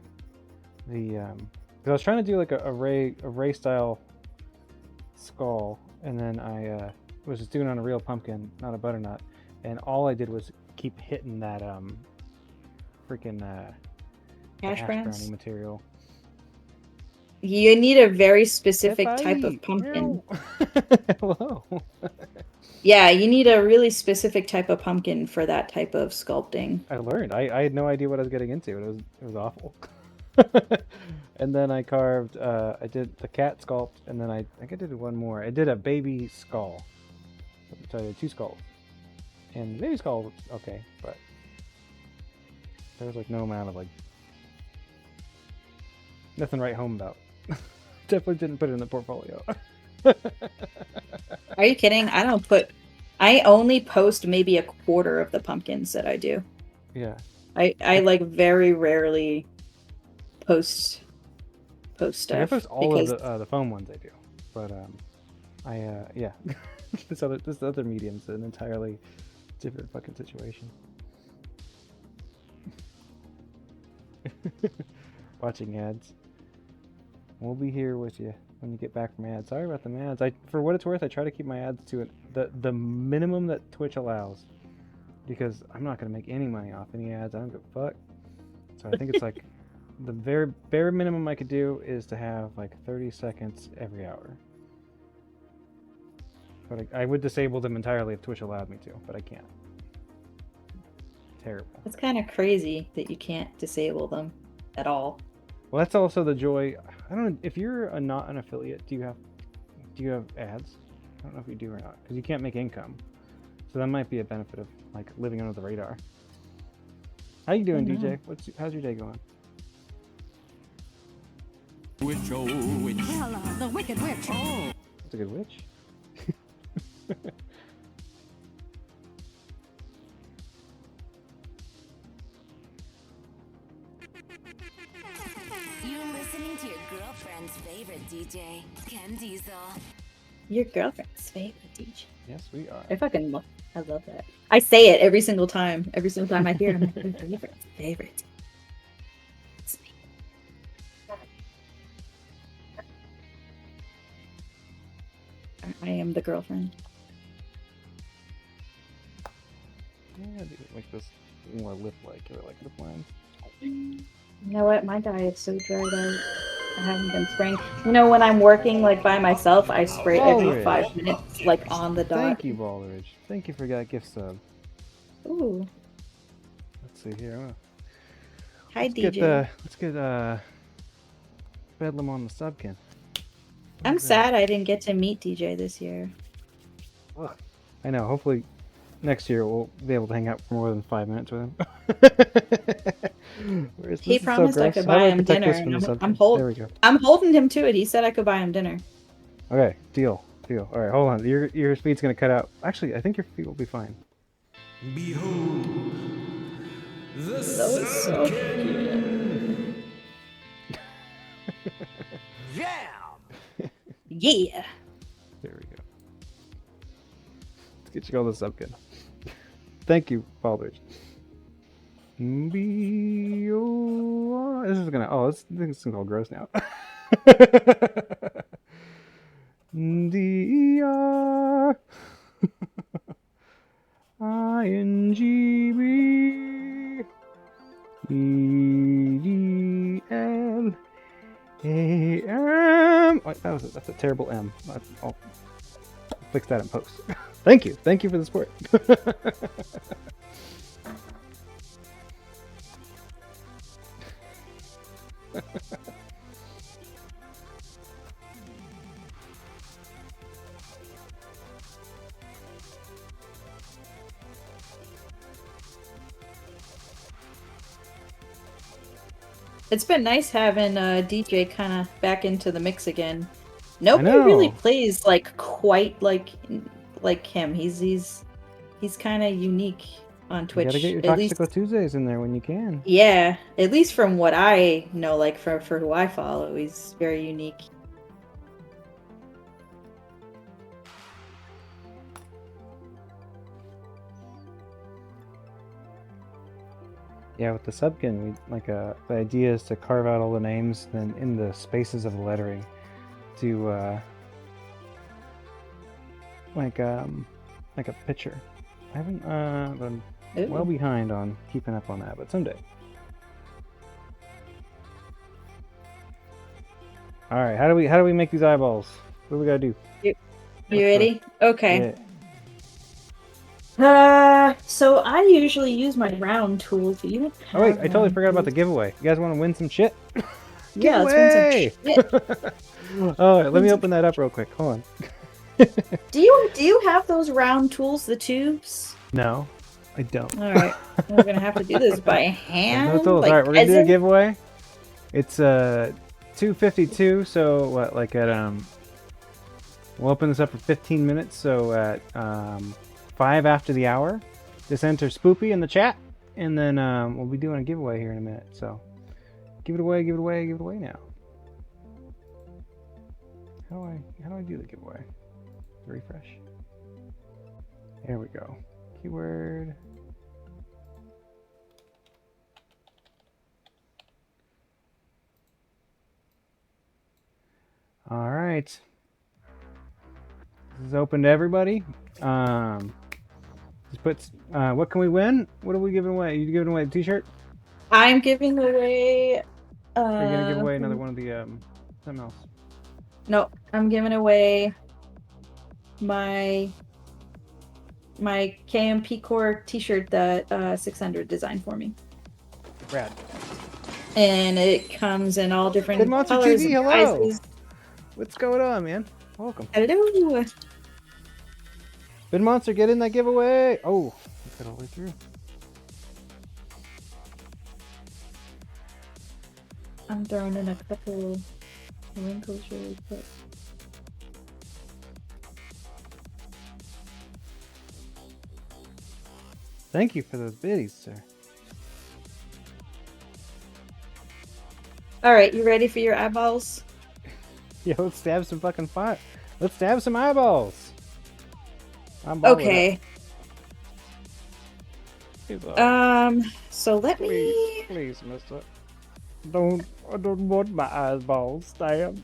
[SPEAKER 3] I was trying to do like a ray style skull, and then I was just doing it on a real pumpkin, not a butternut, and all I did was keep hitting that freaking hash brownie material.
[SPEAKER 6] You need a very specific type of pumpkin.
[SPEAKER 3] Hello.
[SPEAKER 6] Yeah, you need a really specific type of pumpkin for that type of sculpting.
[SPEAKER 3] I learned. I had no idea what I was getting into. It was awful. And then I carved. I did the cat sculpt, and then I think I did one more. I did a baby skull. So I did 2 skulls, and the baby skull was okay, but there was like no amount of like nothing to write home about. Definitely didn't put it in the portfolio.
[SPEAKER 6] Are you kidding? I only post maybe a quarter of the pumpkins that I do.
[SPEAKER 3] Yeah.
[SPEAKER 6] I like very rarely post stuff.
[SPEAKER 3] I post all of the foam ones I do, but yeah. this other medium's an entirely different fucking situation. Watching ads. We'll be here with you when you get back from ads. Sorry about the ads. For what it's worth, I try to keep my ads to the minimum that Twitch allows, because I'm not gonna make any money off any ads. I don't give a fuck. So I think it's like the very bare minimum I could do is to have like 30 seconds every hour. But I would disable them entirely if Twitch allowed me to, but I can't. Terrible.
[SPEAKER 6] It's kind of crazy that you can't disable them at all.
[SPEAKER 3] Well, that's also the joy. I don't know if you're not an affiliate. Do you have ads? I don't know if you do or not, because you can't make income. So that might be a benefit of like living under the radar. How you doing, DJ? How's your day going?
[SPEAKER 1] Witch, oh witch.
[SPEAKER 8] Well, the Wicked Witch.
[SPEAKER 1] Oh.
[SPEAKER 3] That's a good witch.
[SPEAKER 8] You're listening to your girlfriend's favorite DJ, Ken Diesel.
[SPEAKER 6] Your girlfriend's favorite DJ.
[SPEAKER 3] Yes, we are.
[SPEAKER 6] I love that. I say it every single time. Every single time I hear it, I'm like, favorite. It's me. I am the girlfriend.
[SPEAKER 3] Yeah, like this more lip-like or like lip lines.
[SPEAKER 6] You know what? My diet's so dried out. I haven't been spraying. You know, when I'm working like by myself, I spray every 5 minutes, like on the dot.
[SPEAKER 3] Thank you, Balleridge. Thank you for that gift sub.
[SPEAKER 6] Ooh.
[SPEAKER 3] Let's see here.
[SPEAKER 6] Hi,
[SPEAKER 3] let's
[SPEAKER 6] DJ.
[SPEAKER 3] get Bedlam on the subkin.
[SPEAKER 6] I'm sad I didn't get to meet DJ this year.
[SPEAKER 3] Ugh. I know. Hopefully, next year we'll be able to hang out for more than 5 minutes with him.
[SPEAKER 6] He promised I could buy him dinner, and I'm
[SPEAKER 3] There we go.
[SPEAKER 6] holding him to it. He said I could buy him dinner.
[SPEAKER 3] Okay, deal. All right, hold on. Your speed's gonna cut out. Actually, I think your feed will be fine.
[SPEAKER 9] Behold, the
[SPEAKER 6] That was so Yeah.
[SPEAKER 3] There we go. Let's get you all this up good. Thank you, Baldrige. This is gonna. Oh, this is all gross now. D-R I-N-G-B E-D-L A-M. That's a terrible M. I'll fix that in post. Thank you for the support.
[SPEAKER 6] It's been nice having DJ kind of back into the mix again. Nobody really plays like quite like him. He's kind of unique on Twitch.
[SPEAKER 3] You gotta get your Toxico Tuesdays in there when you can.
[SPEAKER 6] Yeah, at least from what I know, like for who I follow, he's very unique.
[SPEAKER 3] Yeah, with the subkin, we the idea is to carve out all the names, then in the spaces of the lettering, to like a picture. I haven't been well behind on keeping up on that, but someday. All right, how do we make these eyeballs? What do we gotta do?
[SPEAKER 6] You ready? Okay.
[SPEAKER 3] Yeah.
[SPEAKER 6] So I usually use my round tool. Do you?
[SPEAKER 3] Oh wait, I totally forgot about the giveaway. You guys want to win some shit?
[SPEAKER 6] Yeah, let's win some shit.
[SPEAKER 3] Oh, let me open that up real quick. Hold on.
[SPEAKER 6] Do you have those round tools, the tubes?
[SPEAKER 3] No, I don't.
[SPEAKER 6] All right, we're gonna have to do this by hand.
[SPEAKER 3] No tools. All right, we're gonna do a giveaway. It's 2:52. So what? Like at we'll open this up for 15 minutes. So at 5 after the hour, just enter Spoopy in the chat, and then we'll be doing a giveaway here in a minute. So give it away now. How do I do the giveaway? Refresh. There we go. Keyword. All right. This is open to everybody. Just put. What can we win? What are we giving away? Are you giving away a T-shirt?
[SPEAKER 6] I'm giving away.
[SPEAKER 3] Are you gonna give away another one of the something else?
[SPEAKER 6] No, I'm giving away my KMP Core T-shirt that 600 designed for me.
[SPEAKER 3] Rad.
[SPEAKER 6] And it comes in all different
[SPEAKER 3] Good Monster
[SPEAKER 6] colors
[SPEAKER 3] TV,
[SPEAKER 6] and
[SPEAKER 3] hello.
[SPEAKER 6] sizes.
[SPEAKER 3] What's going on, man? Welcome.
[SPEAKER 6] Hello.
[SPEAKER 3] Good Monster, get in that giveaway. Oh, I got all the way through.
[SPEAKER 6] I'm throwing in a couple wrinkles really quick.
[SPEAKER 3] Thank you for those biddies, sir.
[SPEAKER 6] All right, you ready for your eyeballs?
[SPEAKER 3] Yeah, let's stab some fucking fire. Let's stab some eyeballs.
[SPEAKER 6] Okay.
[SPEAKER 3] Up.
[SPEAKER 6] So let me.
[SPEAKER 3] Please, mister. I don't want my eyeballs stabbed.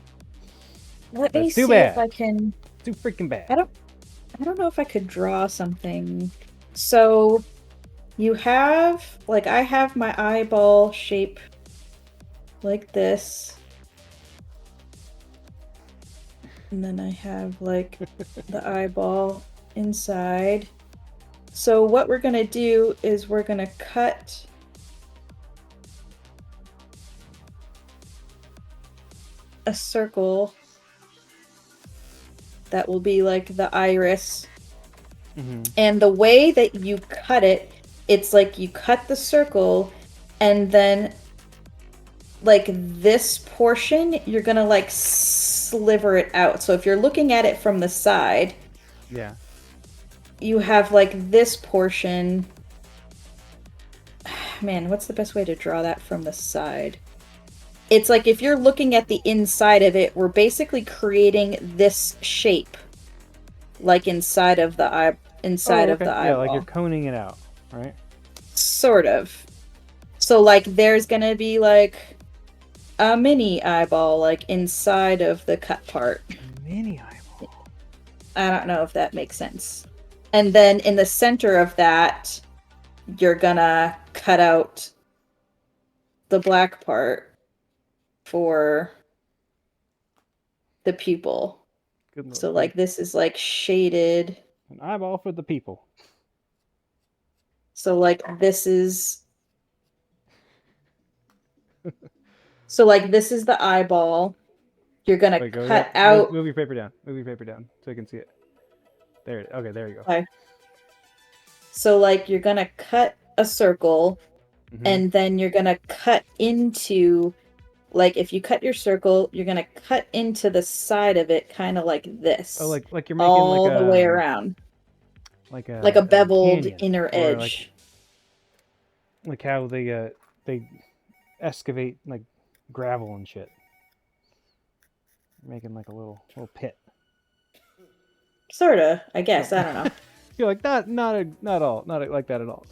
[SPEAKER 6] Let me
[SPEAKER 3] That's too
[SPEAKER 6] see
[SPEAKER 3] bad.
[SPEAKER 6] if I can.
[SPEAKER 3] Too freaking bad.
[SPEAKER 6] I don't know if I could draw something. So you have, like, I have my eyeball shape like this. And then I have, like, the eyeball inside. So what we're going to do is we're going to cut a circle that will be like the iris. And the way that you cut it, it's like you cut the circle and then like this portion, you're gonna like sliver it out. So if you're looking at it from the side,
[SPEAKER 3] Yeah.
[SPEAKER 6] you have like this portion. Man, what's the best way to draw that from the side? It's like if you're looking at the inside of it, we're basically creating this shape, like inside of the eye, of the eyeball.
[SPEAKER 3] Yeah, like you're coning it out, right?
[SPEAKER 6] Sort of. So like there's gonna be like a mini eyeball like inside of the cut part.
[SPEAKER 3] Mini eyeball.
[SPEAKER 6] I don't know if that makes sense. And then in the center of that, you're gonna cut out the black part for the pupil. So like this is like shaded.
[SPEAKER 3] An eyeball for the people.
[SPEAKER 6] So like this is so like this is the eyeball. You're gonna cut out.
[SPEAKER 3] Move your paper down. Move your paper down so you can see it. There. Okay, there you go.
[SPEAKER 6] Okay. So like you're gonna cut a circle, and then you're gonna cut into, like if you cut your circle, you're gonna cut into the side of it, kind of like this.
[SPEAKER 3] Oh, like you're making
[SPEAKER 6] all
[SPEAKER 3] like
[SPEAKER 6] the way around,
[SPEAKER 3] like
[SPEAKER 6] a beveled inner
[SPEAKER 3] or
[SPEAKER 6] edge.
[SPEAKER 3] Like how they excavate like gravel and shit. Making like a little pit.
[SPEAKER 6] Sorta, I guess. I don't know.
[SPEAKER 3] You're like not like that at all.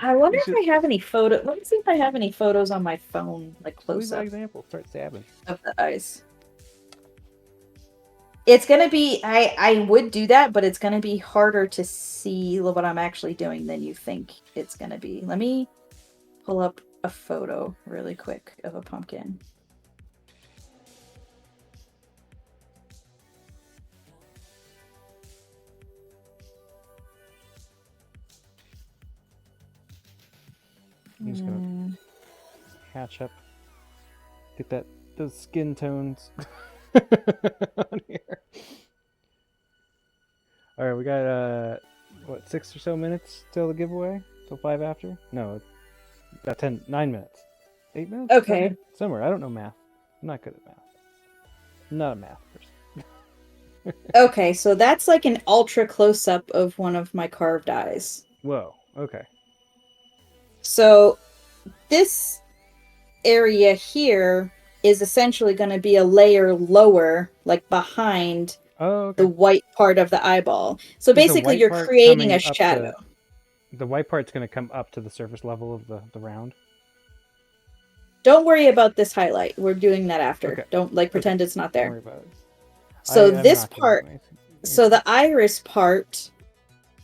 [SPEAKER 6] I wonder if I have any photo. Let me see if I have any photos on my phone, like close up.
[SPEAKER 3] Example. Start stabbing.
[SPEAKER 6] Of the eyes. It's gonna be. I would do that, but it's gonna be harder to see what I'm actually doing than you think it's gonna be. Let me pull up a photo really quick of a pumpkin.
[SPEAKER 3] I'm just gonna hatch up, get those skin tones on here. All right, we got 6 or so minutes till the giveaway, till 5 after. No, about 9 minutes, 8 minutes.
[SPEAKER 6] Okay.
[SPEAKER 3] Somewhere. I don't know math. I'm not good at math. I'm not a math person.
[SPEAKER 6] Okay, so that's like an ultra close up of one of my carved eyes.
[SPEAKER 3] Whoa. Okay.
[SPEAKER 6] So this area here is essentially going to be a layer lower, like behind the white part of the eyeball. So basically you're creating a shadow.
[SPEAKER 3] The white part's going to come up to the surface level of the round?
[SPEAKER 6] Don't worry about this highlight. We're doing that after.
[SPEAKER 3] Okay.
[SPEAKER 6] Don't pretend it's not there.
[SPEAKER 3] Don't worry about it.
[SPEAKER 6] So this part, so the iris part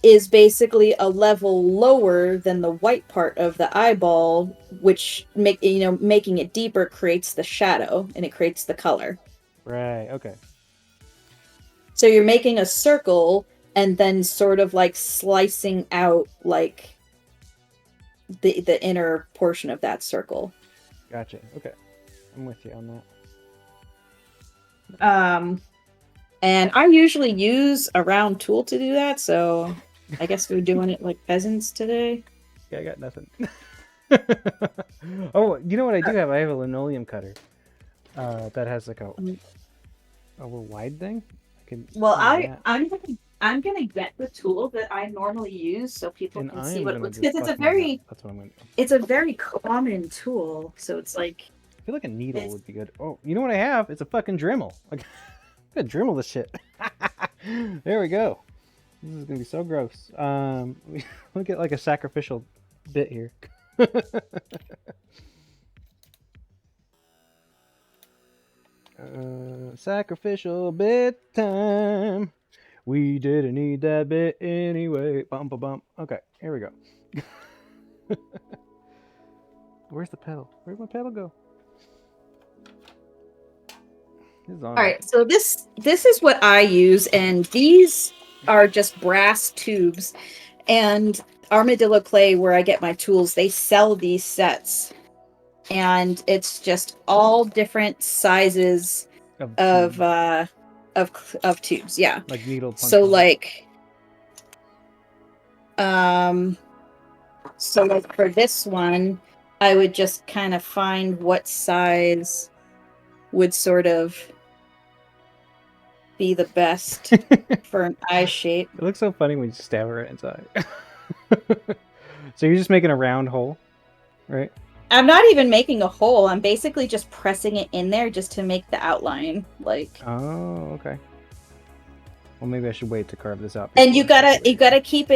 [SPEAKER 6] is basically a level lower than the white part of the eyeball, which making it deeper creates the shadow and it creates the color.
[SPEAKER 3] Right. Okay.
[SPEAKER 6] So you're making a circle and then sort of like slicing out like the inner portion of that circle.
[SPEAKER 3] Gotcha. Okay. I'm with you on that.
[SPEAKER 6] And I usually use a round tool to do that, so I guess we're doing it like peasants today.
[SPEAKER 3] Yeah, I got nothing. Oh, you know what I do have? I have a linoleum cutter that has like a little wide thing.
[SPEAKER 6] I'm gonna get the tool that I normally use so people can see what it looks, because
[SPEAKER 3] that's what I'm gonna do.
[SPEAKER 6] It's a very common tool, so it's like
[SPEAKER 3] I feel like a needle would be good. Oh, you know what I have? It's a fucking Dremel. Like, I'm gonna Dremel this shit. There we go. This is gonna be so gross. We'll get like a sacrificial bit here. Sacrificial bit time. We didn't need that bit anyway. Bump a bump. Okay, here we go. Where's the pedal? Where'd my pedal go?
[SPEAKER 6] all right. So this is what I use, and these are just brass tubes. And Armadillo Clay, where I get my tools, they sell these sets. and it's just all different sizes of tubes. Yeah.
[SPEAKER 3] like needle
[SPEAKER 6] So
[SPEAKER 3] puncture.
[SPEAKER 6] like, so like for this one, I would just kind of find what size would sort of be the best for an eye shape.
[SPEAKER 3] It looks so funny when you stab it right inside. So you're just making a round hole, right?
[SPEAKER 6] I'm not even making a hole. I'm basically just pressing it in there just to make the outline. Like,
[SPEAKER 3] Oh, okay. Well, maybe I should wait to carve this out.
[SPEAKER 6] and you
[SPEAKER 3] before I
[SPEAKER 6] gotta
[SPEAKER 3] calculate
[SPEAKER 6] keep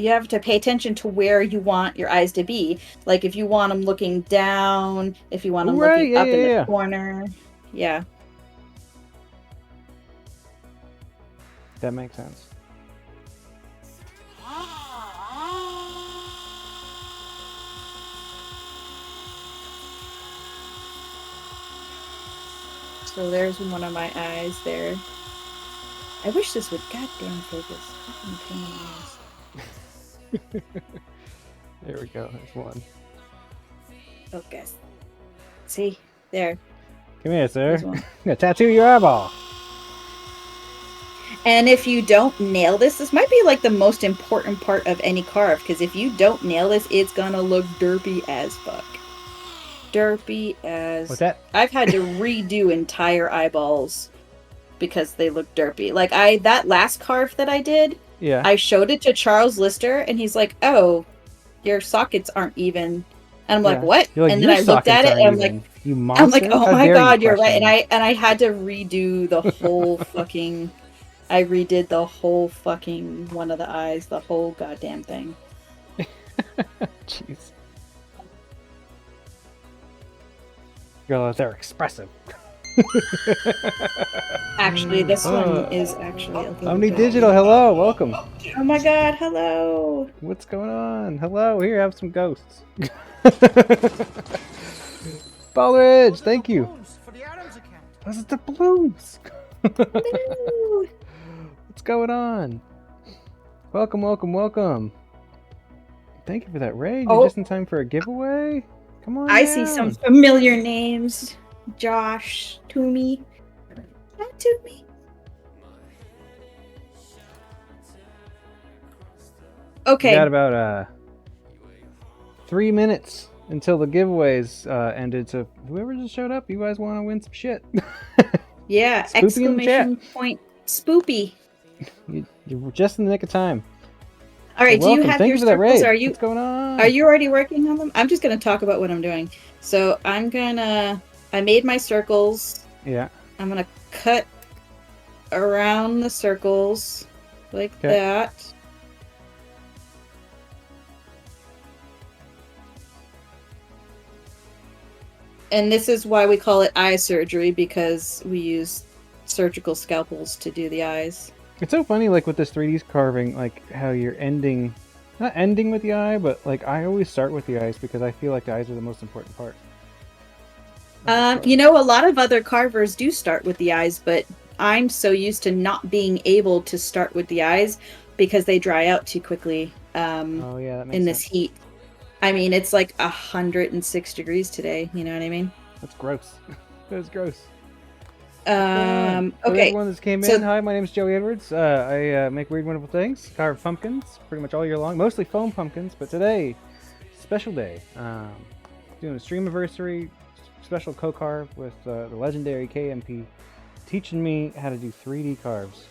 [SPEAKER 6] you have to pay attention to where you want your eyes to be. Like if you want them looking down, if you want them
[SPEAKER 3] Right,
[SPEAKER 6] looking
[SPEAKER 3] yeah,
[SPEAKER 6] up in
[SPEAKER 3] yeah,
[SPEAKER 6] the
[SPEAKER 3] yeah.
[SPEAKER 6] corner. Yeah.
[SPEAKER 3] it. That makes sense.
[SPEAKER 6] So there's one of my eyes there. I wish this would goddamn focus. Fucking pain in the ass.
[SPEAKER 3] There we go. There's one.
[SPEAKER 6] Okay. See? There.
[SPEAKER 3] Come here, sir.
[SPEAKER 6] There's one.
[SPEAKER 3] I'm gonna tattoo your eyeball.
[SPEAKER 6] And if you don't nail this might be like the most important part of any carve, because if you don't nail this, it's gonna look derpy as fuck. Derpy as...
[SPEAKER 3] What's that?
[SPEAKER 6] I've had to redo entire eyeballs because they look derpy. Like, that last carve that I did,
[SPEAKER 3] Yeah.
[SPEAKER 6] I showed it to Charles Lister, and he's like, oh, your sockets aren't even. And I'm like,
[SPEAKER 3] Yeah.
[SPEAKER 6] what?
[SPEAKER 3] You're like,
[SPEAKER 6] And then
[SPEAKER 3] "Your
[SPEAKER 6] I looked at
[SPEAKER 3] sockets
[SPEAKER 6] it,
[SPEAKER 3] aren't
[SPEAKER 6] and I'm
[SPEAKER 3] even,
[SPEAKER 6] like,
[SPEAKER 3] you monster.
[SPEAKER 6] oh
[SPEAKER 3] How
[SPEAKER 6] my
[SPEAKER 3] dare
[SPEAKER 6] god,
[SPEAKER 3] you
[SPEAKER 6] you're right.
[SPEAKER 3] question
[SPEAKER 6] And
[SPEAKER 3] me?"
[SPEAKER 6] I had to redo the whole fucking... I redid the whole fucking one of the eyes, the whole goddamn thing.
[SPEAKER 3] Jeez. Girl, they're expressive.
[SPEAKER 6] Actually, this one is actually a little
[SPEAKER 3] Omni
[SPEAKER 6] bit-
[SPEAKER 3] Digital, hello, welcome.
[SPEAKER 6] Oh my god, hello.
[SPEAKER 3] What's going on? Hello, here, have some ghosts. Baldridge, thank you.
[SPEAKER 2] For the Adams account.
[SPEAKER 3] Those are the balloons.
[SPEAKER 6] Hello.
[SPEAKER 3] What's going on? Welcome, welcome, welcome. Thank you for that raid. You're
[SPEAKER 6] Oh.
[SPEAKER 3] just in time for a giveaway. Come on
[SPEAKER 6] I
[SPEAKER 3] down.
[SPEAKER 6] see some familiar names. Josh, Toomey. Not Toomey. Okay.
[SPEAKER 3] We got about 3 minutes until the giveaways ended. So whoever just showed up, you guys want to win some shit.
[SPEAKER 6] Yeah,
[SPEAKER 3] Spoopy in the
[SPEAKER 6] exclamation point spoopy.
[SPEAKER 3] You're just in the nick of time.
[SPEAKER 6] All right, do you
[SPEAKER 3] Welcome.
[SPEAKER 6] have
[SPEAKER 3] Thank
[SPEAKER 6] your
[SPEAKER 3] you for that
[SPEAKER 6] circles?
[SPEAKER 3] raid. What's going on?
[SPEAKER 6] Are you already working on them? I'm just gonna talk about what I'm doing. So I made my circles.
[SPEAKER 3] Yeah.
[SPEAKER 6] I'm gonna cut around the circles like
[SPEAKER 3] Okay.
[SPEAKER 6] that. And this is why we call it eye surgery, because we use surgical scalpels to do the eyes.
[SPEAKER 3] It's so funny, like with this 3D carving, like how you're not ending with the eye, but like I always start with the eyes because I feel like the eyes are the most important part.
[SPEAKER 6] You know, a lot of other carvers do start with the eyes, but I'm so used to not being able to start with the eyes because they dry out too quickly
[SPEAKER 3] Oh yeah, that makes
[SPEAKER 6] in this
[SPEAKER 3] sense.
[SPEAKER 6] heat. I mean, it's like 106 degrees today, you know what I mean?
[SPEAKER 3] That's gross. That's gross.
[SPEAKER 6] Okay.
[SPEAKER 3] Everyone that came
[SPEAKER 6] so-
[SPEAKER 3] in, hi, my name is Joey Edwards. I make weird, wonderful things, carve pumpkins pretty much all year long, mostly foam pumpkins, but today, special day. Doing a Streamiversary special co-carve with the legendary KMP, teaching me how to do 3D carves.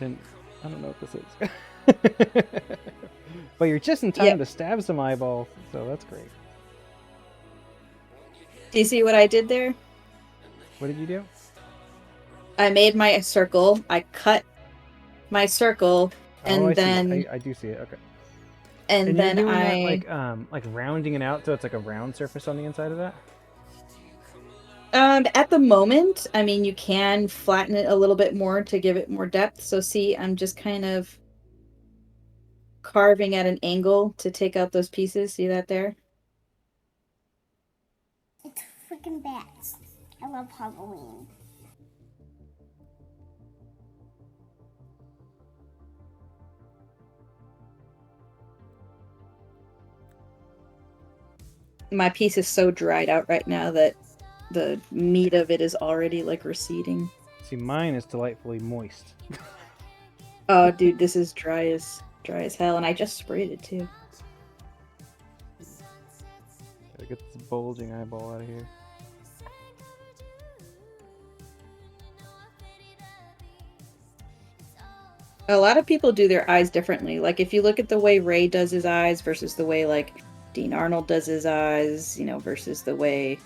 [SPEAKER 3] And I don't know what this is. But you're just in time
[SPEAKER 6] Yep.
[SPEAKER 3] to stab some eyeballs, so that's great.
[SPEAKER 6] Do you see what I did there?
[SPEAKER 3] What did you do?
[SPEAKER 6] I made my circle, I cut my circle, and
[SPEAKER 3] I see.
[SPEAKER 6] then
[SPEAKER 3] I do see it. Okay.
[SPEAKER 6] and
[SPEAKER 3] And
[SPEAKER 6] then
[SPEAKER 3] you're doing
[SPEAKER 6] I
[SPEAKER 3] that like rounding it out so it's like a round surface on the inside of that?
[SPEAKER 6] at the moment, I mean, you can flatten it a little bit more to give it more depth. So see, I'm just kind of carving at an angle to take out those pieces. See that there?
[SPEAKER 4] It's freaking bats. I love Halloween.
[SPEAKER 6] my piece is so dried out right now that the meat of it is already like receding.
[SPEAKER 3] See, mine is delightfully moist.
[SPEAKER 6] Oh, dude, this is dry as hell, and I just sprayed it too.
[SPEAKER 3] Gotta get this bulging eyeball out of here.
[SPEAKER 6] A lot of people do their eyes differently. Like if you look at the way Ray does his eyes versus the way like Dean Arnold does his eyes, versus the way,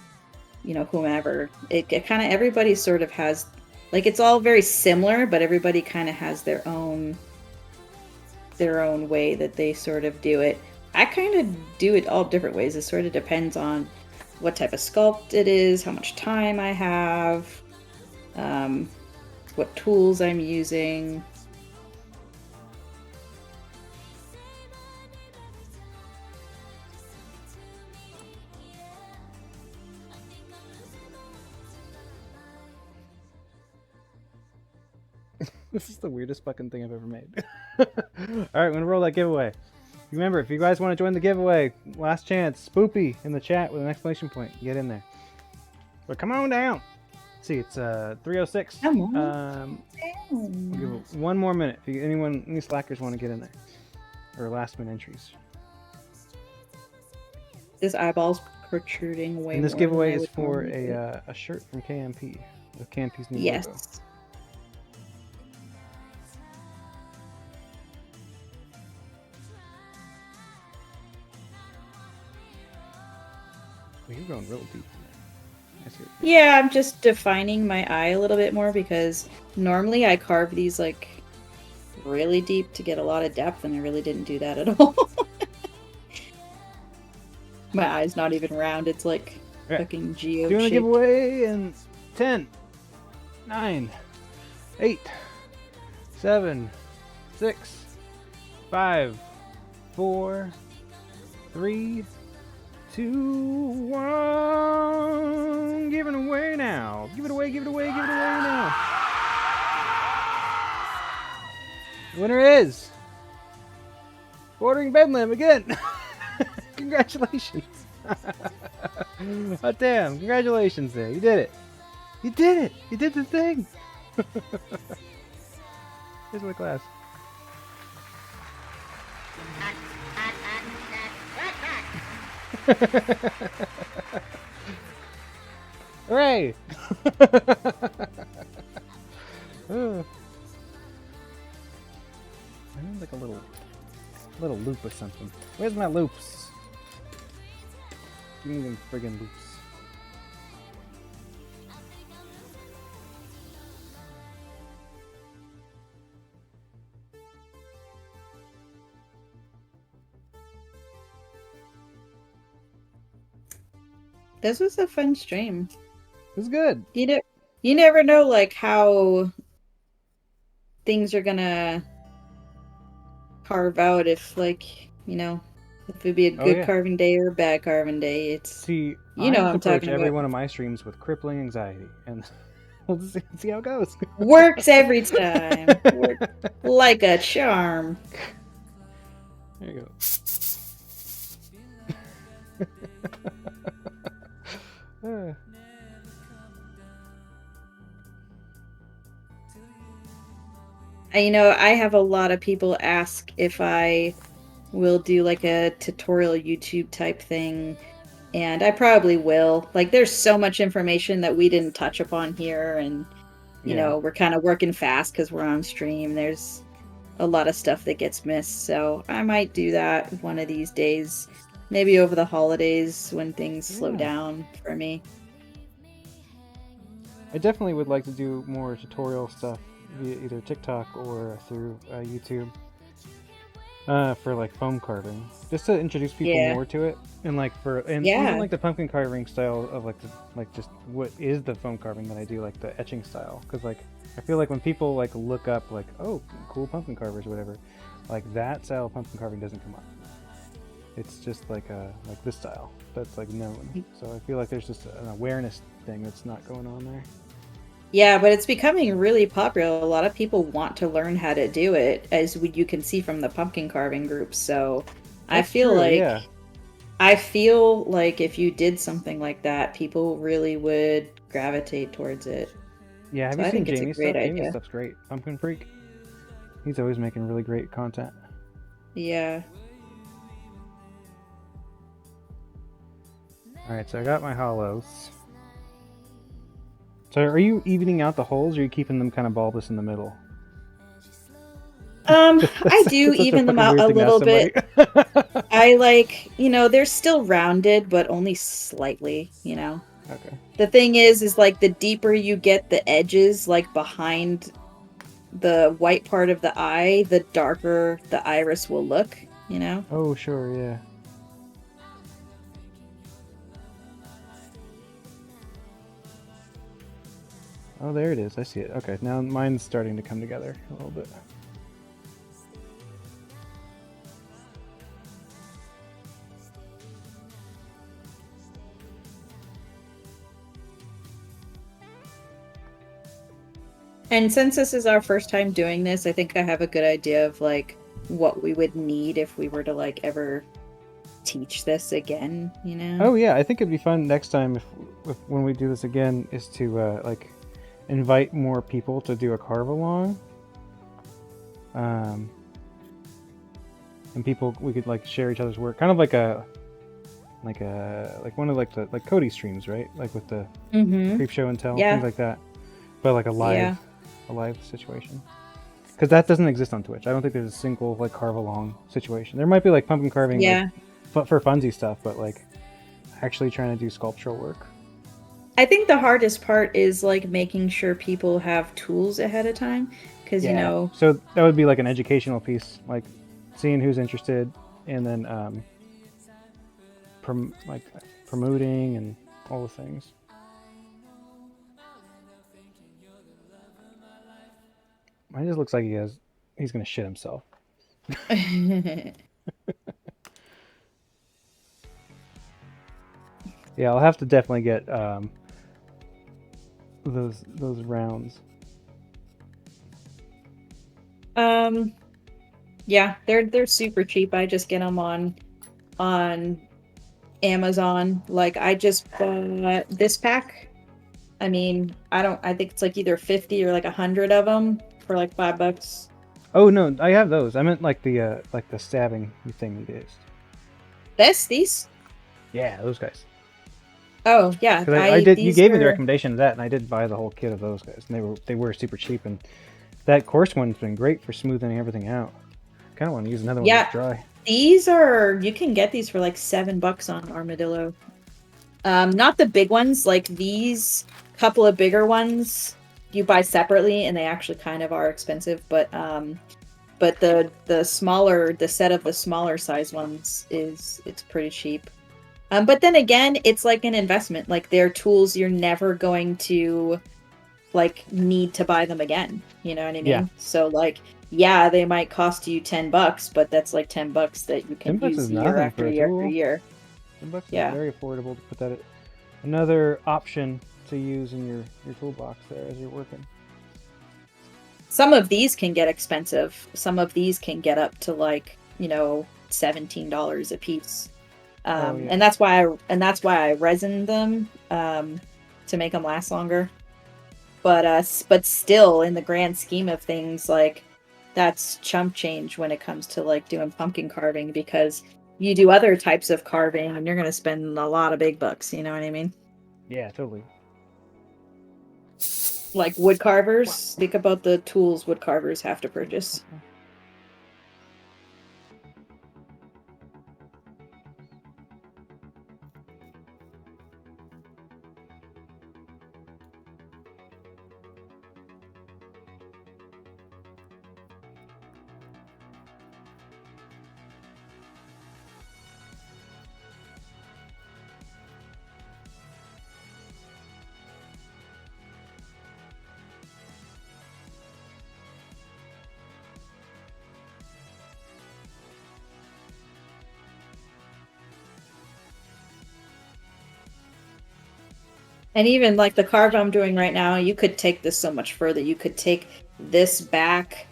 [SPEAKER 6] whomever. It kind of everybody sort of has, like it's all very similar, but everybody kind of has their own way that they sort of do it. I kind of do it all different ways. It sort of depends on what type of sculpt it is, how much time I have, what tools I'm using.
[SPEAKER 3] This is the weirdest fucking thing I've ever made. Alright, I'm gonna roll that giveaway. Remember, if you guys want to join the giveaway, last chance, Spoopy in the chat with an exclamation point. Get in there. But come on down. Let's see, it's 3:06.
[SPEAKER 6] Come on.
[SPEAKER 3] We'll give it one more minute. If any slackers want to get in there. Or last minute entries.
[SPEAKER 6] This eyeball's protruding way
[SPEAKER 3] And this
[SPEAKER 6] more
[SPEAKER 3] giveaway
[SPEAKER 6] than I
[SPEAKER 3] is
[SPEAKER 6] would
[SPEAKER 3] for
[SPEAKER 6] normally do.
[SPEAKER 3] a shirt from KMP. With KMP's new
[SPEAKER 6] Yes.
[SPEAKER 3] logo. Well, you're going real deep. I see.
[SPEAKER 6] Yeah, I'm just defining my eye a little bit more because normally I carve these like really deep to get a lot of depth, and I really didn't do that at all. My eye's not even round, it's like fucking geo
[SPEAKER 3] Doing the
[SPEAKER 6] shaped.
[SPEAKER 3] giveaway in 10, 9, 8, 7, 6, 5, 4, 3, 2, 1. Give it away now. Give it away, give it away, give it away now. The winner is Bordering Bedlam again. Congratulations. Oh, damn. Congratulations there. You did it. You did it. You did the thing. Here's my glass. Hooray! Oh. I need like a little loop or something. Where's my loops? Give me them friggin' loops.
[SPEAKER 6] This was a fun stream.
[SPEAKER 3] It was good.
[SPEAKER 6] You never know like how things are gonna carve out if like, if it'd be a good carving day or a bad carving day. It's
[SPEAKER 3] I
[SPEAKER 6] I'm
[SPEAKER 3] approach
[SPEAKER 6] talking
[SPEAKER 3] every
[SPEAKER 6] about.
[SPEAKER 3] one of my streams with crippling anxiety, and we'll just see how it goes.
[SPEAKER 6] Works every time. Works like a charm.
[SPEAKER 3] There you go.
[SPEAKER 6] I have a lot of people ask if I will do like a tutorial YouTube type thing, and I probably will. Like there's so much information that we didn't touch upon here, and we're kind of working fast because we're on stream. There's a lot of stuff that gets missed, so I might do that one of these days, maybe over the holidays when things slow down for me.
[SPEAKER 3] I definitely would like to do more tutorial stuff via either TikTok or through YouTube for like foam carving, just to introduce people more to it, and even like the pumpkin carving style of just what is the foam carving that I do, like the etching style, because like I feel like when people like look up like, oh, cool pumpkin carvers or whatever, like that style of pumpkin carving doesn't come up. It's just like this style that's like known. So I feel like there's just an awareness thing that's not going on there.
[SPEAKER 6] Yeah, but it's becoming really popular. A lot of people want to learn how to do it, as you can see from the pumpkin carving groups. So I feel like I feel like if you did something like that, people really would gravitate towards it.
[SPEAKER 3] Yeah, have
[SPEAKER 6] So
[SPEAKER 3] you
[SPEAKER 6] I
[SPEAKER 3] seen
[SPEAKER 6] think it's a
[SPEAKER 3] Jamie's
[SPEAKER 6] great
[SPEAKER 3] stuff? Jamie's
[SPEAKER 6] idea.
[SPEAKER 3] stuff's great. Pumpkin Freak. He's always making really great content.
[SPEAKER 6] Yeah.
[SPEAKER 3] Alright, so I got my hollows. So are you evening out the holes, or are you keeping them kind of bulbous in the middle?
[SPEAKER 6] I do
[SPEAKER 3] Such a
[SPEAKER 6] even them
[SPEAKER 3] fucking
[SPEAKER 6] out
[SPEAKER 3] weird
[SPEAKER 6] a
[SPEAKER 3] thing to ask
[SPEAKER 6] little bit.
[SPEAKER 3] somebody.
[SPEAKER 6] I like, they're still rounded, but only slightly,
[SPEAKER 3] Okay.
[SPEAKER 6] The thing is like the deeper you get the edges, like behind the white part of the eye, the darker the iris will look,
[SPEAKER 3] Oh, sure, yeah. Oh, there it is. I see it. Okay, now mine's starting to come together a little bit.
[SPEAKER 6] And since this is our first time doing this, I think I have a good idea of like what we would need if we were to like ever teach this again,
[SPEAKER 3] Oh yeah, I think it'd be fun next time if when we do this again is to like invite more people to do a carve along. And people, we could like share each other's work, kind of like one of like the Cody streams, right? Like with the creep show and tell, things like that. But like a live situation. Because that doesn't exist on Twitch. I don't think there's a single like carve along situation. There might be like pumpkin carving for funsy stuff, but like actually trying to do sculptural work.
[SPEAKER 6] I think the hardest part is like making sure people have tools ahead of time, because
[SPEAKER 3] So that would be like an educational piece, like seeing who's interested, and then promoting and all the things. Mine just looks like he's gonna shit himself. Yeah, I'll have to definitely get those rounds.
[SPEAKER 6] Yeah, they're super cheap. I just get them on Amazon. Like I just bought this pack. I mean, I think it's like either 50 or like 100 of them for like $5.
[SPEAKER 3] Oh no, I have those. I meant like the stabbing thing you used.
[SPEAKER 6] These?
[SPEAKER 3] Yeah, those guys.
[SPEAKER 6] Oh yeah,
[SPEAKER 3] I did. You gave me the recommendation of that, and I did buy the whole kit of those guys, and they were super cheap. And that coarse one's been great for smoothing everything out. Kind of want to use another one that's dry.
[SPEAKER 6] You can get these for like $7 on Armadillo. Not the big ones, like these couple of bigger ones you buy separately, and they actually kind of are expensive. But the set of the smaller size ones it's pretty cheap. But then again, it's like an investment. Like they're tools you're never going to like need to buy them again. You know what I mean?
[SPEAKER 3] Yeah.
[SPEAKER 6] So like, yeah, they might cost you $10, but that's like $10 that you can use year after year after year.
[SPEAKER 3] $10 is very affordable to put that another option to use in your toolbox there as you're working.
[SPEAKER 6] Some of these can get expensive. Some of these can get up to like, $17 a piece. And that's why I resin them to make them last longer. But still, in the grand scheme of things, like that's chump change when it comes to like doing pumpkin carving, because you do other types of carving and you're gonna spend a lot of big bucks. You know what I mean?
[SPEAKER 3] Yeah, totally.
[SPEAKER 6] Like wood carvers. Think about the tools wood carvers have to purchase. And even like the carve I'm doing right now, you could take this so much further. You could take this back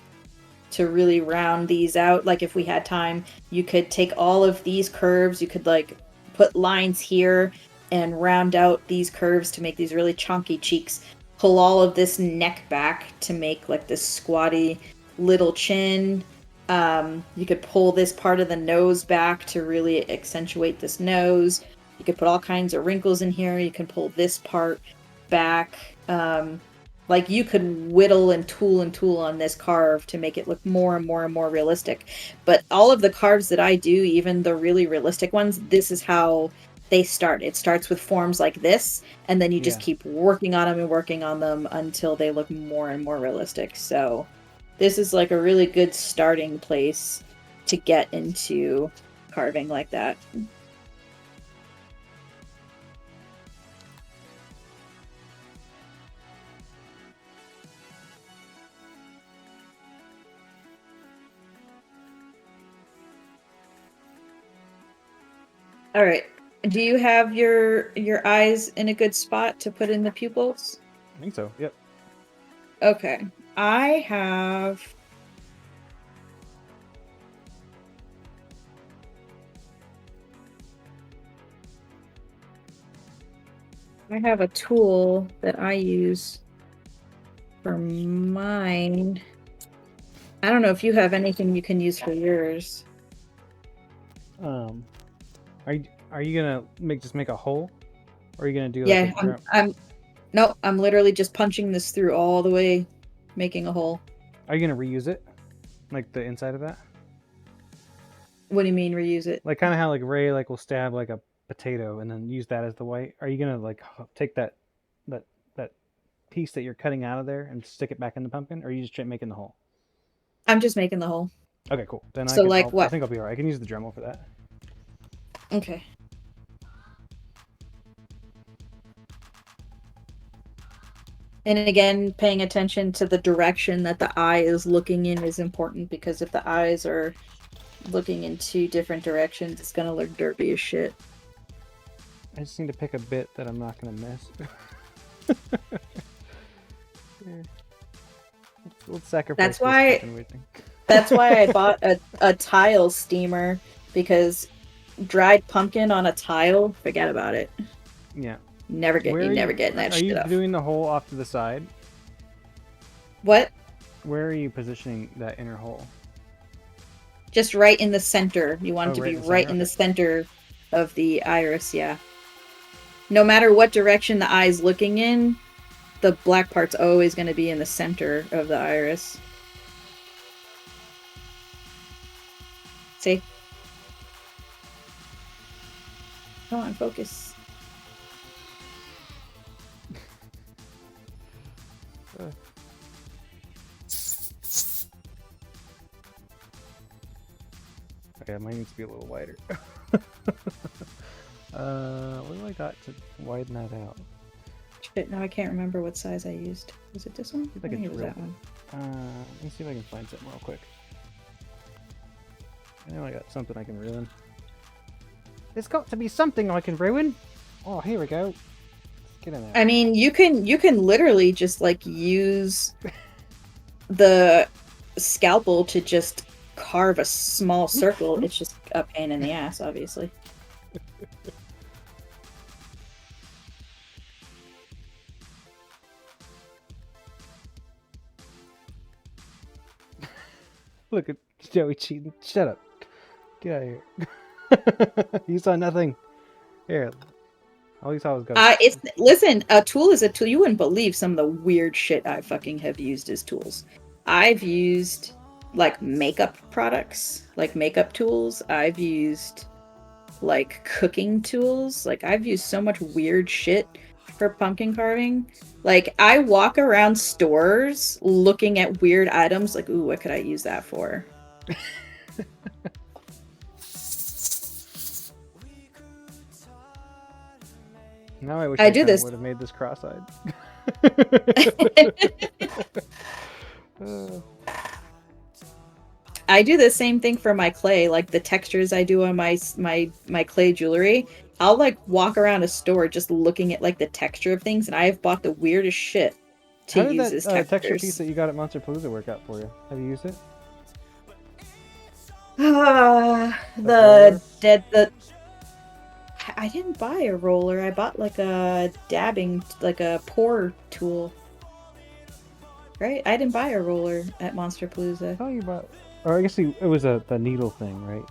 [SPEAKER 6] to really round these out. Like if we had time, you could take all of these curves, you could like put lines here and round out these curves to make these really chunky cheeks. Pull all of this neck back to make like this squatty little chin. You could pull this part of the nose back to really accentuate this nose. You could put all kinds of wrinkles in here. You can pull this part back. Like you could whittle and tool on this carve to make it look more and more and more realistic. But all of the carves that I do, even the really realistic ones, this is how they start. It starts with forms like this, and then you just keep working on them and working on them until they look more and more realistic. So this is like a really good starting place to get into carving like that. All right. Do you have your eyes in a good spot to put in the pupils?
[SPEAKER 3] I think so. Yep.
[SPEAKER 6] Okay. I have a tool that I use for mine. I don't know if you have anything you can use for yours.
[SPEAKER 3] Are you gonna make a hole, or are you gonna do? Like
[SPEAKER 6] I'm literally just punching this through all the way, making a hole.
[SPEAKER 3] Are you gonna reuse it, like the inside of that?
[SPEAKER 6] What do you mean reuse it?
[SPEAKER 3] Like kind of how like Ray will stab like a potato and then use that as the white. Are you gonna like take that piece that you're cutting out of there and stick it back in the pumpkin, or are you just making the hole?
[SPEAKER 6] I'm just making the hole.
[SPEAKER 3] Okay, cool. Then
[SPEAKER 6] So
[SPEAKER 3] I
[SPEAKER 6] what?
[SPEAKER 3] think I'll be alright. I can use the Dremel for that.
[SPEAKER 6] Okay. And again, paying attention to the direction that the eye is looking in is important, because if the eyes are looking in two different directions, it's gonna look derpy as shit.
[SPEAKER 3] I just need to pick a bit that I'm not gonna miss. Let's sacrifice.
[SPEAKER 6] That's why I bought a tile steamer, because dried pumpkin on a tile, forget about it.
[SPEAKER 3] Yeah.
[SPEAKER 6] Never getting that shit off.
[SPEAKER 3] Are you doing the hole off to the side?
[SPEAKER 6] What?
[SPEAKER 3] Where are you positioning that inner hole?
[SPEAKER 6] Just right in the center. You want it to be right in the
[SPEAKER 3] center
[SPEAKER 6] center of the iris, yeah. No matter what direction the eye's looking in, the black part's always going to be in the center of the iris. See? Come on, focus.
[SPEAKER 3] Okay, mine needs to be a little wider. What do I got to widen that out?
[SPEAKER 6] Shit, now I can't remember what size I used. Was it this one?
[SPEAKER 3] I think
[SPEAKER 6] it was that one.
[SPEAKER 3] Let me see if I can find something real quick. I know I got something I can ruin. There's got to be something I can ruin. Oh, here we go. Let's get in there.
[SPEAKER 6] I mean, you can literally just like use the scalpel to just carve a small circle. It's just a pain in the ass, obviously.
[SPEAKER 3] Look at Joey cheating. Shut up. Get out of here. You saw nothing. Here. All you saw was ghosts.
[SPEAKER 6] Listen, a tool is a tool. You wouldn't believe some of the weird shit I fucking have used as tools. I've used like makeup products, like makeup tools. I've used like cooking tools. Like I've used so much weird shit for pumpkin carving. Like I walk around stores looking at weird items like, ooh, what could I use that for?
[SPEAKER 3] Now I wish
[SPEAKER 6] I do this.
[SPEAKER 3] would have made this cross-eyed.
[SPEAKER 6] I do the same thing for my clay, like the textures I do on my clay jewelry. I'll like walk around a store just looking at like the texture of things, and I have bought the weirdest shit to use as textures.
[SPEAKER 3] Texture piece that you got at Monster Palooza work out for you? Have you used it?
[SPEAKER 6] I didn't buy a roller. I bought like a dabbing, like a pour tool. Right? I didn't buy a roller at Monster Palooza.
[SPEAKER 3] Oh, you bought, or I guess it was the needle thing, right?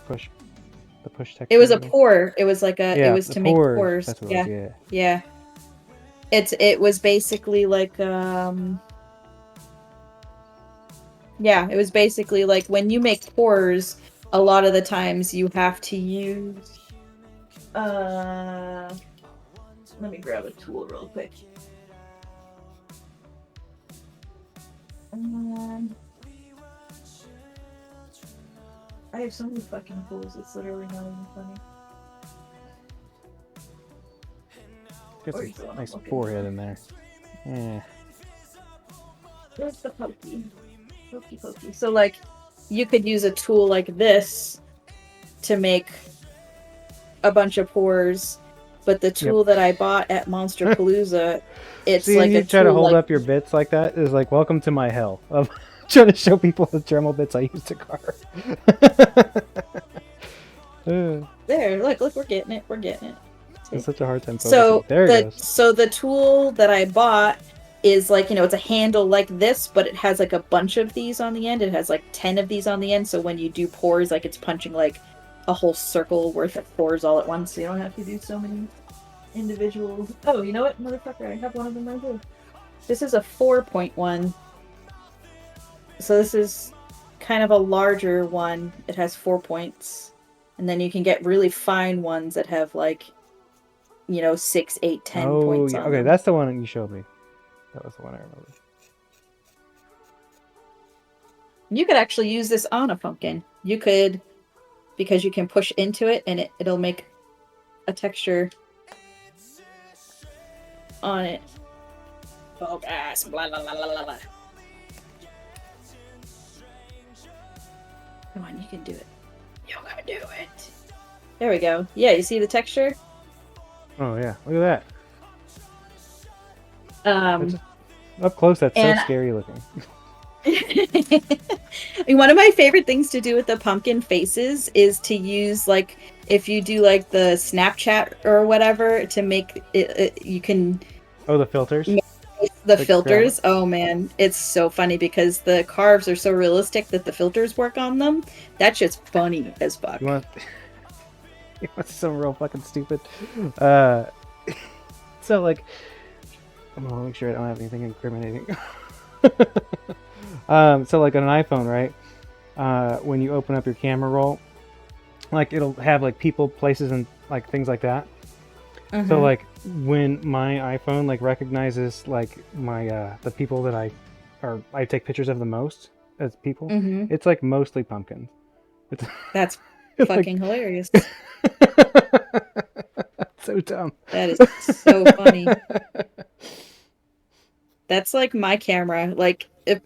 [SPEAKER 3] The push texture.
[SPEAKER 6] It was a pour. It was like a.
[SPEAKER 3] Yeah,
[SPEAKER 6] it was
[SPEAKER 3] the
[SPEAKER 6] to make
[SPEAKER 3] pours.
[SPEAKER 6] pours.
[SPEAKER 3] That's what
[SPEAKER 6] Yeah.
[SPEAKER 3] it was,
[SPEAKER 6] Yeah. It was basically like yeah, it was basically like when you make pours, a lot of the times you have to use let me grab a tool real quick. I have so many fucking tools, it's literally not even funny.
[SPEAKER 3] Got a nice forehead in there. Yeah.
[SPEAKER 6] Where's the pokey? Pokey. So like, you could use a tool like this to make a bunch of pours, but the tool that I bought at Monster Palooza, it's
[SPEAKER 3] See,
[SPEAKER 6] like
[SPEAKER 3] you
[SPEAKER 6] a
[SPEAKER 3] try to
[SPEAKER 6] tool
[SPEAKER 3] hold
[SPEAKER 6] like...
[SPEAKER 3] up your bits like that is like, welcome to my hell of trying to show people the Dremel bits I used to carve.
[SPEAKER 6] There, look, we're getting it.
[SPEAKER 3] It's such a hard time focusing.
[SPEAKER 6] So
[SPEAKER 3] There it goes.
[SPEAKER 6] So the tool that I bought is like, it's a handle like this, but it has like a bunch of these on the end. It has like 10 of these on the end, so when you do pours, like it's punching like a whole circle worth of pours all at once, so you don't have to do so many individual... Oh, you know what, motherfucker, I have one of them right here. This is a 4.1. So this is kind of a larger one. It has 4 points. And then you can get really fine ones that have like, 6, 8, 10 points on
[SPEAKER 3] okay,
[SPEAKER 6] them.
[SPEAKER 3] that's the one you showed me. That was the one I remember.
[SPEAKER 6] You could actually use this on a pumpkin. You could, because you can push into it and it'll make a texture on it. Focus, blah, blah, blah, blah, blah. Come on, you can do it. You're gonna do it. There we go. Yeah, you see the texture?
[SPEAKER 3] Oh yeah, look at
[SPEAKER 6] Um,
[SPEAKER 3] up close, that's so
[SPEAKER 6] and-
[SPEAKER 3] scary looking.
[SPEAKER 6] One of my favorite things to do with the pumpkin faces is to use, like, if you do like the Snapchat or whatever, to make it you can...
[SPEAKER 3] Oh, the filters?
[SPEAKER 6] The filters. Oh man, it's so funny because the carves are so realistic that the filters work on them. That shit's funny as fuck.
[SPEAKER 3] You want some real fucking stupid? So like, I'm gonna make sure I don't have anything incriminating. So like on an iPhone, right? When you open up your camera roll, like it'll have like people, places, and like things like that.
[SPEAKER 6] Mm-hmm.
[SPEAKER 3] So like when my iPhone like recognizes like my the people that I take pictures of the most as people,
[SPEAKER 6] Mm-hmm.
[SPEAKER 3] it's like mostly pumpkins.
[SPEAKER 6] That's
[SPEAKER 3] it's
[SPEAKER 6] fucking hilarious.
[SPEAKER 3] So dumb.
[SPEAKER 6] That is so funny. That's like my camera. Like if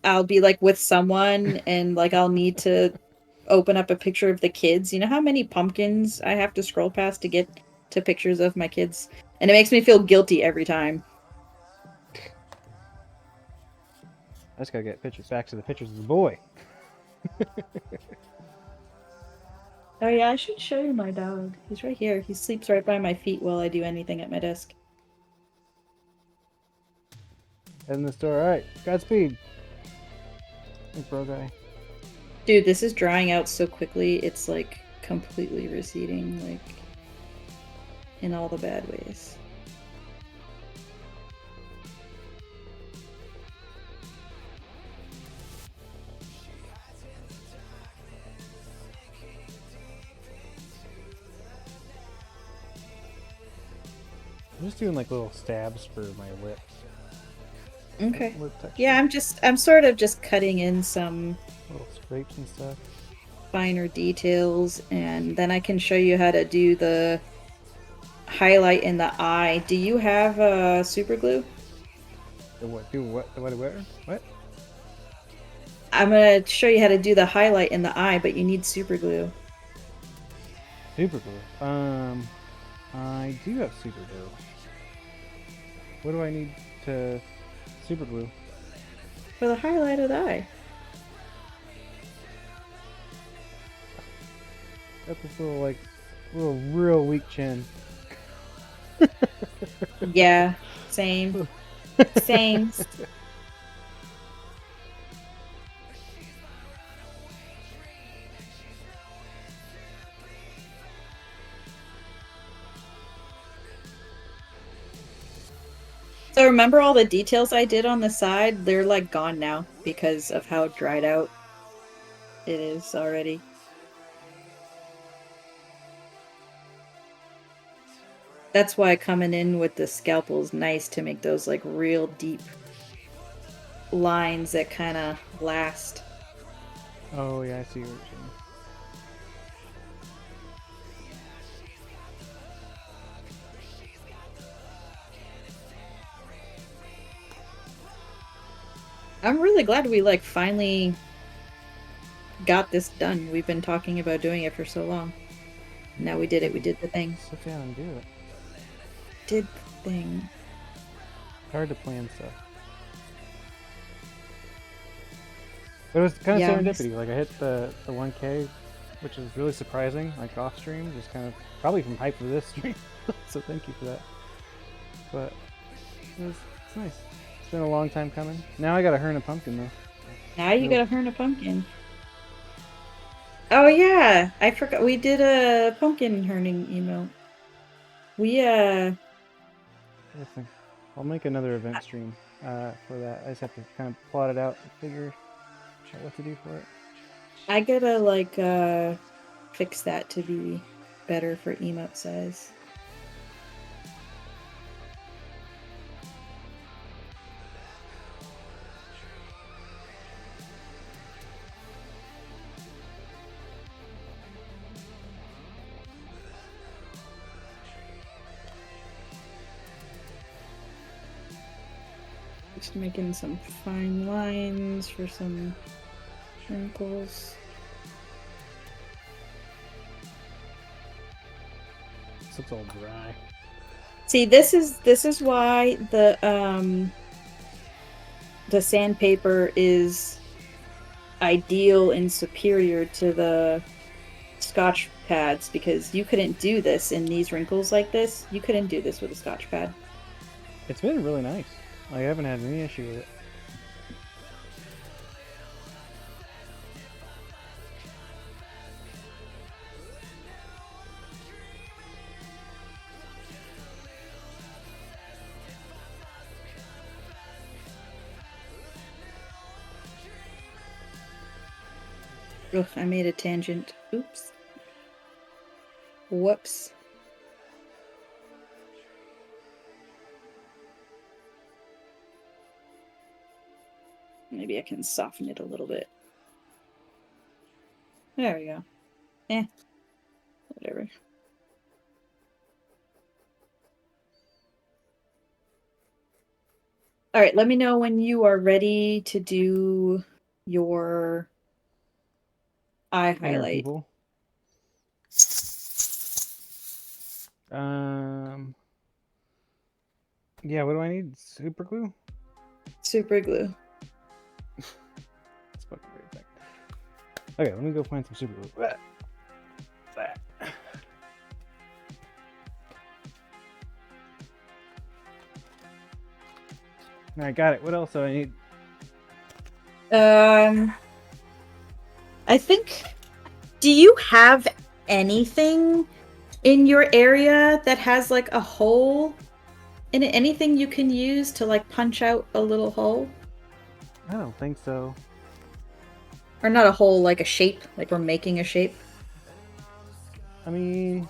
[SPEAKER 6] I'll be like with someone and like I'll need to open up a picture of the kids. You know how many pumpkins I have to scroll past to get to pictures of my kids? And it makes me feel guilty every time.
[SPEAKER 3] I just gotta get back to the pictures of the boy.
[SPEAKER 6] Oh yeah, I should show you my dog. He's right here. He sleeps right by my feet while I do anything at my desk.
[SPEAKER 3] Head in the store. Alright, Godspeed. Thanks, bro guy.
[SPEAKER 6] Dude, this is drying out so quickly, it's like completely receding, like in all the bad ways.
[SPEAKER 3] I'm just doing like little stabs for my lips.
[SPEAKER 6] Okay.
[SPEAKER 3] Lip texture.
[SPEAKER 6] Yeah, I'm sort of just cutting in some
[SPEAKER 3] Little scrapes and stuff.
[SPEAKER 6] finer details, and then I can show you how to do the highlight in the eye. Do you have super glue?
[SPEAKER 3] What?
[SPEAKER 6] I'm gonna show you how to do the highlight in the eye, but you need super glue.
[SPEAKER 3] Super glue. I do have super glue. What do I need to super glue?
[SPEAKER 6] For the highlight of the eye.
[SPEAKER 3] Got this little like real weak chin.
[SPEAKER 6] Yeah, same. Same. So remember all the details I did on the side? They're like gone now because of how dried out it is already. That's why coming in with the scalpel is nice to make those like real deep lines that kind of last.
[SPEAKER 3] Oh yeah, I see what you're saying.
[SPEAKER 6] I'm really glad we like finally got this done. We've been talking about doing it for so long. Now we did it. We did the thing.
[SPEAKER 3] Sit down and do it.
[SPEAKER 6] Did the thing.
[SPEAKER 3] Hard to plan stuff. But it was kind of
[SPEAKER 6] Yeah.
[SPEAKER 3] serendipity. Like I hit the 1K, which is really surprising. Like off stream, just kind of probably from hype for this stream. So thank you for that. But it's nice. It's been a long time coming. Now I got a Hern a pumpkin though.
[SPEAKER 6] Now you gotta earn a pumpkin. Oh yeah, I forgot we did a pumpkin herning emote. We
[SPEAKER 3] I'll make another event stream for that. I just have to kind of plot it out and figure out what to do for it.
[SPEAKER 6] I gotta like fix that to be better for emote size. Just making some fine lines for some wrinkles.
[SPEAKER 3] This looks all dry.
[SPEAKER 6] See, this is why the sandpaper is ideal and superior to the Scotch pads, because you couldn't do this in these wrinkles like this. You couldn't do this with a Scotch pad.
[SPEAKER 3] It's been really nice. Like, I haven't had any issue with it.
[SPEAKER 6] Ugh, I made a tangent. Oops. Whoops. Maybe I can soften it a little bit. There we go. Whatever. All right, let me know when you are ready to do your eye highlight.
[SPEAKER 3] People. Yeah, what do I need? Super glue?
[SPEAKER 6] Super glue.
[SPEAKER 3] Let's fucking right back. Okay, let me go find some super glue. That. Alright, got it. What else do I need?
[SPEAKER 6] I think, do you have anything in your area that has like a hole in it? Anything you can use to like punch out a little hole?
[SPEAKER 3] I don't think so.
[SPEAKER 6] Or not a hole, like a shape, like we're making a shape.
[SPEAKER 3] I mean,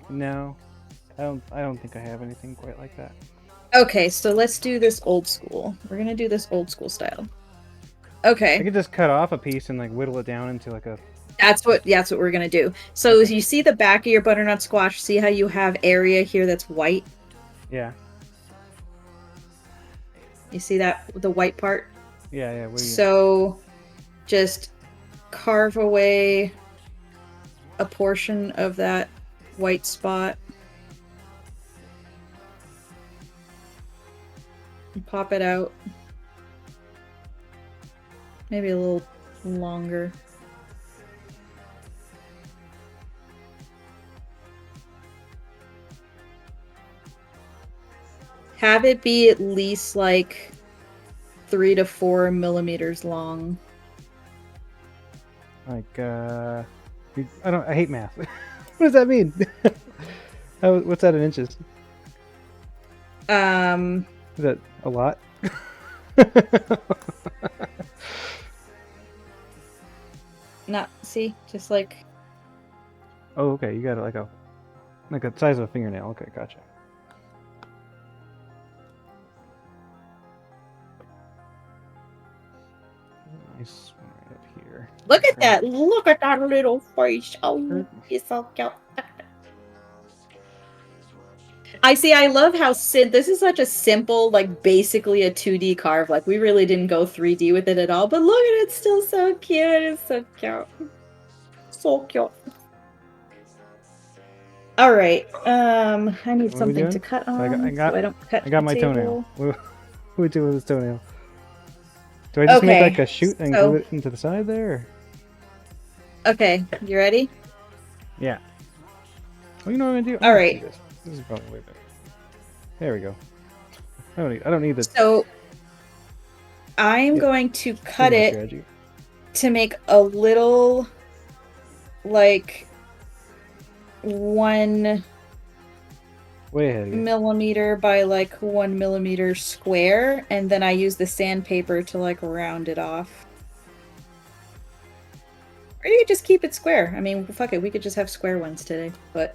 [SPEAKER 3] no. I don't think I have anything quite like that.
[SPEAKER 6] Okay, so let's do this old school. We're gonna do this old school style. Okay.
[SPEAKER 3] I could just cut off a piece and like whittle it down into like a...
[SPEAKER 6] That's what we're gonna do. So you see the back of your butternut squash, see how you have area here that's white?
[SPEAKER 3] Yeah.
[SPEAKER 6] You see that, the white part?
[SPEAKER 3] Yeah, what do you...
[SPEAKER 6] So just carve away a portion of that white spot. And pop it out. Maybe a little longer. Have it be at least like 3 to 4 millimeters long.
[SPEAKER 3] Like, I hate math. What does that mean? What's that in inches? Is that a lot?
[SPEAKER 6] Not, see? Just like...
[SPEAKER 3] Oh, okay. You got it like a size of a fingernail. Okay, gotcha. Nice one right up here.
[SPEAKER 6] Look at that! Look at that little face! Oh, he's so cute. I love how this is such a simple, like, basically a 2D carve. Like, we really didn't go 3D with it at all, but look at it, it's still so cute. It's so cute. So cute. Alright, I need something to cut on, so I don't cut
[SPEAKER 3] I got my
[SPEAKER 6] table.
[SPEAKER 3] toenail. What do we do with this toenail? Do I just make like a shoot and glue it into the side there? Or?
[SPEAKER 6] Okay, you ready?
[SPEAKER 3] Yeah. Oh, you know what I'm gonna do?
[SPEAKER 6] Alright.
[SPEAKER 3] This is probably way better. There we go. I don't need this.
[SPEAKER 6] So I'm going to cut it to make a little, like, 1 millimeter by like 1 millimeter square, and then I use the sandpaper to like round it off. Or you could just keep it square. I mean, fuck it, we could just have square ones today, but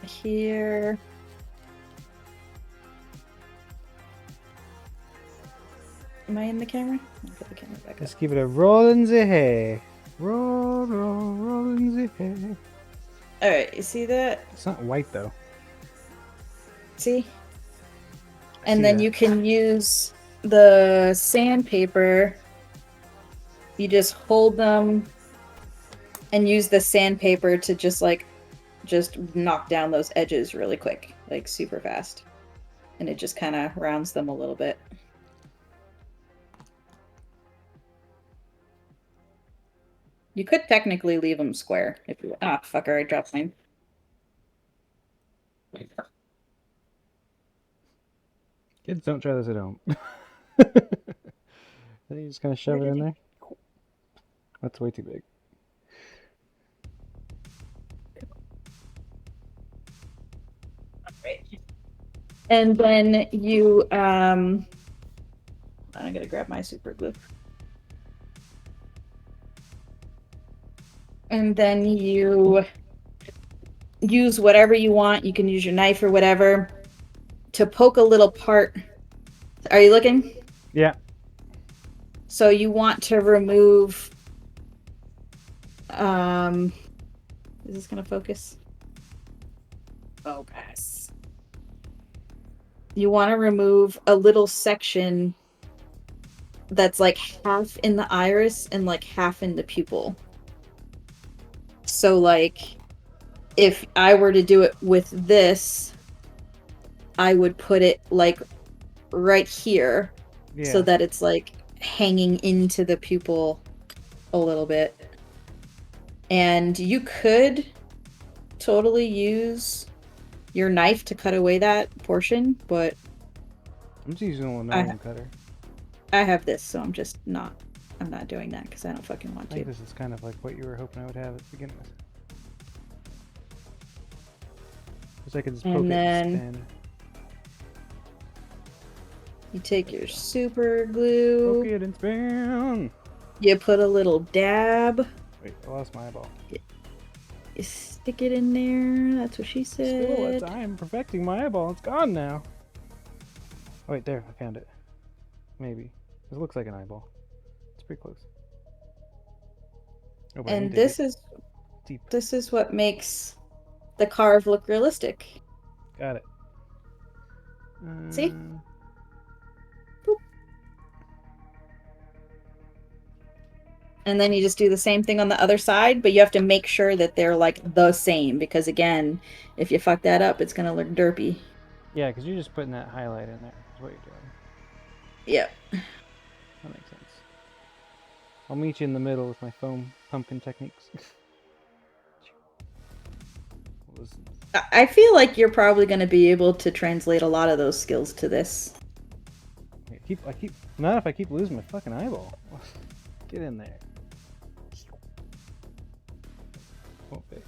[SPEAKER 6] here. Am I in the camera? I'll put the camera back up.
[SPEAKER 3] Let's give it a roll in the hay. Roll, roll, roll in the hay.
[SPEAKER 6] Alright, you see that?
[SPEAKER 3] It's not white though.
[SPEAKER 6] See? And then you can use the sandpaper. You just hold them and use the sandpaper to just knock down those edges really quick, like super fast. And it just kind of rounds them a little bit. You could technically leave them square if you... Ah, fucker, I dropped mine.
[SPEAKER 3] Kids, don't try this at home. Then you just kind of shove it in there. That's way too big.
[SPEAKER 6] Alright. And then you, I'm gonna grab my super glue. And then you use whatever you want. You can use your knife or whatever to poke a little part. Are you looking?
[SPEAKER 3] Yeah.
[SPEAKER 6] So you want to remove... is this gonna focus? Focus. You want to remove a little section that's like half in the iris and like half in the pupil. So like, if I were to do it with this, I would put it like right here, so that it's like hanging into the pupil a little bit. And you could totally use your knife to cut away that portion, but
[SPEAKER 3] I'm just using a normal cutter.
[SPEAKER 6] I have this, so I'm not doing that because I don't fucking want to.
[SPEAKER 3] I think this is kind of like what you were hoping I would have at the beginning with. Because I could just poke
[SPEAKER 6] and
[SPEAKER 3] it
[SPEAKER 6] then
[SPEAKER 3] and stand.
[SPEAKER 6] You take your super glue.
[SPEAKER 3] Poke it and spin.
[SPEAKER 6] You put a little dab.
[SPEAKER 3] Wait, I lost my eyeball.
[SPEAKER 6] You stick it in there. That's what she said.
[SPEAKER 3] Still, I am perfecting my eyeball. It's gone now. Oh, wait, there. I found it. Maybe. It looks like an eyeball. It's pretty close. Oh,
[SPEAKER 6] and this is what makes the carve look realistic.
[SPEAKER 3] Got it.
[SPEAKER 6] See? Boop. And then you just do the same thing on the other side, but you have to make sure that they're like the same, because again, if you fuck that up, it's gonna look derpy.
[SPEAKER 3] Yeah, because you're just putting that highlight in there. Is what you're doing.
[SPEAKER 6] Yep.
[SPEAKER 3] That makes sense. I'll meet you in the middle with my foam pumpkin techniques. Listen.
[SPEAKER 6] I feel like you're probably going to be able to translate a lot of those skills to this.
[SPEAKER 3] Not if I keep losing my fucking eyeball. Get in there. Okay.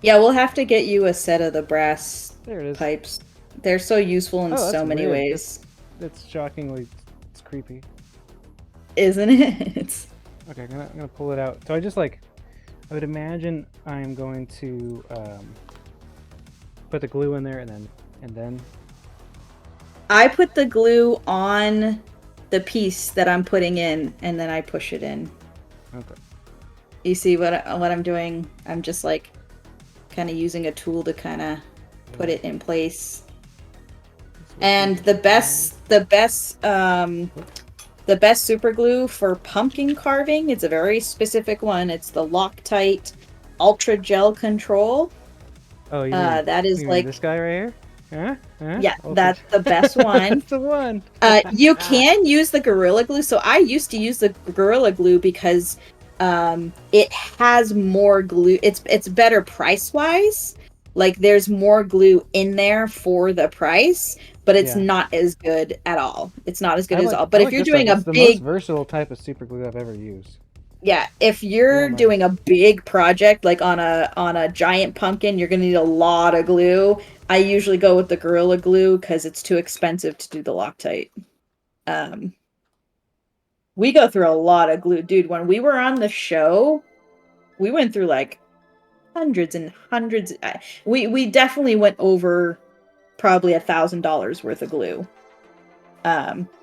[SPEAKER 6] Yeah, we'll have to get you a set of the brass
[SPEAKER 3] There it is.
[SPEAKER 6] pipes. They're so useful in so many
[SPEAKER 3] weird.
[SPEAKER 6] ways.
[SPEAKER 3] It's shockingly, it's creepy.
[SPEAKER 6] Isn't it?
[SPEAKER 3] Okay, I'm gonna pull it out. So I would imagine I'm going to put the glue in there and then.
[SPEAKER 6] I put the glue on the piece that I'm putting in, and then I push it in.
[SPEAKER 3] Okay.
[SPEAKER 6] You see what I'm doing? I'm just like kind of using a tool to kind of put it in place. And the best super glue for pumpkin carving, it's a very specific one. It's the Loctite Ultra Gel Control.
[SPEAKER 3] Oh,
[SPEAKER 6] that is like
[SPEAKER 3] this guy right here? Huh?
[SPEAKER 6] Yeah, that's the best one.
[SPEAKER 3] That's the one.
[SPEAKER 6] You can use the Gorilla Glue. So I used to use the Gorilla Glue because it has more glue. It's better price-wise. Like there's more glue in there for the price, but it's not as good at all. It's not as good as all. But if you're doing
[SPEAKER 3] it's the most versatile type of super glue I've ever used.
[SPEAKER 6] Yeah, if you're doing a big project like on a giant pumpkin, you're gonna need a lot of glue. I usually go with the Gorilla Glue because it's too expensive to do the Loctite. We go through a lot of glue, dude. When we were on the show, we went through like hundreds and hundreds. We definitely went over probably $1,000 worth of glue.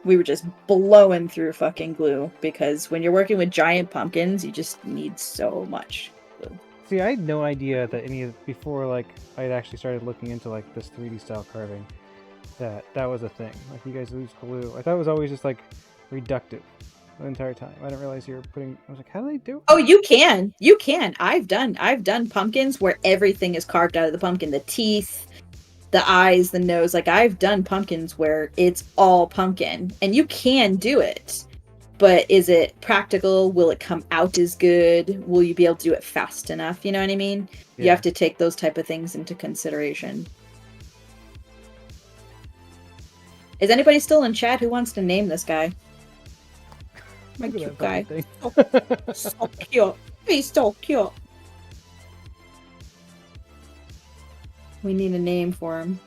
[SPEAKER 6] We were just blowing through fucking glue because when you're working with giant pumpkins, you just need so much glue.
[SPEAKER 3] See, I had no idea that before like I'd actually started looking into like this 3D style carving, that was a thing. Like you guys lose glue. I thought it was always just like reductive the entire time. I didn't realize you were putting. I was like, how do they do it?
[SPEAKER 6] Oh, you can. I've done pumpkins where everything is carved out of the pumpkin. The teeth, the eyes, the nose. Like I've done pumpkins where it's all pumpkin, and you can do it. But is it practical? Will it come out as good? Will you be able to do it fast enough? You know what I mean? Yeah. You have to take those type of things into consideration. Is anybody still in chat who wants to name this guy? My cute guy. So cute. He's so cute. We need a name for him.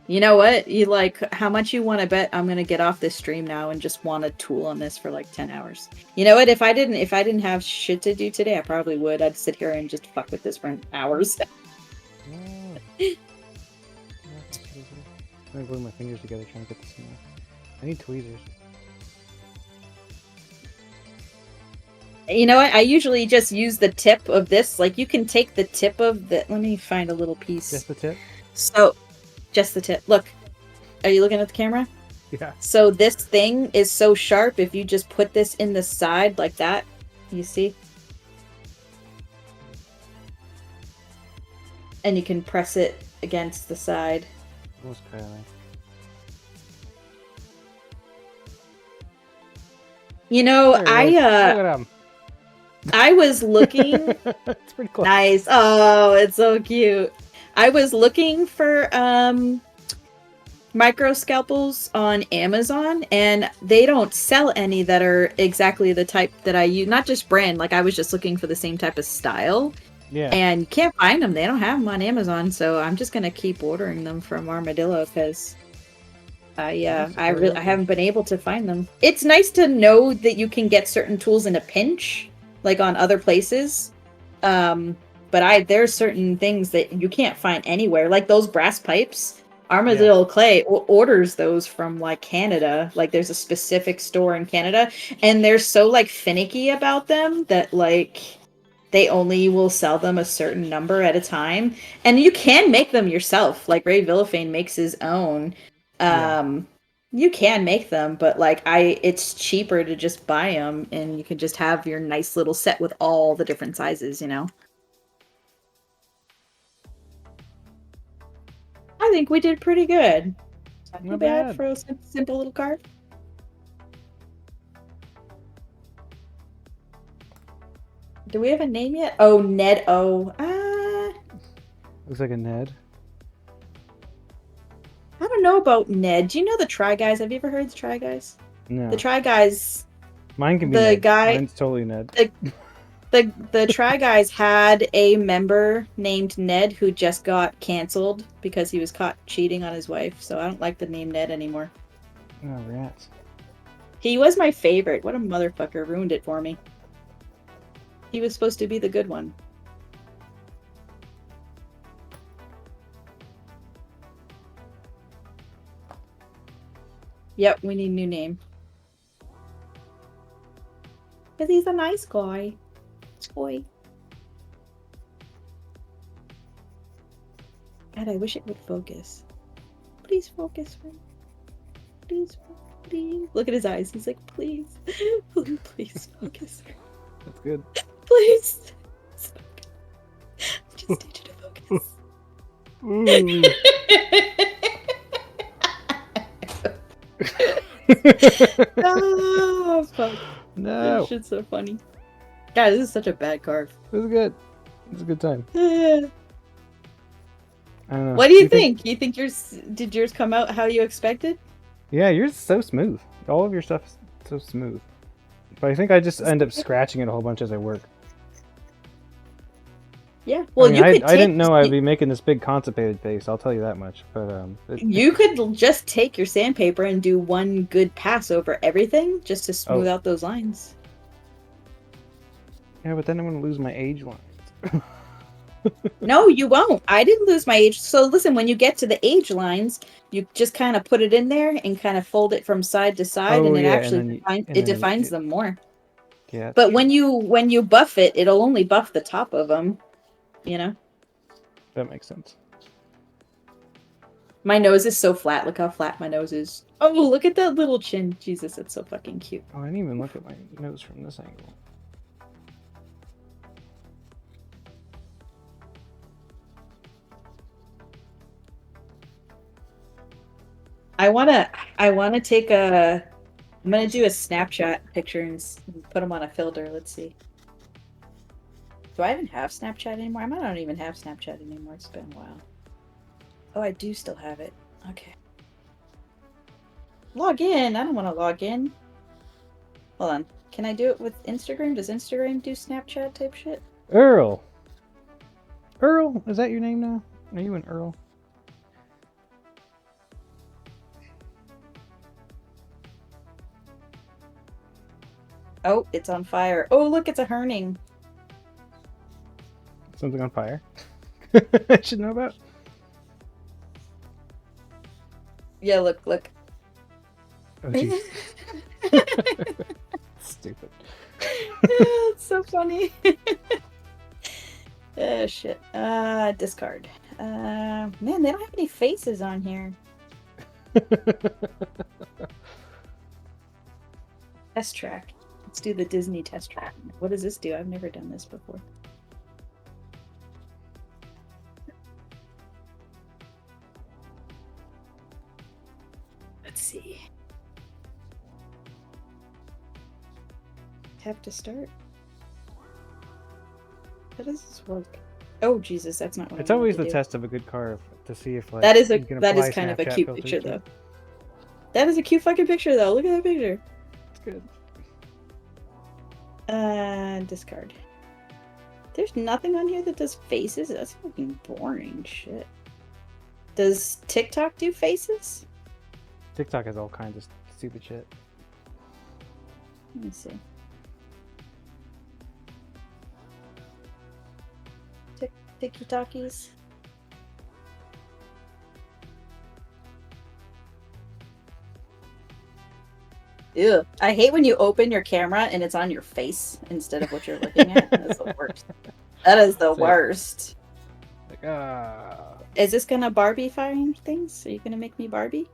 [SPEAKER 6] You know what? How much you want to bet I'm gonna get off this stream now and just want to tool on this for like 10 hours. You know what? If I didn't have shit to do today, I probably would. I'd sit here and just fuck with this for hours.
[SPEAKER 3] I'm gonna glue my fingers together trying to get this in there. I need tweezers.
[SPEAKER 6] You know what? I usually just use the tip of this. Like you can take the tip of the. Let me find a little piece.
[SPEAKER 3] Just the tip?
[SPEAKER 6] So. Just the tip. Look. Are you looking at the camera?
[SPEAKER 3] Yeah.
[SPEAKER 6] So this thing is so sharp, if you just put this in the side like that, you see? And you can press it against the side.
[SPEAKER 3] What's Kylie?
[SPEAKER 6] You know, I was looking.
[SPEAKER 3] It's pretty close.
[SPEAKER 6] Nice. Oh, it's so cute. I was looking for micro scalpels on Amazon, and they don't sell any that are exactly the type that I use. Not just brand. Like I was just looking for the same type of style.
[SPEAKER 3] Yeah.
[SPEAKER 6] And you can't find them. They don't have them on Amazon, so I'm just gonna keep ordering them from Armadillo because I haven't been able to find them. It's nice to know that you can get certain tools in a pinch, like on other places. But there's certain things that you can't find anywhere, like those brass pipes. Armadillo Clay orders those from like Canada. Like there's a specific store in Canada, and they're so like finicky about them that like they only will sell them a certain number at a time. And you can make them yourself. Like Ray Villafane makes his own. You can make them, but like it's cheaper to just buy them, and you can just have your nice little set with all the different sizes, you know. I think we did pretty good. Not too bad for a simple little card. Do we have a name yet? Oh, Ned. Oh,
[SPEAKER 3] Looks like a Ned.
[SPEAKER 6] I don't know about Ned. Do you know the Try Guys? Have you ever heard the Try Guys?
[SPEAKER 3] No.
[SPEAKER 6] The Try Guys.
[SPEAKER 3] Mine can be
[SPEAKER 6] The
[SPEAKER 3] Ned.
[SPEAKER 6] guy.
[SPEAKER 3] Mine's totally Ned.
[SPEAKER 6] The Try Guys had a member named Ned who just got canceled because he was caught cheating on his wife. So I don't like the name Ned anymore.
[SPEAKER 3] Oh, rats.
[SPEAKER 6] He was my favorite. What a motherfucker. Ruined it for me. He was supposed to be the good one. Yep, we need a new name. Because he's a nice guy. Boy. God, I wish it would focus. Please focus, friend. Please, please. Look at his eyes. He's like, please. Please focus.
[SPEAKER 3] That's good.
[SPEAKER 6] Please. Just need you to focus. Oh, fuck.
[SPEAKER 3] No.
[SPEAKER 6] This shit's so funny. God, this is such a bad carve.
[SPEAKER 3] It was good. It was a good time.
[SPEAKER 6] I
[SPEAKER 3] don't know.
[SPEAKER 6] What do you think? You think did yours come out how you expected?
[SPEAKER 3] Yeah, yours is so smooth. All of your stuff is so smooth. But I think I just end up scratching it a whole bunch as I work.
[SPEAKER 6] Yeah. Well,
[SPEAKER 3] I mean, I didn't know I'd be making this big constipated face. I'll tell you that much. But
[SPEAKER 6] you could just take your sandpaper and do one good pass over everything just to smooth out those lines.
[SPEAKER 3] Yeah, but then I'm gonna lose my age lines.
[SPEAKER 6] No, you won't. I didn't lose my age. So listen, when you get to the age lines, you just kind of put it in there and kind of fold it from side to side, and it actually defines them more.
[SPEAKER 3] Yeah.
[SPEAKER 6] But when you buff it, it'll only buff the top of them. You know.
[SPEAKER 3] That makes sense.
[SPEAKER 6] My nose is so flat. Look how flat my nose is. Oh, look at that little chin. Jesus, it's so fucking cute.
[SPEAKER 3] Oh, I didn't even look at my nose from this angle.
[SPEAKER 6] I wanna take I'm gonna do a Snapchat picture and put them on a filter. Let's see. Do I even have Snapchat anymore? I might not even have Snapchat anymore. It's been a while. Oh, I do still have it. Okay. Log in. I don't want to log in. Hold on. Can I do it with Instagram? Does Instagram do Snapchat type shit?
[SPEAKER 3] Earl. Earl, is that your name now? Are you an Earl?
[SPEAKER 6] Oh, it's on fire. Oh, look, it's a herning.
[SPEAKER 3] Something on fire? I should know about?
[SPEAKER 6] Yeah, look.
[SPEAKER 3] Oh, jeez. Stupid.
[SPEAKER 6] It's so funny. Oh, shit. Discard. Man, they don't have any faces on here. Test track. Let's do the Disney test track. What does this do? I've never done this before. Let's see. Have to start. How does this work? Oh Jesus, that's not what
[SPEAKER 3] It's
[SPEAKER 6] I wanted
[SPEAKER 3] always
[SPEAKER 6] to
[SPEAKER 3] the
[SPEAKER 6] do.
[SPEAKER 3] test of a good carve to see if like
[SPEAKER 6] That is
[SPEAKER 3] you can apply
[SPEAKER 6] kind of a
[SPEAKER 3] Snapchat
[SPEAKER 6] cute
[SPEAKER 3] filters
[SPEAKER 6] picture
[SPEAKER 3] to
[SPEAKER 6] though.
[SPEAKER 3] it.
[SPEAKER 6] That is a cute fucking picture though. Look at that picture.
[SPEAKER 3] It's good.
[SPEAKER 6] Discard. There's nothing on here that does faces. That's fucking boring shit. Does TikTok do faces?
[SPEAKER 3] TikTok has all kinds of stupid shit.
[SPEAKER 6] Let me see. TikTokies. Ew. I hate when you open your camera and it's on your face instead of what you're looking at. That's the worst. That is the worst.
[SPEAKER 3] Like,
[SPEAKER 6] Is this gonna Barbie find things? Are you gonna make me Barbie?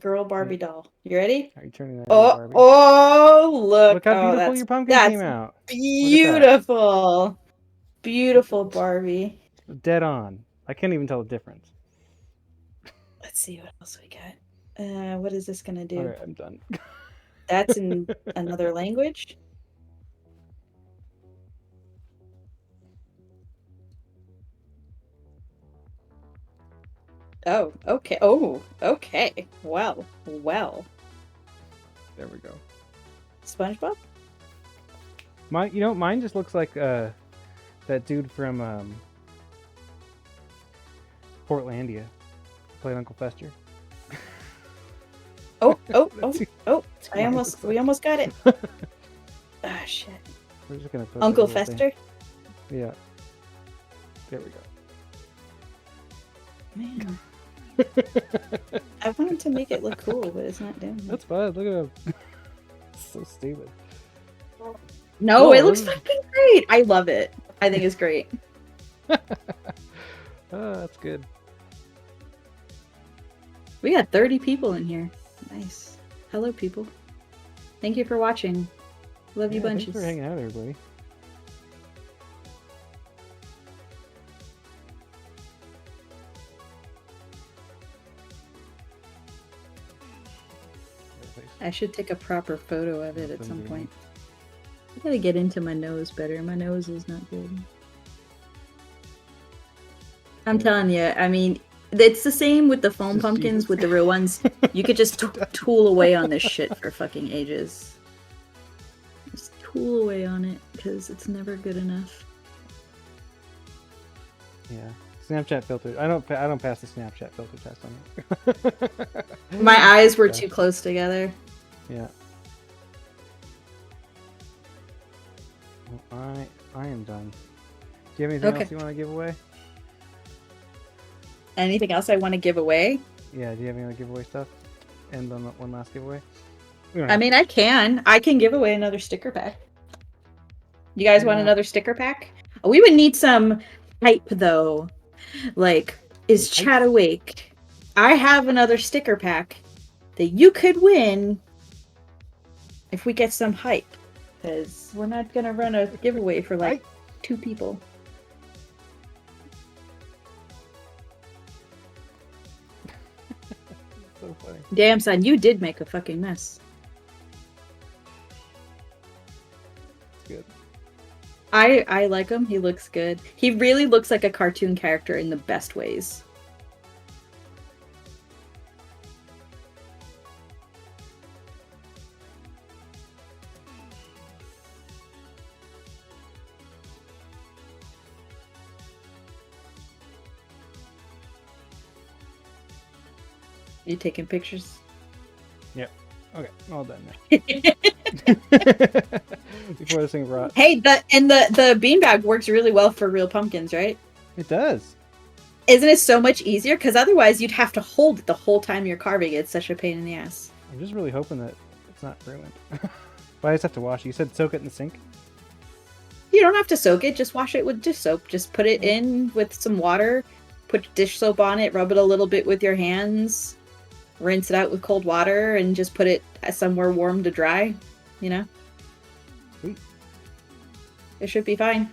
[SPEAKER 6] Girl Barbie doll. You ready?
[SPEAKER 3] Are you turning that into Barbie?
[SPEAKER 6] Look.
[SPEAKER 3] Look how beautiful your pumpkin came out.
[SPEAKER 6] Beautiful. Beautiful Barbie.
[SPEAKER 3] Dead on. I can't even tell the difference.
[SPEAKER 6] Let's see what else we got. What is this gonna do?
[SPEAKER 3] Alright, I'm done.
[SPEAKER 6] That's in another language. Oh, okay. Oh, okay. Well.
[SPEAKER 3] There we go.
[SPEAKER 6] SpongeBob?
[SPEAKER 3] Mine just looks like that dude from Portlandia, played Uncle Fester.
[SPEAKER 6] Oh!
[SPEAKER 3] That's
[SPEAKER 6] We almost got it. Ah, shit.
[SPEAKER 3] We're just gonna put
[SPEAKER 6] Uncle
[SPEAKER 3] that little
[SPEAKER 6] Fester?
[SPEAKER 3] thing. Yeah. There we go.
[SPEAKER 6] Man. I wanted to make it look cool, but it's not doing it.
[SPEAKER 3] That's fine. Look at him. So stupid.
[SPEAKER 6] No,
[SPEAKER 3] Whoa,
[SPEAKER 6] it looks
[SPEAKER 3] look at-
[SPEAKER 6] fucking great. I love it. I think it's great.
[SPEAKER 3] Oh, that's good.
[SPEAKER 6] We got 30 people in here. Nice. Hello, people. Thank you for watching. Love you bunches.
[SPEAKER 3] Thanks for hanging out, everybody.
[SPEAKER 6] I should take a proper photo of it at some point. I gotta get into my nose better. My nose is not good. I'm telling you, I mean, it's the same with the foam pumpkins, with the real ones. You could just tool away on this shit for fucking ages. Just tool away on it, because it's never good enough.
[SPEAKER 3] Yeah. Snapchat filter. I don't pass the Snapchat filter test on it.
[SPEAKER 6] My eyes were too close together.
[SPEAKER 3] Yeah. Well, I am done. Do you have anything else you want to give away?
[SPEAKER 6] Anything else I want to give away?
[SPEAKER 3] Yeah, do you have any other giveaway stuff? And then one last giveaway?
[SPEAKER 6] I mean, I can give away another sticker pack. You guys want another sticker pack? We would need some hype, though. Like, is chat awake? I have another sticker pack that you could win if we get some hype. Because we're not going to run a giveaway for like 2 people.
[SPEAKER 3] So funny.
[SPEAKER 6] Damn, son, you did make a fucking mess.
[SPEAKER 3] It's good.
[SPEAKER 6] I like him. He looks good. He really looks like a cartoon character in the best ways. You taking pictures?
[SPEAKER 3] Yep. Okay, all done now. Before this thing rot.
[SPEAKER 6] Hey, the beanbag works really well for real pumpkins, right?
[SPEAKER 3] It does.
[SPEAKER 6] Isn't it so much easier? Because otherwise you'd have to hold it the whole time you're carving it. It's such a pain in the ass.
[SPEAKER 3] I'm just really hoping that it's not ruined. But I just have to wash it. You said soak it in the sink?
[SPEAKER 6] You don't have to soak it. Just wash it with dish soap. Just put it in with some water. Put dish soap on it. Rub it a little bit with your hands. Rinse it out with cold water and just put it somewhere warm to dry. You know?
[SPEAKER 3] Sweet.
[SPEAKER 6] It should be fine.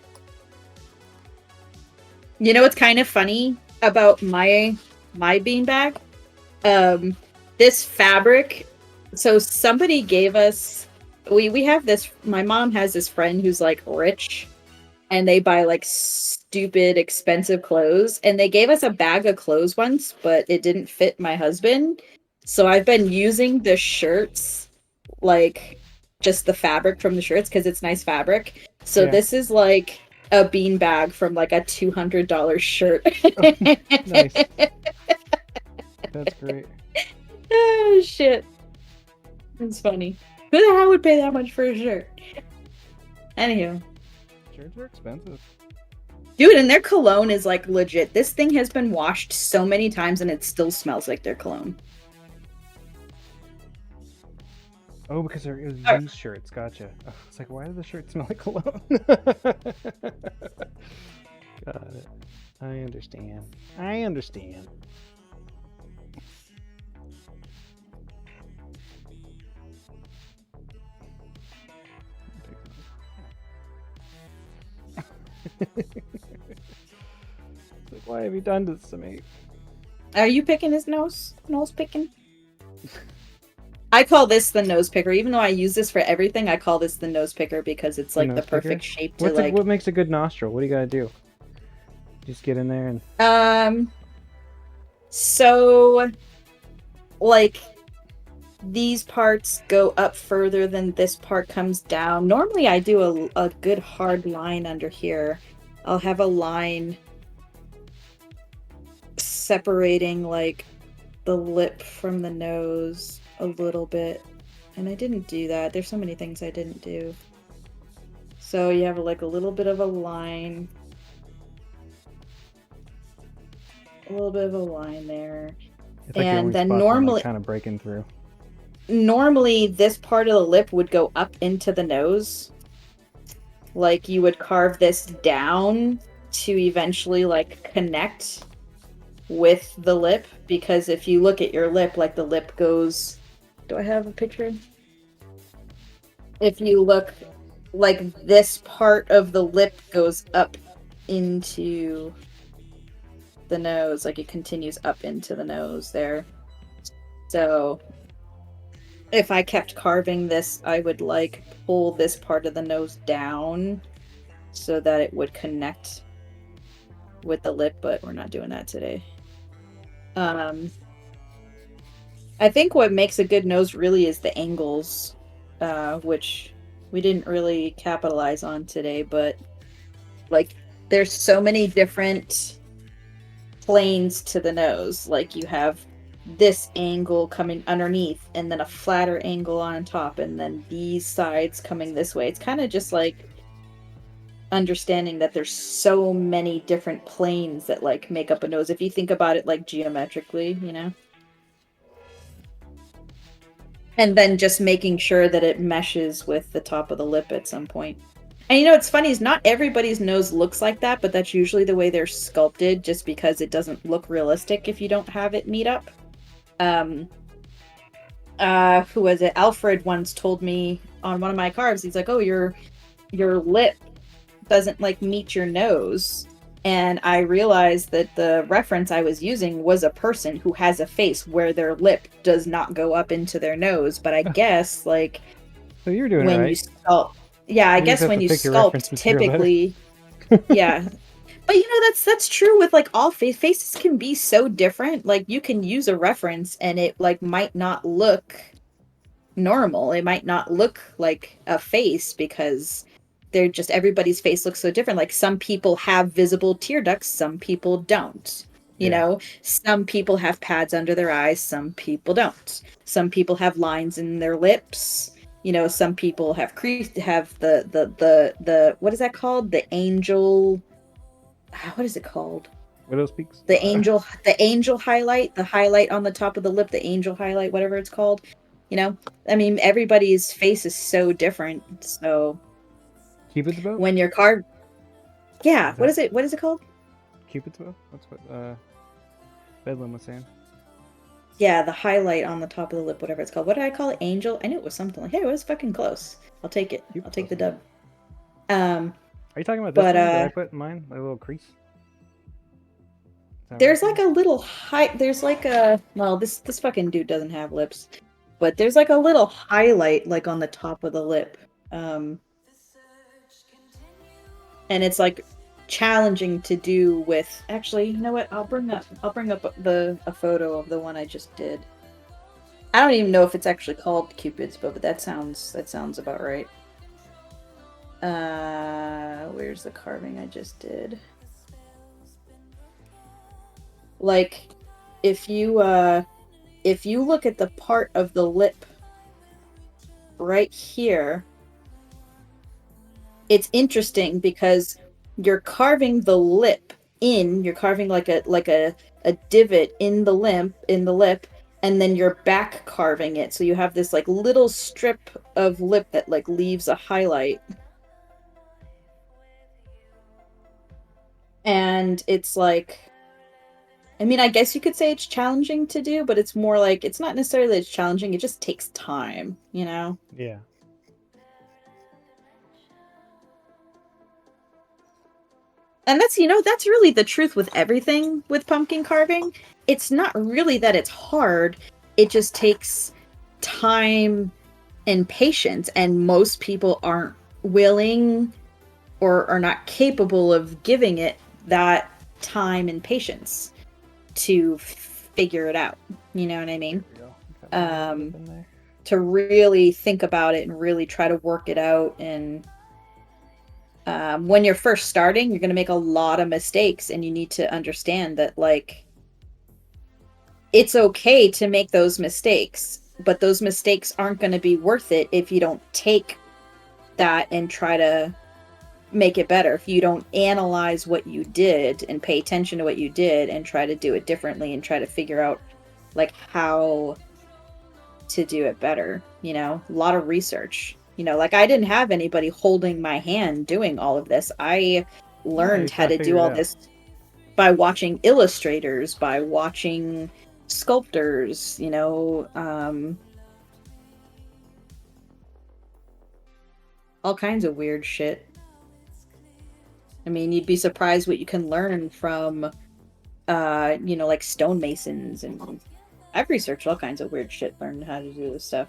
[SPEAKER 6] You know what's kind of funny about my beanbag? This fabric. So somebody gave us. We have this. My mom has this friend who's like rich, and they buy like stupid expensive clothes. And they gave us a bag of clothes once, but it didn't fit my husband. So I've been using the shirts, like just the fabric from the shirts, because it's nice fabric. So this is like a beanbag from like a $200 shirt.
[SPEAKER 3] Nice. That's great.
[SPEAKER 6] Oh shit. It's funny. Who the hell would pay that much for a shirt? Anywho.
[SPEAKER 3] Shirts are expensive.
[SPEAKER 6] Dude, and their cologne is like legit. This thing has been washed so many times and it still smells like their cologne.
[SPEAKER 3] Oh, because it was used shirts. Gotcha. Oh, it's like, why does the shirt smell like cologne? Got it. I understand. I understand. It's like, why have you done this to me?
[SPEAKER 6] Are you picking his nose? Nose picking? I call this the nose picker. Even though I use this for everything, I call this the nose picker because it's like the
[SPEAKER 3] nose picker?
[SPEAKER 6] perfect shape to like.
[SPEAKER 3] What makes a good nostril? What do you gotta do? Just get in there and.
[SPEAKER 6] So, like, these parts go up further than this part comes down. Normally, I do a good hard line under here. I'll have a line separating like the lip from the nose a little bit, and I didn't do that. There's so many things I didn't do. So you have like a little bit of a line, a little bit of a line there,
[SPEAKER 3] It's like
[SPEAKER 6] and then normally
[SPEAKER 3] kind of breaking through.
[SPEAKER 6] Normally this part of the lip would go up into the nose. Like you would carve this down to eventually like connect with the lip, because if you look at your lip, like the lip goes, do I have a picture? If you look, like this part of the lip goes up into the nose, like it continues up into the nose there. So if I kept carving this, I would like pull this part of the nose down so that it would connect with the lip, but we're not doing that today. I think what makes a good nose really is the angles, which we didn't really capitalize on today, but like there's so many different planes to the nose. Like you have this angle coming underneath and then a flatter angle on top and then these sides coming this way. It's kind of just like understanding that there's so many different planes that like make up a nose if you think about it like geometrically, you know. And then just making sure that it meshes with the top of the lip at some point. And you know what's funny is not everybody's nose looks like that, but that's usually the way they're sculpted, just because it doesn't look realistic if you don't have it meet up. Who was it? Alfred once told me on one of my carves, he's like, oh, your lip doesn't like meet your nose. And I realized that the reference I was using was a person who has a face where their lip does not go up into their nose. But I guess like
[SPEAKER 3] So you're doing
[SPEAKER 6] when
[SPEAKER 3] it right.
[SPEAKER 6] you sculpt, yeah, I guess when you sculpt, typically, yeah. But you know that's true with like all faces can be so different. Like you can use a reference and it like might not look normal. It might not look like a face because they're just everybody's face looks so different. Like some people have visible tear ducts, some people don't. You know, some people have pads under their eyes, some people don't. Some people have lines in their lips. You know, some people have the what is that called? The angel. What is it called?
[SPEAKER 3] Widow's Peaks?
[SPEAKER 6] The angel highlight, the highlight on the top of the lip, the angel highlight, whatever it's called. You know, I mean, everybody's face is so different. So
[SPEAKER 3] Cupid's bow?
[SPEAKER 6] when you're carved, yeah. What is it called?
[SPEAKER 3] Cupid's bow? That's what Bedlam was saying.
[SPEAKER 6] Yeah, the highlight on the top of the lip, whatever it's called. What did I call it? Angel? I knew it was something like. Hey, it was fucking close. I'll take it. I'll take the dub.
[SPEAKER 3] Are you talking about this one that I put in mine? A little crease?
[SPEAKER 6] There's like a little there's like a, well, this fucking dude doesn't have lips, but there's like a little highlight like on the top of the lip, and it's like challenging to do with. Actually, you know what? I'll bring up a photo of the one I just did. I don't even know if it's actually called Cupid's bow, but that sounds about right. Where's the carving I just did? Like, if you look at the part of the lip right here, it's interesting because you're carving the lip in. You're carving like a divot in the lip, and then you're back carving it. So you have this like little strip of lip that like leaves a highlight. And it's like, I mean, I guess you could say it's challenging to do, but it's more like, it's not necessarily that it's challenging, it just takes time, you know?
[SPEAKER 3] Yeah.
[SPEAKER 6] And that's, you know, that's really the truth with everything with pumpkin carving. It's not really that it's hard, it just takes time and patience, and most people aren't willing or are not capable of giving it that time and patience to figure it out. You know what I mean? To really think about it and really try to work it out. And when you're first starting, you're going to make a lot of mistakes, and you need to understand that, like, it's okay to make those mistakes, but those mistakes aren't going to be worth it if you don't take that and try to make it better. If you don't analyze what you did and pay attention to what you did and try to do it differently and try to figure out, like, how to do it better, you know, a lot of research. You know, like, I didn't have anybody holding my hand doing all of this. I learned how to do all this by watching illustrators, by watching sculptors, you know, all kinds of weird shit. I mean, you'd be surprised what you can learn from, you know, like stonemasons. And I've researched all kinds of weird shit, learned how to do this stuff.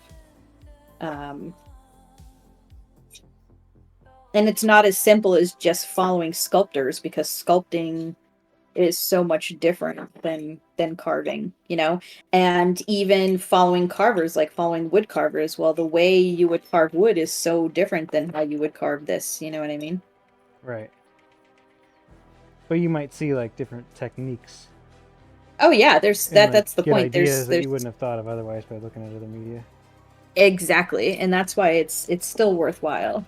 [SPEAKER 6] And it's not as simple as just following sculptors, because sculpting is so much different than carving, you know? And even following carvers, like following wood carvers, well, the way you would carve wood is so different than how you would carve this, you know what I mean?
[SPEAKER 3] Right. But you might see, like, different techniques.
[SPEAKER 6] Oh yeah, there's that. Like, that's the point.
[SPEAKER 3] Ideas that you wouldn't have thought of otherwise by looking at other media.
[SPEAKER 6] Exactly, and that's why it's still worthwhile,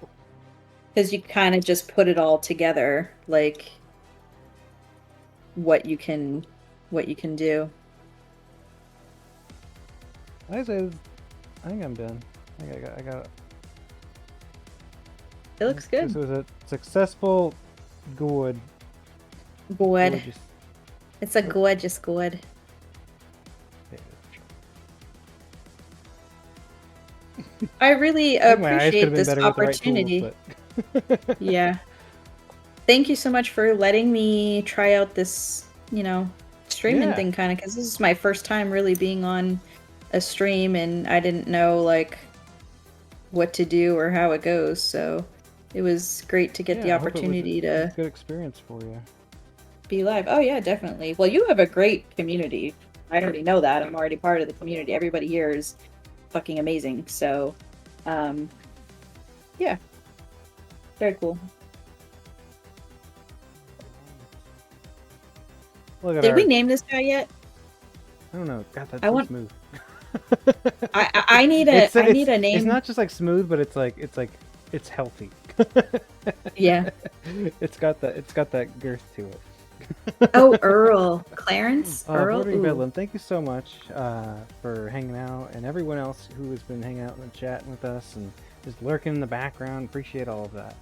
[SPEAKER 6] because you kind of just put it all together, like what you can do.
[SPEAKER 3] I think I'm done. I got it.
[SPEAKER 6] It looks good.
[SPEAKER 3] This was a successful gourd.
[SPEAKER 6] Gorgeous. It's a gorgeous gourd. I really appreciate this opportunity. Yeah. Thank you so much for letting me try out this, you know, streaming thing, kind of, because this is my first time really being on a stream, and I didn't know, like, what to do or how it goes. So it was great to get the opportunity to.
[SPEAKER 3] Good experience for you.
[SPEAKER 6] Be live. Oh yeah, definitely. Well, you have a great community. I already know that. I'm already part of the community. Everybody here is fucking amazing. So, yeah, very cool. Did we name this guy yet?
[SPEAKER 3] I don't know. God, that's smooth.
[SPEAKER 6] I need a name.
[SPEAKER 3] It's not just like smooth, but it's healthy.
[SPEAKER 6] Yeah.
[SPEAKER 3] It's got that girth to it.
[SPEAKER 6] Oh, Earl. Clarence? Earl?
[SPEAKER 3] Bedlam, thank you so much for hanging out, and everyone else who has been hanging out and chatting with us and just lurking in the background. Appreciate all of that.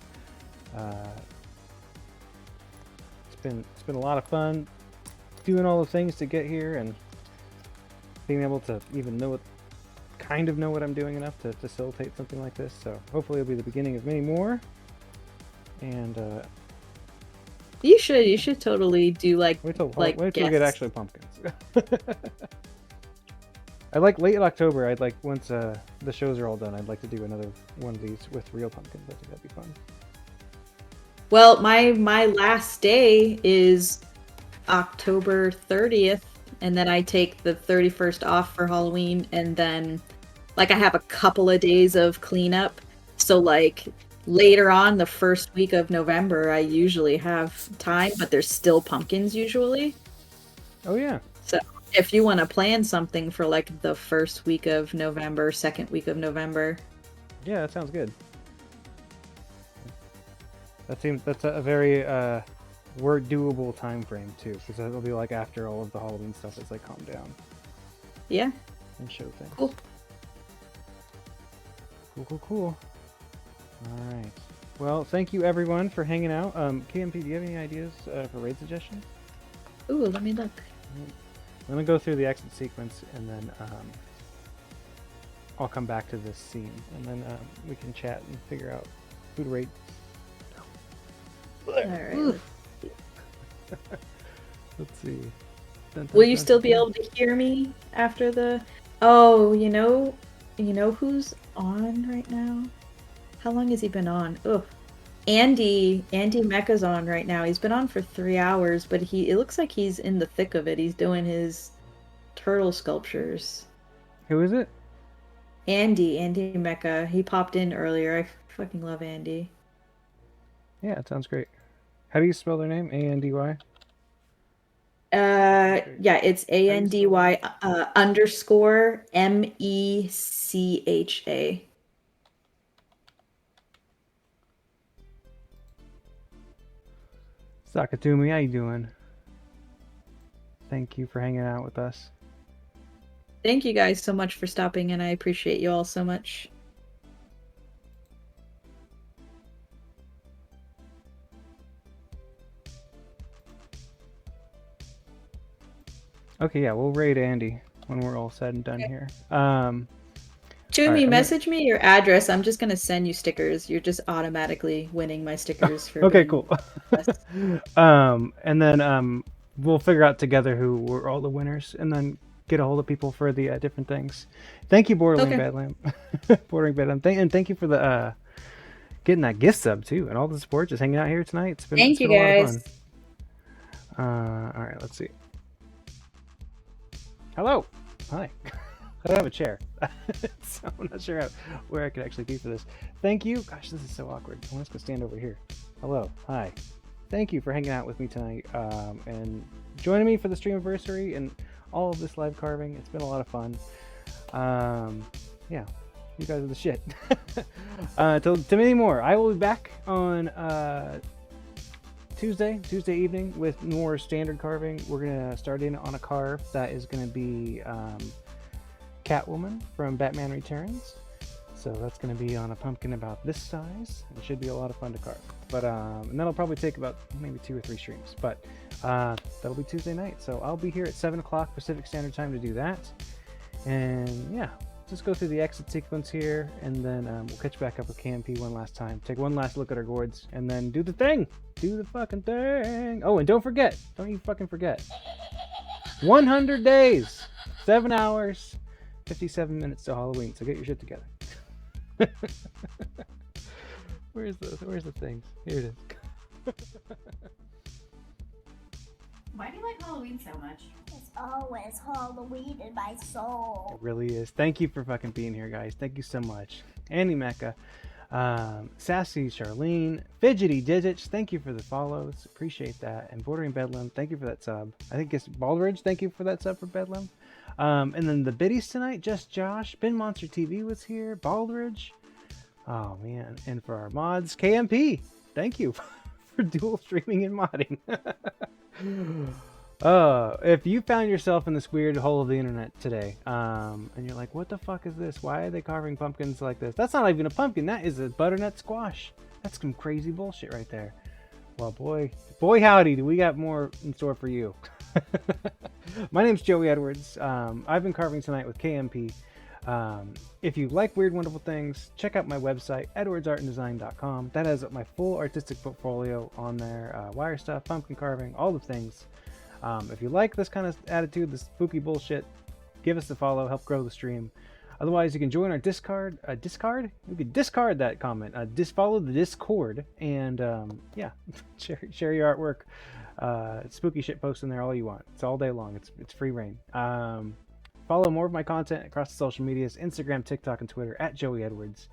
[SPEAKER 3] It's been a lot of fun doing all the things to get here, and being able to even know what I'm doing enough to facilitate something like this. So hopefully it'll be the beginning of many more. And
[SPEAKER 6] you should totally do wait till we
[SPEAKER 3] get actually pumpkins. I like late October. I'd like, once the shows are all done, I'd like to do another one of these with real pumpkins. I think that'd be fun.
[SPEAKER 6] Well, my last day is October 30th, and then I take the 31st off for Halloween, and then I have a couple of days of cleanup. So later on, the first week of November, I usually have time, but there's still pumpkins usually.
[SPEAKER 3] Oh yeah.
[SPEAKER 6] So if you want to plan something for the first week of November, second week of November.
[SPEAKER 3] Yeah, that sounds good. That's a very doable time frame too, because it'll be after all of the Halloween stuff is calmed down.
[SPEAKER 6] Yeah.
[SPEAKER 3] And show things.
[SPEAKER 6] Cool.
[SPEAKER 3] Cool. All right. Well, thank you everyone for hanging out. KMP, do you have any ideas for raid suggestions?
[SPEAKER 6] Ooh, let me look.
[SPEAKER 3] Let me go through the exit sequence, and then I'll come back to this scene, and then we can chat and figure out who to raid.
[SPEAKER 6] All right.
[SPEAKER 3] Let's see.
[SPEAKER 6] Will you still be able to hear me after the? Oh, you know You know who's on right now? How long has he been on? Ugh. Andy Mecca's on right now. He's been on for 3 hours, but it looks like he's in the thick of it. He's doing his turtle sculptures.
[SPEAKER 3] Who is it?
[SPEAKER 6] Andy Mecca. He popped in earlier. I fucking love Andy.
[SPEAKER 3] Yeah, it sounds great. How do you spell their name? A-N-D-Y?
[SPEAKER 6] Yeah, it's ANDY underscore MECHA.
[SPEAKER 3] Sakatumi, how you doing? Thank you for hanging out with us.
[SPEAKER 6] Thank you guys so much for stopping in. I appreciate you all so much.
[SPEAKER 3] Okay, yeah, we'll raid Andy when we're all said and done here.
[SPEAKER 6] Tumi, message me your address. I'm just gonna send you stickers. You're just automatically winning my stickers for
[SPEAKER 3] okay,
[SPEAKER 6] being
[SPEAKER 3] cool.
[SPEAKER 6] best.
[SPEAKER 3] And then we'll figure out together who were all the winners, and then get a hold of people for the different things. Thank you, Bordering Bedlam. Bordering Bedlam. And thank you for the getting that gift sub too, and all the support, just hanging out here tonight. It's been
[SPEAKER 6] Thank you
[SPEAKER 3] a lot of
[SPEAKER 6] guys.
[SPEAKER 3] fun. All right, let's see. Hello. Hi. I don't have a chair, so I'm not sure where I could actually be for this. Thank you. Gosh, this is so awkward. I'm just gonna stand over here. Hello. Hi. Thank you for hanging out with me tonight and joining me for the Streamiversary and all of this live carving. It's been a lot of fun. Yeah, you guys are the shit. To many more, I will be back on Tuesday evening with more standard carving. We're gonna start in on a carve that is gonna be Catwoman from Batman Returns. So that's going to be on a pumpkin about this size. It should be a lot of fun to carve. But and that'll probably take about maybe 2 or 3 streams. But that'll be Tuesday night. So I'll be here at 7 o'clock Pacific Standard Time to do that. And yeah, just go through the exit sequence here, and then we'll catch back up with KMP one last time. Take one last look at our gourds, and then do the thing. Do the fucking thing. Oh, and don't forget. Don't you fucking forget. 100 days, 7 hours. 57 minutes to Halloween, so get your shit together. Where's the things? Here it is.
[SPEAKER 10] Why do you like Halloween so much?
[SPEAKER 4] It's always Halloween in my soul.
[SPEAKER 3] It really is. Thank you for fucking being here, guys. Thank you so much. Andy Mecca, Sassy, Charlene, Fidgety Digits, thank you for the follows. Appreciate that. And Bordering Bedlam, thank you for that sub. I think it's Baldridge, thank you for that sub for Bedlam. And then the biddies tonight, Just Josh, Ben Monster TV was here, Baldridge. Oh man, and for our mods, KMP, thank you for dual streaming and modding. If you found yourself in this weird hole of the internet today, and you're like, what the fuck is this? Why are they carving pumpkins like this? That's not even a pumpkin, that is a butternut squash. That's some crazy bullshit right there. Well, boy howdy, do we got more in store for you. My name's Joey Edwards. I've been carving tonight with KMP. If you like weird, wonderful things, check out my website, edwardsartanddesign.com. That has my full artistic portfolio on there. Wire stuff, pumpkin carving, all the things. If you like this kind of attitude, this spooky bullshit, give us a follow, help grow the stream. Otherwise, you can join our Discord. You can discard that comment. Follow the Discord, and yeah, share your artwork. Spooky shit post in there all you want. It's all day long. It's free reign. Follow more of my content across the social medias, Instagram, TikTok, and Twitter at Joey Edwards.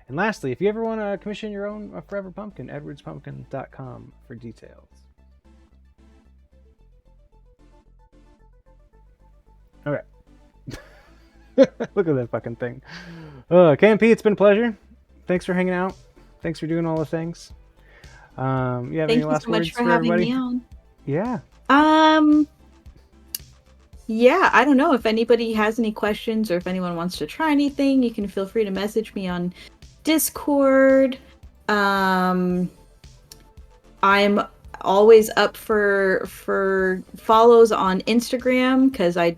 [SPEAKER 3] And lastly, if you ever want to commission your own Forever Pumpkin, edwardspumpkin.com for details. Okay. Look at that fucking thing. KMP, it's been a pleasure. Thanks for hanging out. Thanks for doing all the things. You have any last words for everybody? Yeah.
[SPEAKER 6] Yeah, I don't know if anybody has any questions or if anyone wants to try anything, you can feel free to message me on Discord. I'm always up for follows on Instagram because I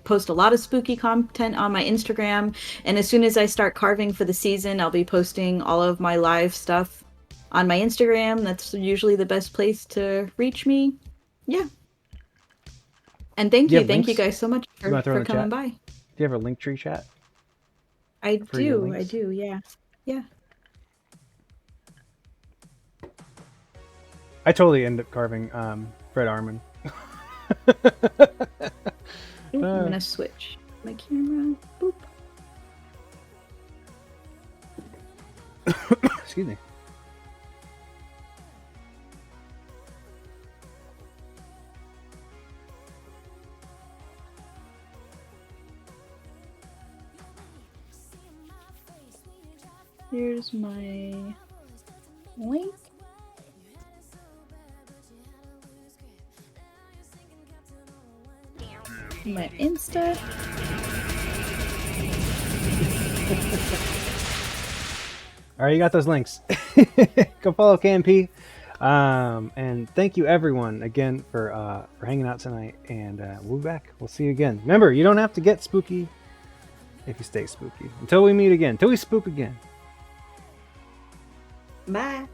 [SPEAKER 6] post a lot of spooky content on my Instagram, and as soon as I start carving for the season, I'll be posting all of my live stuff on my Instagram. That's usually the best place to reach me. Yeah. And thank you guys so much for coming by.
[SPEAKER 3] Do you have a Linktree chat?
[SPEAKER 6] I
[SPEAKER 3] for your
[SPEAKER 6] do. I
[SPEAKER 3] links?
[SPEAKER 6] do. Yeah. Yeah.
[SPEAKER 3] I totally end up carving Fred Armand.
[SPEAKER 6] Ooh, I'm gonna switch my camera. Boop.
[SPEAKER 3] Excuse me.
[SPEAKER 6] Here's my link. My Insta.
[SPEAKER 3] All right, you got those links. Go follow KMP. And thank you everyone again for hanging out tonight. And we'll be back. We'll see you again. Remember, you don't have to get spooky if you stay spooky. Until we meet again. Until we spook again.
[SPEAKER 6] Bye.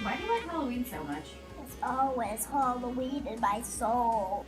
[SPEAKER 10] Why do you like Halloween so much?
[SPEAKER 4] It's always Halloween in my soul.